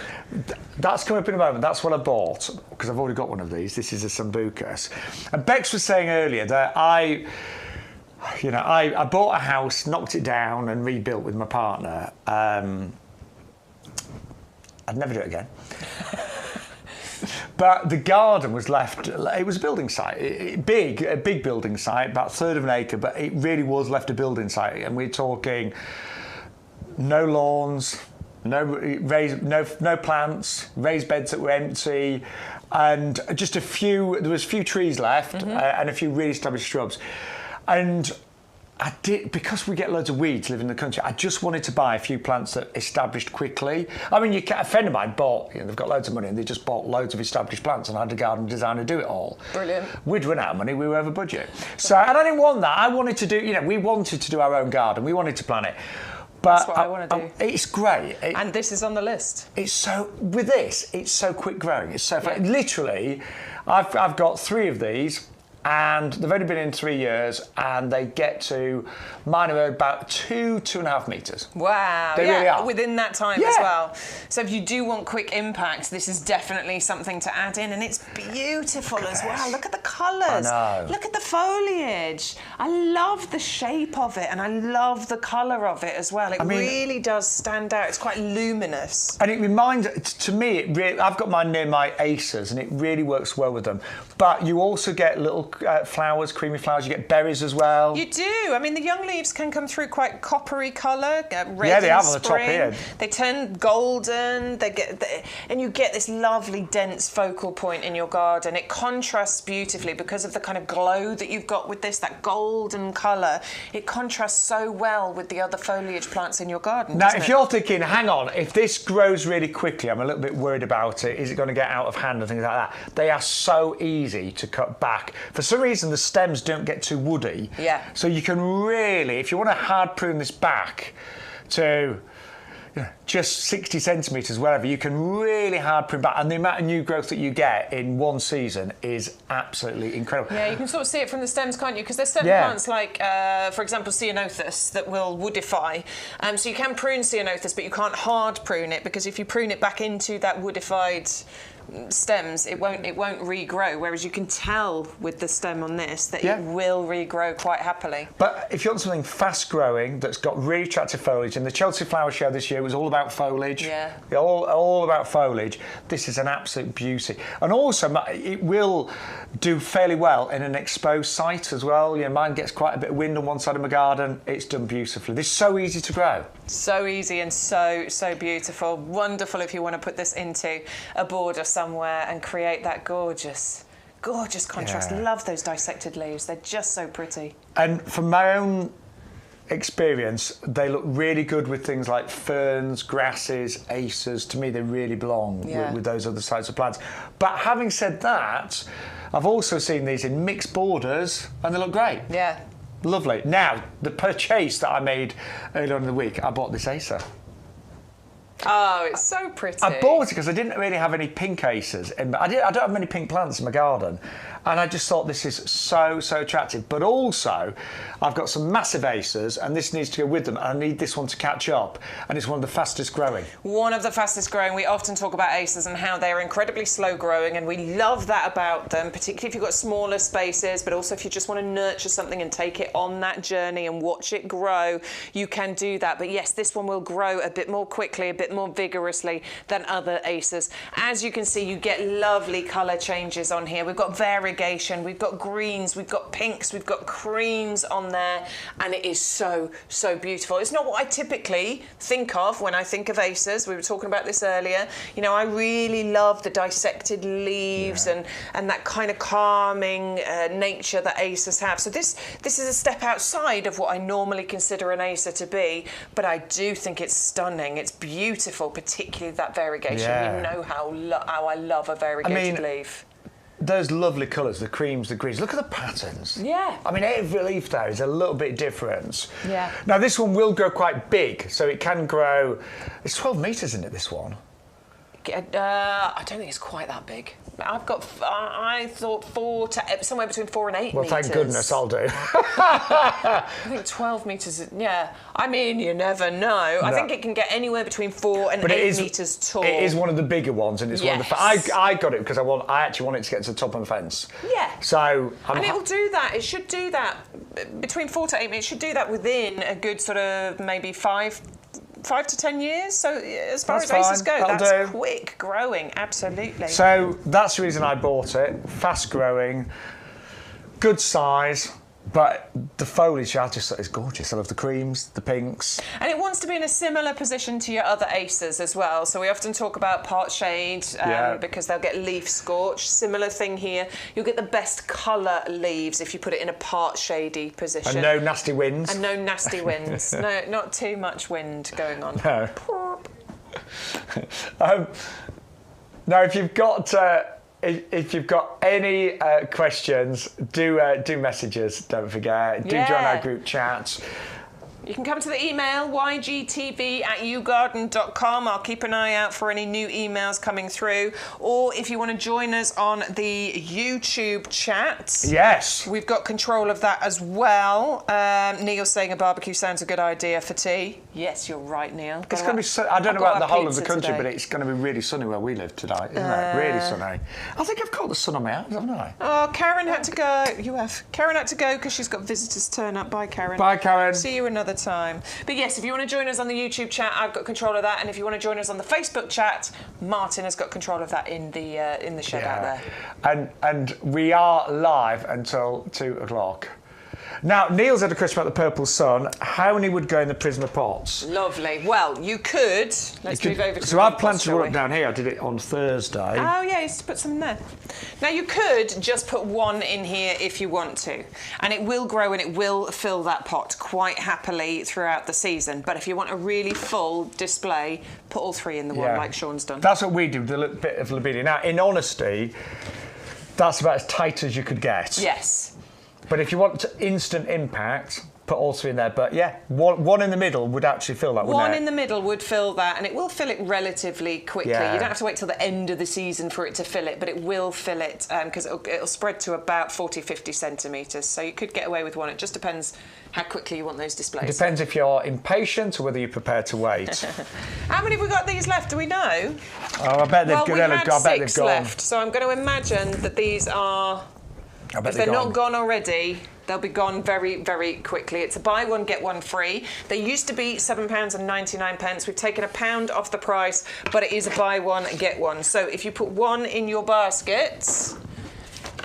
S1: That's coming up in a moment. That's what I bought, because I've already got one of these. This is a Sambucus. And Bex was saying earlier that I bought a house, knocked it down and rebuilt with my partner. I'd never do it again. But the garden was left, it was a building site, a big building site, about a third of an acre, but it really was left a building site. And we're talking no lawns, no plants, raised beds that were empty, and just there was a few trees left, and a few really established shrubs. And I did, because we get loads of weeds living in the country, I just wanted to buy a few plants that established quickly. I mean, a friend of mine bought, they've got loads of money, and they just bought loads of established plants and had a garden designer do it all.
S2: Brilliant.
S1: We'd run out of money, we were over budget. So, and I didn't want that. I wanted to do, we wanted to do our own garden. We wanted to plan it. But
S2: that's what I want to do.
S1: It's great.
S2: And this is on the list.
S1: It's so quick growing. It's so fun. Literally, I've got 3 of these, and they've only been in 3 years, and they get to, mine are about 2.5 metres.
S2: Wow.
S1: They really are.
S2: Within that time as well. So if you do want quick impact, this is definitely something to add in, and it's beautiful as well. Look at the colours.
S1: I know.
S2: Look at the foliage. I love the shape of it, and I love the colour of it as well. It really does stand out. It's quite luminous.
S1: And it reminds, to me, I've got mine near my acers, and it really works well with them. But you also get little flowers, creamy flowers. You get berries as well.
S2: You do. I mean, the young leaves can come through quite coppery colour, red
S1: yeah, they
S2: in
S1: have
S2: spring.
S1: on the top here.
S2: They turn golden. And you get this lovely dense focal point in your garden. It contrasts beautifully because of the kind of glow that you've got with this, that golden colour. It contrasts so well with the other foliage plants in your garden.
S1: Now, if you're thinking, hang on, if this grows really quickly, I'm a little bit worried about it. Is it going to get out of hand and things like that? They are so easy to cut back. For some reason, the stems don't get too woody.
S2: Yeah.
S1: So you can really, if you want to hard prune this back to just 60 centimetres, whatever, you can really hard prune back. And the amount of new growth that you get in one season is absolutely incredible.
S2: Yeah, you can sort of see it from the stems, can't you? Because there's certain plants like, for example, ceanothus that will woodify. So you can prune ceanothus, but you can't hard prune it, because if you prune it back into that woodified stems, it won't regrow, whereas you can tell with the stem on this that it will regrow quite happily.
S1: But if you want something fast growing that's got really attractive foliage, and the Chelsea Flower Show this year was all about foliage, all about foliage, this is an absolute beauty. And also it will do fairly well in an exposed site as well. Mine gets quite a bit of wind on one side of my garden. It's done beautifully. This is so easy to grow.
S2: So easy and so beautiful. Wonderful if you want to put this into a border somewhere and create that gorgeous contrast. Love those dissected leaves. They're just so pretty.
S1: And from my own experience, they look really good with things like ferns, grasses, acers. To me, they really belong with those other types of plants. But having said that, I've also seen these in mixed borders, and they look great.
S2: Yeah.
S1: Lovely. Now, the purchase that I made earlier on in the week, I bought this acer.
S2: Oh, it's so pretty.
S1: I bought it because I didn't really have any pink acers. I don't have many pink plants in my garden. And I just thought this is so attractive. But also, I've got some massive acers, and this needs to go with them. And I need this one to catch up. And it's one of the fastest growing.
S2: One of the fastest growing. We often talk about acers and how they're incredibly slow growing, and we love that about them, particularly if you've got smaller spaces, but also if you just want to nurture something and take it on that journey and watch it grow, you can do that. But yes, this one will grow a bit more quickly, a bit more vigorously than other acers. As you can see, you get lovely colour changes on here. We've got variegation, we've got greens, we've got pinks, we've got creams on there, and it is so beautiful. It's not what I typically think of when I think of acers. We were talking about this earlier. I really love the dissected leaves and that kind of calming nature that acers have. So this is a step outside of what I normally consider an acer to be, but I do think it's stunning. It's beautiful, particularly that variegation.
S1: Yeah.
S2: You know how I love a variegated leaf.
S1: Those lovely colours, the creams, the greens. Look at the patterns.
S2: Yeah.
S1: I mean, every leaf there is a little bit different.
S2: Yeah.
S1: Now, this one will grow quite big, so it can grow... It's 12 metres, isn't it, this one?
S2: I don't think it's quite that big. I've got, I thought somewhere between 4 and 8
S1: well,
S2: metres.
S1: Well, thank goodness, I'll do.
S2: I think 12 metres, yeah. I mean, you never know. No. I think it can get anywhere between 4 and 8 metres tall.
S1: It is one of the bigger ones, and it's one of the... I got it because I actually want it to get to the top of the fence.
S2: Yeah.
S1: So...
S2: and it will do that. It should do that between 4 to 8 metres. It should do that within a good sort of maybe 5 to 10 years. So as far as aces go, that's quick growing, absolutely.
S1: So that's the reason I bought it. Fast growing, good size, but the foliage is gorgeous. I love the creams, the pinks.
S2: And it wants to be in a similar position to your other aces as well. So we often talk about part shade because they'll get leaf scorch. Similar thing here. You'll get the best colour leaves if you put it in a part shady position.
S1: And no nasty winds.
S2: And no nasty winds. No, not too much wind going on.
S1: No. Now, if you've got... if you've got any questions, do message us, don't forget. Do join our group chats.
S2: You can come to the email, ygtv@yougarden.com. I'll keep an eye out for any new emails coming through. Or if you want to join us on the YouTube chat.
S1: Yes.
S2: We've got control of that as well. Neil's saying a barbecue sounds a good idea for tea. Yes, you're right, Neil.
S1: It's going to be I don't know about the whole of the country, but it's going to be really sunny where we live today, isn't it? Really sunny. I think I've caught the sun on my hands, haven't I?
S2: Oh, Karen had to go. You have. Karen had to go because she's got visitors turn up. Bye, Karen.
S1: Bye, Karen.
S2: See you another time. But yes, if you want to join us on the YouTube chat, I've got control of that, and if you want to join us on the Facebook chat, Martin has got control of that in the shed out there.
S1: And we are live until 2 o'clock. Now, Neil's had a question about the purple sun. How many would go in the Prisma pots?
S2: Lovely. Well, you could. Let's move over to
S1: So I've planted one up down here. I did it on Thursday.
S2: Oh, yeah, you used to put some in there. Now, you could just put one in here if you want to. And it will grow and it will fill that pot quite happily throughout the season. But if you want a really full display, put all 3 in the one like Shaun's done.
S1: That's what we do, the little bit of Lobelia. Now, in honesty, that's about as tight as you could get.
S2: Yes.
S1: But if you want instant impact, put all 3 in there. But yeah, one in the middle would actually fill that, wouldn't it?
S2: One in the middle would fill that, and it will fill it relatively quickly.
S1: Yeah.
S2: You don't have to wait till the end of the season for it to fill it, but it will fill it because it'll spread to about 40, 50 centimetres. So you could get away with one. It just depends how quickly you want those displays.
S1: It depends if you're impatient or whether you're prepared to wait.
S2: How many have we got these left? Do we know?
S1: Oh, I bet they've gone.
S2: We had 6 left, so I'm going to imagine that these are... If they're not gone already, they'll be gone very, very quickly. It's a buy one, get one free. They used to be £7.99. We've taken £1 off the price, but it is a buy one, get one. So if you put one in your basket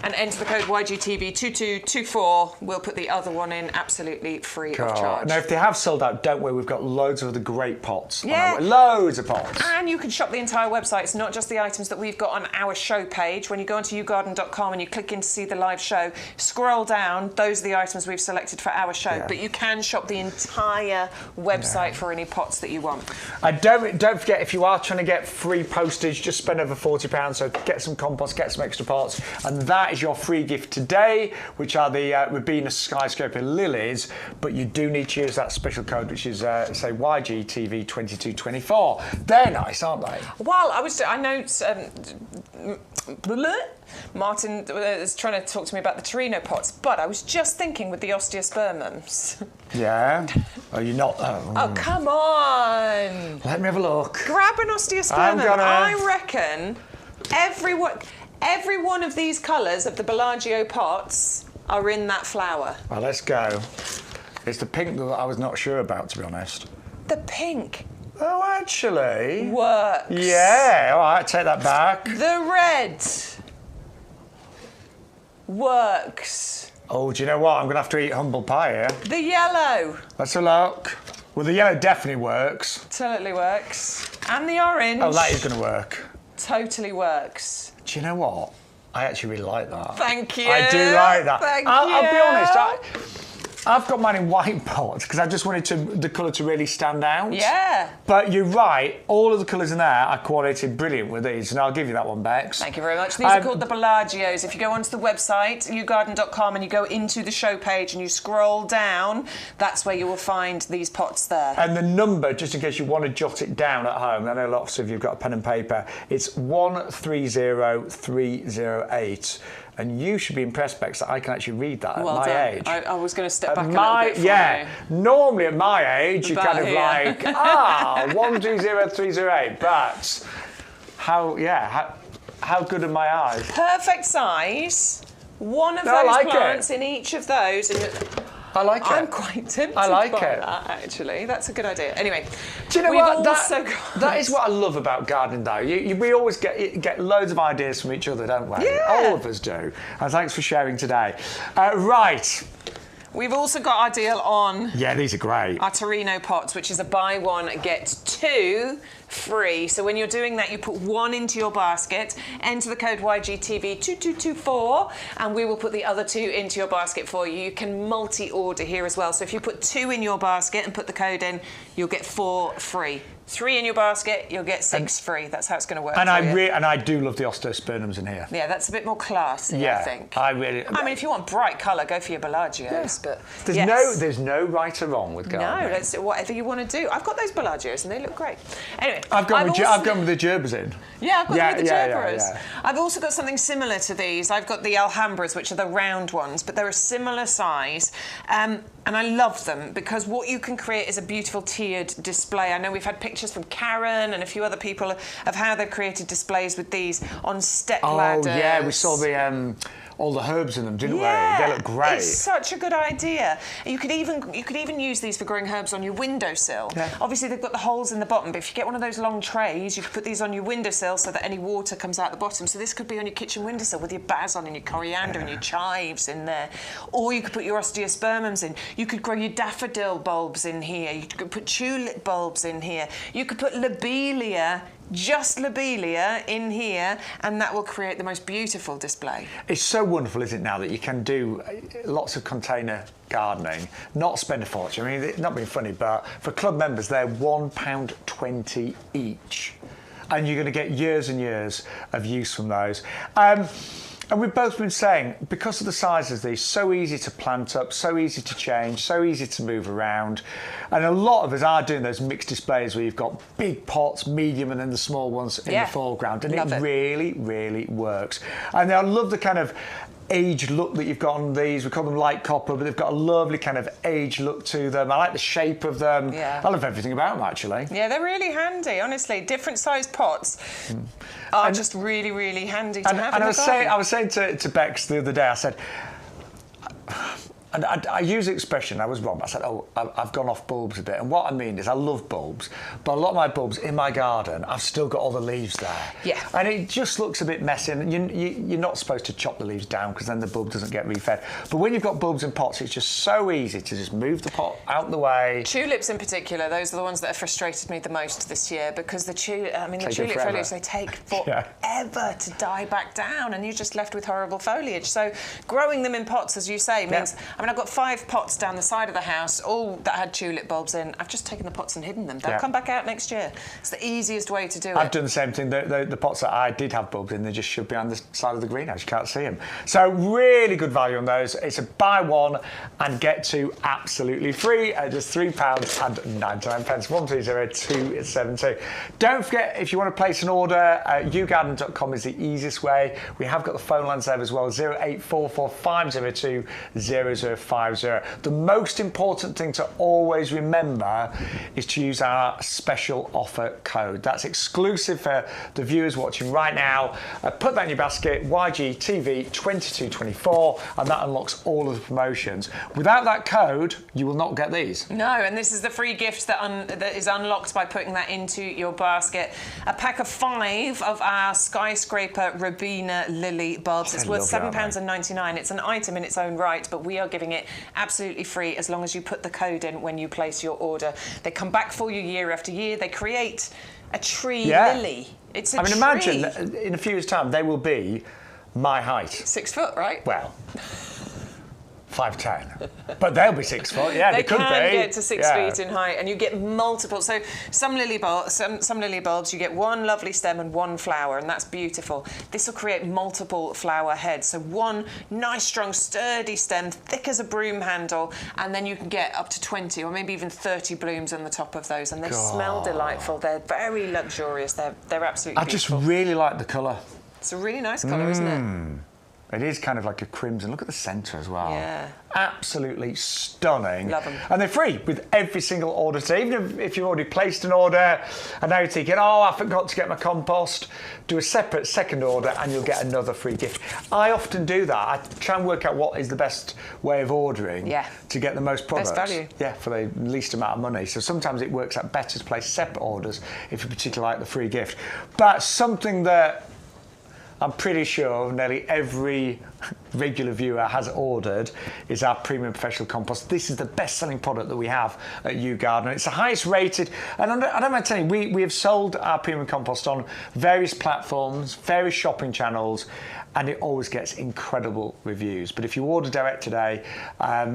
S2: and enter the code YGTV2224, we'll put the other one in absolutely free of charge.
S1: Now, if they have sold out, don't worry, we've got loads of other great pots.
S2: Yeah.
S1: Loads of pots.
S2: And you can shop the entire website. It's not just the items that we've got on our show page. When you go onto YouGarden.com and you click in to see the live show, scroll down, those are the items we've selected for our show. Yeah. But you can shop the entire website for any pots that you want.
S1: Don't forget, if you are trying to get free postage, just spend over £40, so get some compost, get some extra pots, and that is your free gift today, which are the Rabina Skyscraper lilies, but you do need to use that special code, which is say YGTV2224. They're nice, aren't they?
S2: Well, I know Martin is trying to talk to me about the Torino pots, but I was just thinking with the Osteospermums.
S1: Yeah? Are you not?
S2: Oh, come on!
S1: Let me have a look.
S2: Grab an Osteospermum. I reckon every one of these colours of the Bellagio pots are in that flower.
S1: Well, let's go. It's the pink that I was not sure about, to be honest.
S2: The pink.
S1: Oh, actually.
S2: Works.
S1: Yeah, all right, take that back.
S2: The red. Works.
S1: Oh, do you know what? I'm going to have to eat humble pie here.
S2: The yellow.
S1: Let's have a look. Well, the yellow definitely works.
S2: Totally works. And the orange.
S1: Oh, that is going to work.
S2: Totally works.
S1: Do you know what? I actually really like that.
S2: Thank you.
S1: I do like that.
S2: Thank you.
S1: I'll be honest. I've got mine in white pots because I just wanted the colour to really stand out.
S2: Yeah.
S1: But you're right, all of the colours in there are coordinated brilliant with these, and I'll give you that one, Bex.
S2: Thank you very much. These are called the Bellagios. If you go onto the website, YouGarden.com, and you go into the show page and you scroll down, that's where you will find these pots there.
S1: And the number, just in case you want to jot it down at home, I know lots of you have got a pen and paper, it's 130308. And you should be impressed, Bex, that I can actually read that at my age.
S2: I was going to step back a little bit for you.
S1: Normally at my age, you're kind of like, 130308. But how good are my eyes?
S2: Perfect size. One of those plants in each of those. And
S1: I like it.
S2: I'm quite tempted by that, actually. That's a good idea. Anyway,
S1: do you know what? That is what I love about gardening, though. We always get loads of ideas from each other, don't we?
S2: Yeah.
S1: All of us do. And thanks for sharing today. Right.
S2: We've also got our deal on...
S1: Yeah, these are great.
S2: Our Torino pots, which is a buy one, get two free. So when you're doing that, you put one into your basket, enter the code YGTV2224, and we will put the other two into your basket for you. You can multi-order here as well. So if you put two in your basket and put the code in, you'll get 4 free. 3 in your basket, you'll get 6 free. That's how it's going to work.
S1: And I do love the Osteospermums in here.
S2: Yeah, that's a bit more classy, I think.
S1: I mean,
S2: if you want bright colour, go for your Bellagios. But
S1: there's no right or wrong with gardening.
S2: No, let's do whatever you want to do. I've got those Bellagios and they look great. Anyway,
S1: I've gone with the gerbers in.
S2: Yeah, I've got them with the gerberas.
S1: Yeah.
S2: I've also got something similar to these. I've got the Alhambras, which are the round ones, but they're a similar size. And I love them because what you can create is a beautiful tiered display. I know we've had pictures from Karen and a few other people of how they've created displays with these on step ladders.
S1: Oh, yeah, we saw all the herbs in them, didn't we? They look great.
S2: It's such a good idea. You could even use these for growing herbs on your windowsill. Yeah. Obviously, they've got the holes in the bottom, but if you get one of those long trays, you could put these on your windowsill so that any water comes out the bottom. So this could be on your kitchen windowsill with your basil and your coriander and your chives in there. Or you could put your Osteospermums in. You could grow your daffodil bulbs in here. You could put tulip bulbs in here. You could put lobelia, just lobelia in here, and that will create the most beautiful display.
S1: It's so wonderful, isn't it, now that you can do lots of container gardening, not spend a fortune. I mean, not being funny, but for club members, they're £1.20 each. And you're going to get years and years of use from those. And we've both been saying, because of the size of these, so easy to plant up, so easy to change, so easy to move around. And a lot of us are doing those mixed displays where you've got big pots, medium, and then the small ones in the foreground. And it really, really works. And I love the kind of aged look that you've got on these. We call them light copper, but they've got a lovely kind of aged look to them. I like the shape of them. Yeah. I love everything about them, actually. Yeah,
S2: they're really handy, honestly. Different sized pots are just really, really handy to have in the garden.
S1: I was saying to Bex the other day, I said, and I use the expression, I was wrong, I said, I've gone off bulbs a bit. And what I mean is I love bulbs, but a lot of my bulbs in my garden, I've still got all the leaves there.
S2: Yeah.
S1: And it just looks a bit messy. And you're not supposed to chop the leaves down because then the bulb doesn't get refed. But when you've got bulbs in pots, it's just so easy to just move the pot out the way.
S2: Tulips in particular, those are the ones that have frustrated me the most this year because the tulip foliage, they take forever to die back down and you're just left with horrible foliage. So growing them in pots, as you say, means... I mean, I've got 5 pots down the side of the house, all that had tulip bulbs in. I've just taken the pots and hidden them. They'll come back out next year. It's the easiest way to do it.
S1: I've done the same thing. The pots that I did have bulbs in, they just should be on the side of the greenhouse. You can't see them. So really good value on those. It's a buy one and get two absolutely free at just £3.99. 130272. Don't forget, if you want to place an order, YouGarden.com is the easiest way. We have got the phone lines there as well, 0844 502 0050. The most important thing to always remember is to use our special offer code. That's exclusive for the viewers watching right now. Put that in your basket, YGTV2224, and that unlocks all of the promotions. Without that code, you will not get these.
S2: No, and this is the free gift that is unlocked by putting that into your basket. A pack of 5 of our skyscraper Robina lily bulbs. It's worth £7.99. It's an item in its own right, but we are giving it absolutely free as long as you put the code in when you place your order. They come back for you year after year. They create a tree lily. It's a tree.
S1: Imagine in a few years' time they will be my height.
S2: 6 foot, right?
S1: Well, 5'10", but they'll be 6 foot. Yeah, they could be.
S2: They can get to 6 feet in height, and you get multiple. So some lily bulbs, you get one lovely stem and one flower, and that's beautiful. This will create multiple flower heads. So one nice, strong, sturdy stem, thick as a broom handle, and then you can get up to 20 or maybe even 30 blooms on the top of those, and they smell delightful. They're very luxurious. They're absolutely beautiful.
S1: I just really like the colour.
S2: It's a really nice colour, isn't it?
S1: It is kind of like a crimson. Look at the centre as well.
S2: Yeah.
S1: Absolutely stunning.
S2: Love them.
S1: And they're free with every single order. So even if you've already placed an order and now you're thinking, oh, I forgot to get my compost, do a separate second order and you'll get another free gift. I often do that. I try and work out what is the best way of ordering to get the most products.
S2: Best value.
S1: Yeah, for the least amount of money. So sometimes it works out better to place separate orders if you particularly like the free gift. But something that I'm pretty sure nearly every regular viewer has ordered is our premium professional compost. This is the best-selling product that we have at YouGarden. It's the highest rated, and I don't mind telling you, we have sold our premium compost on various platforms, various shopping channels, and it always gets incredible reviews. But if you order direct today,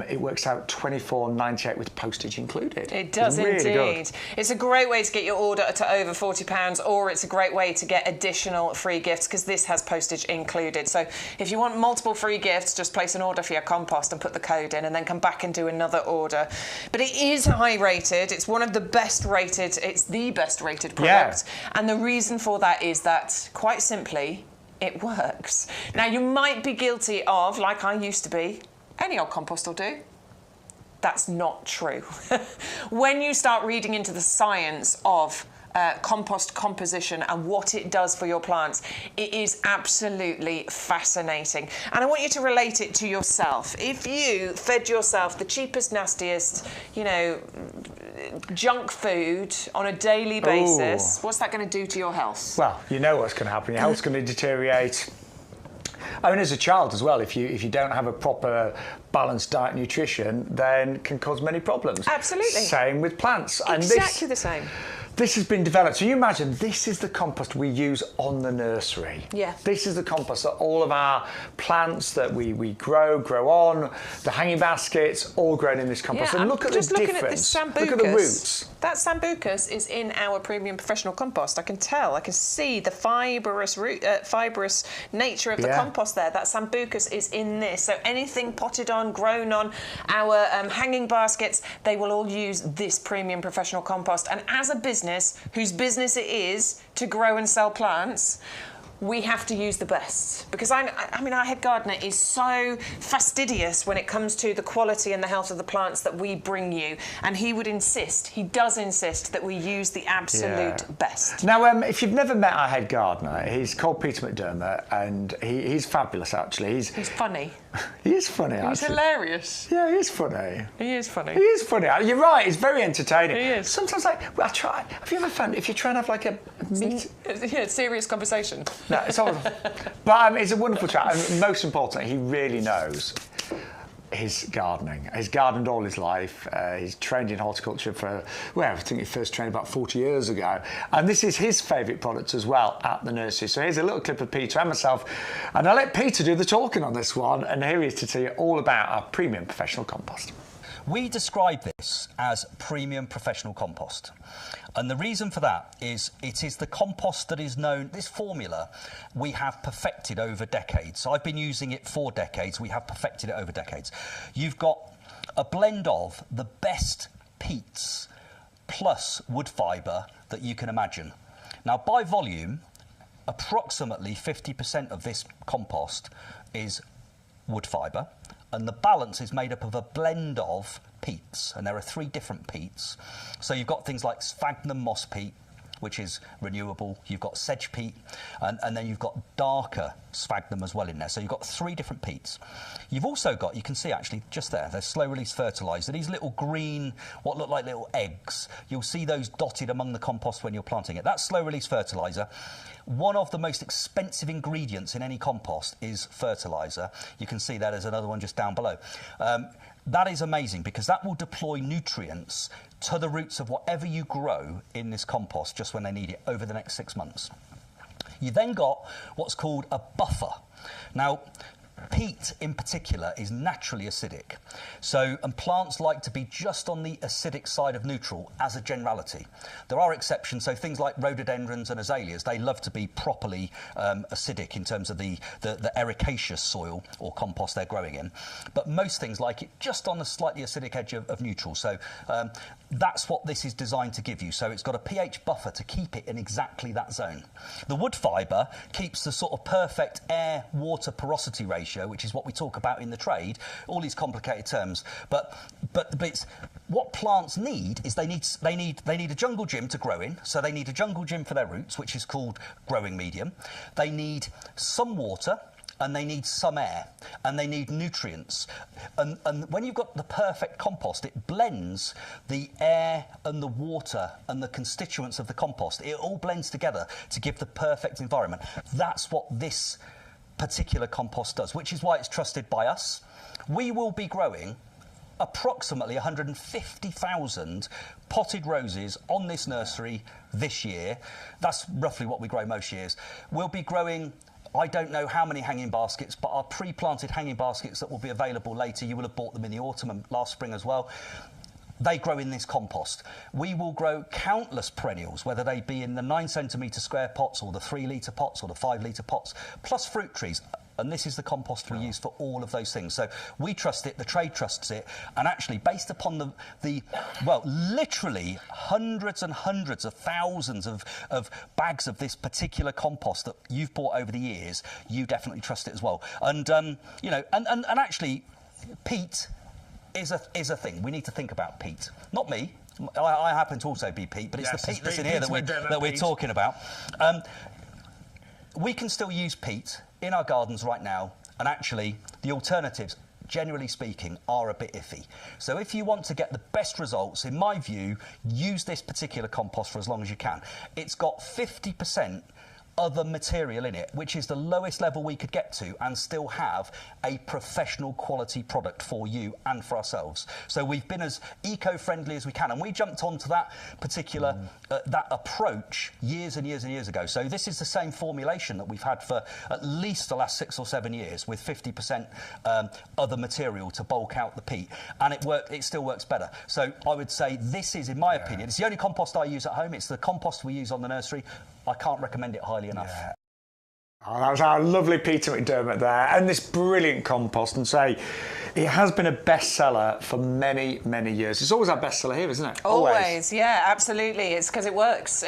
S1: it works out $24.98 with postage included.
S2: It does
S1: really
S2: indeed.
S1: Good.
S2: It's a great way to get your order to over £40, or it's a great way to get additional free gifts because this has postage included. So if you want multiple free gifts, just place an order for your compost and put the code in and then come back and do another order. But it is high rated. It's one of the best rated, it's the best rated product. Yeah. And the reason for that is that, quite simply, it works. Now, you might be guilty of, like I used to be, any old compost will do. That's not true. When you start reading into the science of compost composition and what it does for your plants, it is absolutely fascinating. And I want you to relate it to yourself. If you fed yourself the cheapest, nastiest, junk food on a daily basis, what's that going to do to your health?
S1: Well, you know what's going to happen. Your health's going to deteriorate. I mean, as a child as well, if you don't have a proper balanced diet and nutrition, then it can cause many problems.
S2: Absolutely.
S1: Same with plants.
S2: Exactly the same.
S1: This has been developed. So you imagine this is the compost we use on the nursery.
S2: Yeah.
S1: This is the compost that all of our plants that we grow on, the hanging baskets, all grown in this compost.
S2: Yeah,
S1: and look at the difference.
S2: At this
S1: look at the roots.
S2: That Sambucus is in our premium professional compost. I can tell. I can see the fibrous nature of the compost there. That Sambucus is in this. So anything potted on, grown on, our hanging baskets, they will all use this premium professional compost. And as a business, whose business it is to grow and sell plants, we have to use the best, because I mean our head gardener is so fastidious when it comes to the quality and the health of the plants that we bring you, and he does insist that we use the absolute best.
S1: Now, if you've never met our head gardener, he's called Peter McDermott, and he's fabulous actually. He's funny. He is funny, actually.
S2: He's hilarious.
S1: Yeah, he is funny.
S2: He is funny.
S1: He is funny. You're right, he's very entertaining.
S2: He is.
S1: Sometimes, have you ever found, if you try and have like a meet...
S2: serious conversation.
S1: No, it's always... But it's a wonderful chat, and most importantly, he really knows his gardening. He's gardened all his life. He's trained in horticulture I think he first trained about 40 years ago. And this is his favourite product as well at the nursery. So here's a little clip of Peter and myself. And I'll let Peter do the talking on this one. And here he is to tell you all about our premium professional compost.
S4: We describe this as premium professional compost. And the reason for that is it is the compost that is known, this formula we have perfected over decades. So I've been using it for decades. We have perfected it over decades. You've got a blend of the best peats plus wood fibre that you can imagine. Now, by volume, approximately 50% of this compost is wood fibre, and the balance is made up of a blend of peats, and there are 3 different peats. So you've got things like sphagnum moss peat, which is renewable. You've got sedge peat, and then you've got darker sphagnum as well in there. So you've got 3 different peats. You've also got, you can see actually just there, they're slow release fertiliser. These little green, what look like little eggs, you'll see those dotted among the compost when you're planting it. That's slow release fertiliser. One of the most expensive ingredients in any compost is fertiliser. You can see that there's another one just down below. That is amazing because that will deploy nutrients to the roots of whatever you grow in this compost just when they need it over the next 6 months. You then got what's called a buffer. Now, Peat in particular is naturally acidic. And plants like to be just on the acidic side of neutral as a generality. There are exceptions, so things like rhododendrons and azaleas, they love to be properly acidic in terms of the ericaceous soil or compost they're growing in. But most things like it just on the slightly acidic edge of neutral. So that's what this is designed to give you. So it's got a pH buffer to keep it in exactly that zone. The wood fibre keeps the sort of perfect air-water porosity ratio, which is what we talk about in the trade, all these complicated terms. But it's, what plants need is they need a jungle gym to grow in. So they need a jungle gym for their roots, which is called growing medium. They need some water, and they need some air, and they need nutrients. And when you've got the perfect compost, it blends the air and the water and the constituents of the compost. It all blends together to give the perfect environment. That's what this particular compost does, which is why it's trusted by us. We will be growing approximately 150,000 potted roses on this nursery this year. That's roughly what we grow most years. We'll be growing, I don't know how many hanging baskets, but our pre-planted hanging baskets that will be available later, you will have bought them in the autumn and last spring as well. They grow in this compost. We will grow countless perennials, whether they be in the 9 centimetre square pots or the 3 litre pots or the 5 litre pots, plus fruit trees. And this is the compost we use for all of those things. So we trust it, the trade trusts it, and actually based upon the well, literally hundreds and hundreds of thousands of bags of this particular compost that you've bought over the years, you definitely trust it as well. And, you know, and actually, peat is a thing. We need to think about peat. Not me. I happen to also be peat, but it's the peat that's in here that we're talking about. We can still use peat in our gardens right now, and actually the alternatives, generally speaking, are a bit iffy. So if you want to get the best results, in my view, use this particular compost for as long as you can. It's got 50% other material in it, which is the lowest level we could get to and still have a professional quality product for you and for ourselves. So we've been as eco-friendly as we can, and we jumped onto that particular that approach years and years and years ago. So this is the same formulation that we've had for at least the last 6 or 7 years, with 50% other material to bulk out the peat, and it still works better. So I would say this is, in my opinion, it's the only compost I use at home. It's the compost we use on the nursery. I can't recommend it highly enough.
S1: Yeah. Oh, that was our lovely Peter McDermott there, and this brilliant compost. And say, it has been a bestseller for many, many years. It's always our bestseller here, isn't it?
S2: Always, yeah, absolutely. It's because it works.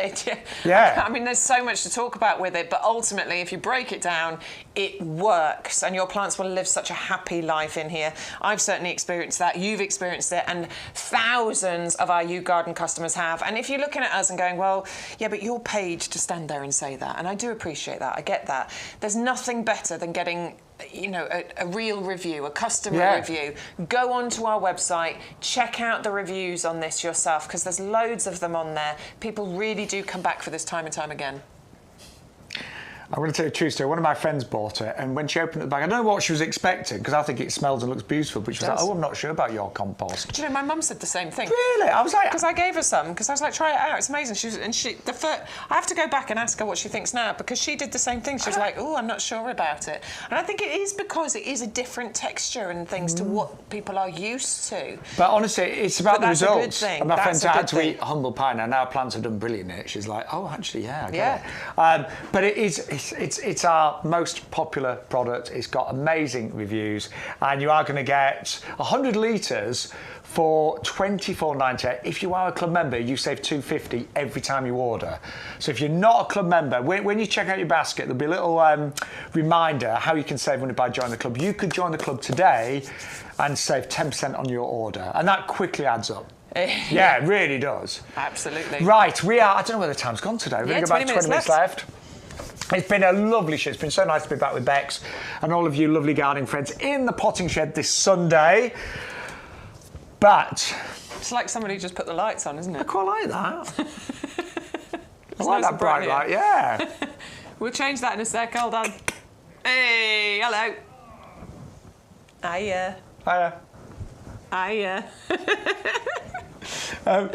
S1: Yeah.
S2: I mean, there's so much to talk about with it, but ultimately, if you break it down, it works, and your plants will live such a happy life in here. I've certainly experienced that. You've experienced it, and thousands of our YouGarden customers have. And if you're looking at us and going, well, yeah, but you're paid to stand there and say that, and I do appreciate that. I get that. There's nothing better than getting, you know, a real review, a customer review. Go onto our website, check out the reviews on this yourself, because there's loads of them on there. People really do come back for this time and time again.
S1: I'm going to tell you a true story. One of my friends bought it, and when she opened the bag, I don't know what she was expecting, because I think it smells and looks beautiful, but she was like, oh, I'm not sure about your compost.
S2: Do you know, my mum said the same thing.
S1: Really? I was like...
S2: Because I gave her some, because I was like, try it out, it's amazing. I have to go back and ask her what she thinks now, because she did the same thing. She was like, oh, I'm not sure about it. And I think it is because it is a different texture and things to what people are used to.
S1: But honestly, it's about the results.
S2: A good thing.
S1: And my friend had to eat humble pie, and now plants have done brilliant in it. She's like, oh, actually, yeah, I get it. But it is, it's our most popular product. It's got amazing reviews, and you are going to get 100 litres for $24.98. If you are a club member, you save $2.50 every time you order. So if you're not a club member, when you check out your basket, there'll be a little reminder how you can save money by joining the club. You could join the club today and save 10% on your order, and that quickly adds up. Yeah, it really does.
S2: Absolutely.
S1: Right, we are, I don't know where the time's gone today. We've got about 20 minutes left. It's been a lovely show. It's been so nice to be back with Bex and all of you lovely gardening friends in the potting shed this Sunday. But...
S2: it's like somebody just put the lights on, isn't it?
S1: I quite like that. I like that bright light, yeah.
S2: We'll change that in a sec, hold on. Hey, hello. Hiya.
S1: Hiya.
S2: Hiya.
S1: Now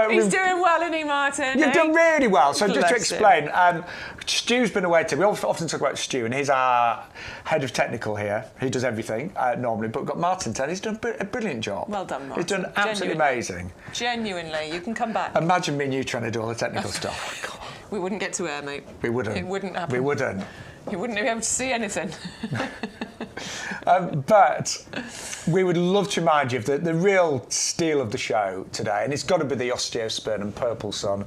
S2: He's doing well, isn't he, Martin?
S1: You've done really well. So just to
S2: Bless
S1: explain, Stu's been away today. We often talk about Stu, and he's our head of technical here. He does everything normally, but we've got Martin today. He's done a brilliant job.
S2: Well done, Martin.
S1: He's done absolutely amazing.
S2: Genuinely, you can come back.
S1: Imagine me and you trying to do all the technical stuff. God.
S2: We wouldn't get to air, mate.
S1: We wouldn't.
S2: It wouldn't happen.
S1: We wouldn't.
S2: You wouldn't be able to see anything.
S1: But we would love to remind you of the real steal of the show today, and it's got to be the Osteospermum Purple Sun.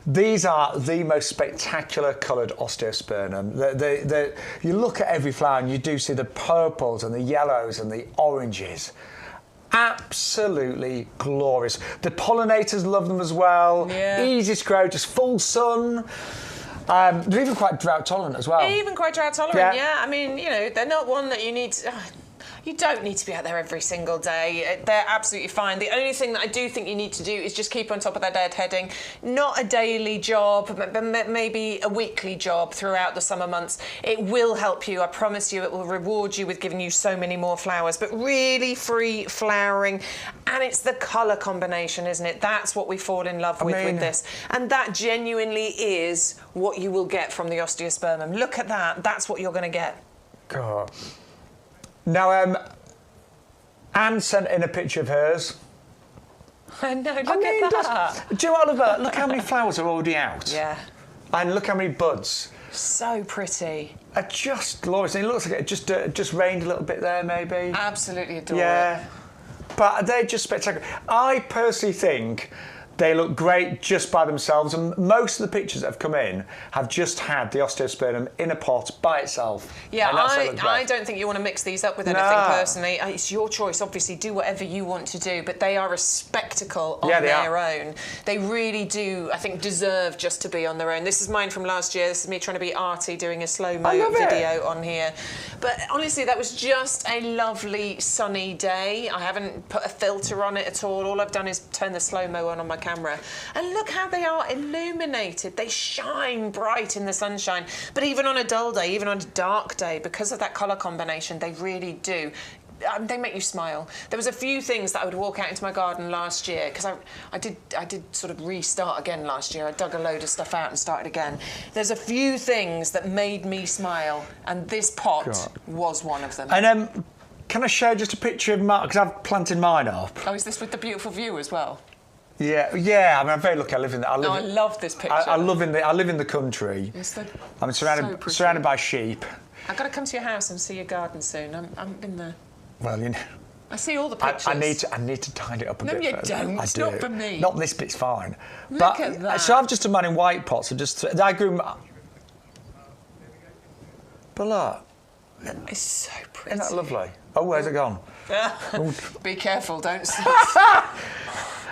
S1: These are the most spectacular coloured Osteospermum. You look at every flower and you do see the purples and the yellows and the oranges. Absolutely glorious. The pollinators love them as well.
S2: Yeah.
S1: Easy to grow, just full sun. They're even quite drought tolerant as well.
S2: Even quite drought tolerant, yeah. I mean, you know, they're not one that you need to... You don't need to be out there every single day. They're absolutely fine. The only thing that I do think you need to do is just keep on top of their deadheading. Not a daily job, but maybe a weekly job throughout the summer months. It will help you. I promise you it will reward you with giving you so many more flowers, but really free flowering. And it's the colour combination, isn't it? That's what we fall in love with this. And that genuinely is what you will get from the Osteospermum. Look at that. That's what you're going to get.
S1: God. Now, Anne sent in a picture of hers.
S2: I know, look at that.
S1: Do you know what, Oliver? Look how many flowers are already out.
S2: Yeah.
S1: And look how many buds.
S2: So pretty.
S1: Are just glorious. And it looks like it just rained a little bit there, maybe.
S2: Absolutely adore
S1: it. But they're just spectacular. I personally think they look great just by themselves, and most of the pictures that have come in have just had the Osteospermum in a pot by itself.
S2: Yeah, I don't think you want to mix these up with anything personally. It's your choice, obviously. Do whatever you want to do, but they are a spectacle on their own. They really do, I think, deserve just to be on their own. This is mine from last year. This is me trying to be arty, doing a slow-mo video on here. But honestly, that was just a lovely sunny day. I haven't put a filter on it at all. All I've done is turn the slow-mo on my camera, and look how they are illuminated. They shine bright in the sunshine, but even on a dull day, even on a dark day, because of that colour combination, they really do. They make you smile. There was a few things that I would walk out into my garden last year, because I did sort of restart again last year. I dug a load of stuff out and started again. There's a few things that made me smile, and this pot was one of them.
S1: And can I share just a picture of mine, because I've planted mine up.
S2: Oh, is this with the beautiful view as well?
S1: Yeah. I mean, I'm very lucky. I live in. I
S2: love this picture.
S1: I live in the country. I'm surrounded by sheep.
S2: I've got to come to your house and see your garden soon. I haven't been there.
S1: Well, you know.
S2: I see all the pictures.
S1: I need to tidy it up a bit.
S2: No, you
S1: further.
S2: don't. It's not for me.
S1: Not this bit's fine.
S2: Look at that.
S1: So I've just done mine in white pots. I grew. But look.
S2: It's so pretty.
S1: Isn't that lovely? Oh, where's it gone?
S2: Be careful, don't.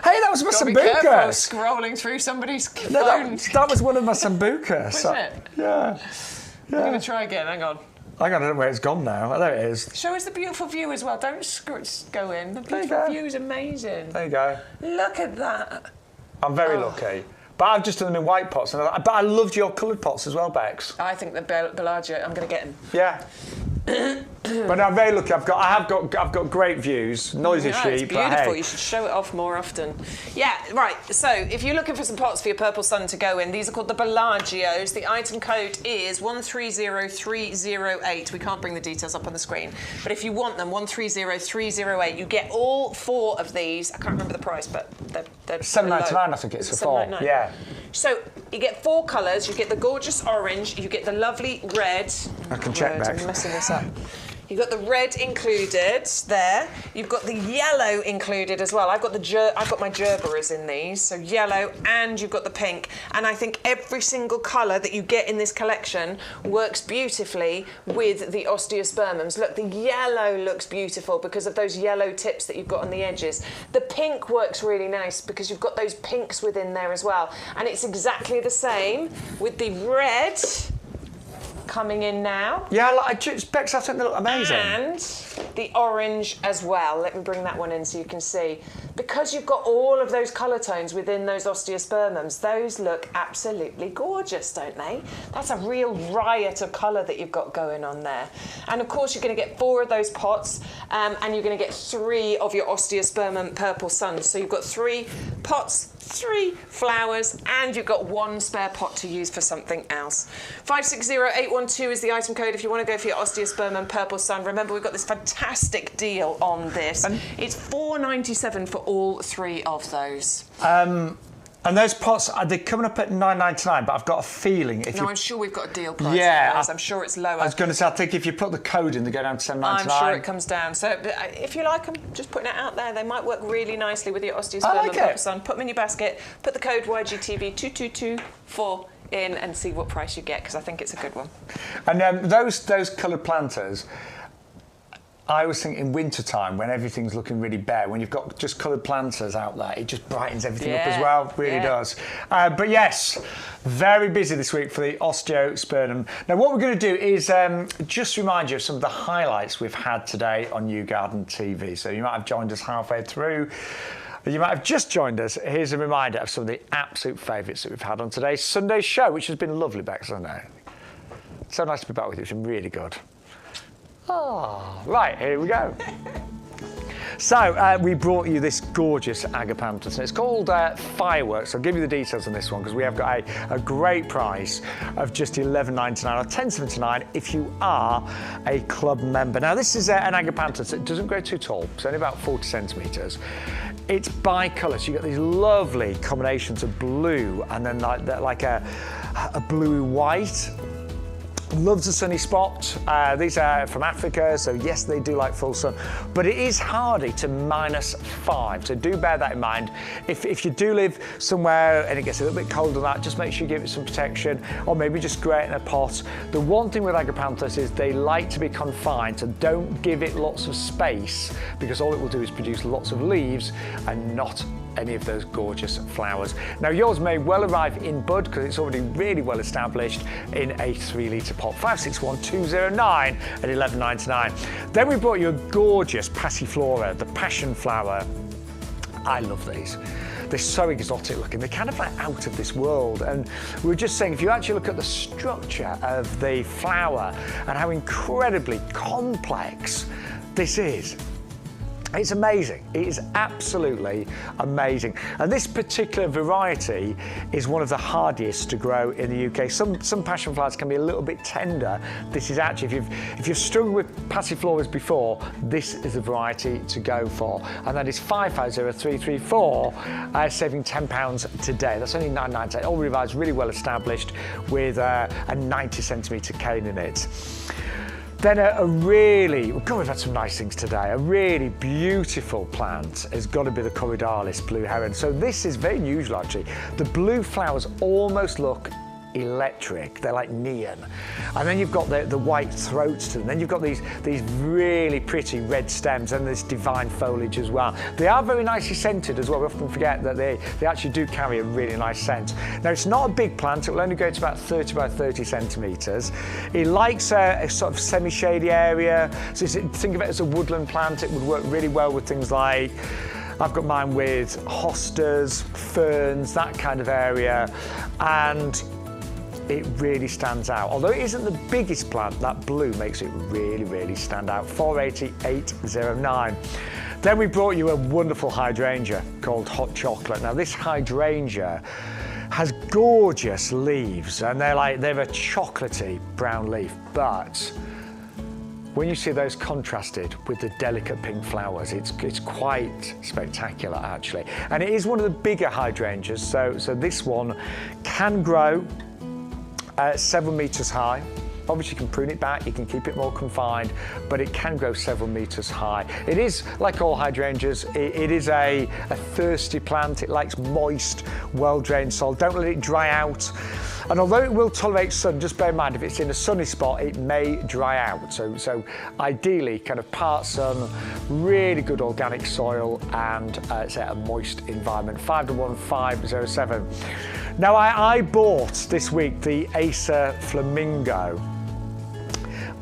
S1: Hey, that was my sambucas.
S2: Be careful scrolling through somebody's phone.
S1: That was one of my sambucas.
S2: Was it?
S1: Yeah.
S2: I'm going to try again. Hang on.
S1: I don't know where it's gone now. Oh, there it is.
S2: Show us the beautiful view as well. Don't go in. The beautiful view is amazing.
S1: There you go.
S2: Look at that.
S1: I'm very lucky. But I've just done them in white pots. But I loved your coloured pots as well, Bex.
S2: I think the Bellagio, I'm going to get them.
S1: Yeah. But I'm very lucky. I've got great views. Noisy sheep.
S2: It's beautiful.
S1: But hey.
S2: You should show it off more often. Yeah, right. So if you're looking for some pots for your purple sun to go in, these are called the Bellagios. The item code is 130308. We can't bring the details up on the screen, but if you want them, 130308. You get all 4 of these. I can't remember the price, but they're
S1: $7.99. I think it's for 4. Yeah.
S2: So you get 4 colours. You get the gorgeous orange. You get the lovely red.
S1: I can check back.
S2: I'm messing this up. You've got the red included there. You've got the yellow included as well. I've got my gerberas in these, so yellow, and you've got the pink. And I think every single colour that you get in this collection works beautifully with the Osteospermums. Look, the yellow looks beautiful because of those yellow tips that you've got on the edges. The pink works really nice because you've got those pinks within there as well. And it's exactly the same with the red coming in now.
S1: Yeah, Bex, I think they look amazing.
S2: And the orange as well. Let me bring that one in so you can see. Because you've got all of those colour tones within those osteospermums, those look absolutely gorgeous, don't they? That's a real riot of colour that you've got going on there. And of course you're going to get 4 of those pots, and you're going to get 3 of your Osteospermum purple suns. So you've got 3 pots, 3 flowers, and you've got 1 spare pot to use for something else. 560812 is the item code if you want to go for your Osteospermum purple sun. Remember, we've got this fantastic deal on this. It's $4.97 for all 3 of those.
S1: And those pots, they're coming up at $9.99, but I've got a feeling if
S2: I'm sure we've got a deal price.
S1: Yeah,
S2: I'm sure it's lower.
S1: I was going to say, I think if you put the code in, they go down to $7.99.
S2: I'm sure it comes down. So if you like them, just putting it out there, they might work really nicely with your Osteospermum purple sun. Put them in your basket, put the code YGTV2224 in and see what price you get, because I think it's a good one.
S1: And those coloured planters, I always think in winter time when everything's looking really bare, when you've got just coloured planters out there, it just brightens everything up as well. Really does. But yes, very busy this week for the Osteospermum. Now what we're going to do is just remind you of some of the highlights we've had today on YouGarden TV. So you might have joined us halfway through. You might have just joined us. Here's a reminder of some of the absolute favourites that we've had on today's Sunday show, which has been lovely, Bex, hasn't it? So nice to be back with you. It's been really good. Oh, right, here we go. So we brought you this gorgeous Agapanthus, and it's called Fireworks. I'll give you the details on this one because we have got a great price of just $11.99 or $10.79 if you are a club member. Now this is an Agapanthus. It doesn't grow too tall. It's only about 40 centimetres. It's bi-colour, so you've got these lovely combinations of blue and then like a bluey white. Loves a sunny spot. These are from Africa, so yes, they do like full sun, but it is hardy to -5, so do bear that in mind. If you do live somewhere and it gets a little bit colder than that, just make sure you give it some protection, or maybe just grow it in a pot. The one thing with Agapanthus is they like to be confined, so don't give it lots of space, because all it will do is produce lots of leaves and not any of those gorgeous flowers. Now yours may well arrive in bud because it's already really well established in a 3-litre pot. 561209 at $11.99. Then we brought you a gorgeous Passiflora, the passion flower. I love these. They're so exotic looking. They're kind of like out of this world. And we were just saying, if you actually look at the structure of the flower and how incredibly complex this is, it's amazing. It is absolutely amazing. And this particular variety is one of the hardiest to grow in the UK. Some passion flowers can be a little bit tender. This is actually, if you've struggled with passifloras before, this is the variety to go for. And that is 550334, saving £10 today. That's only $9.98. All revised, really well established with a 90 centimetre cane in it. Then God, we've had some nice things today. A really beautiful plant has got to be the Corydalis blue heron. So this is very unusual actually. The blue flowers almost look electric. They're like neon. And then you've got the white throats to them. Then you've got these really pretty red stems and this divine foliage as well. They are very nicely scented as well. We often forget that they actually do carry a really nice scent. Now it's not a big plant. It will only go to about 30 by 30 centimetres. It likes a sort of semi-shady area. So think of it as a woodland plant. It would work really well with things like, I've got mine with hostas, ferns, that kind of area. And it really stands out. Although it isn't the biggest plant, that blue makes it really, really stand out. 480809. Then we brought you a wonderful hydrangea called Hot Chocolate. Now this hydrangea has gorgeous leaves and they're a chocolatey brown leaf, but when you see those contrasted with the delicate pink flowers, it's quite spectacular actually. And it is one of the bigger hydrangeas, so this one can grow several metres high. Obviously you can prune it back, you can keep it more confined, but it can grow several metres high. It is, like all hydrangeas, it is a thirsty plant. It likes moist, well-drained soil. Don't let it dry out. And although it will tolerate sun, just bear in mind, if it's in a sunny spot, it may dry out. So ideally, kind of part sun, really good organic soil, and say a moist environment. 511507. Now I bought this week the Acer Flamingo.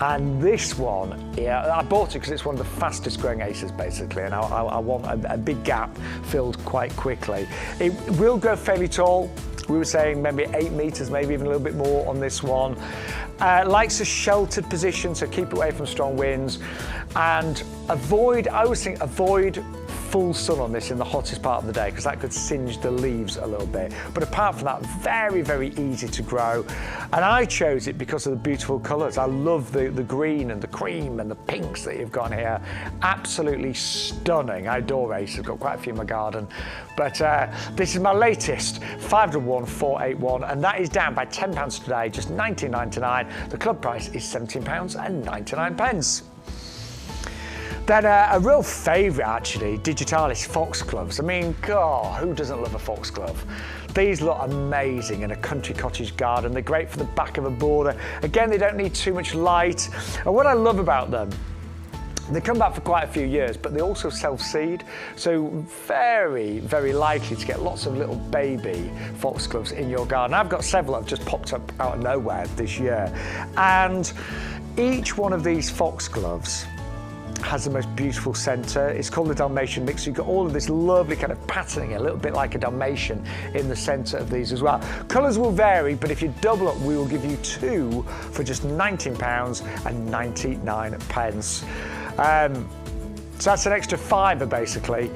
S1: And this one, yeah, I bought it because it's one of the fastest growing acers basically, and I want a big gap filled quite quickly. It will grow fairly tall. We were saying maybe 8 metres, maybe even a little bit more on this one. Likes a sheltered position, so keep away from strong winds. And avoid, I always think, avoid full sun on this in the hottest part of the day because that could singe the leaves a little bit. But apart from that, very, very easy to grow. And I chose it because of the beautiful colours. I love the green and the cream and the pinks that you've got here. Absolutely stunning. I adore Ace. I've got quite a few in my garden. But this is my latest 501 481, and that is down by £10 today, just £19.99. The club price is £17.99. Then a real favourite actually, Digitalis Foxgloves. I mean, God, who doesn't love a foxglove? These look amazing in a country cottage garden. They're great for the back of a border. Again, they don't need too much light. And what I love about them, they come back for quite a few years, but they also self-seed. So very, very likely to get lots of little baby foxgloves in your garden. I've got several that have just popped up out of nowhere this year. And each one of these foxgloves has the most beautiful centre. It's called the Dalmatian mix. You've got all of this lovely kind of patterning, a little bit like a Dalmatian in the centre of these as well. Colours will vary, but if you double up, we will give you 2 for just £19.99. So that's an extra £5 basically,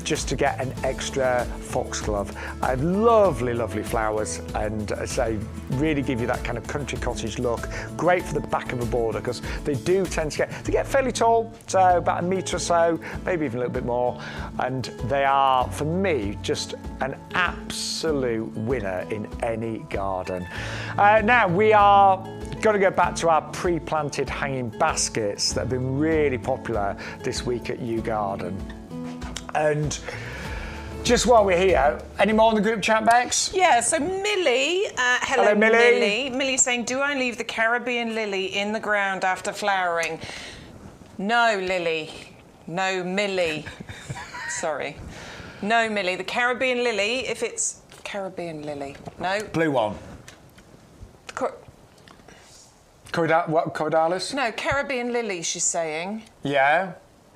S1: just to get an extra foxglove. Lovely, lovely flowers, and so really give you that kind of country cottage look. Great for the back of a border because they do tend to get fairly tall, so about 1 metre or so, maybe even a little bit more. And they are, for me, just an absolute winner in any garden. Now we are got to go back to our pre-planted hanging baskets that have been really popular this week at YouGarden. And just while we're here, any more on the group chat, Bex?
S2: Yeah, so Millie, hello
S1: Millie.
S2: Millie's saying, do I leave the Caribbean lily in the ground after flowering? No, Lily. No, Millie. Sorry. No, Millie. The Caribbean lily, if it's Caribbean lily. No.
S1: Blue one. Corydalis?
S2: No, Caribbean lily, she's saying.
S1: Yeah.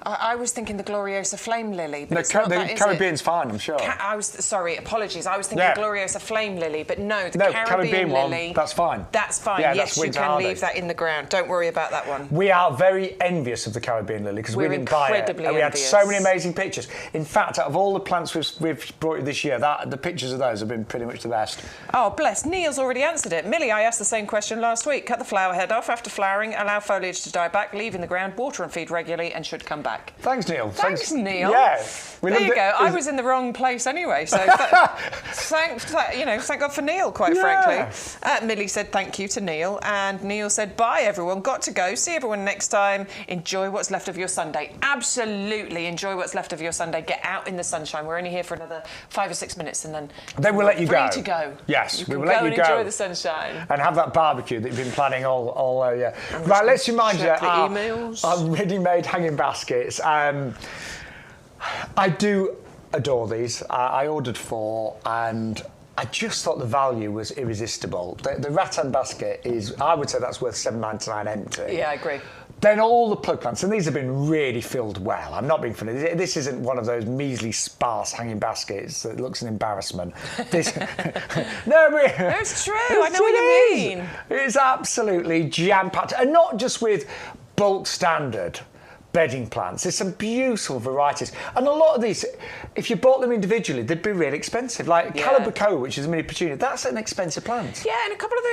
S2: I was thinking the Gloriosa flame lily, but
S1: No,
S2: it's not that, is
S1: Caribbean's
S2: it?
S1: fine, I'm sure.
S2: Sorry, apologies. I was thinking Gloriosa flame lily, but no, the
S1: Caribbean
S2: lily.
S1: One, that's fine.
S2: That's fine.
S1: Yeah,
S2: yes,
S1: that's
S2: you can leave that in the ground. Don't worry about that one.
S1: We are very envious of the Caribbean lily because we didn't buy it. And we had so many amazing pictures. In fact, out of all the plants we've brought you this year, the pictures of those have been pretty much the best.
S2: Oh, bless. Neil's already answered it. Millie, I asked the same question last week. Cut the flower head off after flowering, allow foliage to die back, leave in the ground, water and feed regularly, and should come back.
S1: Thanks, Neil.
S2: Thanks, Neil.
S1: Yeah.
S2: There you go. I was in the wrong place anyway, so thank God for Neil, quite frankly. Millie said thank you to Neil, and Neil said bye, everyone. Got to go. See everyone next time. Enjoy what's left of your Sunday. Absolutely enjoy what's left of your Sunday. Get out in the sunshine. We're only here for another 5 or 6 minutes, and then
S1: we'll let you go.
S2: Free to go.
S1: Yes,
S2: we
S1: will let you go.
S2: Enjoy the sunshine
S1: and have that barbecue that you've been planning all year. Right, let's remind you our ready-made hanging baskets. I do adore these. I ordered 4 and I just thought the value was irresistible. The rattan basket is, I would say that's worth £7.99 empty.
S2: Yeah, I agree.
S1: Then all the plug plants, and these have been really filled well. I'm not being funny. This isn't one of those measly, sparse hanging baskets that looks an embarrassment. This, no,
S2: it's true. I know what you mean.
S1: It's absolutely jam-packed, and not just with bulk standard bedding plants. There's some beautiful varieties, and a lot of these, if you bought them individually, they'd be really expensive. Like Calibracoa, which is a mini petunia, that's an expensive plant. Yeah,
S2: and a couple of the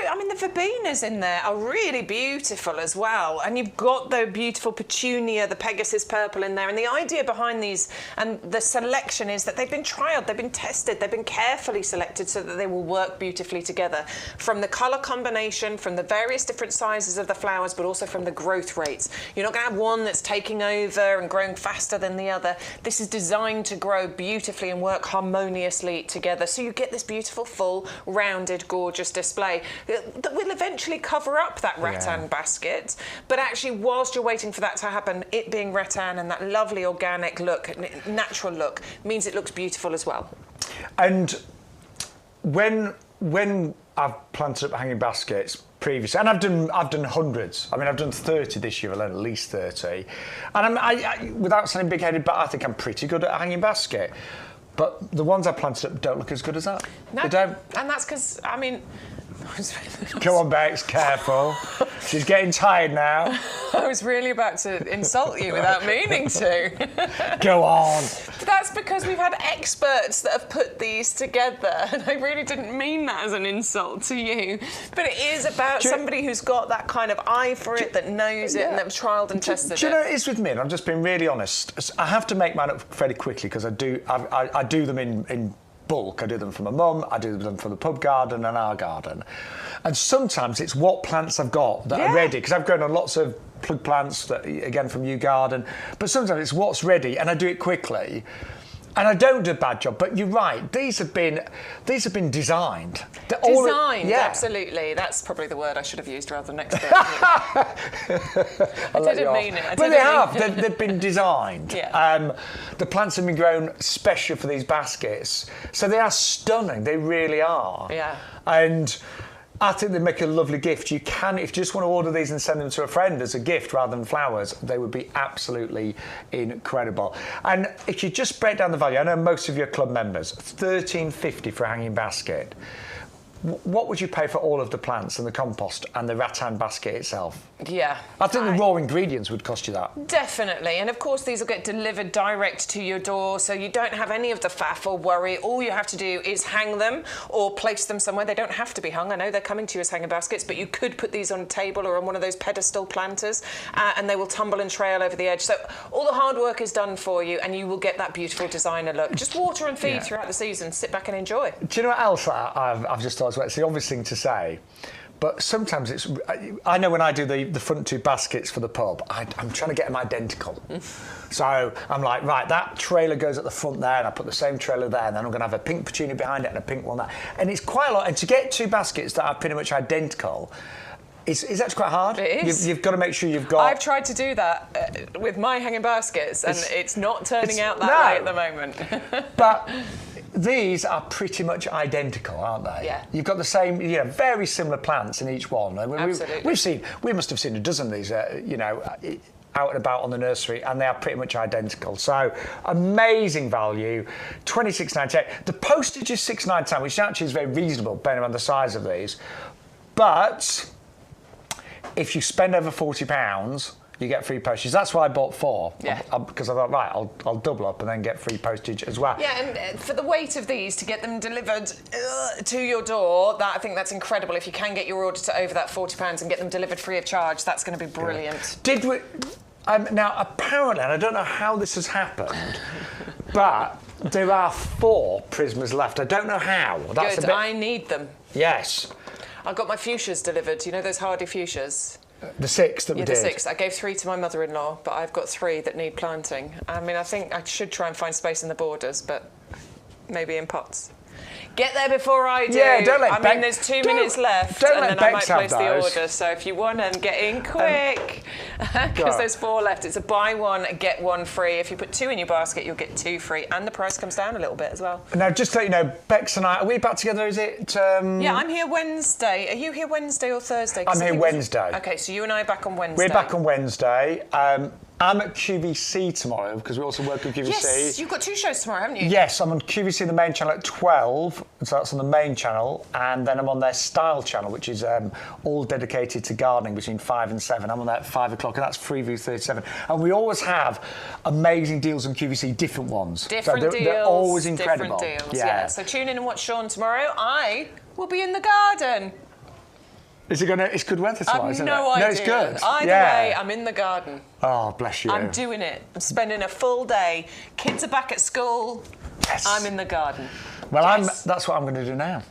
S2: verbenas in there are really beautiful as well. And you've got the beautiful petunia, the Pegasus purple in there. And the idea behind these and the selection is that they've been trialled, they've been tested, they've been carefully selected so that they will work beautifully together. From the colour combination, from the various different sizes of the flowers, but also from the growth rates. You're not going to have one that's taking over and growing faster than the other. This is designed to grow beautifully and work harmoniously together, so you get this beautiful, full, rounded, gorgeous display that will eventually cover up that rattan basket. But actually, whilst you're waiting for that to happen, it being rattan and that lovely organic look, natural look, means it looks beautiful as well.
S1: And when I've planted up hanging baskets, previously, and I've done hundreds. I mean, I've done 30 this year alone, at least 30. And I without sounding big-headed, but I think I'm pretty good at hanging basket. But the ones I planted up don't look as good as that.
S2: No,
S1: they don't.
S2: And that's because, I mean...
S1: Come on, Bex, careful. She's getting tired now.
S2: I was really about to insult you without meaning to.
S1: Go on.
S2: But that's because we've had experts that have put these together, and I really didn't mean that as an insult to you. But it is about somebody who's got that kind of eye for it, that knows it, and that have trialled and tested it.
S1: Do you know what it is with me? And I'm just being really honest. I have to make mine up fairly quickly because I do them in bulk. I do them for my mum, I do them for the pub garden and our garden. And sometimes it's what plants I've got that are ready, because I've grown on lots of plug plants, that, again, from YouGarden, but sometimes it's what's ready and I do it quickly. And I don't do a bad job, but you're right. These have been designed.
S2: Designed, absolutely. That's probably the word I should have used rather than expert. I didn't mean it.
S1: But they have. They've been designed.
S2: Yeah.
S1: The plants have been grown special for these baskets, so they are stunning. They really are.
S2: Yeah.
S1: And I think they make a lovely gift. You can, if you just want to order these and send them to a friend as a gift rather than flowers, they would be absolutely incredible. And if you just break down the value, I know most of your club members, $13.50 for a hanging basket. What would you pay for all of the plants and the compost and the rattan basket itself?
S2: Yeah.
S1: I think the raw ingredients would cost you that.
S2: Definitely. And of course, these will get delivered direct to your door, so you don't have any of the faff or worry. All you have to do is hang them or place them somewhere. They don't have to be hung. I know they're coming to you as hanging baskets, but you could put these on a table or on one of those pedestal planters, and they will tumble and trail over the edge. So all the hard work is done for you, and you will get that beautiful designer look. Just water and feed throughout the season. Sit back and enjoy.
S1: Do you know what else I've just thought? It's the obvious thing to say, but sometimes it's... I know when I do the front two baskets for the pub, I'm trying to get them identical. So I'm like, right, that trailer goes at the front there, and I put the same trailer there, and then I'm going to have a pink petunia behind it and a pink one there. And it's quite a lot. And to get two baskets that are pretty much identical, is actually quite hard.
S2: It is.
S1: You've got to make sure you've got...
S2: I've tried to do that with my hanging baskets, and it's not turning out that way at the moment.
S1: But... These are pretty much identical, aren't they?
S2: Yeah.
S1: You've got the same, very similar plants in each one.
S2: Absolutely.
S1: We must have seen a dozen of these, out and about on the nursery, and they are pretty much identical. So amazing value, $26.98. The postage is $6.99, which actually is very reasonable, bearing in mind the size of these. But if you spend over £40, you get free postage. That's why I bought 4.
S2: Yeah.
S1: Because I thought, right, I'll double up and then get free postage as well.
S2: Yeah, and for the weight of these, to get them delivered to your door, I think that's incredible. If you can get your order to over that £40 and get them delivered free of charge, that's going to be brilliant.
S1: Did we... now, apparently, and I don't know how this has happened, but there are 4 Prismas left. I don't know how. That's
S2: Good, I need them.
S1: Yes.
S2: I got my fuchsias delivered. You know those hardy fuchsias?
S1: The 6 that we did.
S2: The 6. I gave 3 to my mother-in-law, but I've got 3 that need planting. I mean, I think I should try and find space in the borders, but maybe in pots. Get there before I do.
S1: Yeah, don't let
S2: I mean, there's 2 minutes left, and then I might place the order. So if you want them, get in quick, because there's 4 left. It's a buy one, get one free. If you put 2 in your basket, you'll get 2 free, and the price comes down a little bit as well.
S1: Now, just to let you know, Bex and I, are we back together, is it?
S2: Yeah, I'm here Wednesday. Are you here Wednesday or Thursday?
S1: I'm here Wednesday.
S2: Okay, so you and I are back on Wednesday.
S1: We're back on Wednesday. I'm at QVC tomorrow because we also work with QVC.
S2: Yes, you've got 2 shows tomorrow, haven't you?
S1: Yes, I'm on QVC, the main channel, at 12. So that's on the main channel. And then I'm on their style channel, which is all dedicated to gardening between 5 and 7. I'm on that at 5 o'clock, and that's Freeview 37. And we always have amazing deals on QVC, different ones.
S2: Different deals.
S1: They're always incredible.
S2: Different deals, yeah. So tune in and watch Shaun tomorrow. I will be in the garden.
S1: Is it going to... It's good weather tomorrow, isn't it?
S2: No idea.
S1: No, it's good.
S2: Either way, I'm in the garden.
S1: Oh, bless you.
S2: I'm doing it. I'm spending a full day. Kids are back at school.
S1: Yes.
S2: I'm in the garden.
S1: Well, that's what I'm going to do now.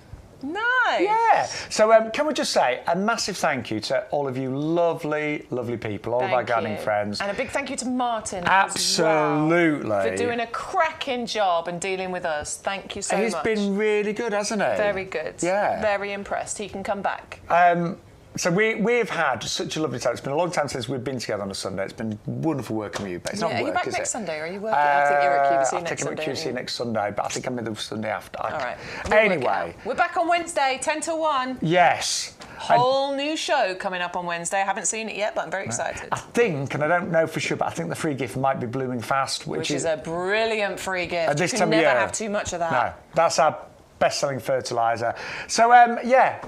S2: Nice.
S1: Yeah. So can we just say a massive thank you to all of you lovely, lovely people, all of our gardening friends.
S2: And a big thank you to Martin.
S1: Absolutely.
S2: As well, for doing a cracking job and dealing with us. Thank you so much.
S1: He's been really good, hasn't he?
S2: Very good.
S1: Yeah.
S2: Very impressed. He can come back.
S1: So we've had such a lovely time. It's been a long time since we've been together on a Sunday. It's been wonderful working with you, but it's not
S2: Are
S1: work,
S2: you back
S1: is
S2: next
S1: it?
S2: Sunday, or are you working? I think you're at QVC
S1: I
S2: next
S1: think I'm
S2: Sunday.
S1: at QVC next Sunday, but I think I'm in the Sunday after.
S2: All right.
S1: Anyway.
S2: We're back on Wednesday, 10 till 1.
S1: Yes.
S2: Whole new show coming up on Wednesday. I haven't seen it yet, but I'm very excited.
S1: I think, and I don't know for sure, but I think the free gift might be Blooming Fast,
S2: Which is a brilliant free gift.
S1: at this
S2: You
S1: time
S2: can
S1: of
S2: never
S1: year.
S2: have too much of that.
S1: No, that's our best-selling fertiliser. So, yeah.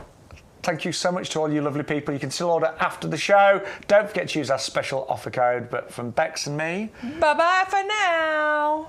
S1: Thank you so much to all you lovely people. You can still order after the show. Don't forget to use our special offer code. But from Bex and me...
S2: Bye-bye for now.